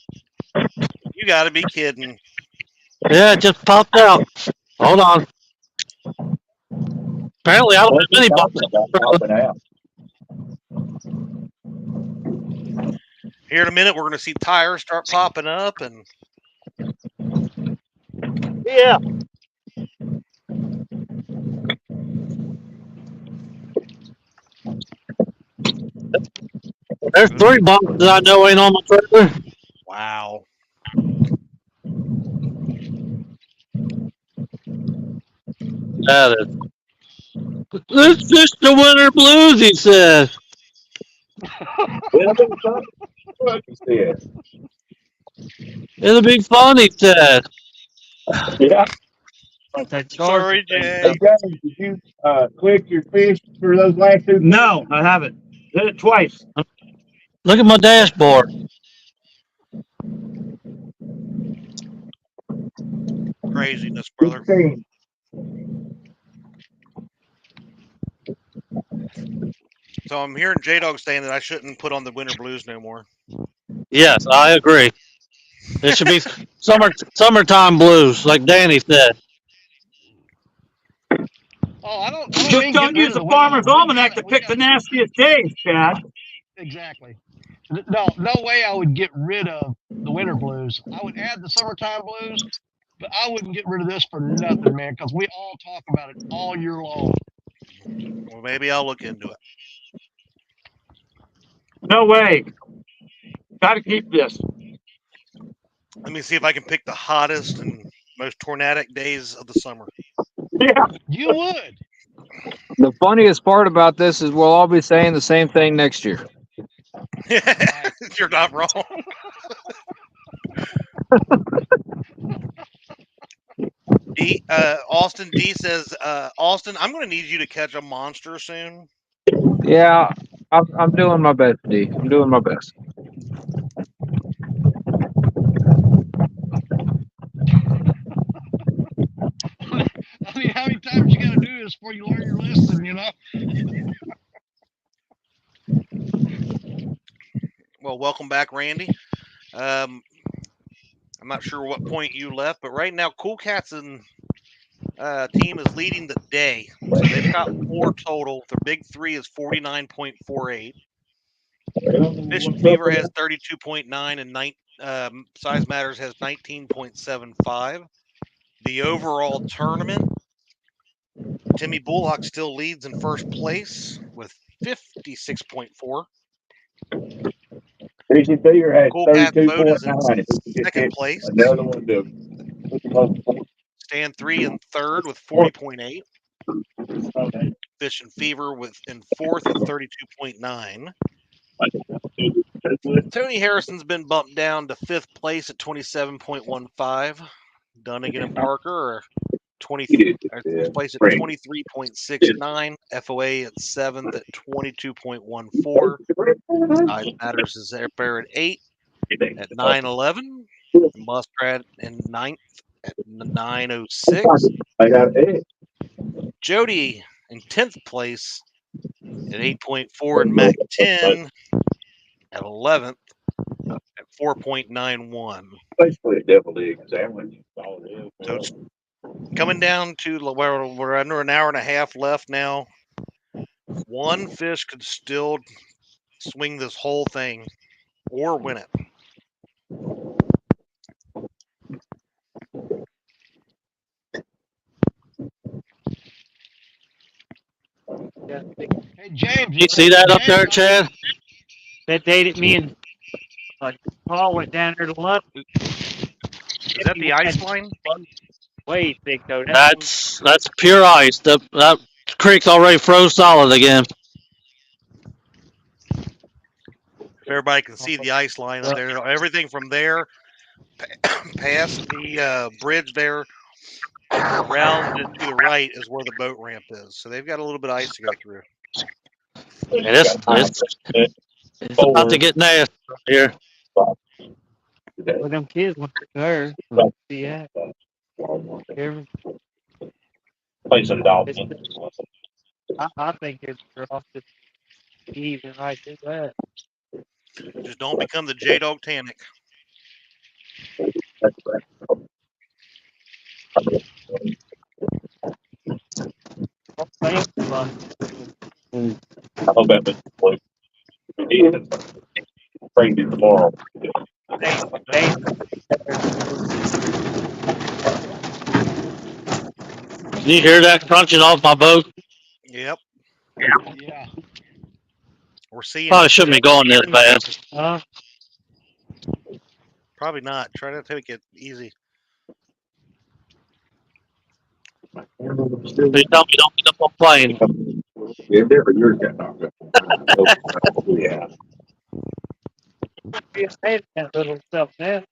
You got to be kidding. Yeah, it just popped out. Hold on. Apparently, I don't have any bunks. Here in a minute, we're going to see tires start popping up, and Yeah. There's 3 bunks that I know ain't on my trailer. wow. That is. Let's fish the winter blues, he says. It'll be fun, he said. Yeah. Sorry, Jay. Hey, James, did you click your fish for those last 2? No, I haven't. Did it twice. Look at my dashboard. Craziness, brother. So I'm hearing J-Dog saying that I shouldn't put on the winter blues no more. Yes, I agree. It should be summertime blues, like Danny said. Oh, I don't Just mean don't getting rid use of the the winter farmer's blues. almanac to pick the nastiest days, Chad. Exactly. No way I would get rid of the winter blues. I would add the summertime blues, but I wouldn't get rid of this for nothing, man, because we all talk about it all year long. Well, maybe I'll look into it. No way. Got to keep this. Let me see if I can pick the hottest and most tornadic days of the summer. Yeah. You would. The funniest part about this is we'll all be saying the same thing next year. You're not wrong. Austin D says, Austin, I'm going to need you to catch a monster soon. Yeah, I'm doing my best, D. I'm doing my best. I mean, how many times you got to do this before you learn your lesson, you know? Well, welcome back, Randy. I'm not sure what point you left, but right now, Cool Cats and team is leading the day. So they've got 4 total. Their big 3 is 49.48. Fish and Fever has 32.9 and Size Matters has 19.75. The overall tournament, Timmy Bullock still leads in first place with 56.4. Fish and Fever had Cool Cat Boat is in 32.9. second place. Another one to Stand 3 in third with 40.8. Fish and Fever in fourth with 32.9. Tony Harrison's been bumped down to fifth place at 27.15. Dunnigan and Parker are fifth place at 23.69. FOA at seventh at 22.14. Size Matters is there at 8 at 9.11. Muskrat in ninth at 9.06. I got it. Jody in 10th place at 8.4, and Mac 10 at 11th at 4.91. Basically a deviled egg sandwich. So it's coming down to where we're under an hour and a half left now. One fish could still swing this whole thing or win it. Hey, James. You see that up there, Chad? That day that me and Paul went down there to lunch. Is that the ice line? Way thick though. That's pure ice. That creek's already froze solid again. Everybody can see the ice line up there. Everything from there past the bridge there around and to the right is where the boat ramp is. So they've got a little bit of ice to go through. And it's about to get nasty here. Well, them kids went to her. Yeah. Play some dogs. I think it's off the even right to that. Just don't become the J-Dog Tannic. I hope that makes it blue. Bring it tomorrow. Can you hear that crunching off my boat? Yep. Yeah. We're seeing. Probably shouldn't be going this fast. Probably not. Try to take it easy. Please tell me don't get up on plane. Yeah, never yours got knocked up. Yeah. Be a fan of that little stuff now.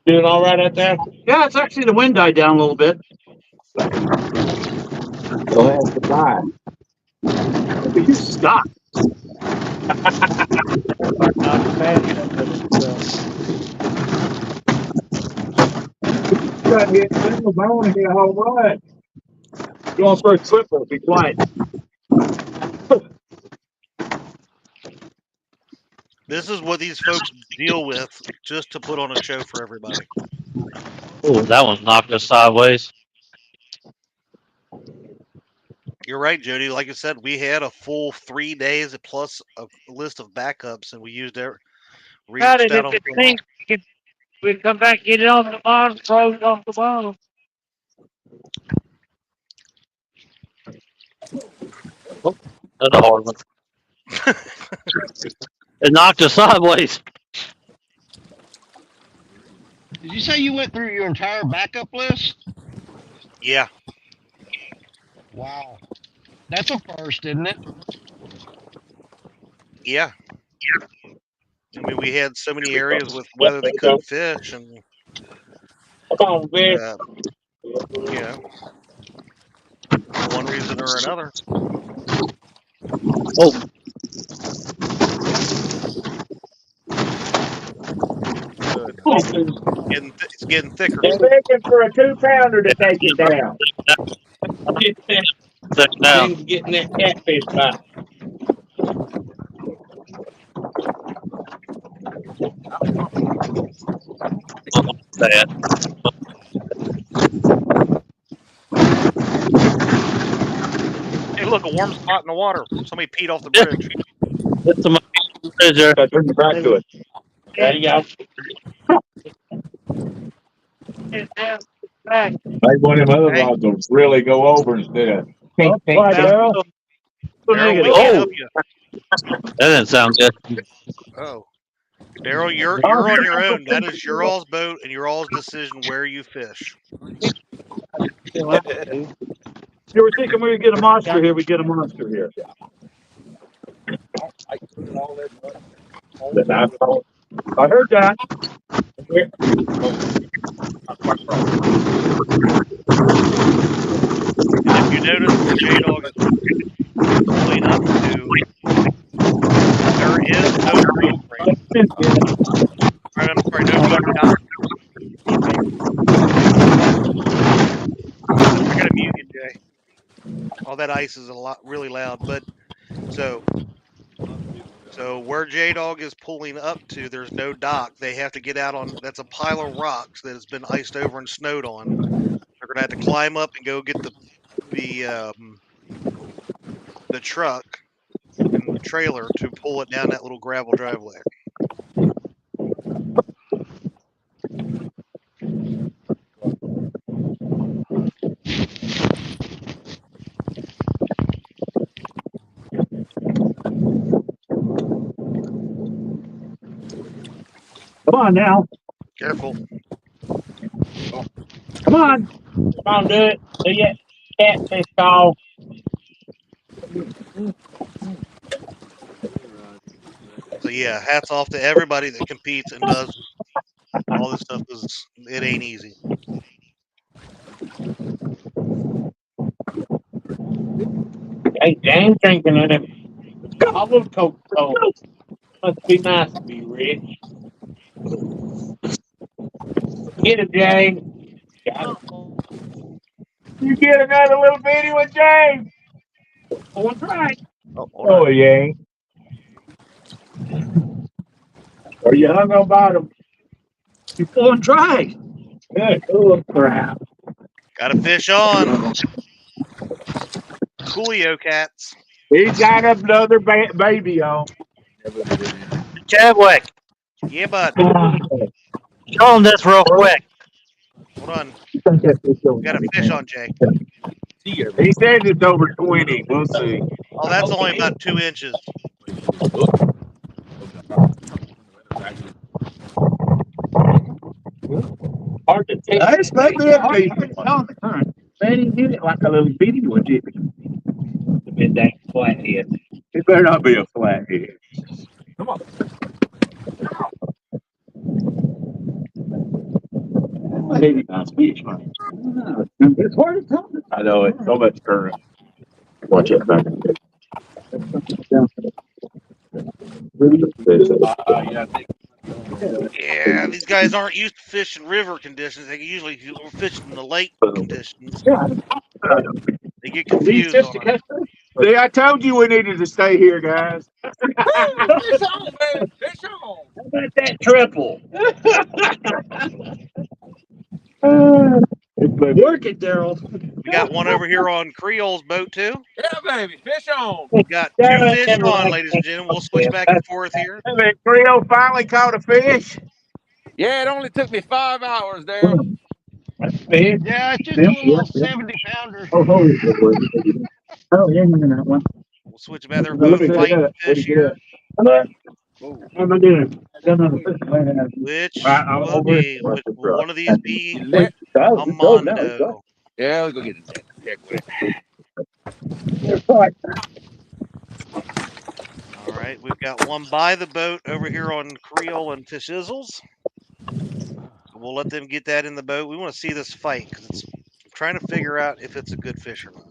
Doing all right out there? Yeah, it's actually the wind died down a little bit. Go ahead, goodbye. You stop. Not bad. got hit. I want to hit a home run. Going for a triple. Be quiet. This is what these folks deal with just to put on a show for everybody. Oh, that one's knocked us sideways. You're right, Jody. Like I said, we had a full 3 days plus a list of backups, and we used it. Got Reached it. out If on. it sinks, we come back, get it on the bottom, throw it off the bottom. That's a hard one. It knocked us sideways. Did you say you went through your entire backup list? Yeah. Wow. That's a first, isn't it? Yeah. I mean, we had so many areas with whether they couldn't fish, and Come on, man. you know, for one reason or another. Oh, Good. It's getting thicker. They're looking for a 2-pounder to take it down. now. Getting that catfish back. That. Hey, look, a warm spot in the water. Somebody peed off the bridge. That's the treasure. I turn back to it. There you go. Like one of them other rods will really go over instead of pink. Daryl, we can't help you. That didn't sound good. Oh. Daryl, you're on your own. That is your all's boat and your all's decision where you fish. You were thinking we would get a monster here. We get a monster here. I heard that. If you notice, the J-Dog is pulling up to. There is no boat break. I'm sorry, no boat dock. I gotta mute you, Jay. All that ice is really loud, but so where J-Dog is pulling up to, there's no dock. They have to get out on. That's a pile of rocks that has been iced over and snowed on. They're gonna have to climb up and go get the truck and the trailer to pull it down that little gravel driveway. Come on now. Careful. Come on. Come on, do it. Do your catfish call. So yeah, hats off to everybody that competes and does all this stuff, because it ain't easy. Hey, James drinking in it. Gobble Coca-Cola. Must be nice to be rich. Get it, James. Got it. You get another little bitty one, James. One right. Oh, you ain't. Are you hung on bottom? You're pulling dry. Good. Oh, crap. Got a fish on. Coolio cats. He's got another baby on. Chadwick, Yeah, bud. show him this real quick. Hold on. Got a fish on, Jay. He says it's over 20. We'll see. Oh, that's only about 2 inches. Hard to tell. I expect me a big on the current. Man, he hit it like a little bitty one, didn't he? Been that flathead. It better not be a flathead. Come on. Maybe nice fish, man. It's hard to tell. I know it. So much current. Watch it back. Yeah, I think Yeah, these guys aren't used to fishing river conditions. They usually fish in the lake conditions. They get These confused just on to it. catch See, I told you we needed to stay here, guys. Woo! Fish on, baby. Fish on. How about that triple? Work it, Daryl. We got one over here on Creole's boat too. Yeah, baby. Fish on. We got two Daryl fish never on, liked ladies and gentlemen. We'll switch back and forth here. Hey, man, Creole finally caught a fish. Yeah, it only took me 5 hours, Daryl. Big. Yeah, it's just a Yep, little yep, yep. 70-pounder. Oh, yeah, no, that one. We'll switch back. They're both fighting fish here. Whoa. How am I doing? Which I'm will over be? Will one of these be Net. a mondo? Yeah, let's go get the net. Check with it. All right, we've got one by the boat over here on Creole and Fish Izzles. So we'll let them get that in the boat. We want to see this fight because I'm trying to figure out if it's a good fish or not.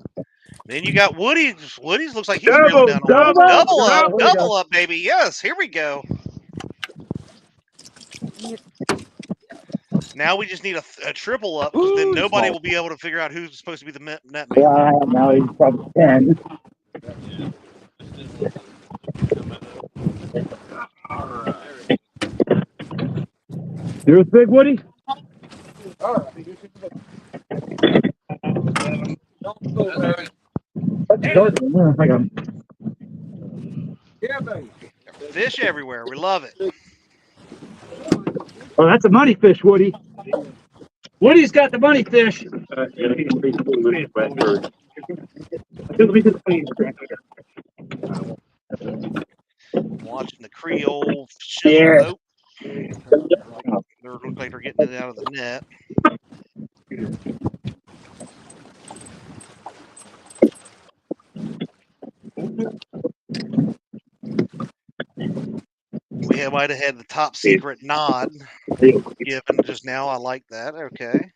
Then you got Woody. Woody's looks like he's reeling down on one. Double up, baby. Yes, here we go. Now we just need a triple up because then nobody will be able to figure out who's supposed to be the net man. Yeah, now he's probably 10. You're big, Woody? Yeah, baby. Fish everywhere. We love it. Oh, that's a money fish, Woody. Woody's got the money fish. Watching the Creole shizzle boat. They look like they're getting it out of the net. We might have had the top secret nod given just now. I like that. Okay.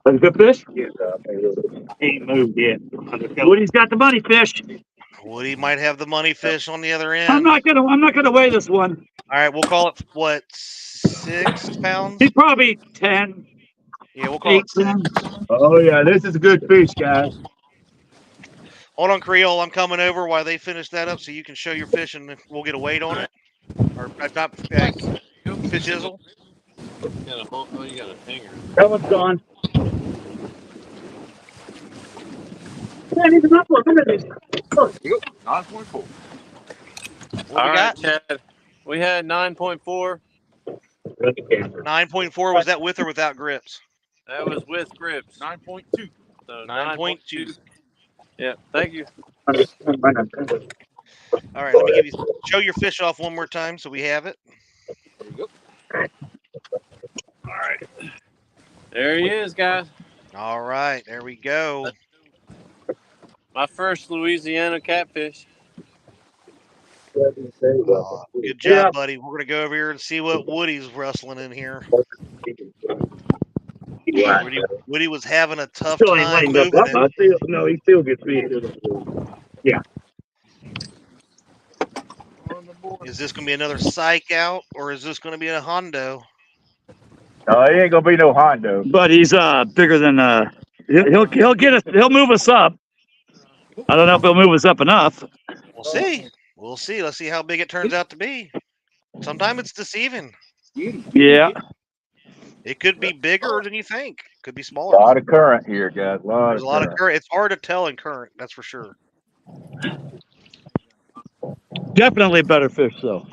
That's a good fish? He ain't moved yet. Woody's got the money fish. Woody might have the money fish on the other end. I'm not gonna weigh this one. All right, we'll call it what, 6 pounds? He's probably 10. Yeah, we'll call it 6. Oh yeah, this is a good fish, guys. Hold on, Creole. I'm coming over while they finish that up, so you can show your fish and we'll get a weight on it. Or not fish izzle. You got a hanger. That one's gone. Man, he's not look at this. You go. 9.4. What we All right, got? Chad. We had 9.4. 9.4. Was that with or without grips? That was with grips. 9.2. So 9.2. Yeah, thank you. All right, let me show your fish off one more time so we have it. There you go. All right. There he is, guys. All right, there we go. My first Louisiana catfish. Good job, buddy. We're gonna go over here and see what Woody's wrestling in here. Woody was having a tough time moving it. No, he still gets me. Yeah. Is this gonna be another psych out or is this gonna be a Hondo? No, it ain't gonna be no Hondo. But he's bigger than he'll move us up. I don't know if he'll move us up enough. We'll see. We'll see. Let's see how big it turns out to be. Sometimes it's deceiving. Yeah. It could be bigger than you think. Could be A smaller. lot of current here, guys. There's a lot of current. It's hard to tell in current, that's for sure. Definitely a better fish though.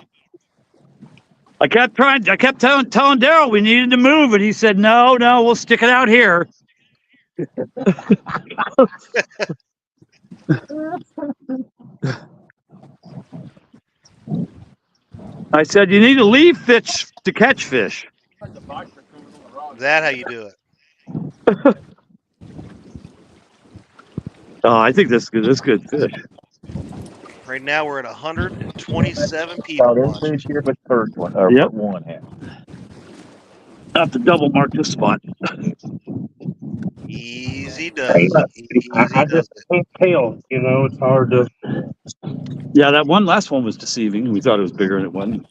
I kept telling Daryl we needed to move, and he said, no, we'll stick it out here. I said, you need to leave fish to catch fish. Is that how you do it? Oh, I think this is good fish. Right now we're at 127 people Oh, there's watching. fish here, but the first one, or Yep. one half. I have to double mark this spot. Easy does I, it. Easy does just it. can't tell. You know, it's hard to. Yeah, that last one was deceiving. We thought it was bigger than it wasn't.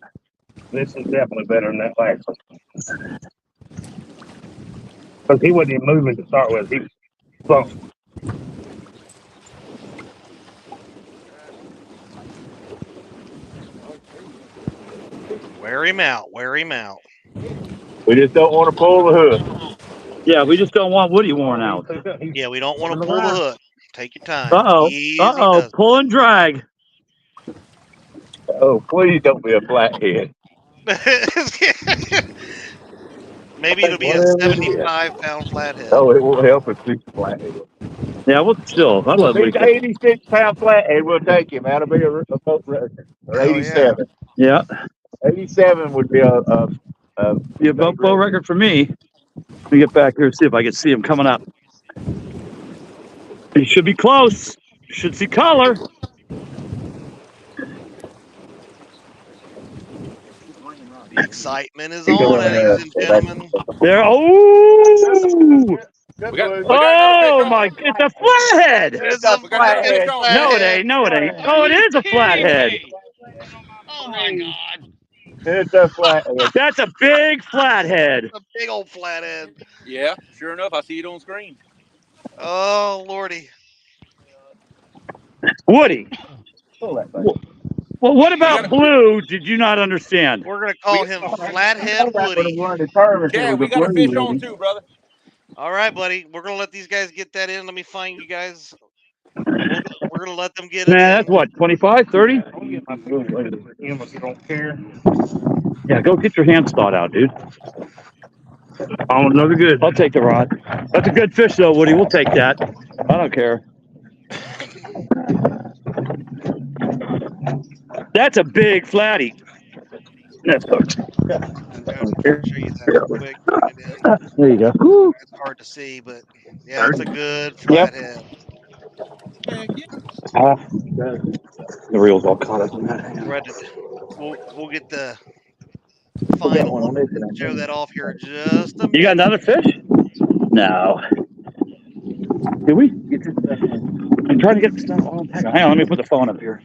This is definitely better than that last one. Because he wasn't even moving to start with. He was slow. Wear him out. Wear him out. We just don't want to pull the hook. Yeah, we just don't want Woody worn out. Yeah, we don't want to pull the hook. Take your time. Uh-oh. Easy Uh-oh. does Pull and drag. Oh, please don't be a flathead. it. Maybe it'll be a 75-pound flathead. Oh, it won't help if it's a flathead. Yeah, well, still. I love If Woody. he's 86-pound flathead, we'll take him. That'll be a boat record. Or Hell 87. Yeah. 87 would be a Be a boat record for me. Let me get back here and see if I can see him coming up. He should be close. You should see color. The excitement is on, ladies and gentlemen. There. Oh! Oh my! It's a flathead. It's a flathead. No, it ain't. No, it ain't. Oh, it is a flathead. Oh my God. It's a flathead. That's a big flathead. A big old flathead. Yeah, sure enough, I see it on screen. Oh lordy. Woody. Well, what about Blue? Did you not understand? We're gonna call him Flathead Woody. Yeah, we got a fish on too, brother. All right, buddy. We're gonna let these guys get that in. Let me find you guys. We're gonna let them get it. Man, that's what, 25, 30? I'll get my food later for him if you don't care. Yeah, go get your hand start out, dude. Oh, another good. I'll take the rod. That's a good fish, though, Woody. We'll take that. I don't care. That's a big flatty. That's hooked. I'll show you that real quick. There you go. It's hard to see, but yeah, it's a good flathead. The reel's all caught up in that. We'll get the final one. Show that off here in just a minute. You got another fish? No. Did we? I'm trying to get the stuff on. Hang on, let me put the phone up here.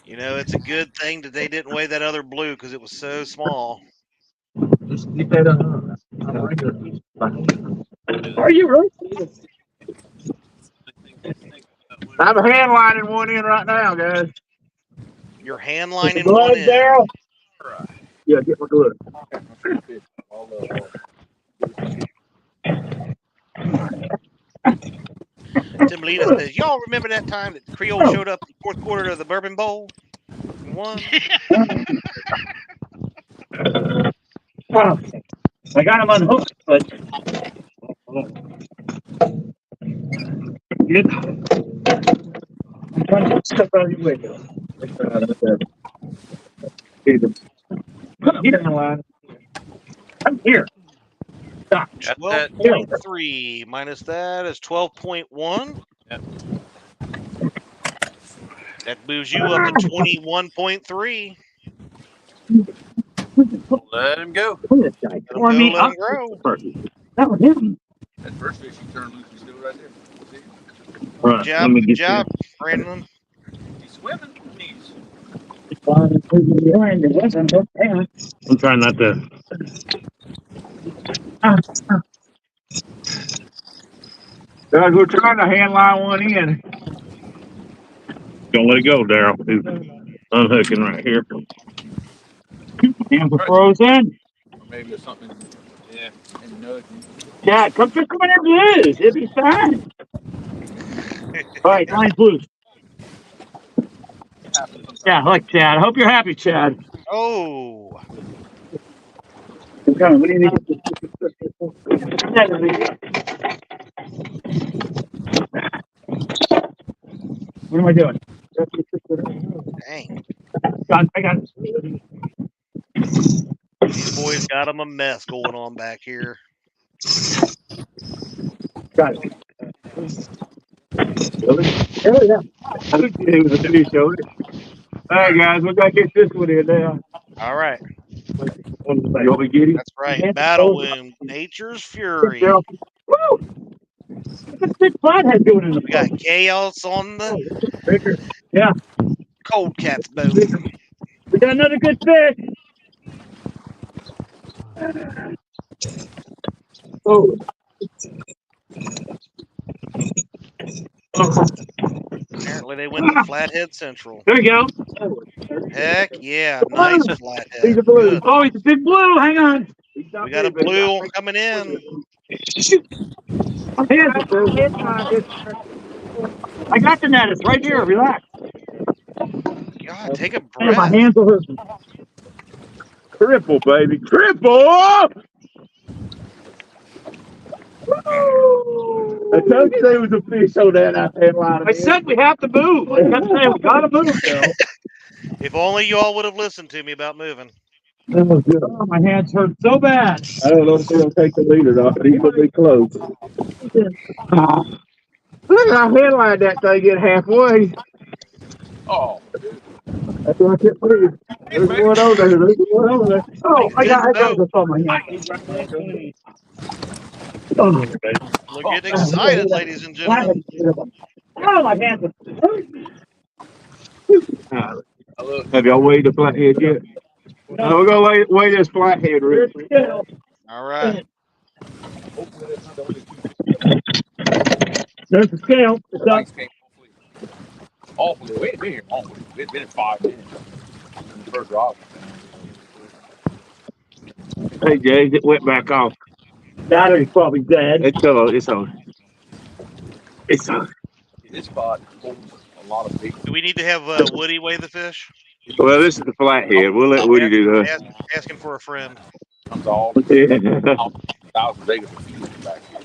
You know, it's a good thing that they didn't weigh that other blue because it was so small. Just get that Are you really? I'm hand lining one in right now, guys. You're hand lining one in. Daryl? Yeah, get my glove. Tim Lita says, y'all remember that time that Creole showed up in the fourth quarter of the Bourbon Bowl and won? I got him unhooked, but I'm trying to get stuff out of your way. Come here, line. Come here. Stop. 12.3 minus that is 12.1. Yep. That moves you up to 21.3. Let him go. Let him grow. That was him. That first fish you turned loose is still right there. See? Good job, Brandon. He's swimming. He's I'm trying not to. Guys, we're trying to hand line one in. Don't let it go, Daryl. He's unhooking right here. Hands are frozen. or maybe there's something. Yeah, and nudge. Yeah, come whenever it is. It'll be fine. All right, line's loose. Yeah, I like Chad. I hope you're happy, Chad. Oh. I'm coming. What do you need? What am I doing? Dang. I got it. These boys got them a mess going on back here. Got it. Oh, yeah. It was a fish, showed it. All right, guys, we got to get this one in now. All right. You want me to get him? That's right. Battle with nature's fury. Woo! What's this big flathead doing in the We got boat? chaos on the Bigger. Yeah, cold cat's boat. we got another good fish. Oh. Apparently they went to Flathead Central. There you go. Heck yeah, nice He's flathead. a blue. Good. Oh, he's a big blue. Hang on. We got a blue coming in. Shoot. My hands are blue. I got the net. It's right here. Relax. God, take a Hey, my breath. hands are hurting. Triple, baby. Triple! I told you there was a fish on that out there line. I said we have to move. I kept saying we gotta move, Bill. If only you all would have listened to me about moving. Oh, my hands hurt so bad. I don't know if they'll take the lead or not, but he's gonna be close. Look at how headline that thing get halfway. Oh, That's what I kept saying. There's one over there. There's one over there. Oh, I got this on my hands. Oh, Look getting excited, ladies and gentlemen. oh, my hands are hurting. Have y'all weighed the flathead yet? No, we're gonna weigh this flathead, Rick. All right. There's the scale. It's up. thanks, King. Hopefully, we ain't been here long. It's been 5 minutes. The first rock. Hey, Jay, it went back off. Battery's probably dead. It's on. It's on. It's on. This spot holds a lot of big. Do we need to have Woody weigh the fish? Well, this is the flathead. We'll let Woody do that. Asking for a friend. Comes all Yeah. 1,000 bigger than back here.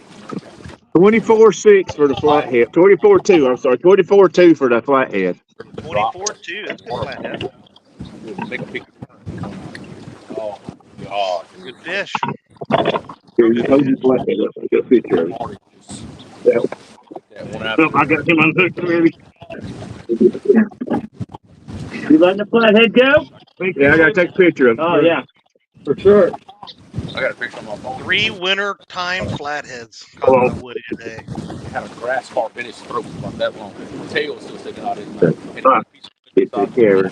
24.6 for the flathead. 24.2. I'm sorry. 24.2 for the flathead. 24-2. That's a flathead. Make a picture. Oh, God. Good fish. Here, you hold your flathead up. I got a picture of it. That one out. Oh, I got him unhooked already. You letting the flathead go? Yeah, I gotta take a picture of it. Oh, yeah. For sure. I got a picture on my phone. 3 winter time flatheads caught by Woody today. It had a grass carp in its throat about that long. The tail was still sticking out of it. Get the camera.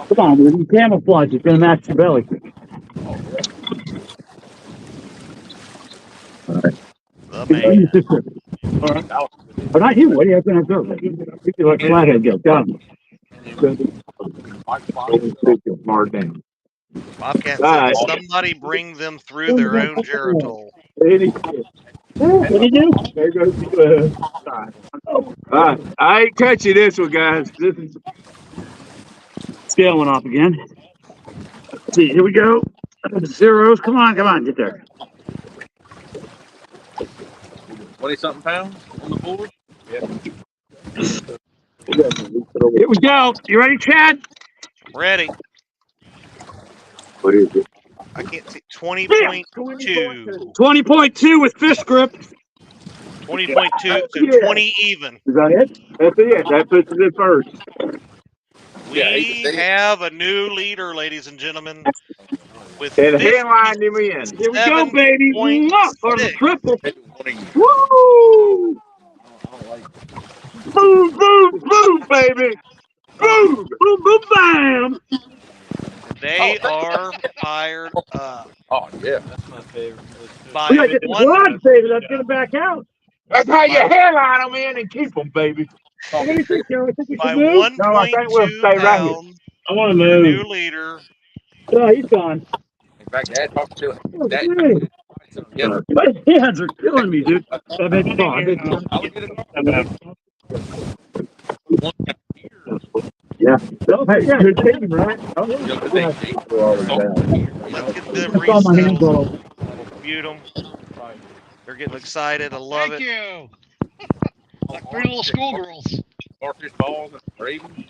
Come on, Woody. Camouflage is going to match your belly. The man. All right. But not you, Woody. I was going to go. You can let flathead go. Got him. Bobcat Right. said somebody bring them through their own Geritol. What did he do? There goes the I ain't touching this one, guys. This is Scale went off again. Let's see, here we go. Zeros. Come on, get there. 20-something pounds on the board? Yeah. Here we go. You ready, Chad? Ready. what is it? I can't see. 20.2. 20.2 with fish grip. 20.2. So 20 even. Is that it? That's it. That puts it in first. We have a new leader, ladies and gentlemen. With And headline him in. Here we go, baby. For the triple. Woo! Boom, boom, boom, baby. Boom, Boom, boom, bam. They are fired up. Oh, yeah. That's my favorite. By We got to get the one, blood, baby. That's going to back out. That's how you headline them in and keep them, baby. What do you think, Joe? I think we by should move? 1.2 No, I think we'll stay right here. pounds. I want to The move. new leader. Oh, he's gone. In fact, Dad talked to Oh, Dad. great. Yeah. My hands are killing me, dude. I bet you I'll get it. Yeah. Hey, yeah, good team, right? Oh, yeah. Let's get them I saw my hands resettled. all. Mute them. They're getting excited. I love Thank it. you. Like 3 little schoolgirls. Starfish balls and ravens.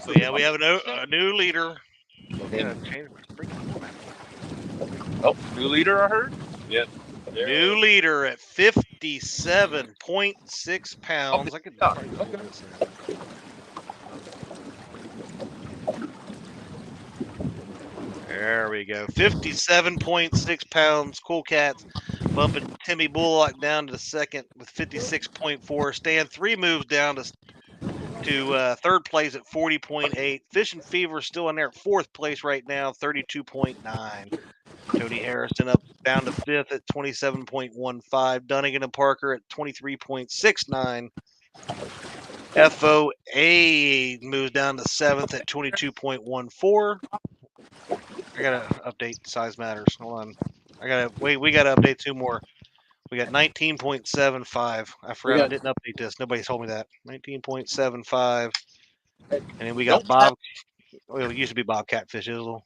So yeah, we have a new leader. Yeah, change my freaking format. Oh, new leader, I heard? Yep. New leader at 57.6 pounds. I could probably pull this in. There we go. 57.6 pounds. Cool Cats bumping Timmy Bullock down to second with 56.4. Stan 3 moves down to third place at 40.8. Fishing Fever still in there at fourth place right now, 32.9. Tony Harrison up down to fifth at 27.15. Dunnigan and Parker at 23.69. FOA moves down to seventh at 22.14. I gotta update size matters. Hold on. We gotta update two more. We got 19.75. I forgot I didn't update this. Nobody told me that. 19.75. And then we got Bob. Well, it used to be Bob Catfish Izzle.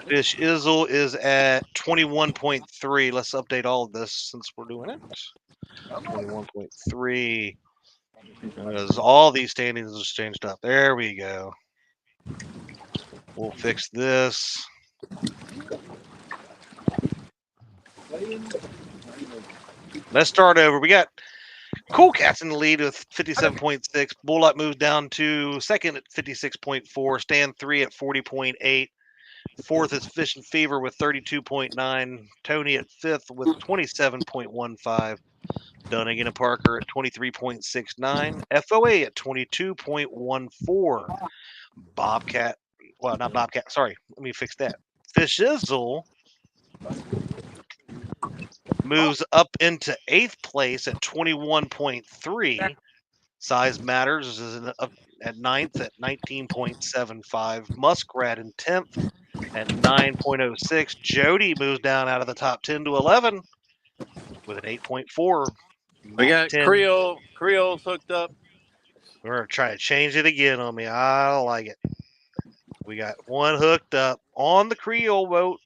Fish Izzle is at 21.3. Let's update all of this since we're doing it. 21.3. Because all these standings have changed up. There we go. We'll fix this. Let's start over. We got Cool Cats in the lead with 57.6. Bullock moves down to second at 56.4. Stan 3 at 40.8. Fourth is Fishing Fever with 32.9. Tony at fifth with 27.15. Dunnigan and Parker at 23.69. FOA at 22.14. Bobcat. Well, not Bobcat. Sorry. Let me fix that. Fish Izzle moves up into eighth place at 21.3. Size Matters is up at ninth at 19.75. Muskrat in 10th at 9.06. Jody moves down out of the top 10 to 11 with an 8.4. We got 10. Creole's hooked up. We're going to try to change it again on me. I don't like it. We got one hooked up on the Creole boat.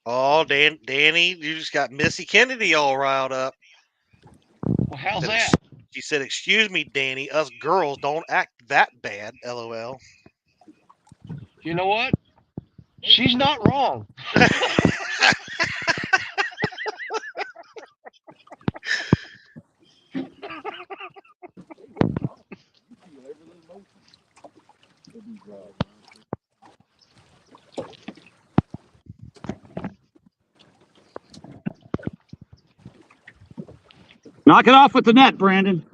Oh, Danny, you just got Missy Kennedy all riled up. Well, how's that? She said, "Excuse me, Danny, us girls don't act that bad, LOL." You know what? She's not wrong. Knock it off with the net, Brandon.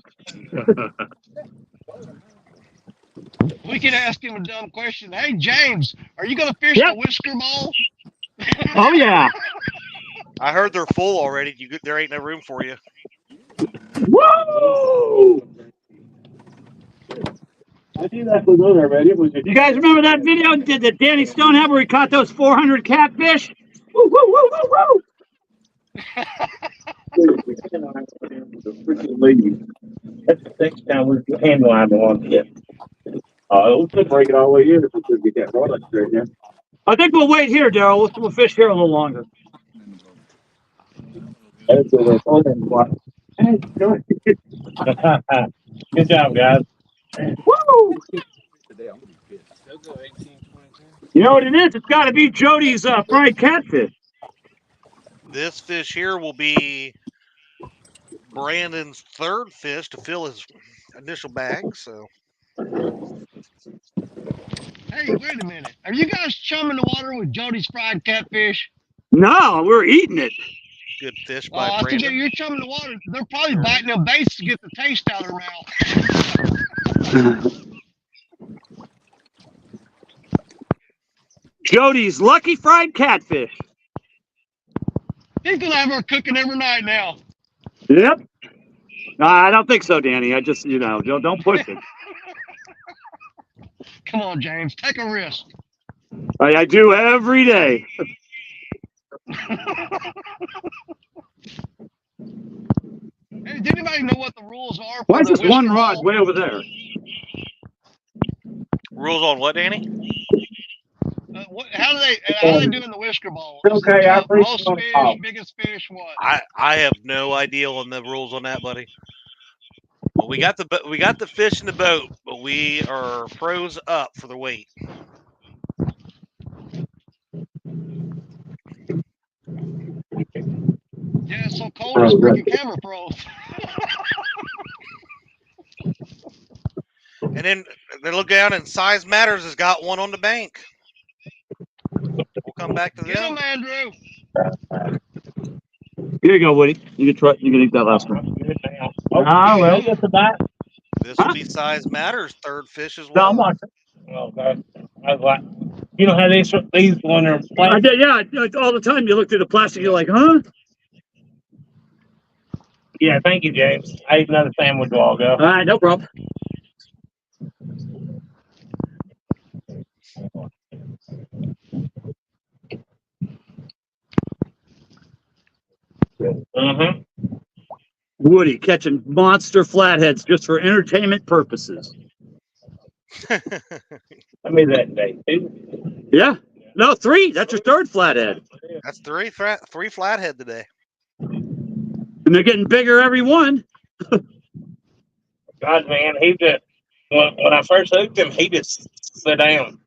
We could ask him a dumb question. Hey, James, are you going to fish the whisker ball? Oh, yeah. I heard they're full already. There ain't no room for you. Woo! I think that was on already. You guys remember that video that Danny Stone had where he caught those 400 catfish? Woo, woo, woo, woo, woo! That's the next time we're hand line on it. We could break it all the way here if we could get that product straight there. I think we'll wait here, Daryl. We'll fish here a little longer. That's a Hey, good job, guys. Woo! You know what it is? It's got to be Jody's fried catfish. This fish here will be Brandon's third fish to fill his initial bag. So, Hey, wait a minute. Are you guys chumming the water with Jody's fried catfish? No, we're eating it. Good fish by I Brandon. think you're chumming the water. They're probably biting their baits to get the taste out of their mouth. Jody's lucky fried catfish. He's gonna have her cooking every night now. Yep. No, I don't think so, Danny. I just, don't push it. Come on, James, take a risk. I do every day. Hey, does anybody know what the rules are? Why is this one rod way over there? Rules on what, Danny? How do they do in the whisker bowl? Okay, I appreciate most fish, biggest fish, what? I have no idea on the rules on that, buddy. Well, we got the fish in the boat, but we are froze up for the weight. Yeah, it's so cold it's breaking camera pros. And then they look down and Size Matters has got one on the bank. We'll come back to Get them. him, Andrew. Here you go, Woody. You can try. You can eat that last one. Ah, well, just about. This will be Size Matters' third fish as No, well. I'm watching. Oh, God. I was like, you know how these when they're I playing? did, yeah. All the time you look through the plastic, you're like, huh? Yeah, thank you, James. I ate another sandwich while ago. All right, no problem. Mm-hmm. Woody catching monster flatheads just for entertainment purposes. I made that day, too. Yeah. No, 3. That's your third flathead. That's three flathead today. And they're getting bigger every one. God, man, he just, when I first hooked him, he just slid down.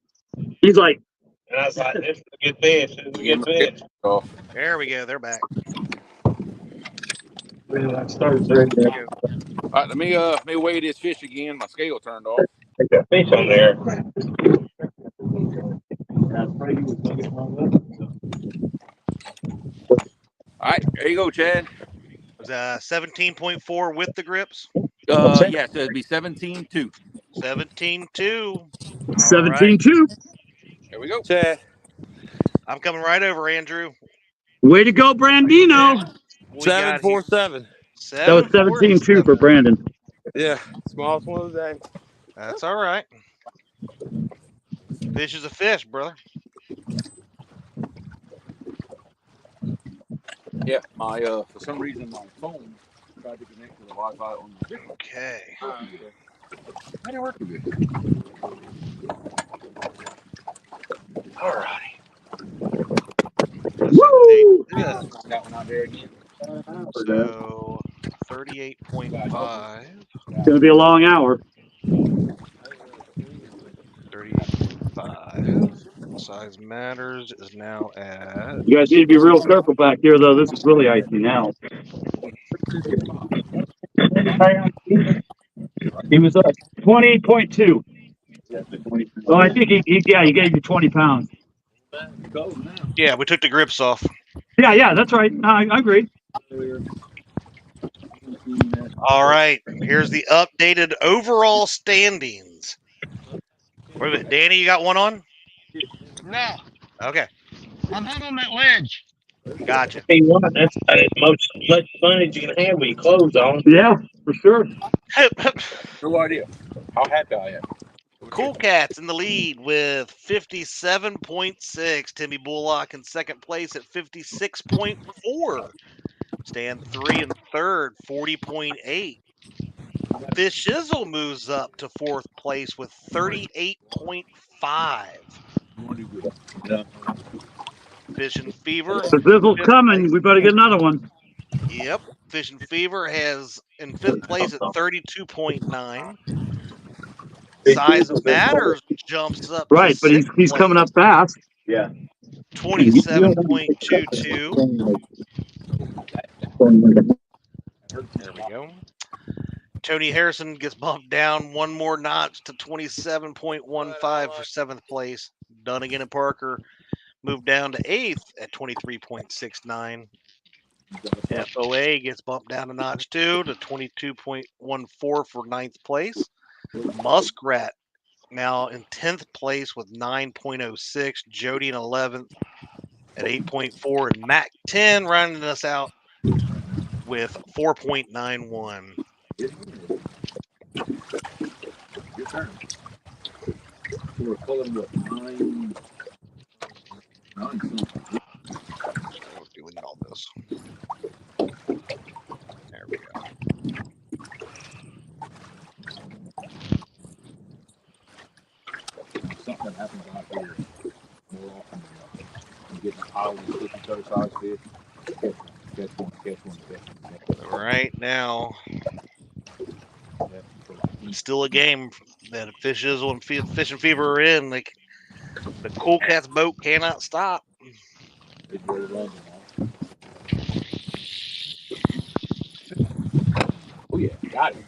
He's like, And I was like, this is a good fish. This is a good fish. Oh, There we go. They're back. all right, let me weigh this fish again. My scale turned off. There's a fish on there. All right, there you go, Chad. It was 17.4 with the grips. Yeah, so it'd be 17.2. 17.2. 17-2. There we go. Chad. I'm coming right over, Andrew. Way to go, Brandino. We got here 747. That was 17-2 for Brandon. Yeah, smallest one of the day. That's all right. Fish is a fish, brother. Yeah, my for some reason my phone tried to connect to the Wi-Fi on the fish. Okay. I didn't work with it. All righty. Woo! That one out there again. So 38.5. It's going to be a long hour. 35. Size Matters is now at. You guys need to be real careful back here, though. This is really icy now. He was up 20.2. Oh, I think he gave you 20 pounds. Yeah, we took the grips off. Yeah, that's right. No, I agree. All right. Here's the updated overall standings. Wait a minute, Danny, you got one on? No, Okay. I'm out on that ledge. Gotcha. Hey, what? That's as much fun as you can have with your clothes on. Yeah, for sure. No idea how happy I am. Cool Cats in the lead with 57.6. Timmy Bullock in second place at 56.4. Stand 3 and third, 40.8. Fish Shizzle moves up to fourth place with 38.5. Fishing Fever. The Bizzle's coming. We better get another one. Yep. Fishing Fever has in fifth place at 32.9. Size Matters jumps up. Right, but he's coming up fast. Yeah. 27.22. There we go. Tony Harrison gets bumped down one more notch to 27.15 for seventh place. Dunnigan and Parker moved down to eighth at 23.69. FOA gets bumped down a notch too to 22.14 for ninth place. Muskrat now in 10th place with 9.06. Jody in 11th at 8.4. And Mac 10 rounding us out with 4.91. Your turn. We're pulling what, 9 something. Let's delete all this. There we go. Something that happens out here more often than not. You get in a pile of cookie cutter size fish. Catch one. Right now, it's still a game that Fish Shizzle and Fishing Fever are in. Like the Cool Cats boat cannot stop. Got it.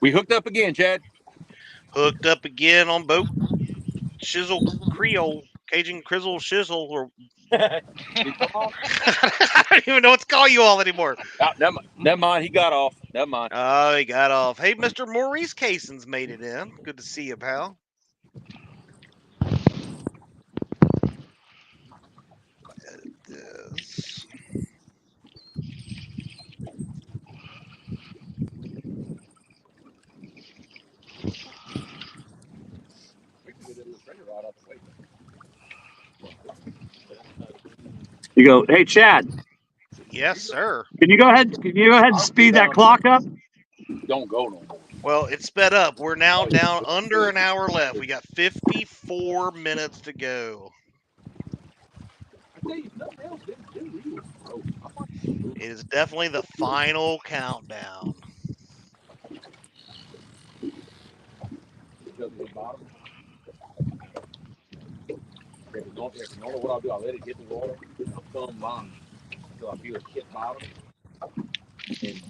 We hooked up again, Chad. Hooked up again on boat. Shizzle Creole, Cajun Crizzle Shizzle, or I don't even know what to call you all anymore. Oh, never mind. He got off. Never mind. Oh, he got off. Hey, Mr. Maurice Cason's made it in. Good to see you, pal. Edit this. You go, hey Chad, Yes, sir. can you go ahead and speed that clock up? Don't go no more. Well, it's sped up. We're now down under an hour left. We got 54 minutes to go. It is definitely the final countdown. Normally what I'll do, I'll let it hit the water and I'll thumb line until I feel it hit bottom. And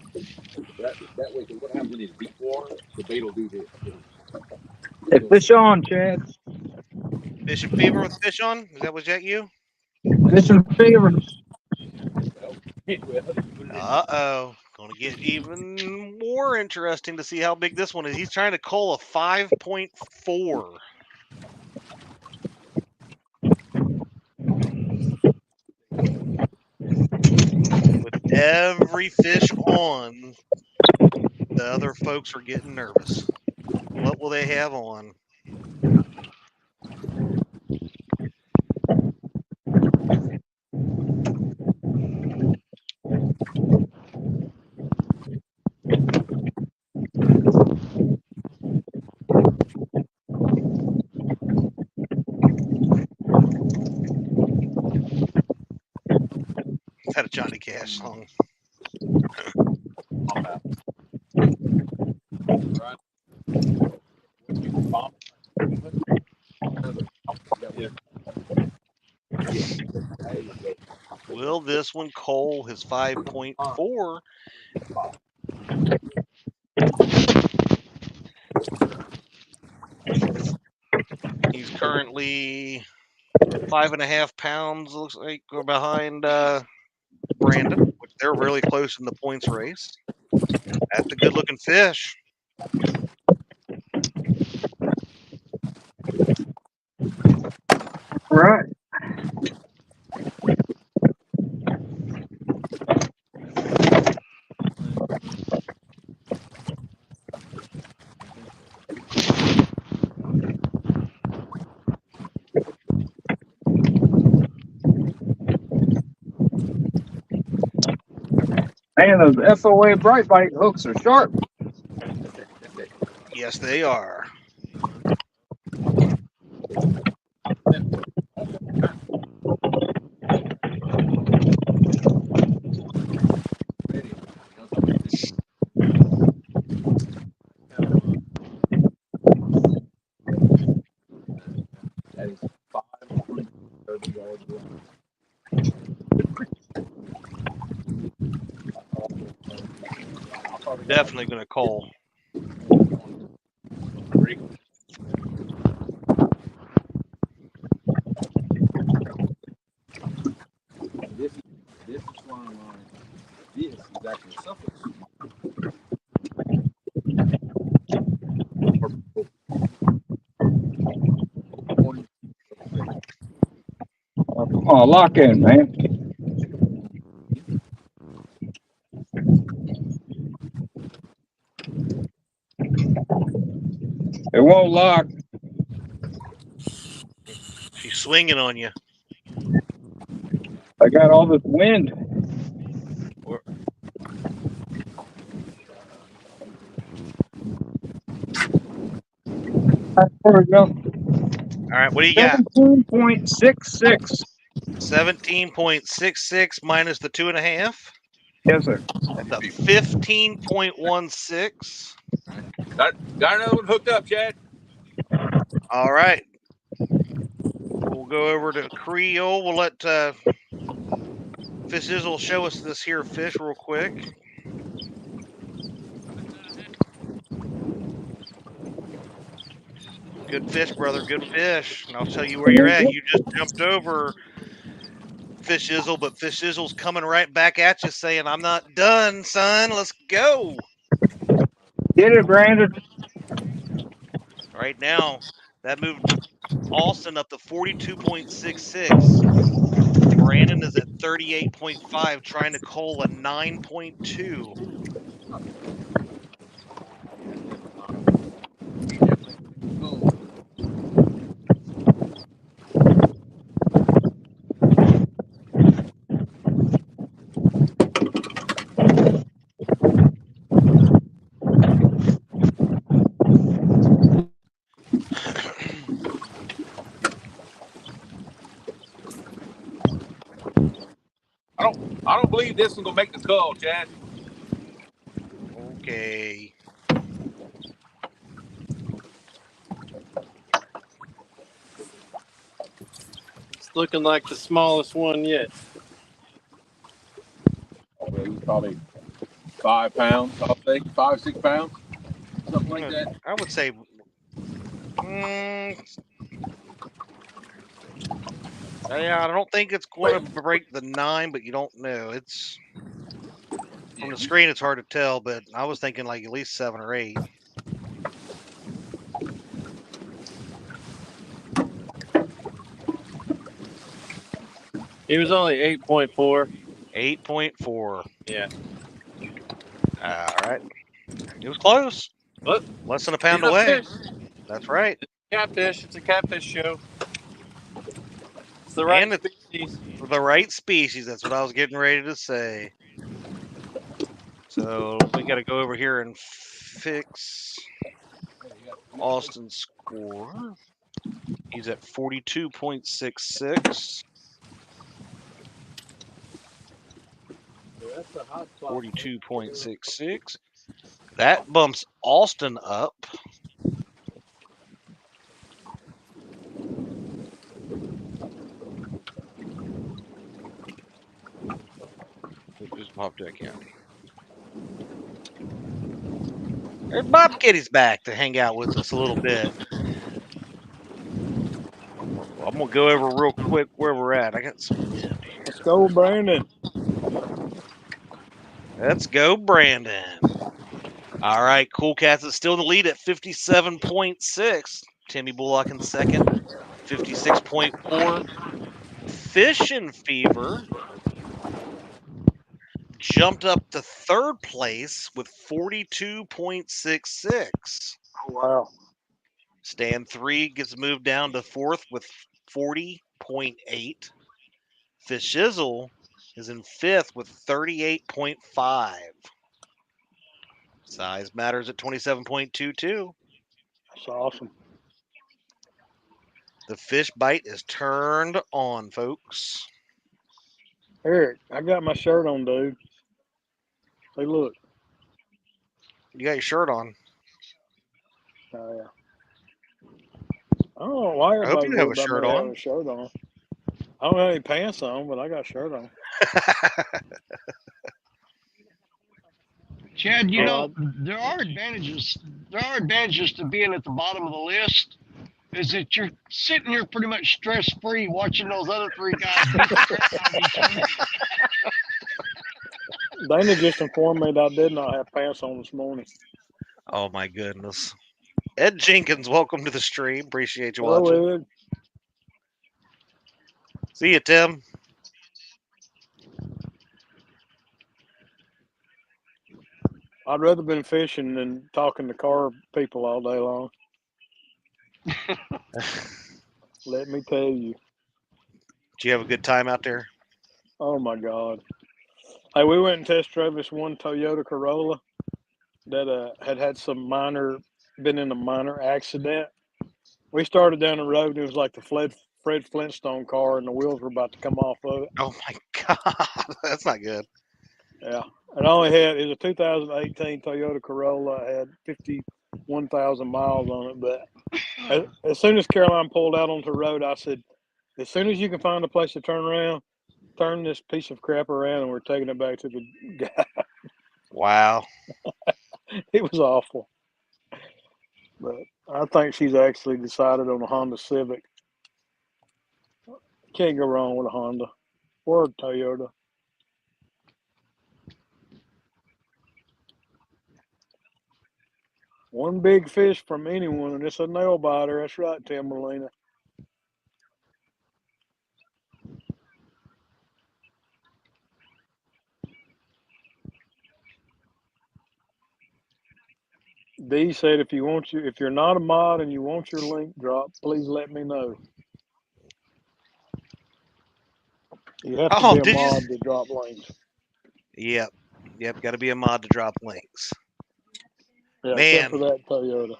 that way, because what happens when it's deep water, the bait will do this. Hey, fish on, Chad. Fishing fever with fish on? Is that you? Fishing fever. Uh-oh. Going to get even more interesting to see how big this one is. He's trying to cull a 5.4. With every fish on, the other folks are getting nervous. What will they have on? Is that a Johnny Cash song? Will this one cull his 5.4? He's currently 5.5 pounds, looks like, we're behind Brandon, which they're really close in the points race. That's a good looking fish. Right. Man, those FOA bright bite hooks are sharp. Yes, they are. Definitely going to call. This is flying line. This is actually suffix. Oh, lock in, man. It won't lock. She's swinging on you. I got all this wind. There we go. All right, what do you got? 17.66. 17.66 minus the 2.5. Yes, sir. That's a 15.16. Got another one hooked up, Chad. All right. We'll go over to Creole. We'll let Fish Sizzle show us this here fish real quick. Good fish, brother. Good fish. And I'll tell you where you're at. You just jumped over Fish Izzle, but Fish Izzle's coming right back at you saying, I'm not done, son. Let's go. Get it, Brandon. Right now, that moved Austin up to 42.66. Brandon is at 38.5, trying to cull a 9.2. I don't believe this one gonna make the call, Chad. Okay. It's looking like the smallest one yet. Well, he's probably 5 pounds, I'll say 5, 6 pounds, something like that. I would say, yeah, I don't think it's going to break the 9, but you don't know. It's from the screen, it's hard to tell, but I was thinking like at least 7 or 8. He was only 8.4. 8.4. Yeah. All right. It was close. Look, Less than a pound he's a away. fish. That's right. Catfish. It's a catfish show. It's the right And it's species. the right species. That's what I was getting ready to say. So we got to go over here and fix Austin's score. He's at 42.66. 42.66. That bumps Austin up. Just popped back in. There's Bob Kitty's back to hang out with us a little bit. Well, I'm gonna go over real quick where we're at. I got some wind here. Let's go, Brandon. Let's go, Brandon. All right, Cool Cats is still in the lead at 57.6. Timmy Bullock in second, 56.4. Fishing Fever jumped up to third place with 42.66. Oh, wow. Stand 3 gets moved down to fourth with 40.8. Fish Shizzle is in fifth with 38.5. Size matters at 27.22. That's awesome. The fish bite is turned on, folks. Eric, I got my shirt on, dude. Say, look. You got your shirt on. Oh, yeah. I don't know why I hope everybody you have a worried about shirt me having on. a shirt on. I don't have any pants on, but I got a shirt on. Chad, you know, there are advantages. There are advantages to being at the bottom of the list. Is that you're sitting here pretty much stress free watching those other 3 guys beat the crap out of each other. Dana just informed me that I did not have pants on this morning. Oh, my goodness. Ed Jenkins, welcome to the stream. Appreciate you Hello, watching. Ed. See you, Tim. I'd rather been fishing than talking to car people all day long. Let me tell you. Did you have a good time out there? Oh my God. Hey, we went and test drove this one Toyota Corolla that had been in a minor accident. We started down the road and it was like the Fred Flintstone car and the wheels were about to come off of it. Oh my God, that's not good. Yeah. It was a 2018 Toyota Corolla. It had 51,000 miles on it. But as soon as Caroline pulled out onto the road, I said, as soon as you can find a place to turn around, turn this piece of crap around and we're taking it back to the guy. Wow. It was awful. But I I think she's actually decided on a Honda Civic. Can't go wrong with a Honda or a Toyota. One big fish from anyone, and it's a nail biter. That's right, Timberlina. D said, if you're not a mod and you want your link dropped, please let me know. You have to be a mod to drop links. Yep. Got to be a mod to drop links. Yeah, Man, except for that Toyota.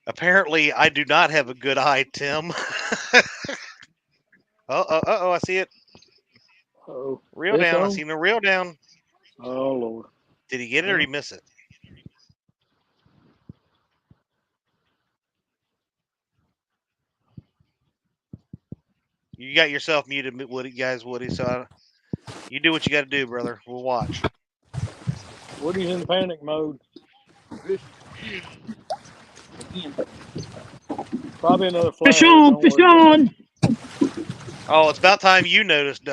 Apparently, I do not have a good eye, Tim. I see it. Oh, Reel down. I seen the reel down. Oh, Lord. Did he get it or did he miss it? You got yourself muted, Woody. So you do what you got to do, brother. We'll watch. Woody's in panic mode. Probably another flathead. Fish on. Oh, it's about time you noticed,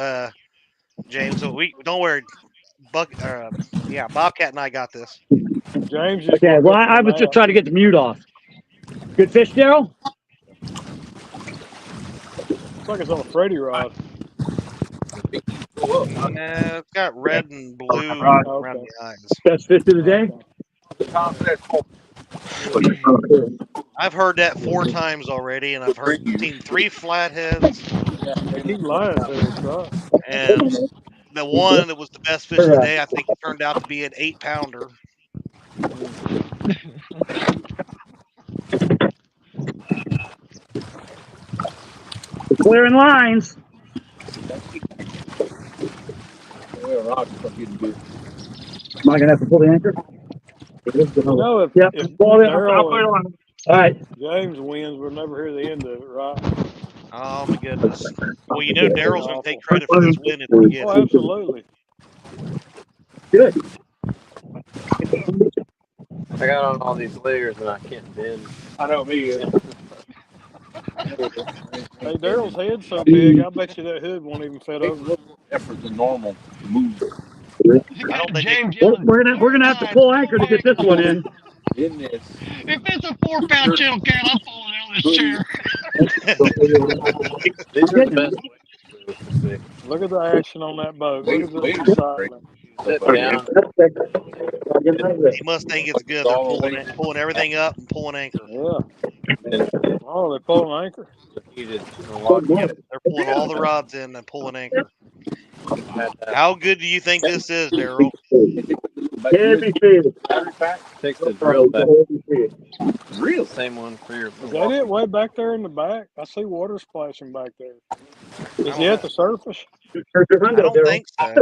James. So don't worry. Bobcat and I got this. James just Okay, well, I was just trying to get the mute off. Good fish, Daryl? Looks like it's on a Freddy rod. Yeah, it's got red and blue around the eyes. Best fish of the day? I've heard that 4 times already, and I've seen 3 flatheads. They keep lying to us, right? And the one that was the best fish of the day, I think it turned out to be an 8-pounder. Clearing lines. Yeah, Rock's getting good. Am I gonna have to pull the anchor? If All right. James wins, we'll never hear the end of it, right? Oh my goodness. Well, you know Daryl's gonna take credit for this win if we get it. Oh, absolutely. Good. I got on all these layers and I can't bend. I know me. Hey, Daryl's head's so big, I bet you that hood won't even fit over. Effort than normal to move. I don't think James we're gonna have to pull anchor to get this one in. In this. If it's a 4-pound channel cat, I'm falling out of this chair. These are the best ways. Look at the action on that boat. Look at the excitement. Sit down. He must think it's good. They're pulling everything up and pulling anchor. Yeah. Oh, they're pulling anchor? They're pulling all the rods in and pulling anchor. How good do you think this is, Daryl? Heavy fish. Takes the drill back. Real same one for your. Is that it? Way back there in the back? I see water splashing back there. Is he at the surface? I don't think so.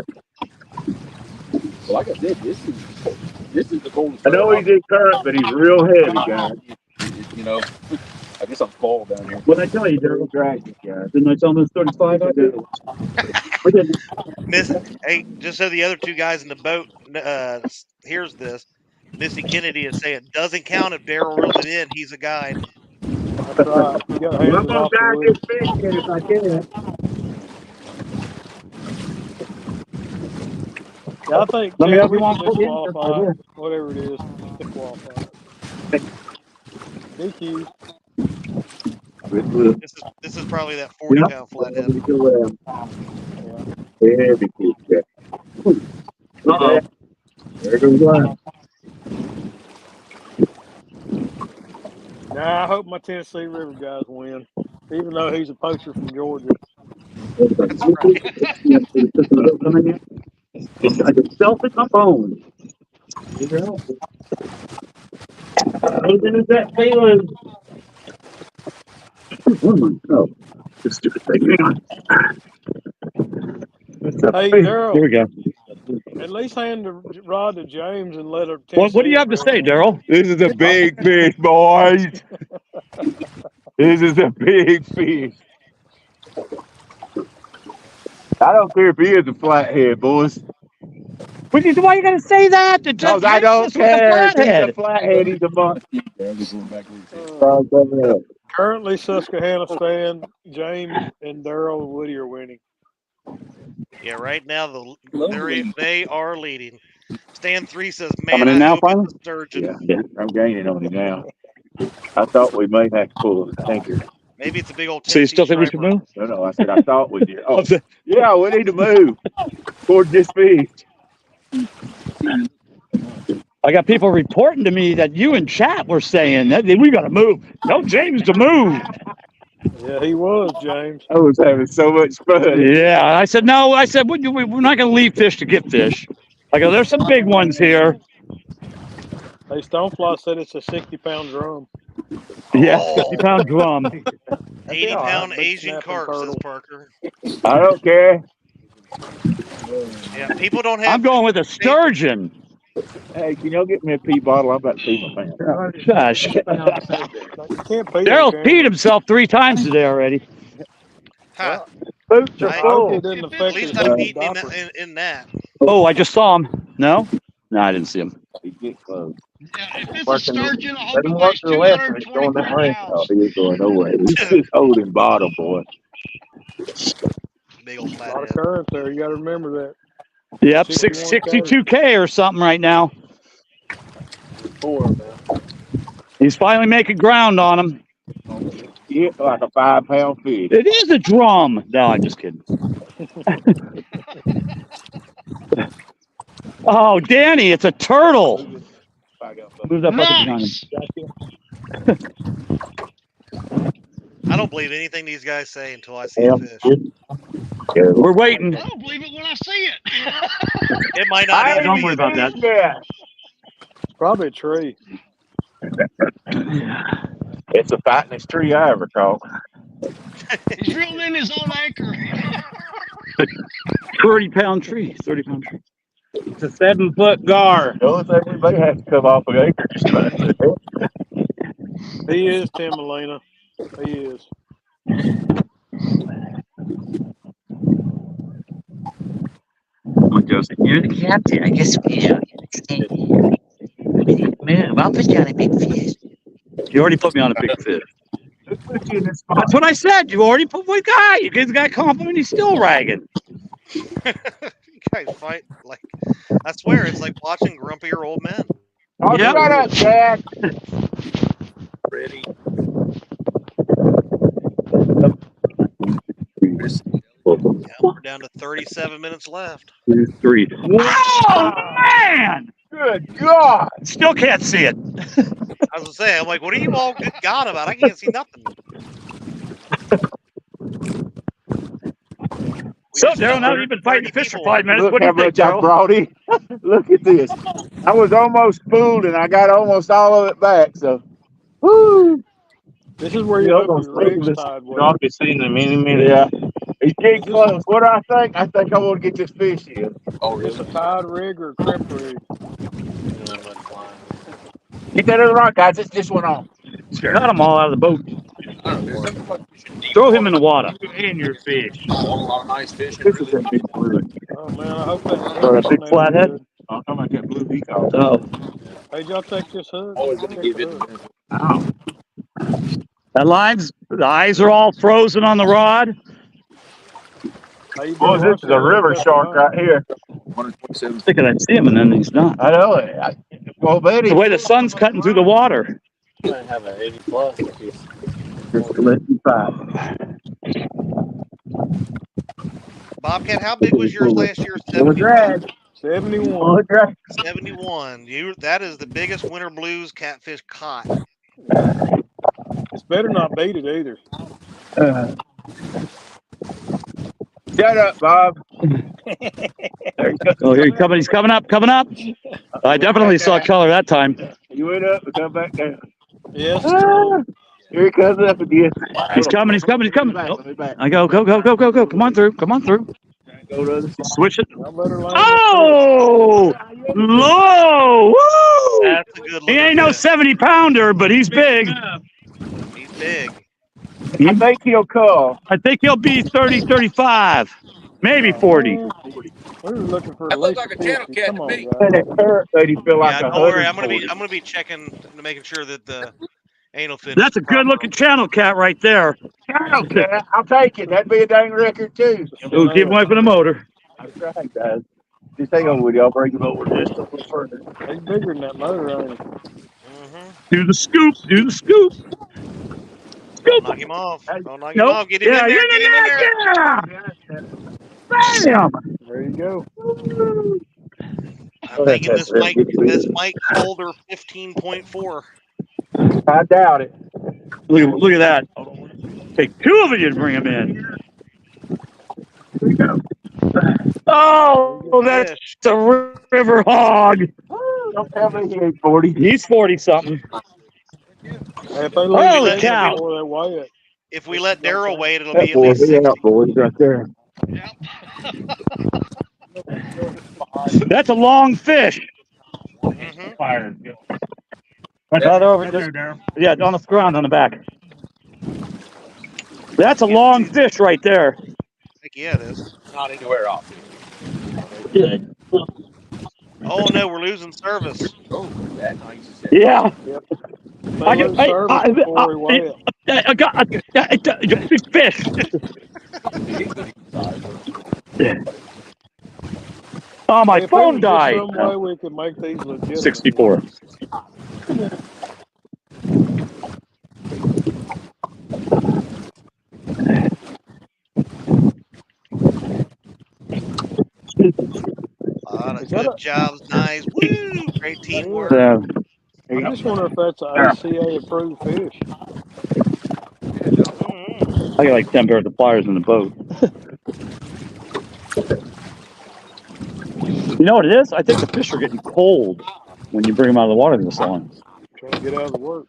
Like I said, this is the coldest. I know he's in current, but he's real heavy, guys. You know, I guess I'm spoiled down here. What I tell you, Daryl? Didn't I tell him it's 35? I did. Hey, just so the other 2 guys in the boat hears this, Missy Kennedy is saying, doesn't count if Daryl reels it in. He's a guide. That's right. You got to I'm gonna guide this fish if I can. Yeah, I think Let me help you James on disqualified, whatever it is, disqualified. DQ. This is probably that 40-pound flathead. Heavy fish. Uh-oh. There goes one. Nah, I hope my Tennessee River guys win, even though he's a poacher from Georgia. That's right. It's like a self in my bones. Is that feeling? Oh, this stupid thing. Hang on. Hey, Daryl. Here we go. At least hand the rod to James and let her. What do you have to say, Daryl? This is a big fish, boys. This is a big fish. I don't care if he is a flathead, boys. Why you gotta say that? Because I don't care. He's a flathead. He's a buck. Currently, Susquehanna, Stan, James, and Daryl and Woody are winning. Yeah, right now they are leading. Stan 3 says, Coming "Man, in I now, hope finally? it's a sturgeon. Yeah, I'm gaining on him now. I thought we may have to pull a anchor. Maybe it's a big old So you Tennessee still think we should striper." move? No, I said I thought we did. Oh, yeah, we need to move toward this fish. I got people reporting to me that you in chat were saying that we gotta move. Tell James to move. Yeah, he was, James. I was having so much fun. Yeah, I said no. I said we're not gonna leave fish to get fish. I go, there's some big ones here. Hey, Stonefly said it's a 60-pound drum. Yeah, Oh. 50-pound drum. 80-pound Big Asian snapping carp, turtle. says Parker. I don't care. Yeah, people don't have. I'm going with a sturgeon. Hey, can y'all get me a pee bottle? I'm about to pee my pants. Gosh, You can't pee on Daryl camera. peed himself 3 times today already. Huh. Boots are I- I hope full. it didn't At affect least his I've baby eaten him diaper. in that. Oh, I just saw him. No, I didn't see him. He get close. Yeah, if it's a sturgeon, I hope Let it him walk weighs to the left and he's going 225 that way. Oh, pounds. he ain't going nowhere. He's just holding bottom, boy. Big old A lot of flathead. current there. You got to remember that. Yep, 61K. 62K or something right now. 4, man. He's finally making ground on him. Yeah, like a 5-pound fish. It is a drum. No, I'm just kidding. Oh, Danny, it's a turtle. Move that bucket behind him. Nice. I don't believe anything these guys say until I see a fish. We're waiting. I don't believe it when I see it. It might not I even don't be. worry about that. Yeah. It's probably a tree. It's the fattenest tree I ever caught. He's reeled in his own anchor. 30-pound tree. 30-pound tree. It's a 7-foot gar. The only thing we may have to come off of anchor just about He is, Tim Elena. He is. Joseph. You're the captain. I guess we didn't move. I'll put you on a big fish. You already put me on a big fish. That's what I said. You already put one guy. You guys got compliment. He's still ragging. You guys fight like, I swear it's like watching grumpier old men. Oh, Yep. shut up, Jack. Ready. Yeah, we're down to 37 minutes left. 2, 3. Oh, man! Good God. Still can't see it. I was gonna say, I'm like, what are you all good God about? I can't see nothing. So, Daryl, now that you've been fighting the fish for 5 minutes, Look what do how you think, much I Daryl? brought in. Look at this. I was almost fooled, and I got almost all of it back. So, woo! This is where you You're hope gonna your rig's this. tied You well. ought to be seeing them any minute. Yeah, he's getting close. What do I think? I think I want to get this fish in. Oh, Is this a really? tied rig or a crimp rig? Get that other rock, guys. It's this one on. Got them all out of the boat. I don't know. There's something about fishing deep Throw him in the water. And your fish. A lot of nice fishing. This is a big fluid. Oh, man, I hope that Or a hook's big on there flathead? good. I'm talking about that blue he caught. Oh, Hey, y'all take this hook. Always Check gonna give the it. hook. Ow. that line's, the eyes are all frozen on the rod. Hey, you Boy, better this is a river shark right here. 127. Thinking I see him, and then he's not. I know it. Well, Betty. The way the sun's cutting through the water. Have an 80 plus. Bobcat, how big was yours last year? 71. 71. 71. That is the biggest winter blues catfish caught. It's better not beat it either. Shut up, Bob. Oh, here he's coming up. I definitely saw color that time. You went up and come back down. Yes. Here he comes up again. He's coming. Let me back. I go. Come on through. Go to the other side. Switch it. Y'all better line Oh, low. Woo! That's a good He looking ain't no fish. 70-pounder, but he's big. He's big. I think he'll call. I think he'll be 30, 35, maybe 40. We were looking for That at looked least like a a channel 50. cat Come to on, me. guys. And that parrot lady feel like Yeah, a don't worry. 140. I'm gonna be checking and making sure that the anal fin. That's is a good looking channel cat right there. Channel cat, I'll take it. That'd be a dang record too. We'll keep away from the motor. That's right, guys. Just hang on with you. I'll bring him over just a little further. He's bigger than that motor, ain't he? Mm-hmm. Do the scoop. Do the scoop. Don't Scoop. knock him off. Don't knock him Nope. off. Get him Yeah, in there. you're Get him in there. Bam. There you go. I'm thinking this might folder 15.4. I doubt it. Look at that. Take two of you to bring him in. There you go. Oh, that's Fish. a river hog. Don't tell me he ain't 40. He's 40 something. Hey, if they leave Holy it in cow. before they weigh it, If we let Daryl wait, it'll That be at boy, least he 60. out, boys, right there. That's a long fish. Mm-hmm. Right over just, yeah, on the ground on the back. That's a long fish right there. Heck yeah, it is. Not anywhere off. Good. Oh no, we're losing service. Oh, that's nice. Yeah. if they lose service before we weigh it. I got big fish. Oh, my If phone there was died. just some way we could make these legitimate. 64. A lot of good jobs, nice. Woo! Great teamwork. I just wonder if that's an ACA approved fish. Mm-hmm. I got like 10 pairs of pliers in the boat. You know what it is? I think the fish are getting cold when you bring them out of the water this long. Trying to get out of the work.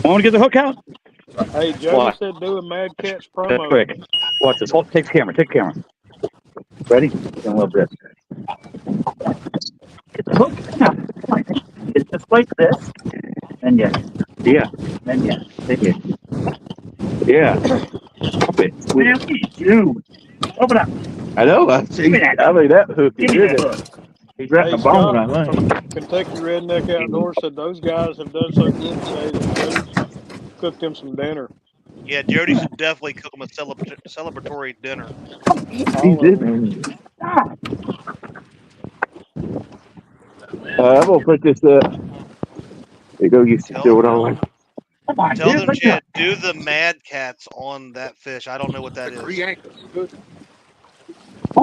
Want to get the hook out? Hey, Jody said do a Mad Catch promo. Quick. Watch this. Hold, take the camera. Take the camera. Ready? In a little bit. Get the hook. Yeah. It's just like this. And yeah. Yeah. And yeah. Take it. Yeah. Stop it. What do you do? Open up. I know. I see. I mean, that hook is good. He's right in the bone, I think. From Kentucky Redneck Outdoors said those guys have done so good today that Jody's cooked them some dinner. Yeah, Jody should definitely cook them a celebratory dinner. He did. I'm gonna put this up. There you go. You do it all. Tell them, Chad, do the Mad Cats on that fish. I don't know what that is.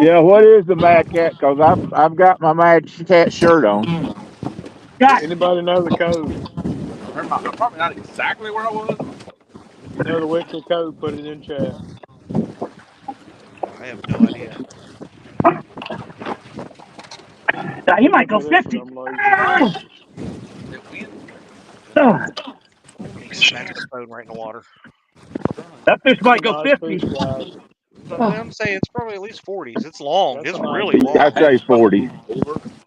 Yeah, what is the Mad Cat? Because I've got my Mad Cat shirt on. Anybody know the code? Probably not exactly where I was. You know the weekly code, put it in chat. I have no idea. He might go 50. He smacked the phone right in the water. That fish might go 50. I'm saying it's probably at least 40s. It's long. It's really long. I say 40.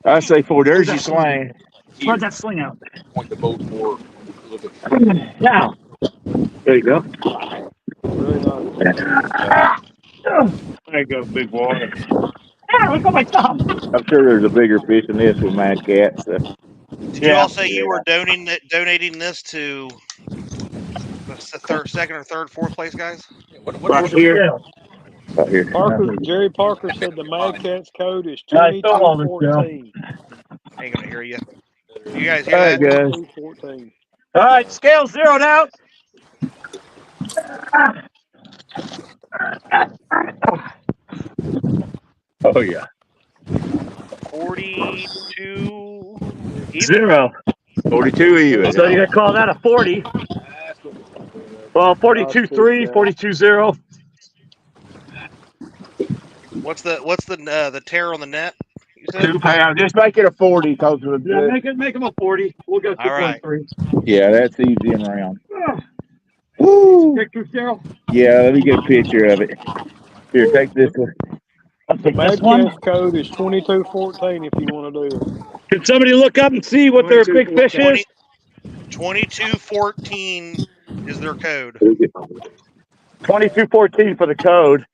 I say 40. There's your sling. Spread that sling out. Point the boat more. Now. There you go. There you go, big water. Yeah, look at my thumb. I'm sure there's a bigger fish than this with Mad Cats. Did you all say you were donating this to the second or third, fourth place, guys? Right here. Right here. Jerry Parker said the Mad Cat's code is 2214. I ain't gonna hear you. You guys hear All right, that? guys. 2214. All right, scale zeroed out. Oh, yeah. 42 even. 0. 42 even. So you're gonna call that a 40. Well, 42.3, 42.0. What's the tear on the net? You said? 2 pounds. Just make it a 40 because of the. Yeah, make them a 40. We'll go 2.3. Yeah, that's easy and round. Woo! Picture, Cheryl? Yeah, let me get a picture of it. Here, take this one. The Mad Cat's code is 2214 if you want to do it. Can somebody look up and see what their big fish is? 2214 is their code. 2214 for the code.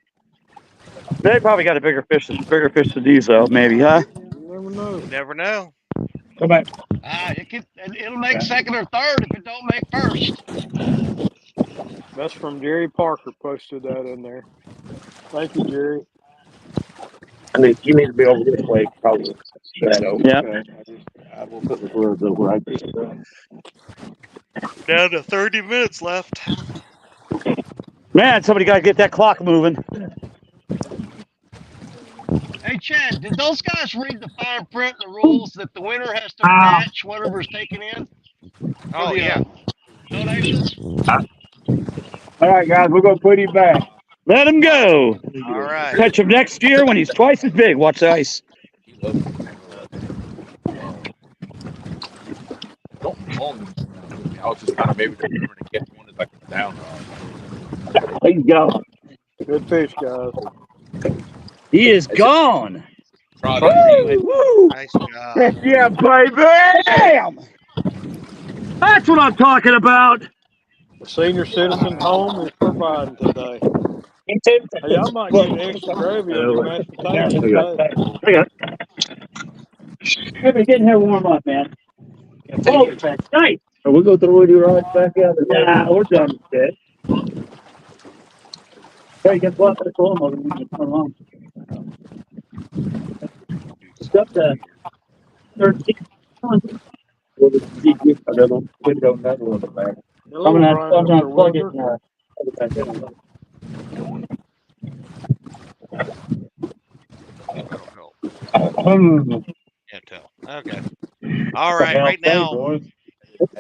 They probably got a bigger fish than these, though. Maybe, huh? You never know. You never know. Come back. It'll make second or third if it don't make first. That's from Jerry Parker. Posted that in there. Thank you, Jerry. I mean, you need to be over this way, probably. Yeah. I will put the gloves over right there. Down to 30 minutes left. Man, somebody got to get that clock moving. Hey, Chad, did those guys read the fine print and the rules that the winner has to match whatever's taken in? Oh, yeah. Donations? All right, guys, we're going to put him back. Let him go. All right. Catch him next year when he's twice as big. Watch the ice. I was just kind of maybe determined to catch one as I come down. He's gone. Good fish, guys. He is gone. Woo! Nice job. Yeah, baby. Bam! That's what I'm talking about. The senior citizen home is providing today. Hey, I might get extra gravy on your mashed potatoes today. You're getting here warm up, man. Oh, nice. Are we going to throw your rods back out? Nah, we're done with this. Hey, guess what? That's all I'm going to turn on. It's up to 13. Another window, another one back. I'm gonna plug it. Can't tell. Okay. All right. Right now.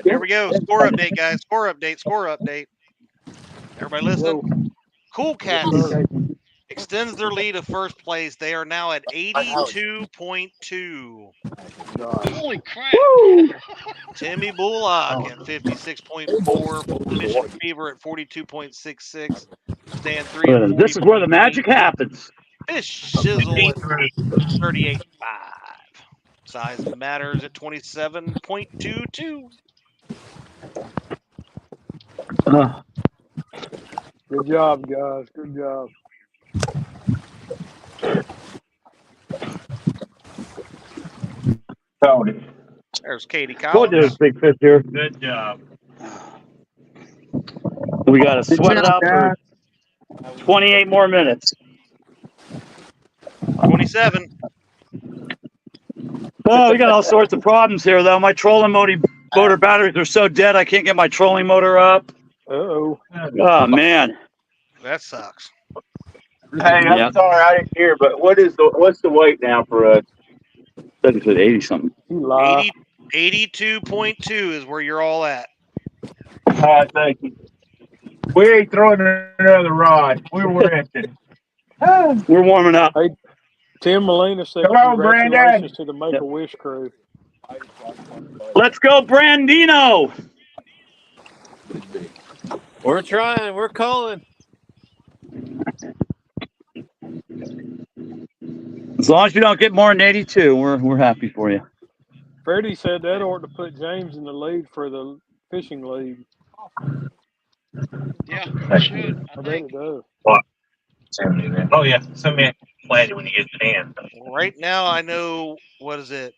Here we go. Score update, guys. Score update. Everybody listening? Cool Cats extends their lead of first place. They are now at 82.2. Holy crap. Timmy Bullock at 56.4. Mission Fever at 42.66. Stand 3 at This is where the magic happens. Fish Sizzle at 38.5. Size Matters at 27.22. Good job, guys. Good job. Tony. There's Katie Go Collins. do big fish here. Good job. We got to sweat it out for 28 more minutes. 27. Oh, we got all sorts of problems here, though. My trolling motor batteries are so dead, I can't get my trolling motor up. Uh-oh. Oh, man. That sucks. Hey, I'm sorry I didn't hear, but what's the weight now for us? I think it's 80 something. 82.2 is where you're all at. All right, thank you. We ain't throwing another rod. We're resting. We're warming up. Hey, Tim Molina said Hello, congratulations Brandon. to the Make-A-Wish crew. Let's go, Brandino. We're trying. We're calling. As long as you don't get more than 82, we're happy for you. Freddie said that ought to put James in the lead for the fishing league. Yeah, it should. I bet it does. Oh, yeah. Send me a plan when you get the hand. Right now, I know, what is it?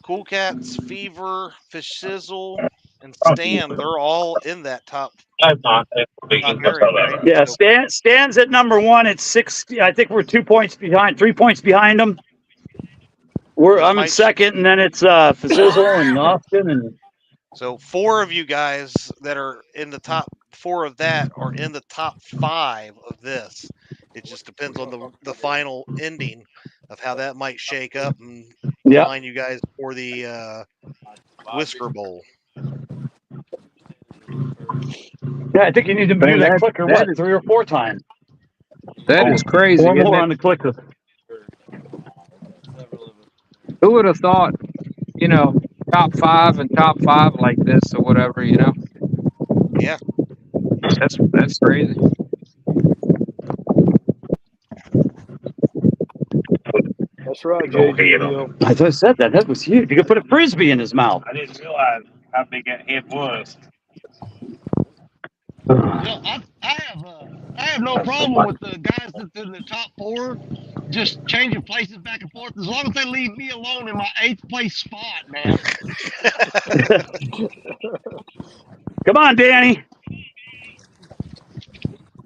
Cool Cats, Fever, Fish Sizzle, and Stan. They're all in that top area, right? Yeah, Stan's at number 1 at 60. I think we're 3 points behind him. I'm in second, and then it's Fizzle and Austin. And so 4 of you guys that are in the top 4 of that are in the top 5 of this. It just depends on the final ending of how that might shake up and line you guys for the Whisker Bowl. Yeah, I think you need to do that clicker, 3 or 4 times? That is crazy. 4 more on the clicker. Who would have thought, top 5 and top 5 like this or whatever, Yeah. That's crazy. That's right, JJ. I just said that. That was huge. You could put a frisbee in his mouth. I didn't realize how big that head was. I have I have no problem with the guys that's in the top 4 just changing places back and forth as long as they leave me alone in my 8th place spot, man. Come on, Danny.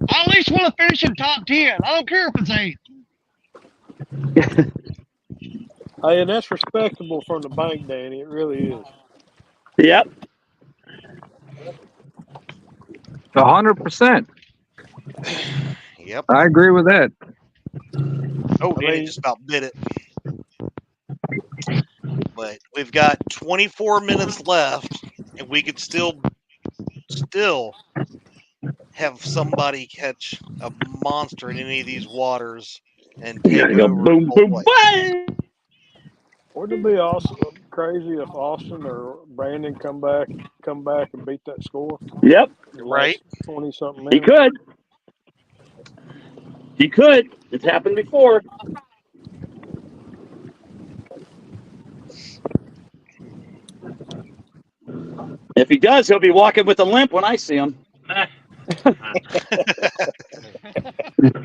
I at least want to finish in top 10. I don't care if it's 8. Hey, and that's respectable from the bank, Danny. It really is. Yep. 100%. Yep. I agree with that. Oh, I Danny mean- just about bit it. But we've got 24 minutes left, and we could still have somebody catch a monster in any of these waters and You take gotta go over. boom, the whole boom, place. bang. Wouldn't it be awesome, crazy if Austin or Brandon come back and beat that score? Yep. The Right. last 20-something He minutes. could. He could. It's happened before. If he does, he'll be walking with a limp when I see him. I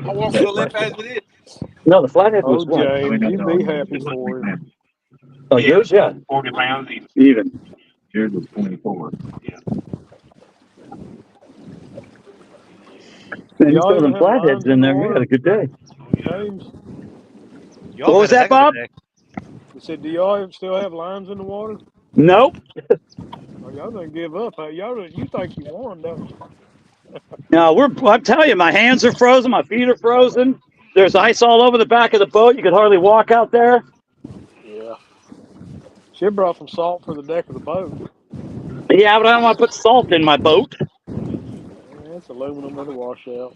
walk with a limp as it is. No, the flathead was Oh, what? James, you'd be happy for him. Oh, yours, yeah. 40 pounds Even. Yours was 24. Man, you Y'all throw even them have flatheads lines in there. the We water, had a good day. James? Y'all What was had a that, heck of a Bob? day. You said, do y'all still have lines in the water? Nope. Oh, y'all done give up. Huh? You think you won, don't you? No, I'm telling you, my hands are frozen. My feet are frozen. There's ice all over the back of the boat. You could hardly walk out there. Yeah. She brought some salt for the deck of the boat. Yeah, but I don't want to put salt in my boat. Yeah, it's aluminum. It'll wash out.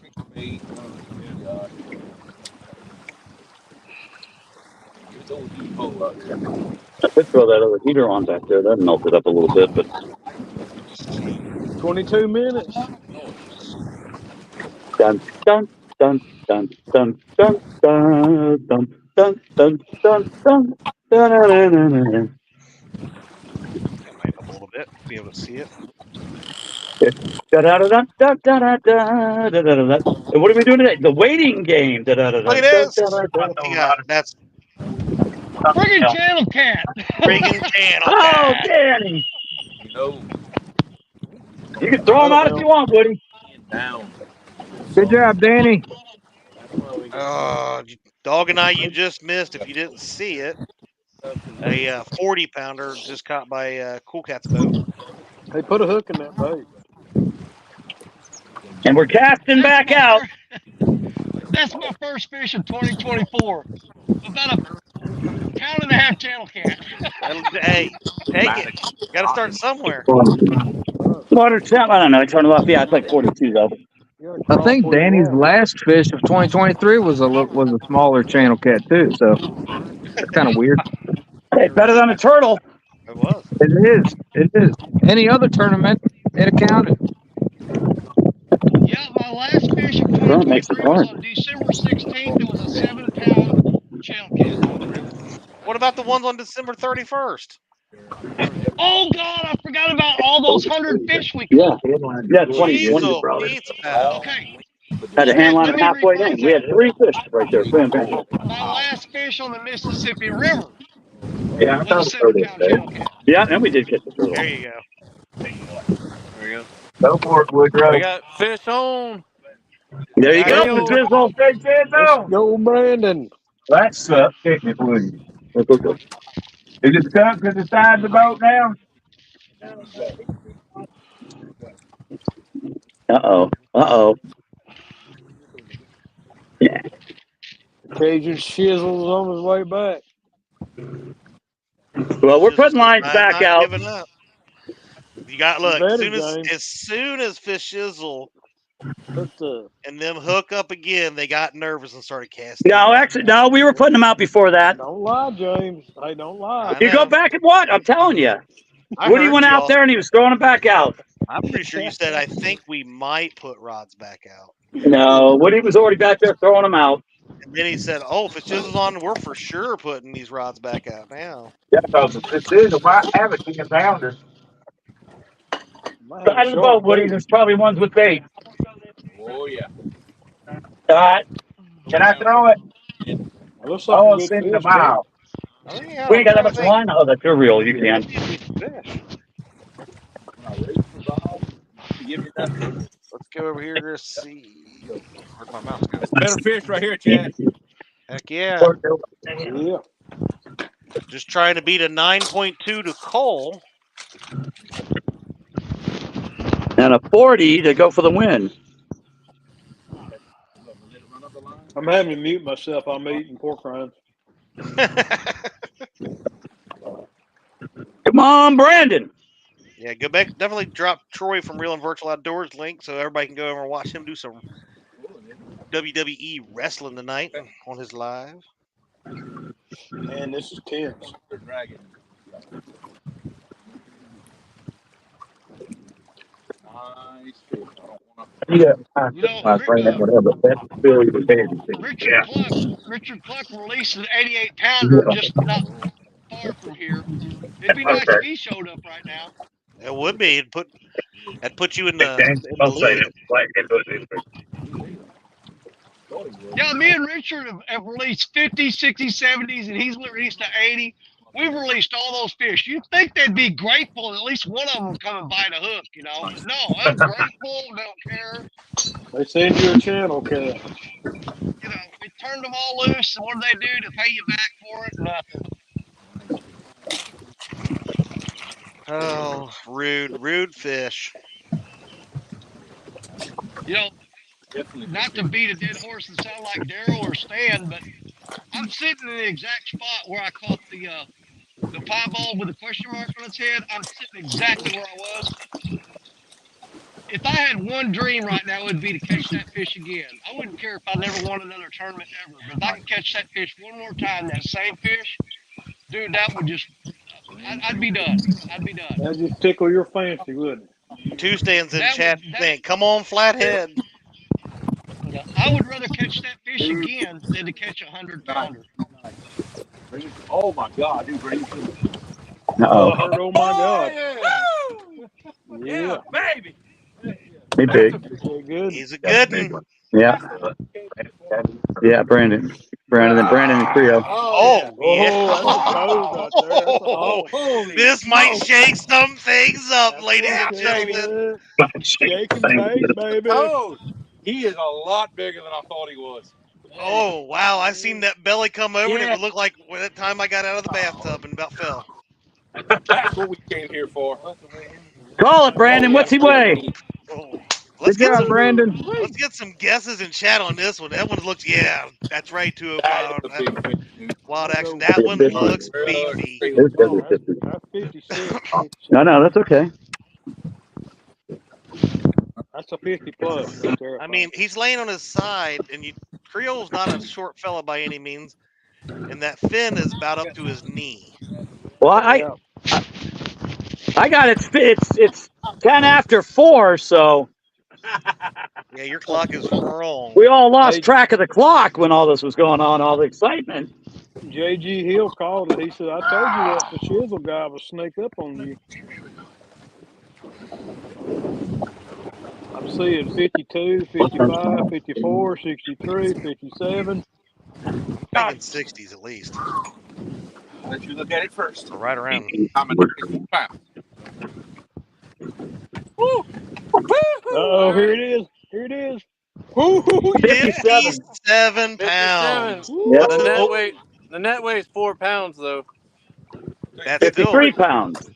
I could throw that other heater on back there. That'd melt it up a little bit, but 22 minutes. dun dun dun dun dun dun dun dun dun dun dun dun dun. Might up a little bit. Be able to see it. Da da da da da da da da da. And what are we doing today? The waiting game. Da da da Look da at this. da. Yeah, that's Friggin' channel cat. friggin' channel Oh, cat. Danny! You know, You can throw them out if you want, Woody. down. Good job, Danny. Dog and you just missed if you didn't see it. A 40 pounder just caught by Cool Cat's boat. Hey, put a hook in that bait. And we're casting back out. That's my first fish of 2024. About a pound and a half channel cat. Hey, take it. Got to start somewhere. Water temp. I don't know. I turned it off. Yeah, it's like 42 though. I think Danny's last fish of 2023 was a smaller channel cat too. So that's kind of weird. Hey, better than a turtle. It was. It is. It is. Any other tournament, it accounted. Yeah, my last fish of Well, it makes it 2023 was hard. on December 16th. It was a 7-pound channel cat. What about the ones on December 31st? Oh God, I forgot about all those 100 fish we Yeah. caught. Yeah, 20 Diesel probably. pizza pal. Okay, Had a hand line let me halfway rephrase in. We had that. 3 fish right there. Bam, bam. My last fish on the Mississippi River Yeah, I was a thought so 7-pound today. channel cat. Yeah, and we did catch the turtle. There you go. There we go. Go for it, Woodrow. We got fish on. There you go, Hey-o. Fizzle. Let's go, Brandon. That's technically. Is it stuck to the side of the boat now? Uh-oh. Uh-oh. Yeah. Cajun Shizzle's on his way back. Well, we're putting lines I'm back not out. giving up. You got look. better, As soon as Fish Shizzle Put the and them hook up again, they got nervous and started casting. No, actually, no, we were putting them out before that. don't lie, James. Hey, don't lie. I You go know. back and watch. I'm telling you. I Woody heard went out y'all. there and he was throwing them back out. I'm pretty sure you said I think we might put rods back out. No, Woody was already back there throwing them out. And then he said, "Oh, if it's just on, we're for sure putting these rods back out now." Yeah, because it is a white have a 10-pounder. Might have Side a of the boat, sharp Woody. bait. There's probably ones with bait. Oh yeah. All right. Can I throw it? Well, looks like a Oh, good send the fish, Jack. mile. Oh, yeah, We I'm ain't got that trying to much think. line. Oh, that's your reel. You can. Fish. Let's go over here to see. Where'd my mouse go? Better fish right here, Chad. Heck yeah. Yeah. Just trying to beat a 9.2 to Cole. And a 40 to go for the win. I'm having to mute myself. I'm eating pork rinds. Come on, Brandon. Yeah, go back. Definitely drop Troy from Real and Virtual Outdoors link so everybody can go over and watch him do some WWE wrestling tonight on his live. Man, this is tense. Yeah. You know, My friend, whatever. That's Billy the baby. Richard Cluck released an 88 pounder just not far from here. It'd be nice if he showed up right now. It would be. That'd put you in the I'll say lead. it. Yeah, me and Richard have released 50s, 60s, 70s, and he's released an 80. We've released all those fish. You'd think they'd be grateful at least one of them would come and bite a hook, you know. But no, ungrateful, don't care. They send you a channel cat. You know, we turned them all loose, and what do they do to pay you back for it? Nothing. Oh, rude fish. You know, not to beat a dead horse and sound like Daryl or Stan, but I'm sitting in the exact spot where I caught the piebald with a question mark on its head. I'm sitting exactly where I was. If I had one dream right now, it would be to catch that fish again. I wouldn't care if I never won another tournament ever, but if I can catch that fish one more time, that same fish, dude, that would just, I'd be done. I'd be done. That'd just tickle your fancy, wouldn't it? Two stands in That chat would- saying, "Come on, flathead." I would rather catch that fish again than to catch a 100-pounder. Oh my God, dude, bring it to me. Oh, I heard, oh my God. Yeah, baby. Hey, big. Okay, good. He's a good one. Yeah. Yeah, Brandon. Brandon and Creo. Oh, yeah. that's a toad right there. That's a hog. This might shake some things up, ladies and Okay, gentlemen. man. Shake and bake, baby. Oh, he is a lot bigger than I thought he was. Oh, wow. I seen that belly come over, and it would look like when that time I got out of the bathtub and about fell. That's what we came here for. Call it, Brandon. What's he weigh? Oh. Good job, Brandon. Let's get some guesses in chat on this one. That one looks, yeah, that's right, 205. Wild action. That one looks beefy. That's 56. No, that's okay. That's a 50 plus right there. I mean, he's laying on his side, and Creole's not a short fella by any means, and that fin is about up to his knee. Well, I got it. It's 10 after 4, so. Yeah, your clock is wrong. We all lost track of the clock when all this was going on, all the excitement. J.G. Hill called it. He said, I told you that the chisel guy would sneak up on you. I'm seeing 52, 55, 54, 63, 57. I'm thinking 60s at least. Let you look at it first. So right around. I'm going to get pounds. Oh, here it is. Here it is. 57 pounds. Yep. The net weighs 4 pounds though. That's 53 still pounds.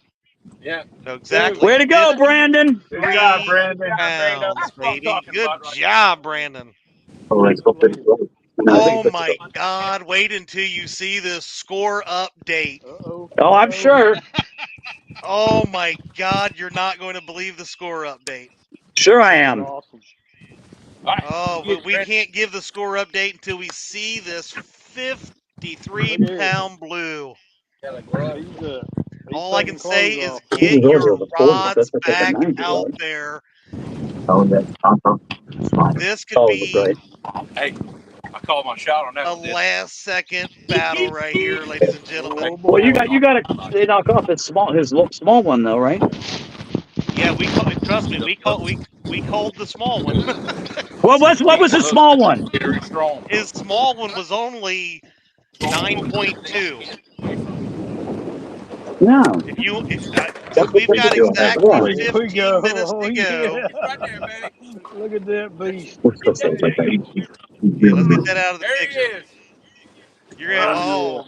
Yeah. So exactly. Way to go, Brandon. Good job, Brandon. Pounds, baby. Good job, Brandon. Oh my God! Wait until you see this score update. Oh, I'm sure. Oh my God! You're not going to believe the score update. Sure, I am. Awesome. Oh, but we can't give the score update until we see this 53-pound blue. All I can say is get your rods back out there. This could be Hey, I called my shot on that. a last-second battle right here, ladies and gentlemen. Well, you got to knock off his small one though, right? Yeah, trust me, We called the small one. What was the small one? Very strong. His small one was only 9.2. No. If you, since we've got exactly Here we 15 go. minutes Oh, to go, yeah. Right there, baby. Look at that beast. yeah, let's get that out of the There he picture. is. You're gonna, Oh,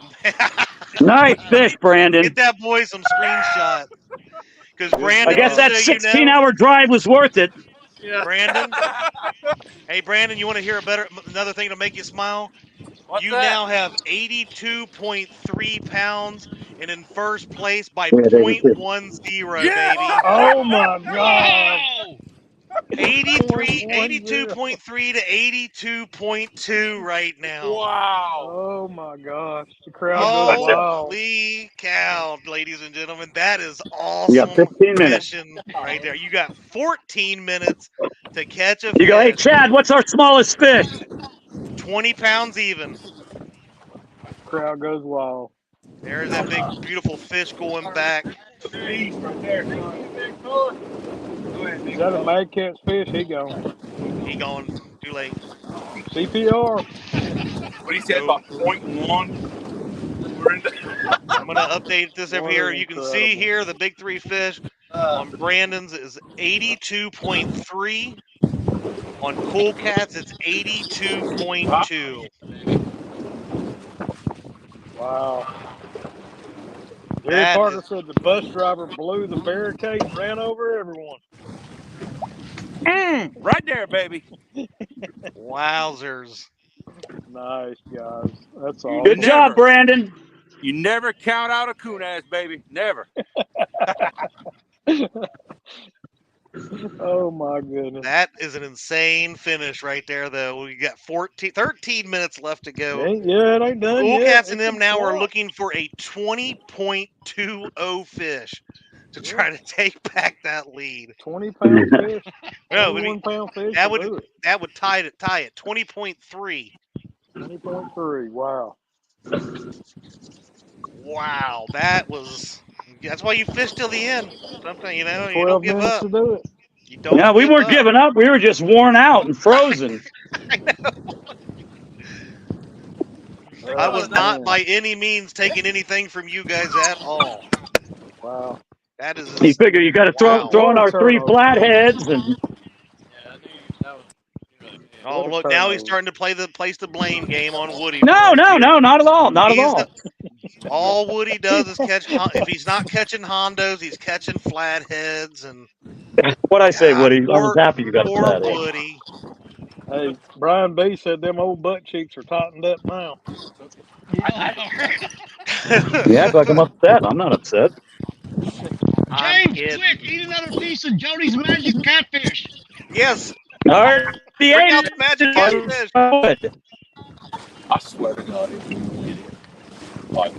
Nice fish, Brandon. get that boy some screenshots. Because Good Brandon, I guess job. that just so you know, 16-hour drive was worth it. Brandon. Hey, Brandon, you want to hear another thing to make you smile? What's You that? now have 82.3 pounds and in first place by Yeah, David, too. 0.10, baby. Oh, my God. Wow! 82.3 to 82.2 right now. Wow. Oh, my gosh. The crowd goes wild. Holy cow, ladies and gentlemen. That is You got awesome 15 minutes. fishing right there. You got 14 minutes to catch a You go, hey, fish. Chad, what's our smallest fish? 20 pounds even. Crowd goes wild. There's that big, beautiful fish going back. Is that a mad cat's fish? He gone. He gone too late. CPR. What he said about 0.1. We're in the I'm going to update this over Boy, here. You can see incredible. here the big three fish on Brandon's is 82.3. On Cool Cats, it's 82.2. Wow. Jerry That Parker is said the bus driver blew the barricade and ran over everyone. right there, baby. wowzers. Nice, guys. That's awesome. Good job, Brandon. You never count out a coon ass, baby. Never. Oh, my goodness. That is an insane finish right there, though. We got 13 minutes left to go. It ain't done Cool yet. Cats and It's them now are close. looking for a 20.20 fish to try to take back that lead. 20-pound fish. No, 21-pound fish. that will would do it. that would tie it 20.3. 20.3. Wow. Wow, that's why you fish till the end. Sometimes you 12 don't give minutes up. to do it. You don't. Yeah, we give weren't up. giving up. We were just worn out and frozen. I was not man. by any means taking anything from you guys at all. Wow. That is. You figure you got to throw in our 3 flatheads and. Oh, look! Now he's starting to place the blame game on Woody. No, not at all. Not at all. All Woody does is catch. If he's not catching hondos, he's catching flatheads and. What I say, Woody? I was happy you got a poor flathead. Woody. Hey, Brian B said them old butt cheeks are tightened up now. You act like I'm upset. I'm not upset. James, quick, eat another piece of Jody's magic catfish. Yes. All right. Bring out the magic catfish. I swear to God, if you get it, like,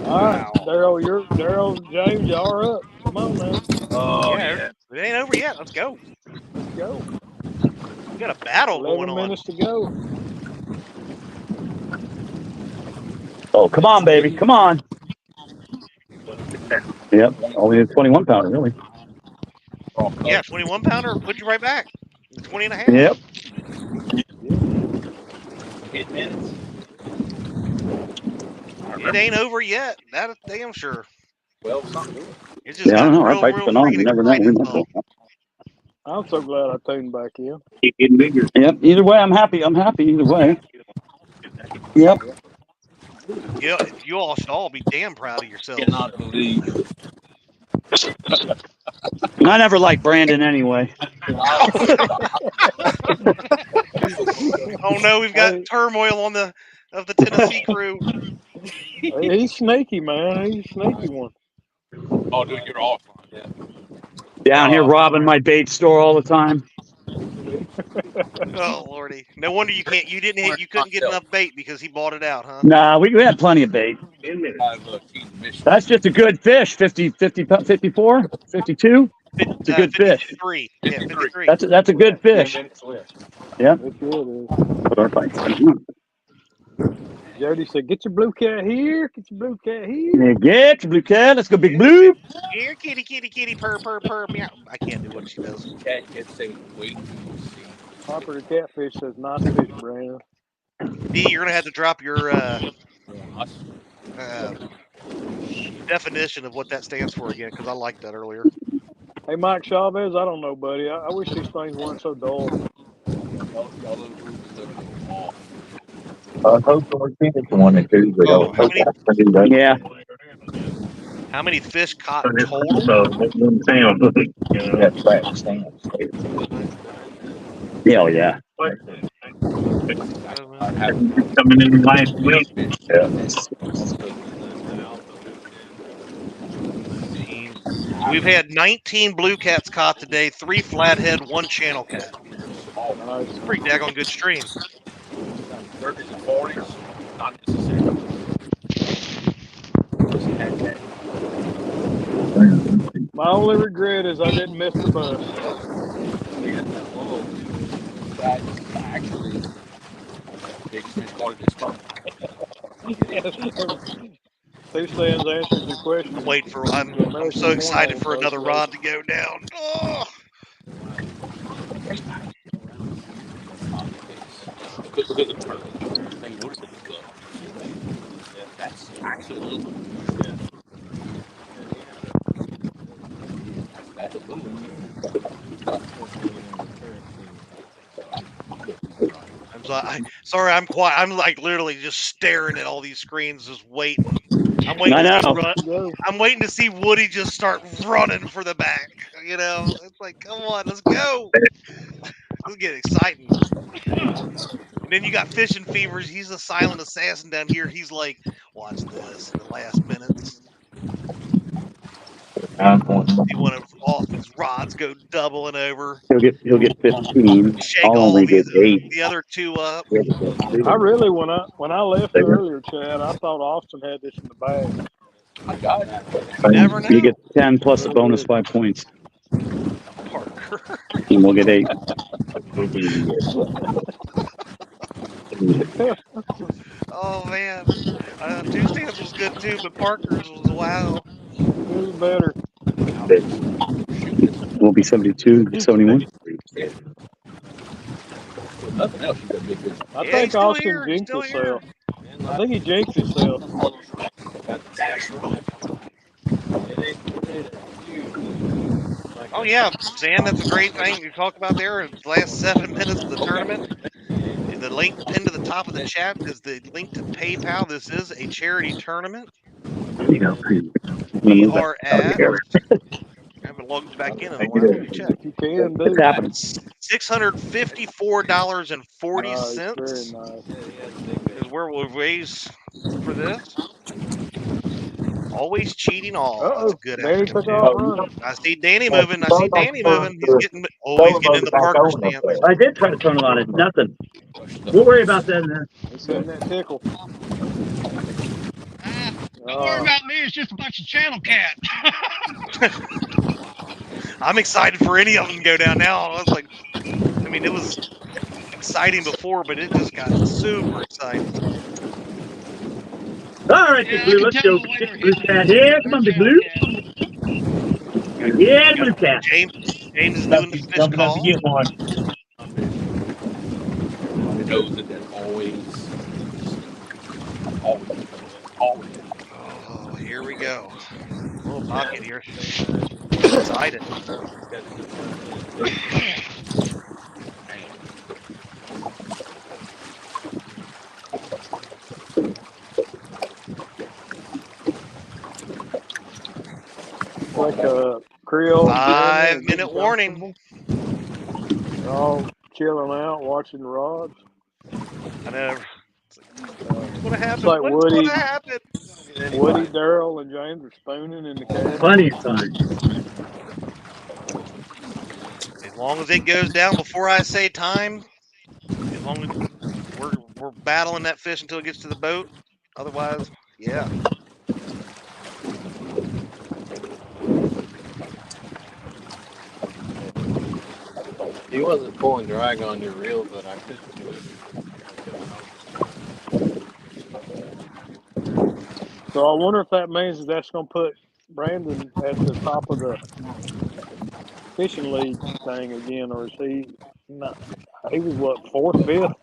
All right, Daryl, James, y'all are up. Come on now. oh yeah, it ain't over yet. Let's go. Let's go. We got a battle 11 going on. minutes to go. Oh, come on, baby. Come on. Yep. Only a 21 pounder, really. Yeah, 21 pounder. Put you right back. 20 and a half. Yep. 10 minutes. It ain't over yet. That's damn sure. Well, it's not good. It's just Yeah, I don't know. Our real bite's been on. You never know. We might go. I'm so glad I tuned back in. Keep getting bigger. Yep. Either way, I'm happy. I'm happy either way. Yep. Yeah, you all should all be damn proud of yourselves. Cannot believe. I never liked Brandon anyway. Oh no, we've got turmoil on the Tennessee crew. He's sneaky, man. He's a sneaky one. Oh, dude, you're awesome. Yeah. Down here robbing my bait store all the time. Oh lordy! No wonder you couldn't get enough bait because he bought it out, huh? Nah, we had plenty of bait. That's just a good fish. 50, 50, 54, 52. It's a good fish. 53. Yeah, 53. That's a good fish. Yeah. It is. Put our bites. Jody said, "Get your blue cat here. Get your blue cat here." Yeah, get your blue cat. Let's go, Big Blue. Here, kitty, kitty, kitty, purr, purr, purr, meow. I can't do what she does. Cat can say, wait till you see. Hopper the Catfish says, "Nice fish, Brandon." D, you're gonna have to drop your Us. definition of what that stands for again, because I liked that earlier. Hey, Mike Chavez, I don't know, buddy. I wish these things weren't so dull. Hopefully we finish one and two, but Oh, how many? Yeah. How many fish caught So this total? that's right. Stands. Hell yeah. Coming in last week. Yeah. We've had 19 blue cats caught today, 3 flathead, 1 channel cat. Nice. Pretty daggone good stream. 30s and 40s, not necessarily. My only regret is I didn't miss the bus. That's actually big fish part of this fun. Two Stands answered your question. I'm waiting for. I'm so excited for another rod to go down. Oh. That's actually that's a sorry, I'm quiet. I'm like literally just staring at all these screens, just waiting. I'm waiting. I'm waiting to see Woody just start running for the back. You know, it's like, come on, let's go. Let's get exciting. And then you got Fishing Fevers. He's a silent assassin down here. He's like, watch this in the last minutes. See one of Austin's rods go doubling over. He'll get 15. Shake I'll all only of get 8. the other 2 up. I really, when I left earlier, Chad, I thought Austin had this in the bag. I got it. Never know. You get 10 plus a bonus 5 points. Parker. And we'll get 8. Oh man, Two Stands was good too, but Parker's was wow. It was better. We'll be 72, 71. Nothing else you got big fish. I think Austin jinxed himself. I think he jinxed himself. Oh yeah, Zan, that's a great thing you talked about there. In the last 7 minutes of the tournament, the link pinned to the top of the chat is the link to PayPal. This is a charity tournament. We are at. I haven't logged back in a while. Let me check. You can do. It's happening. $654.40 Very nice. is where we'll raise for this. Always cheating all. That's a good afternoon. I see Danny moving. He's getting in the Parker stance. I did try to turn it on. It's nothing. We'll worry about that in there. It's getting that tickle. Don't worry about me. It's just a bunch of channel cat. I'm excited for any of them to go down now. I was like, I mean, it was exciting before, but it just got super exciting. All right, Big Blue, let's go. Get the blue cat here. Come on, Big Blue. Yeah, blue cat. James is doing the fish call. Get one. It knows that always. Oh, here we go. A little pocket here. Excited. Like a Creole. 5-minute warning. They're all chilling out, watching the rods. I know. What happened? It's like Woody, what happened? Woody, Daryl, and James are spooning in the cat. Plenty of time. As long as it goes down before I say time, as long as we're battling that fish until it gets to the boat. Otherwise, yeah. He wasn't pulling drag on your reel, but I couldn't do it. So I wonder if that means that's going to put Brandon at the top of the fishing league thing again, or is he not? He was what, 4th, 5th?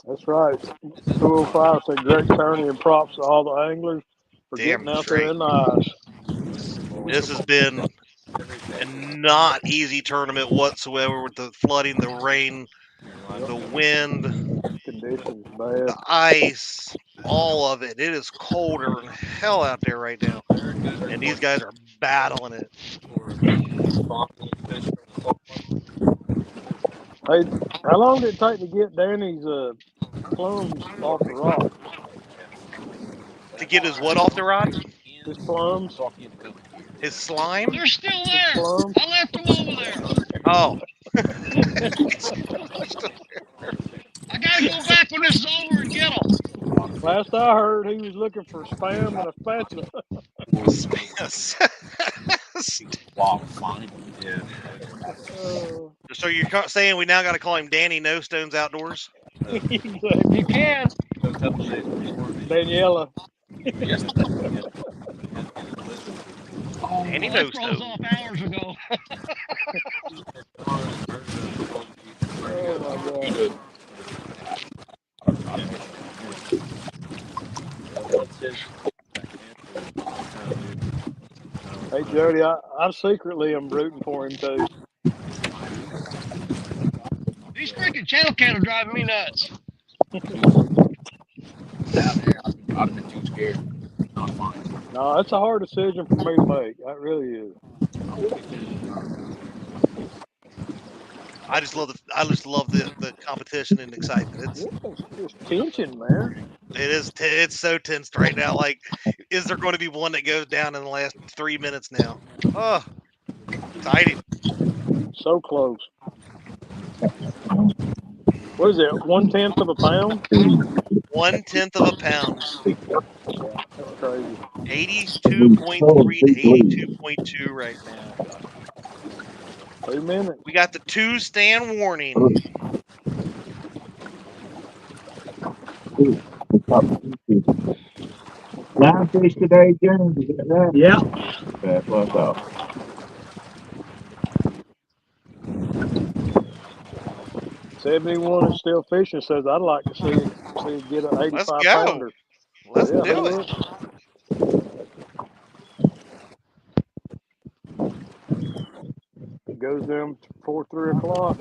That's right. 205 said great tourney and props to all the anglers for Damn getting out straight. there in the ice. This has been a not easy tournament whatsoever with the flooding, the rain, the wind, Conditions bad. the ice, all of it. It is colder than hell out there right now. And these guys are battling it. Hey, how long did it take to get Danny's plums off the rock? To get his what off the rod? His plums? His slime? They're still His there. plums? I left them over there. Oh. I gotta go back when this is over and get them. Last I heard, he was looking for spam and a spatula. So you're saying we now got to call him Danny No Stones Outdoors? Exactly. You can. Daniela. Danny I No froze Stones. off hours ago. Oh my God. Hey Jody, I secretly am rooting for him too. These freaking channel cats are driving me nuts. Down there, I'd have been too scared. Not fine. No, it's a hard decision for me to make. That really is. I just love the competition and excitement. It's tension, man. It is. It's so tense right now. Like, is there going to be one that goes down in the last 3 minutes now? Oh, exciting! So close. What is it? 1/10 of a pound? 1/10 of a pound. Yeah, that's crazy. 82.3 to 82.2 right now. 2 minutes. We got the 2 stand warning. Line fish today, James? Is that right? Yeah. That's what I thought. $71 is still fishing. Says I'd like to see it get an 85 Let's go. pounder. Let's Yeah, do it. It goes down before 3 o'clock.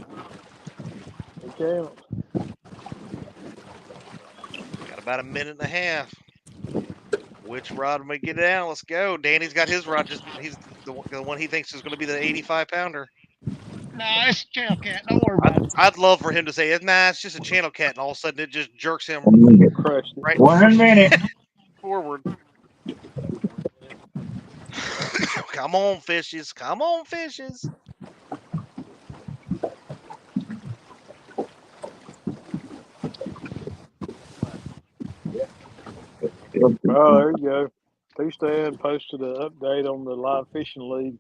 It counts. Got about a minute and a half. Which rod am I get down? Let's go. Danny's got his rod. He's the one he thinks is going to be the 85 pounder. No, it's a channel cat. Don't worry about it. I'd love for him to say, nah, it's just a channel cat, and all of a sudden it just jerks him right 1 minute. forward. Come on, fishes. Come on, fishes. Oh, there you go. Two-Stand posted an update on the live fishing league.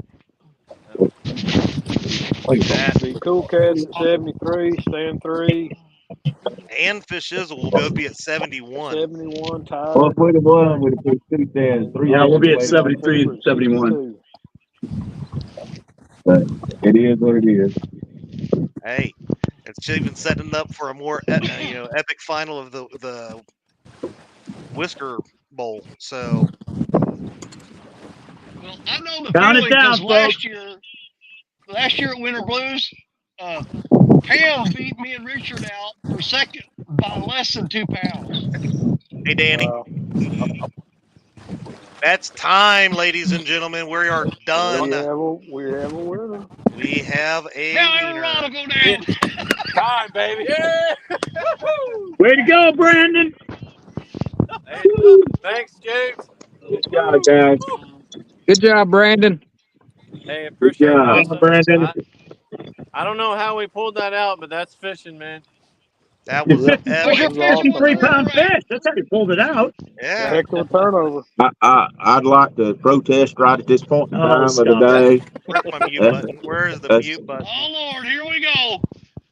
The Cool Cats at 73, Stand 3. And Fish Shizzle will both be at 71. 71 tied. Well, if we'd have won, we'd have put 2 stands. 3. Yeah, we'll be at 73 and 71. But it is what it is. Hey, it's even setting up for a more epic final of the Whisker Bowl. So, Well, I know the Count it feeling down, because folks. last year at Winter Blues, Pam beat me and Richard out for second by less than 2 pounds. hey, Danny. That's time, ladies and gentlemen. We are done. We have a winner. We have a Now every winner. rod will go down. Time, baby. Yeah. Way to go, Brandon. Hey, thanks, James. Good job, guys. Good job, Brandon. Hey, appreciate job, it. Brandon. I don't know how we pulled that out, but that's fishing, man. That was Yep. What's your epic. fish? What's the 53-pound river rate? fish. That's how you pulled it out. A Yeah. heck of a turnover. I'd like to protest right at this point in Oh, time of the stop it. day. Where's my mute button? Where is the That's- mute button? Oh Lord, here we go.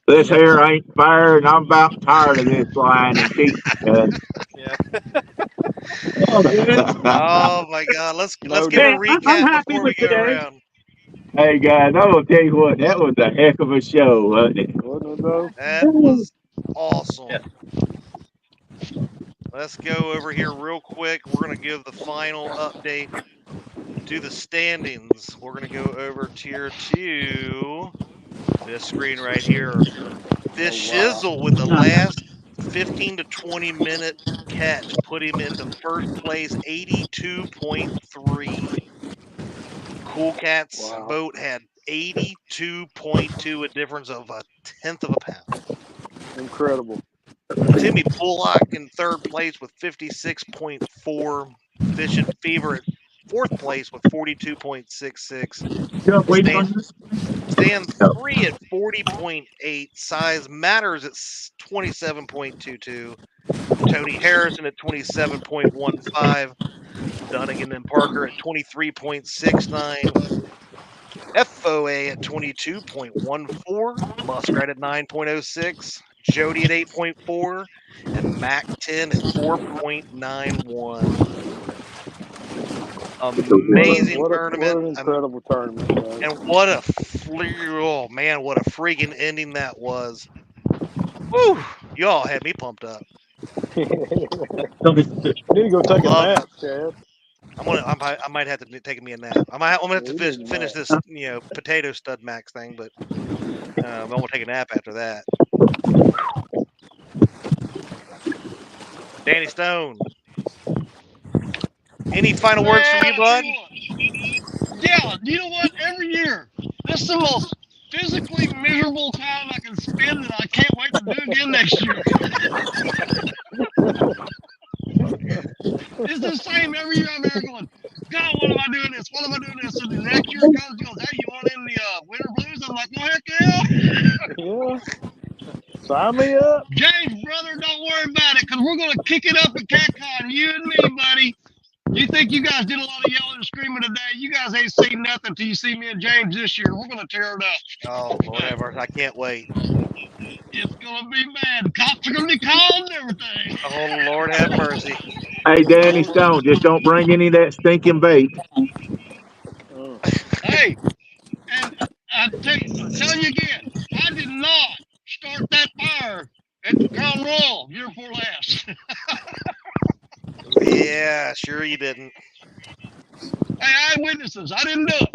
This here ain't fair, and I'm about tired of this lying and cheating. Yeah. Oh, man. Oh my God. Let's No give a Hey, doubt. I'm recap happy before we with go today. around. Hey guys, I will tell you what, that was a heck of a show, wasn't it? Wasn't it though? That was awesome. Let's go over here real quick. We're going to give the final update to the standings. We're going to go over tier 2. This screen right here. This shizzle with the last 15 to 20 minute catch put him into first place, 82.3. Cool Cat's Wow. boat had 82.2, a difference of a tenth of a pound. Incredible. Timmy Bullock in third place with 56.4. Fishing Fever at fourth place with 42.66. You waiting on this? Stand 3 at 40.8. Size Matters at 27.22. Tony Harrison at 27.15. Dunnigan and Parker at 23.69. FOA at 22.14. Muskrat at 9.06. Jody at 8.4. And Mac 10 at 4.91. Amazing What tournament. an incredible tournament, guys. And what a oh man, what a freaking ending that was. Woo! Y'all had me pumped up. You need to go take a Love nap, it. Chad. I might have to take me a nap. I'm gonna have to Yeah, you need a finish nap. this, potato stud max thing, but I'm gonna take a nap after that. Danny Stone. Any final words from you, bud? Yeah, you know what? Every year, this is the most physically miserable time I can spend, and I can't wait to do it again next year. It's the same every year. I'm there going, God, what am I doing this? What am I doing this? And the next year comes, he goes, hey, you want in the winter blues? I'm like, well, heck yeah. Yeah. Sign me up. James, brother, don't worry about it, because we're going to kick it up at CatCon, you and me, buddy. You think you guys did a lot of yelling and screaming today? You guys ain't seen nothing till you see me and James this year. We're going to tear it up. Oh, Lord have mercy. I can't wait. It's going to be bad. Cops are going to be called and everything. Oh, Lord have mercy. Hey, Danny Stone, just don't bring any of that stinking bait. Hey, and I'm telling you again, I did not start that fire at the Crown Royal year before last. Yeah, sure you didn't. Hey, I had witnesses. I didn't do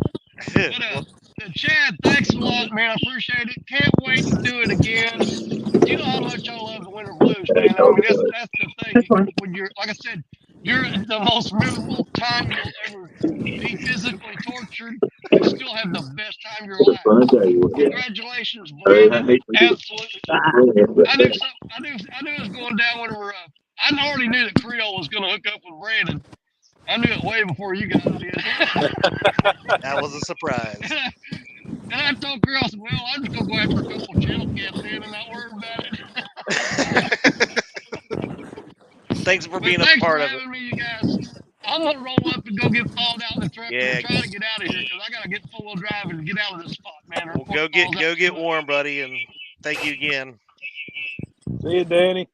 it. But Chad, thanks a lot, man. I appreciate it. Can't wait to do it again. You know how much I love the Winter Blues, man. I mean, that's the thing. When you're, like I said, you're the most miserable time you'll ever be physically tortured and still have the best time of your life. Congratulations, Brandon. Absolutely. I knew it was going down whenever I already knew that Creole was going to hook up with Brandon. I knew it way before you guys did. That was a surprise. And I told Creole, I said, well, I'm just going to go after a couple of channel cats in and not worry about it. Thanks for being Thanks a part for of it. having me, you guys. I'm going to roll up and go get thawed out in the truck and try to get out of here because I got to get full-wheel drive and get out of this spot, man. Well, go get warm, buddy, and thank you again. See you, Danny.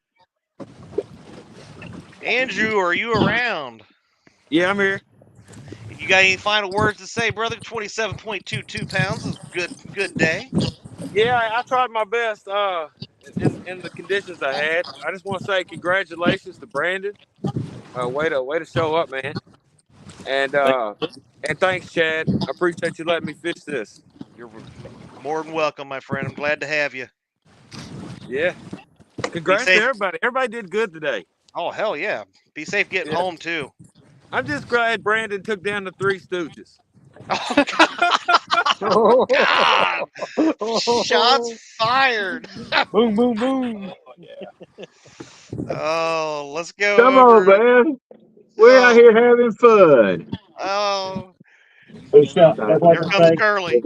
Andrew, are you around? Yeah, I'm here. You got any final words to say, brother? 27.22 pounds is good day. Yeah, I tried my best in the conditions I had. I just want to say congratulations to Brandon. Way to show up, man. And thanks, Chad. I appreciate you letting me fish this. You're more than welcome, my friend. I'm glad to have you. Yeah. Congrats to everybody. Everybody did good today. Oh, hell yeah. Be safe getting home, too. I'm just glad Brandon took down the Three Stooges. Oh, God. Shots fired. Boom, boom, boom. Oh, let's go. Come on, man. We're out here having fun. Oh. Here comes Curly.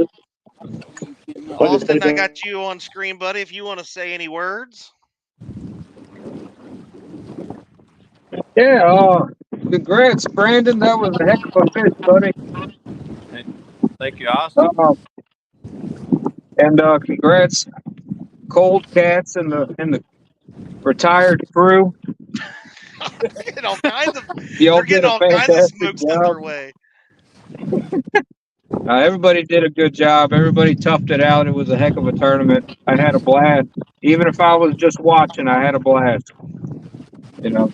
Austin, I got you on screen, buddy, if you want to say any words. Yeah, congrats, Brandon. That was a heck of a fish, buddy. Thank you, Austin. And congrats, Cold Cats and the retired crew. Getting all kinds of, Y'all they're did getting a all kinds of fantastic smoke sent job. their way. Everybody did a good job. Everybody toughed it out. It was a heck of a tournament. I had a blast. Even if I was just watching, I had a blast.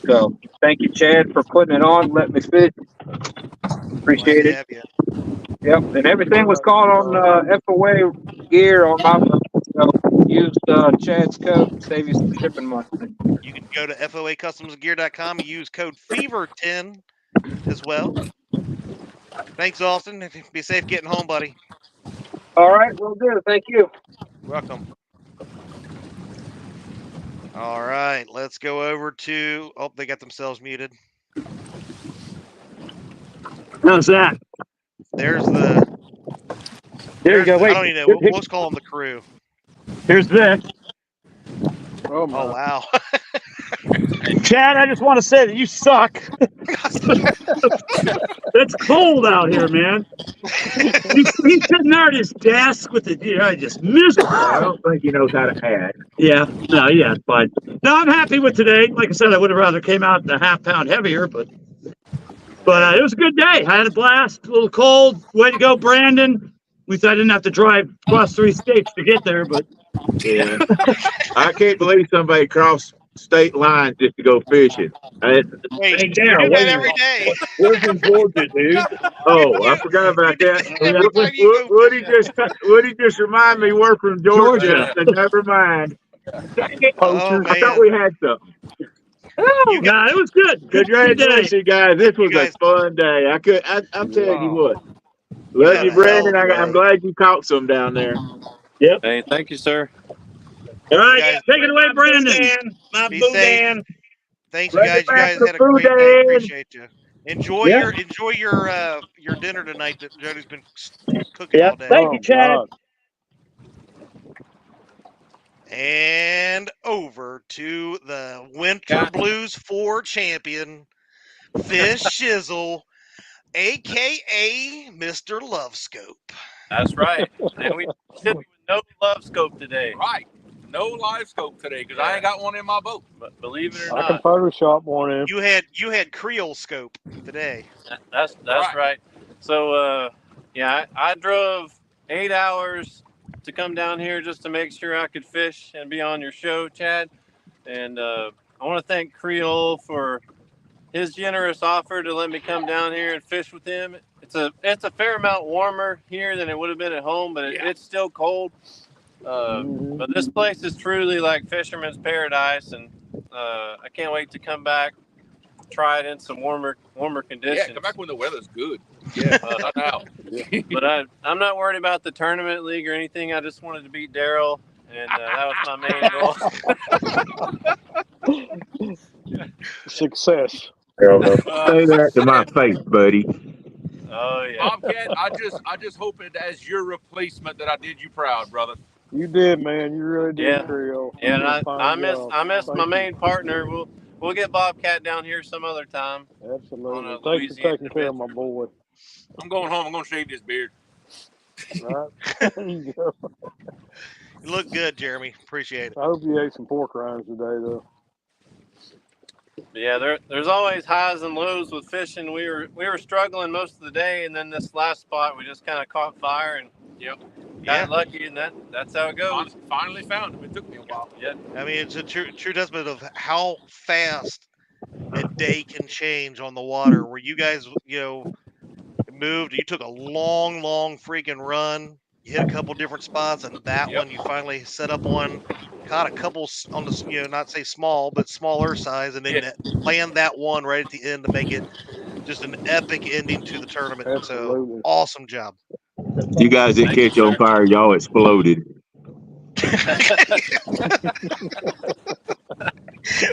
So thank you, Chad, for putting it on. Let me fish. Glad Appreciate to it. have you. Yep. And everything was caught on FAW gear on my boat. So use Chad's code to save you some shipping money. You can go to foacustomsgear.com and use code FEVER10 as well. Thanks, Austin. Be safe getting home, buddy. All right, will do. Thank you. Welcome. All right, let's go over to. Oh, they got themselves muted. How's that? There's the. There you go. Wait. I don't even know. We'll just call them the crew. Here's Vic. Oh, my. Oh, wow. Chad, I just want to say that you suck. It's cold out here, man. He's sitting there at his desk with the just miserable. I don't think he knows how to add. Yeah, no, yeah, it's fine. No, I'm happy with today. Like I said, I would have rather came out a half pound heavier, but it was a good day. I had a blast. A little cold. Way to go, Brandon. At least I didn't have to drive across 3 states to get there, but Yeah. I can't believe somebody crossed state lines just to go fishing. Wait, Hey, you Darryl, do wait that a every minute. day. Where's in Georgia, dude? Oh, I forgot about that. Every time you go Woody just remind me we're from Georgia. Georgia. So never mind. Oh, I thought man. we had something. You Nah, it was good. Good day. Congratulations, guys. This was guys- a fun day. I'm telling you what. You Love had you, a hell Brandon. of a I'm day. glad you caught some down there. Yep. Hey, thank you, sir. All right, guys- take it away, Brandon. My Be boudin. safe. Thanks, you Bring it guys. You back guys to had a food great day. day. Appreciate you. Enjoy Yeah. your dinner tonight that Jody's been cooking Yeah. all day. Thank you, Chad. God. And over to the Winter Blues 4 champion, Fish Shizzle, aka Mr. Love Scope. That's right. And we shipped with no love scope today. Right. No live scope today because I ain't got one in my boat. But believe it or I can not, Photoshop one in. You had Creole Scope today. that's right. So yeah, I drove 8 hours to come down here just to make sure I could fish and be on your show, Chad. And I want to thank Creole for his generous offer to let me come down here and fish with him. It's a fair amount warmer here than it would have been at home, but it's still cold. But this place is truly like fisherman's paradise, and I can't wait to come back, try it in some warmer conditions. Yeah, come back when the weather's good. Yeah, not now. But I'm not worried about the tournament league or anything. I just wanted to beat Darryl, and that was my main goal. Success. Say that to my face, buddy. Oh yeah, Bobcat, I just hope it as your replacement that I did you proud, brother. You did, man. You really did, Yeah. Creole. Yeah, You did a and fine I job. miss Thank my you. main partner. We'll get Bobcat down here some other time. Absolutely. On a Thanks for Louisiana taking care of my boy. I'm going home. I'm going to shave this beard. Right? There you go. You look good, Jeremy. Appreciate it. I hope you ate some pork rinds today, though. Yeah, there's always highs and lows with fishing. We were struggling most of the day, and then this last spot we just kind of caught fire and got lucky, and that's how it goes. Finally found him. It took me a while. Yeah. I mean, it's a true testament of how fast a day can change on the water. Where you guys, moved. You took a long freaking run. You hit a couple different spots, and that one you finally set up on. Caught a couple on the, not say small, but smaller size, and then land that one right at the end to make it just an epic ending to the tournament. Absolutely. So awesome job. You guys didn't catch on fire. Y'all exploded.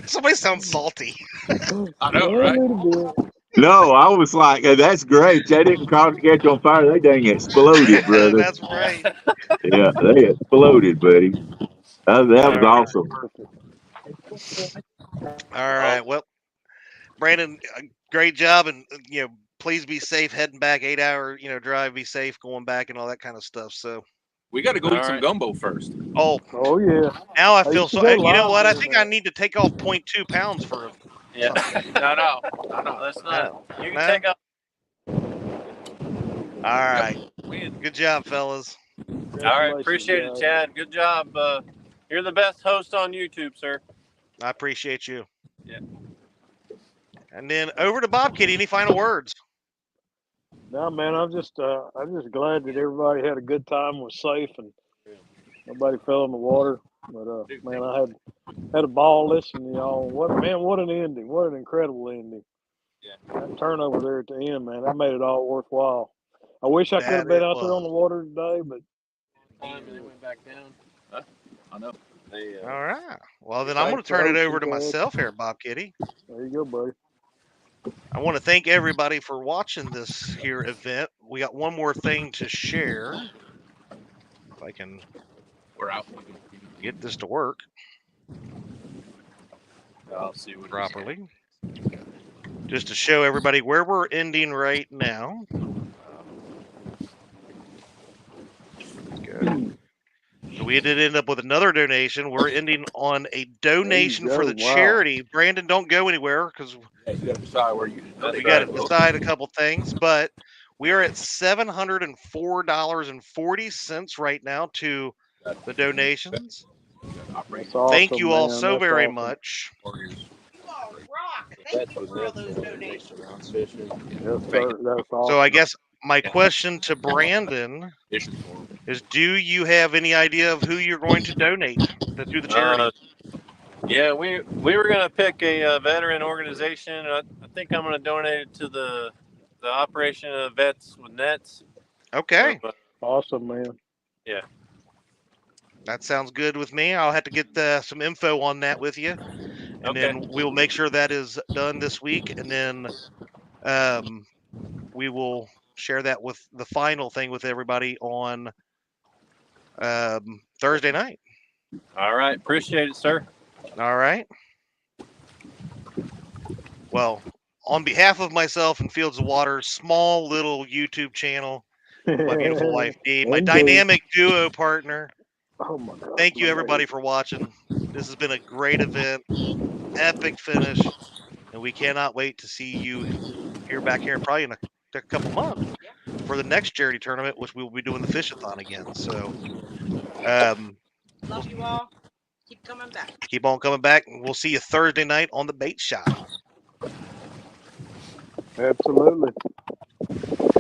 Somebody sounds salty. I know, right? No, I was like, that's great. They didn't catch on fire. They dang exploded, brother. That's right. Yeah, they exploded, buddy. That was awesome. All right. Well, Brandon, great job, and please be safe heading back. 8-hour drive. Be safe going back and all that kind of stuff. So We got to go eat some gumbo first. oh yeah. now I I feel used to so. go You know live what? I doing think I that. need to take off 0.2 pounds for. Yeah. No. That's not. You can take off. All right. Good job, fellas. All right. Appreciate it, Chad. Good job. You're the best host on YouTube, sir. I appreciate you. Yeah. And then over to Bob Kitty. Any final words? No, man, I'm just glad that everybody had a good time, was safe, and nobody fell in the water. But man, I had a ball listening to y'all. What an ending! What an incredible ending! Yeah. That turnover there at the end, man, that made it all worthwhile. I wish I could have been out there on the water today, but time and they went back down. Huh? I know. All right. Well, then I'm going to turn it over to myself here, Bob Kitty. There you go, buddy. I want to thank everybody for watching this here event. We got one more thing to share. If I can get this to work. I'll see what properly. Just to show everybody where we're ending right now. Good. So we did end up with another donation. We're ending on a donation for the charity. Brandon, don't go anywhere because you got to decide where you. We got to decide a couple things, but we are at $704.40 right now to the donations. Awesome, thank you all man. so That's very awesome. much. You all rock. Thank you for all those donations. Yes, sir. That's awesome. So I guess my question to Brandon is, do you have any idea of who you're going to donate to the charity? Yeah, we were gonna pick a veteran organization. I think I'm gonna donate it to the Operation of Vets with Nets. Okay. So, awesome, man. Yeah. That sounds good with me. I'll have to get some info on that with you, and then we'll make sure that is done this week, and then we will share that with the final thing with everybody on Thursday night. All right. Appreciate it, sir. All right. Well, on behalf of myself and Fields of Water, small little YouTube channel, my beautiful wife Dee, my dynamic duo partner. Oh my God! Thank you everybody for watching. This has been a great event, epic finish, and we cannot wait to see you back here probably in a couple months for the next charity tournament, which we will be doing the fish-a-thon again. So, love you all. Keep coming back. Keep on coming back, and we'll see you Thursday night on the bait shop. Absolutely.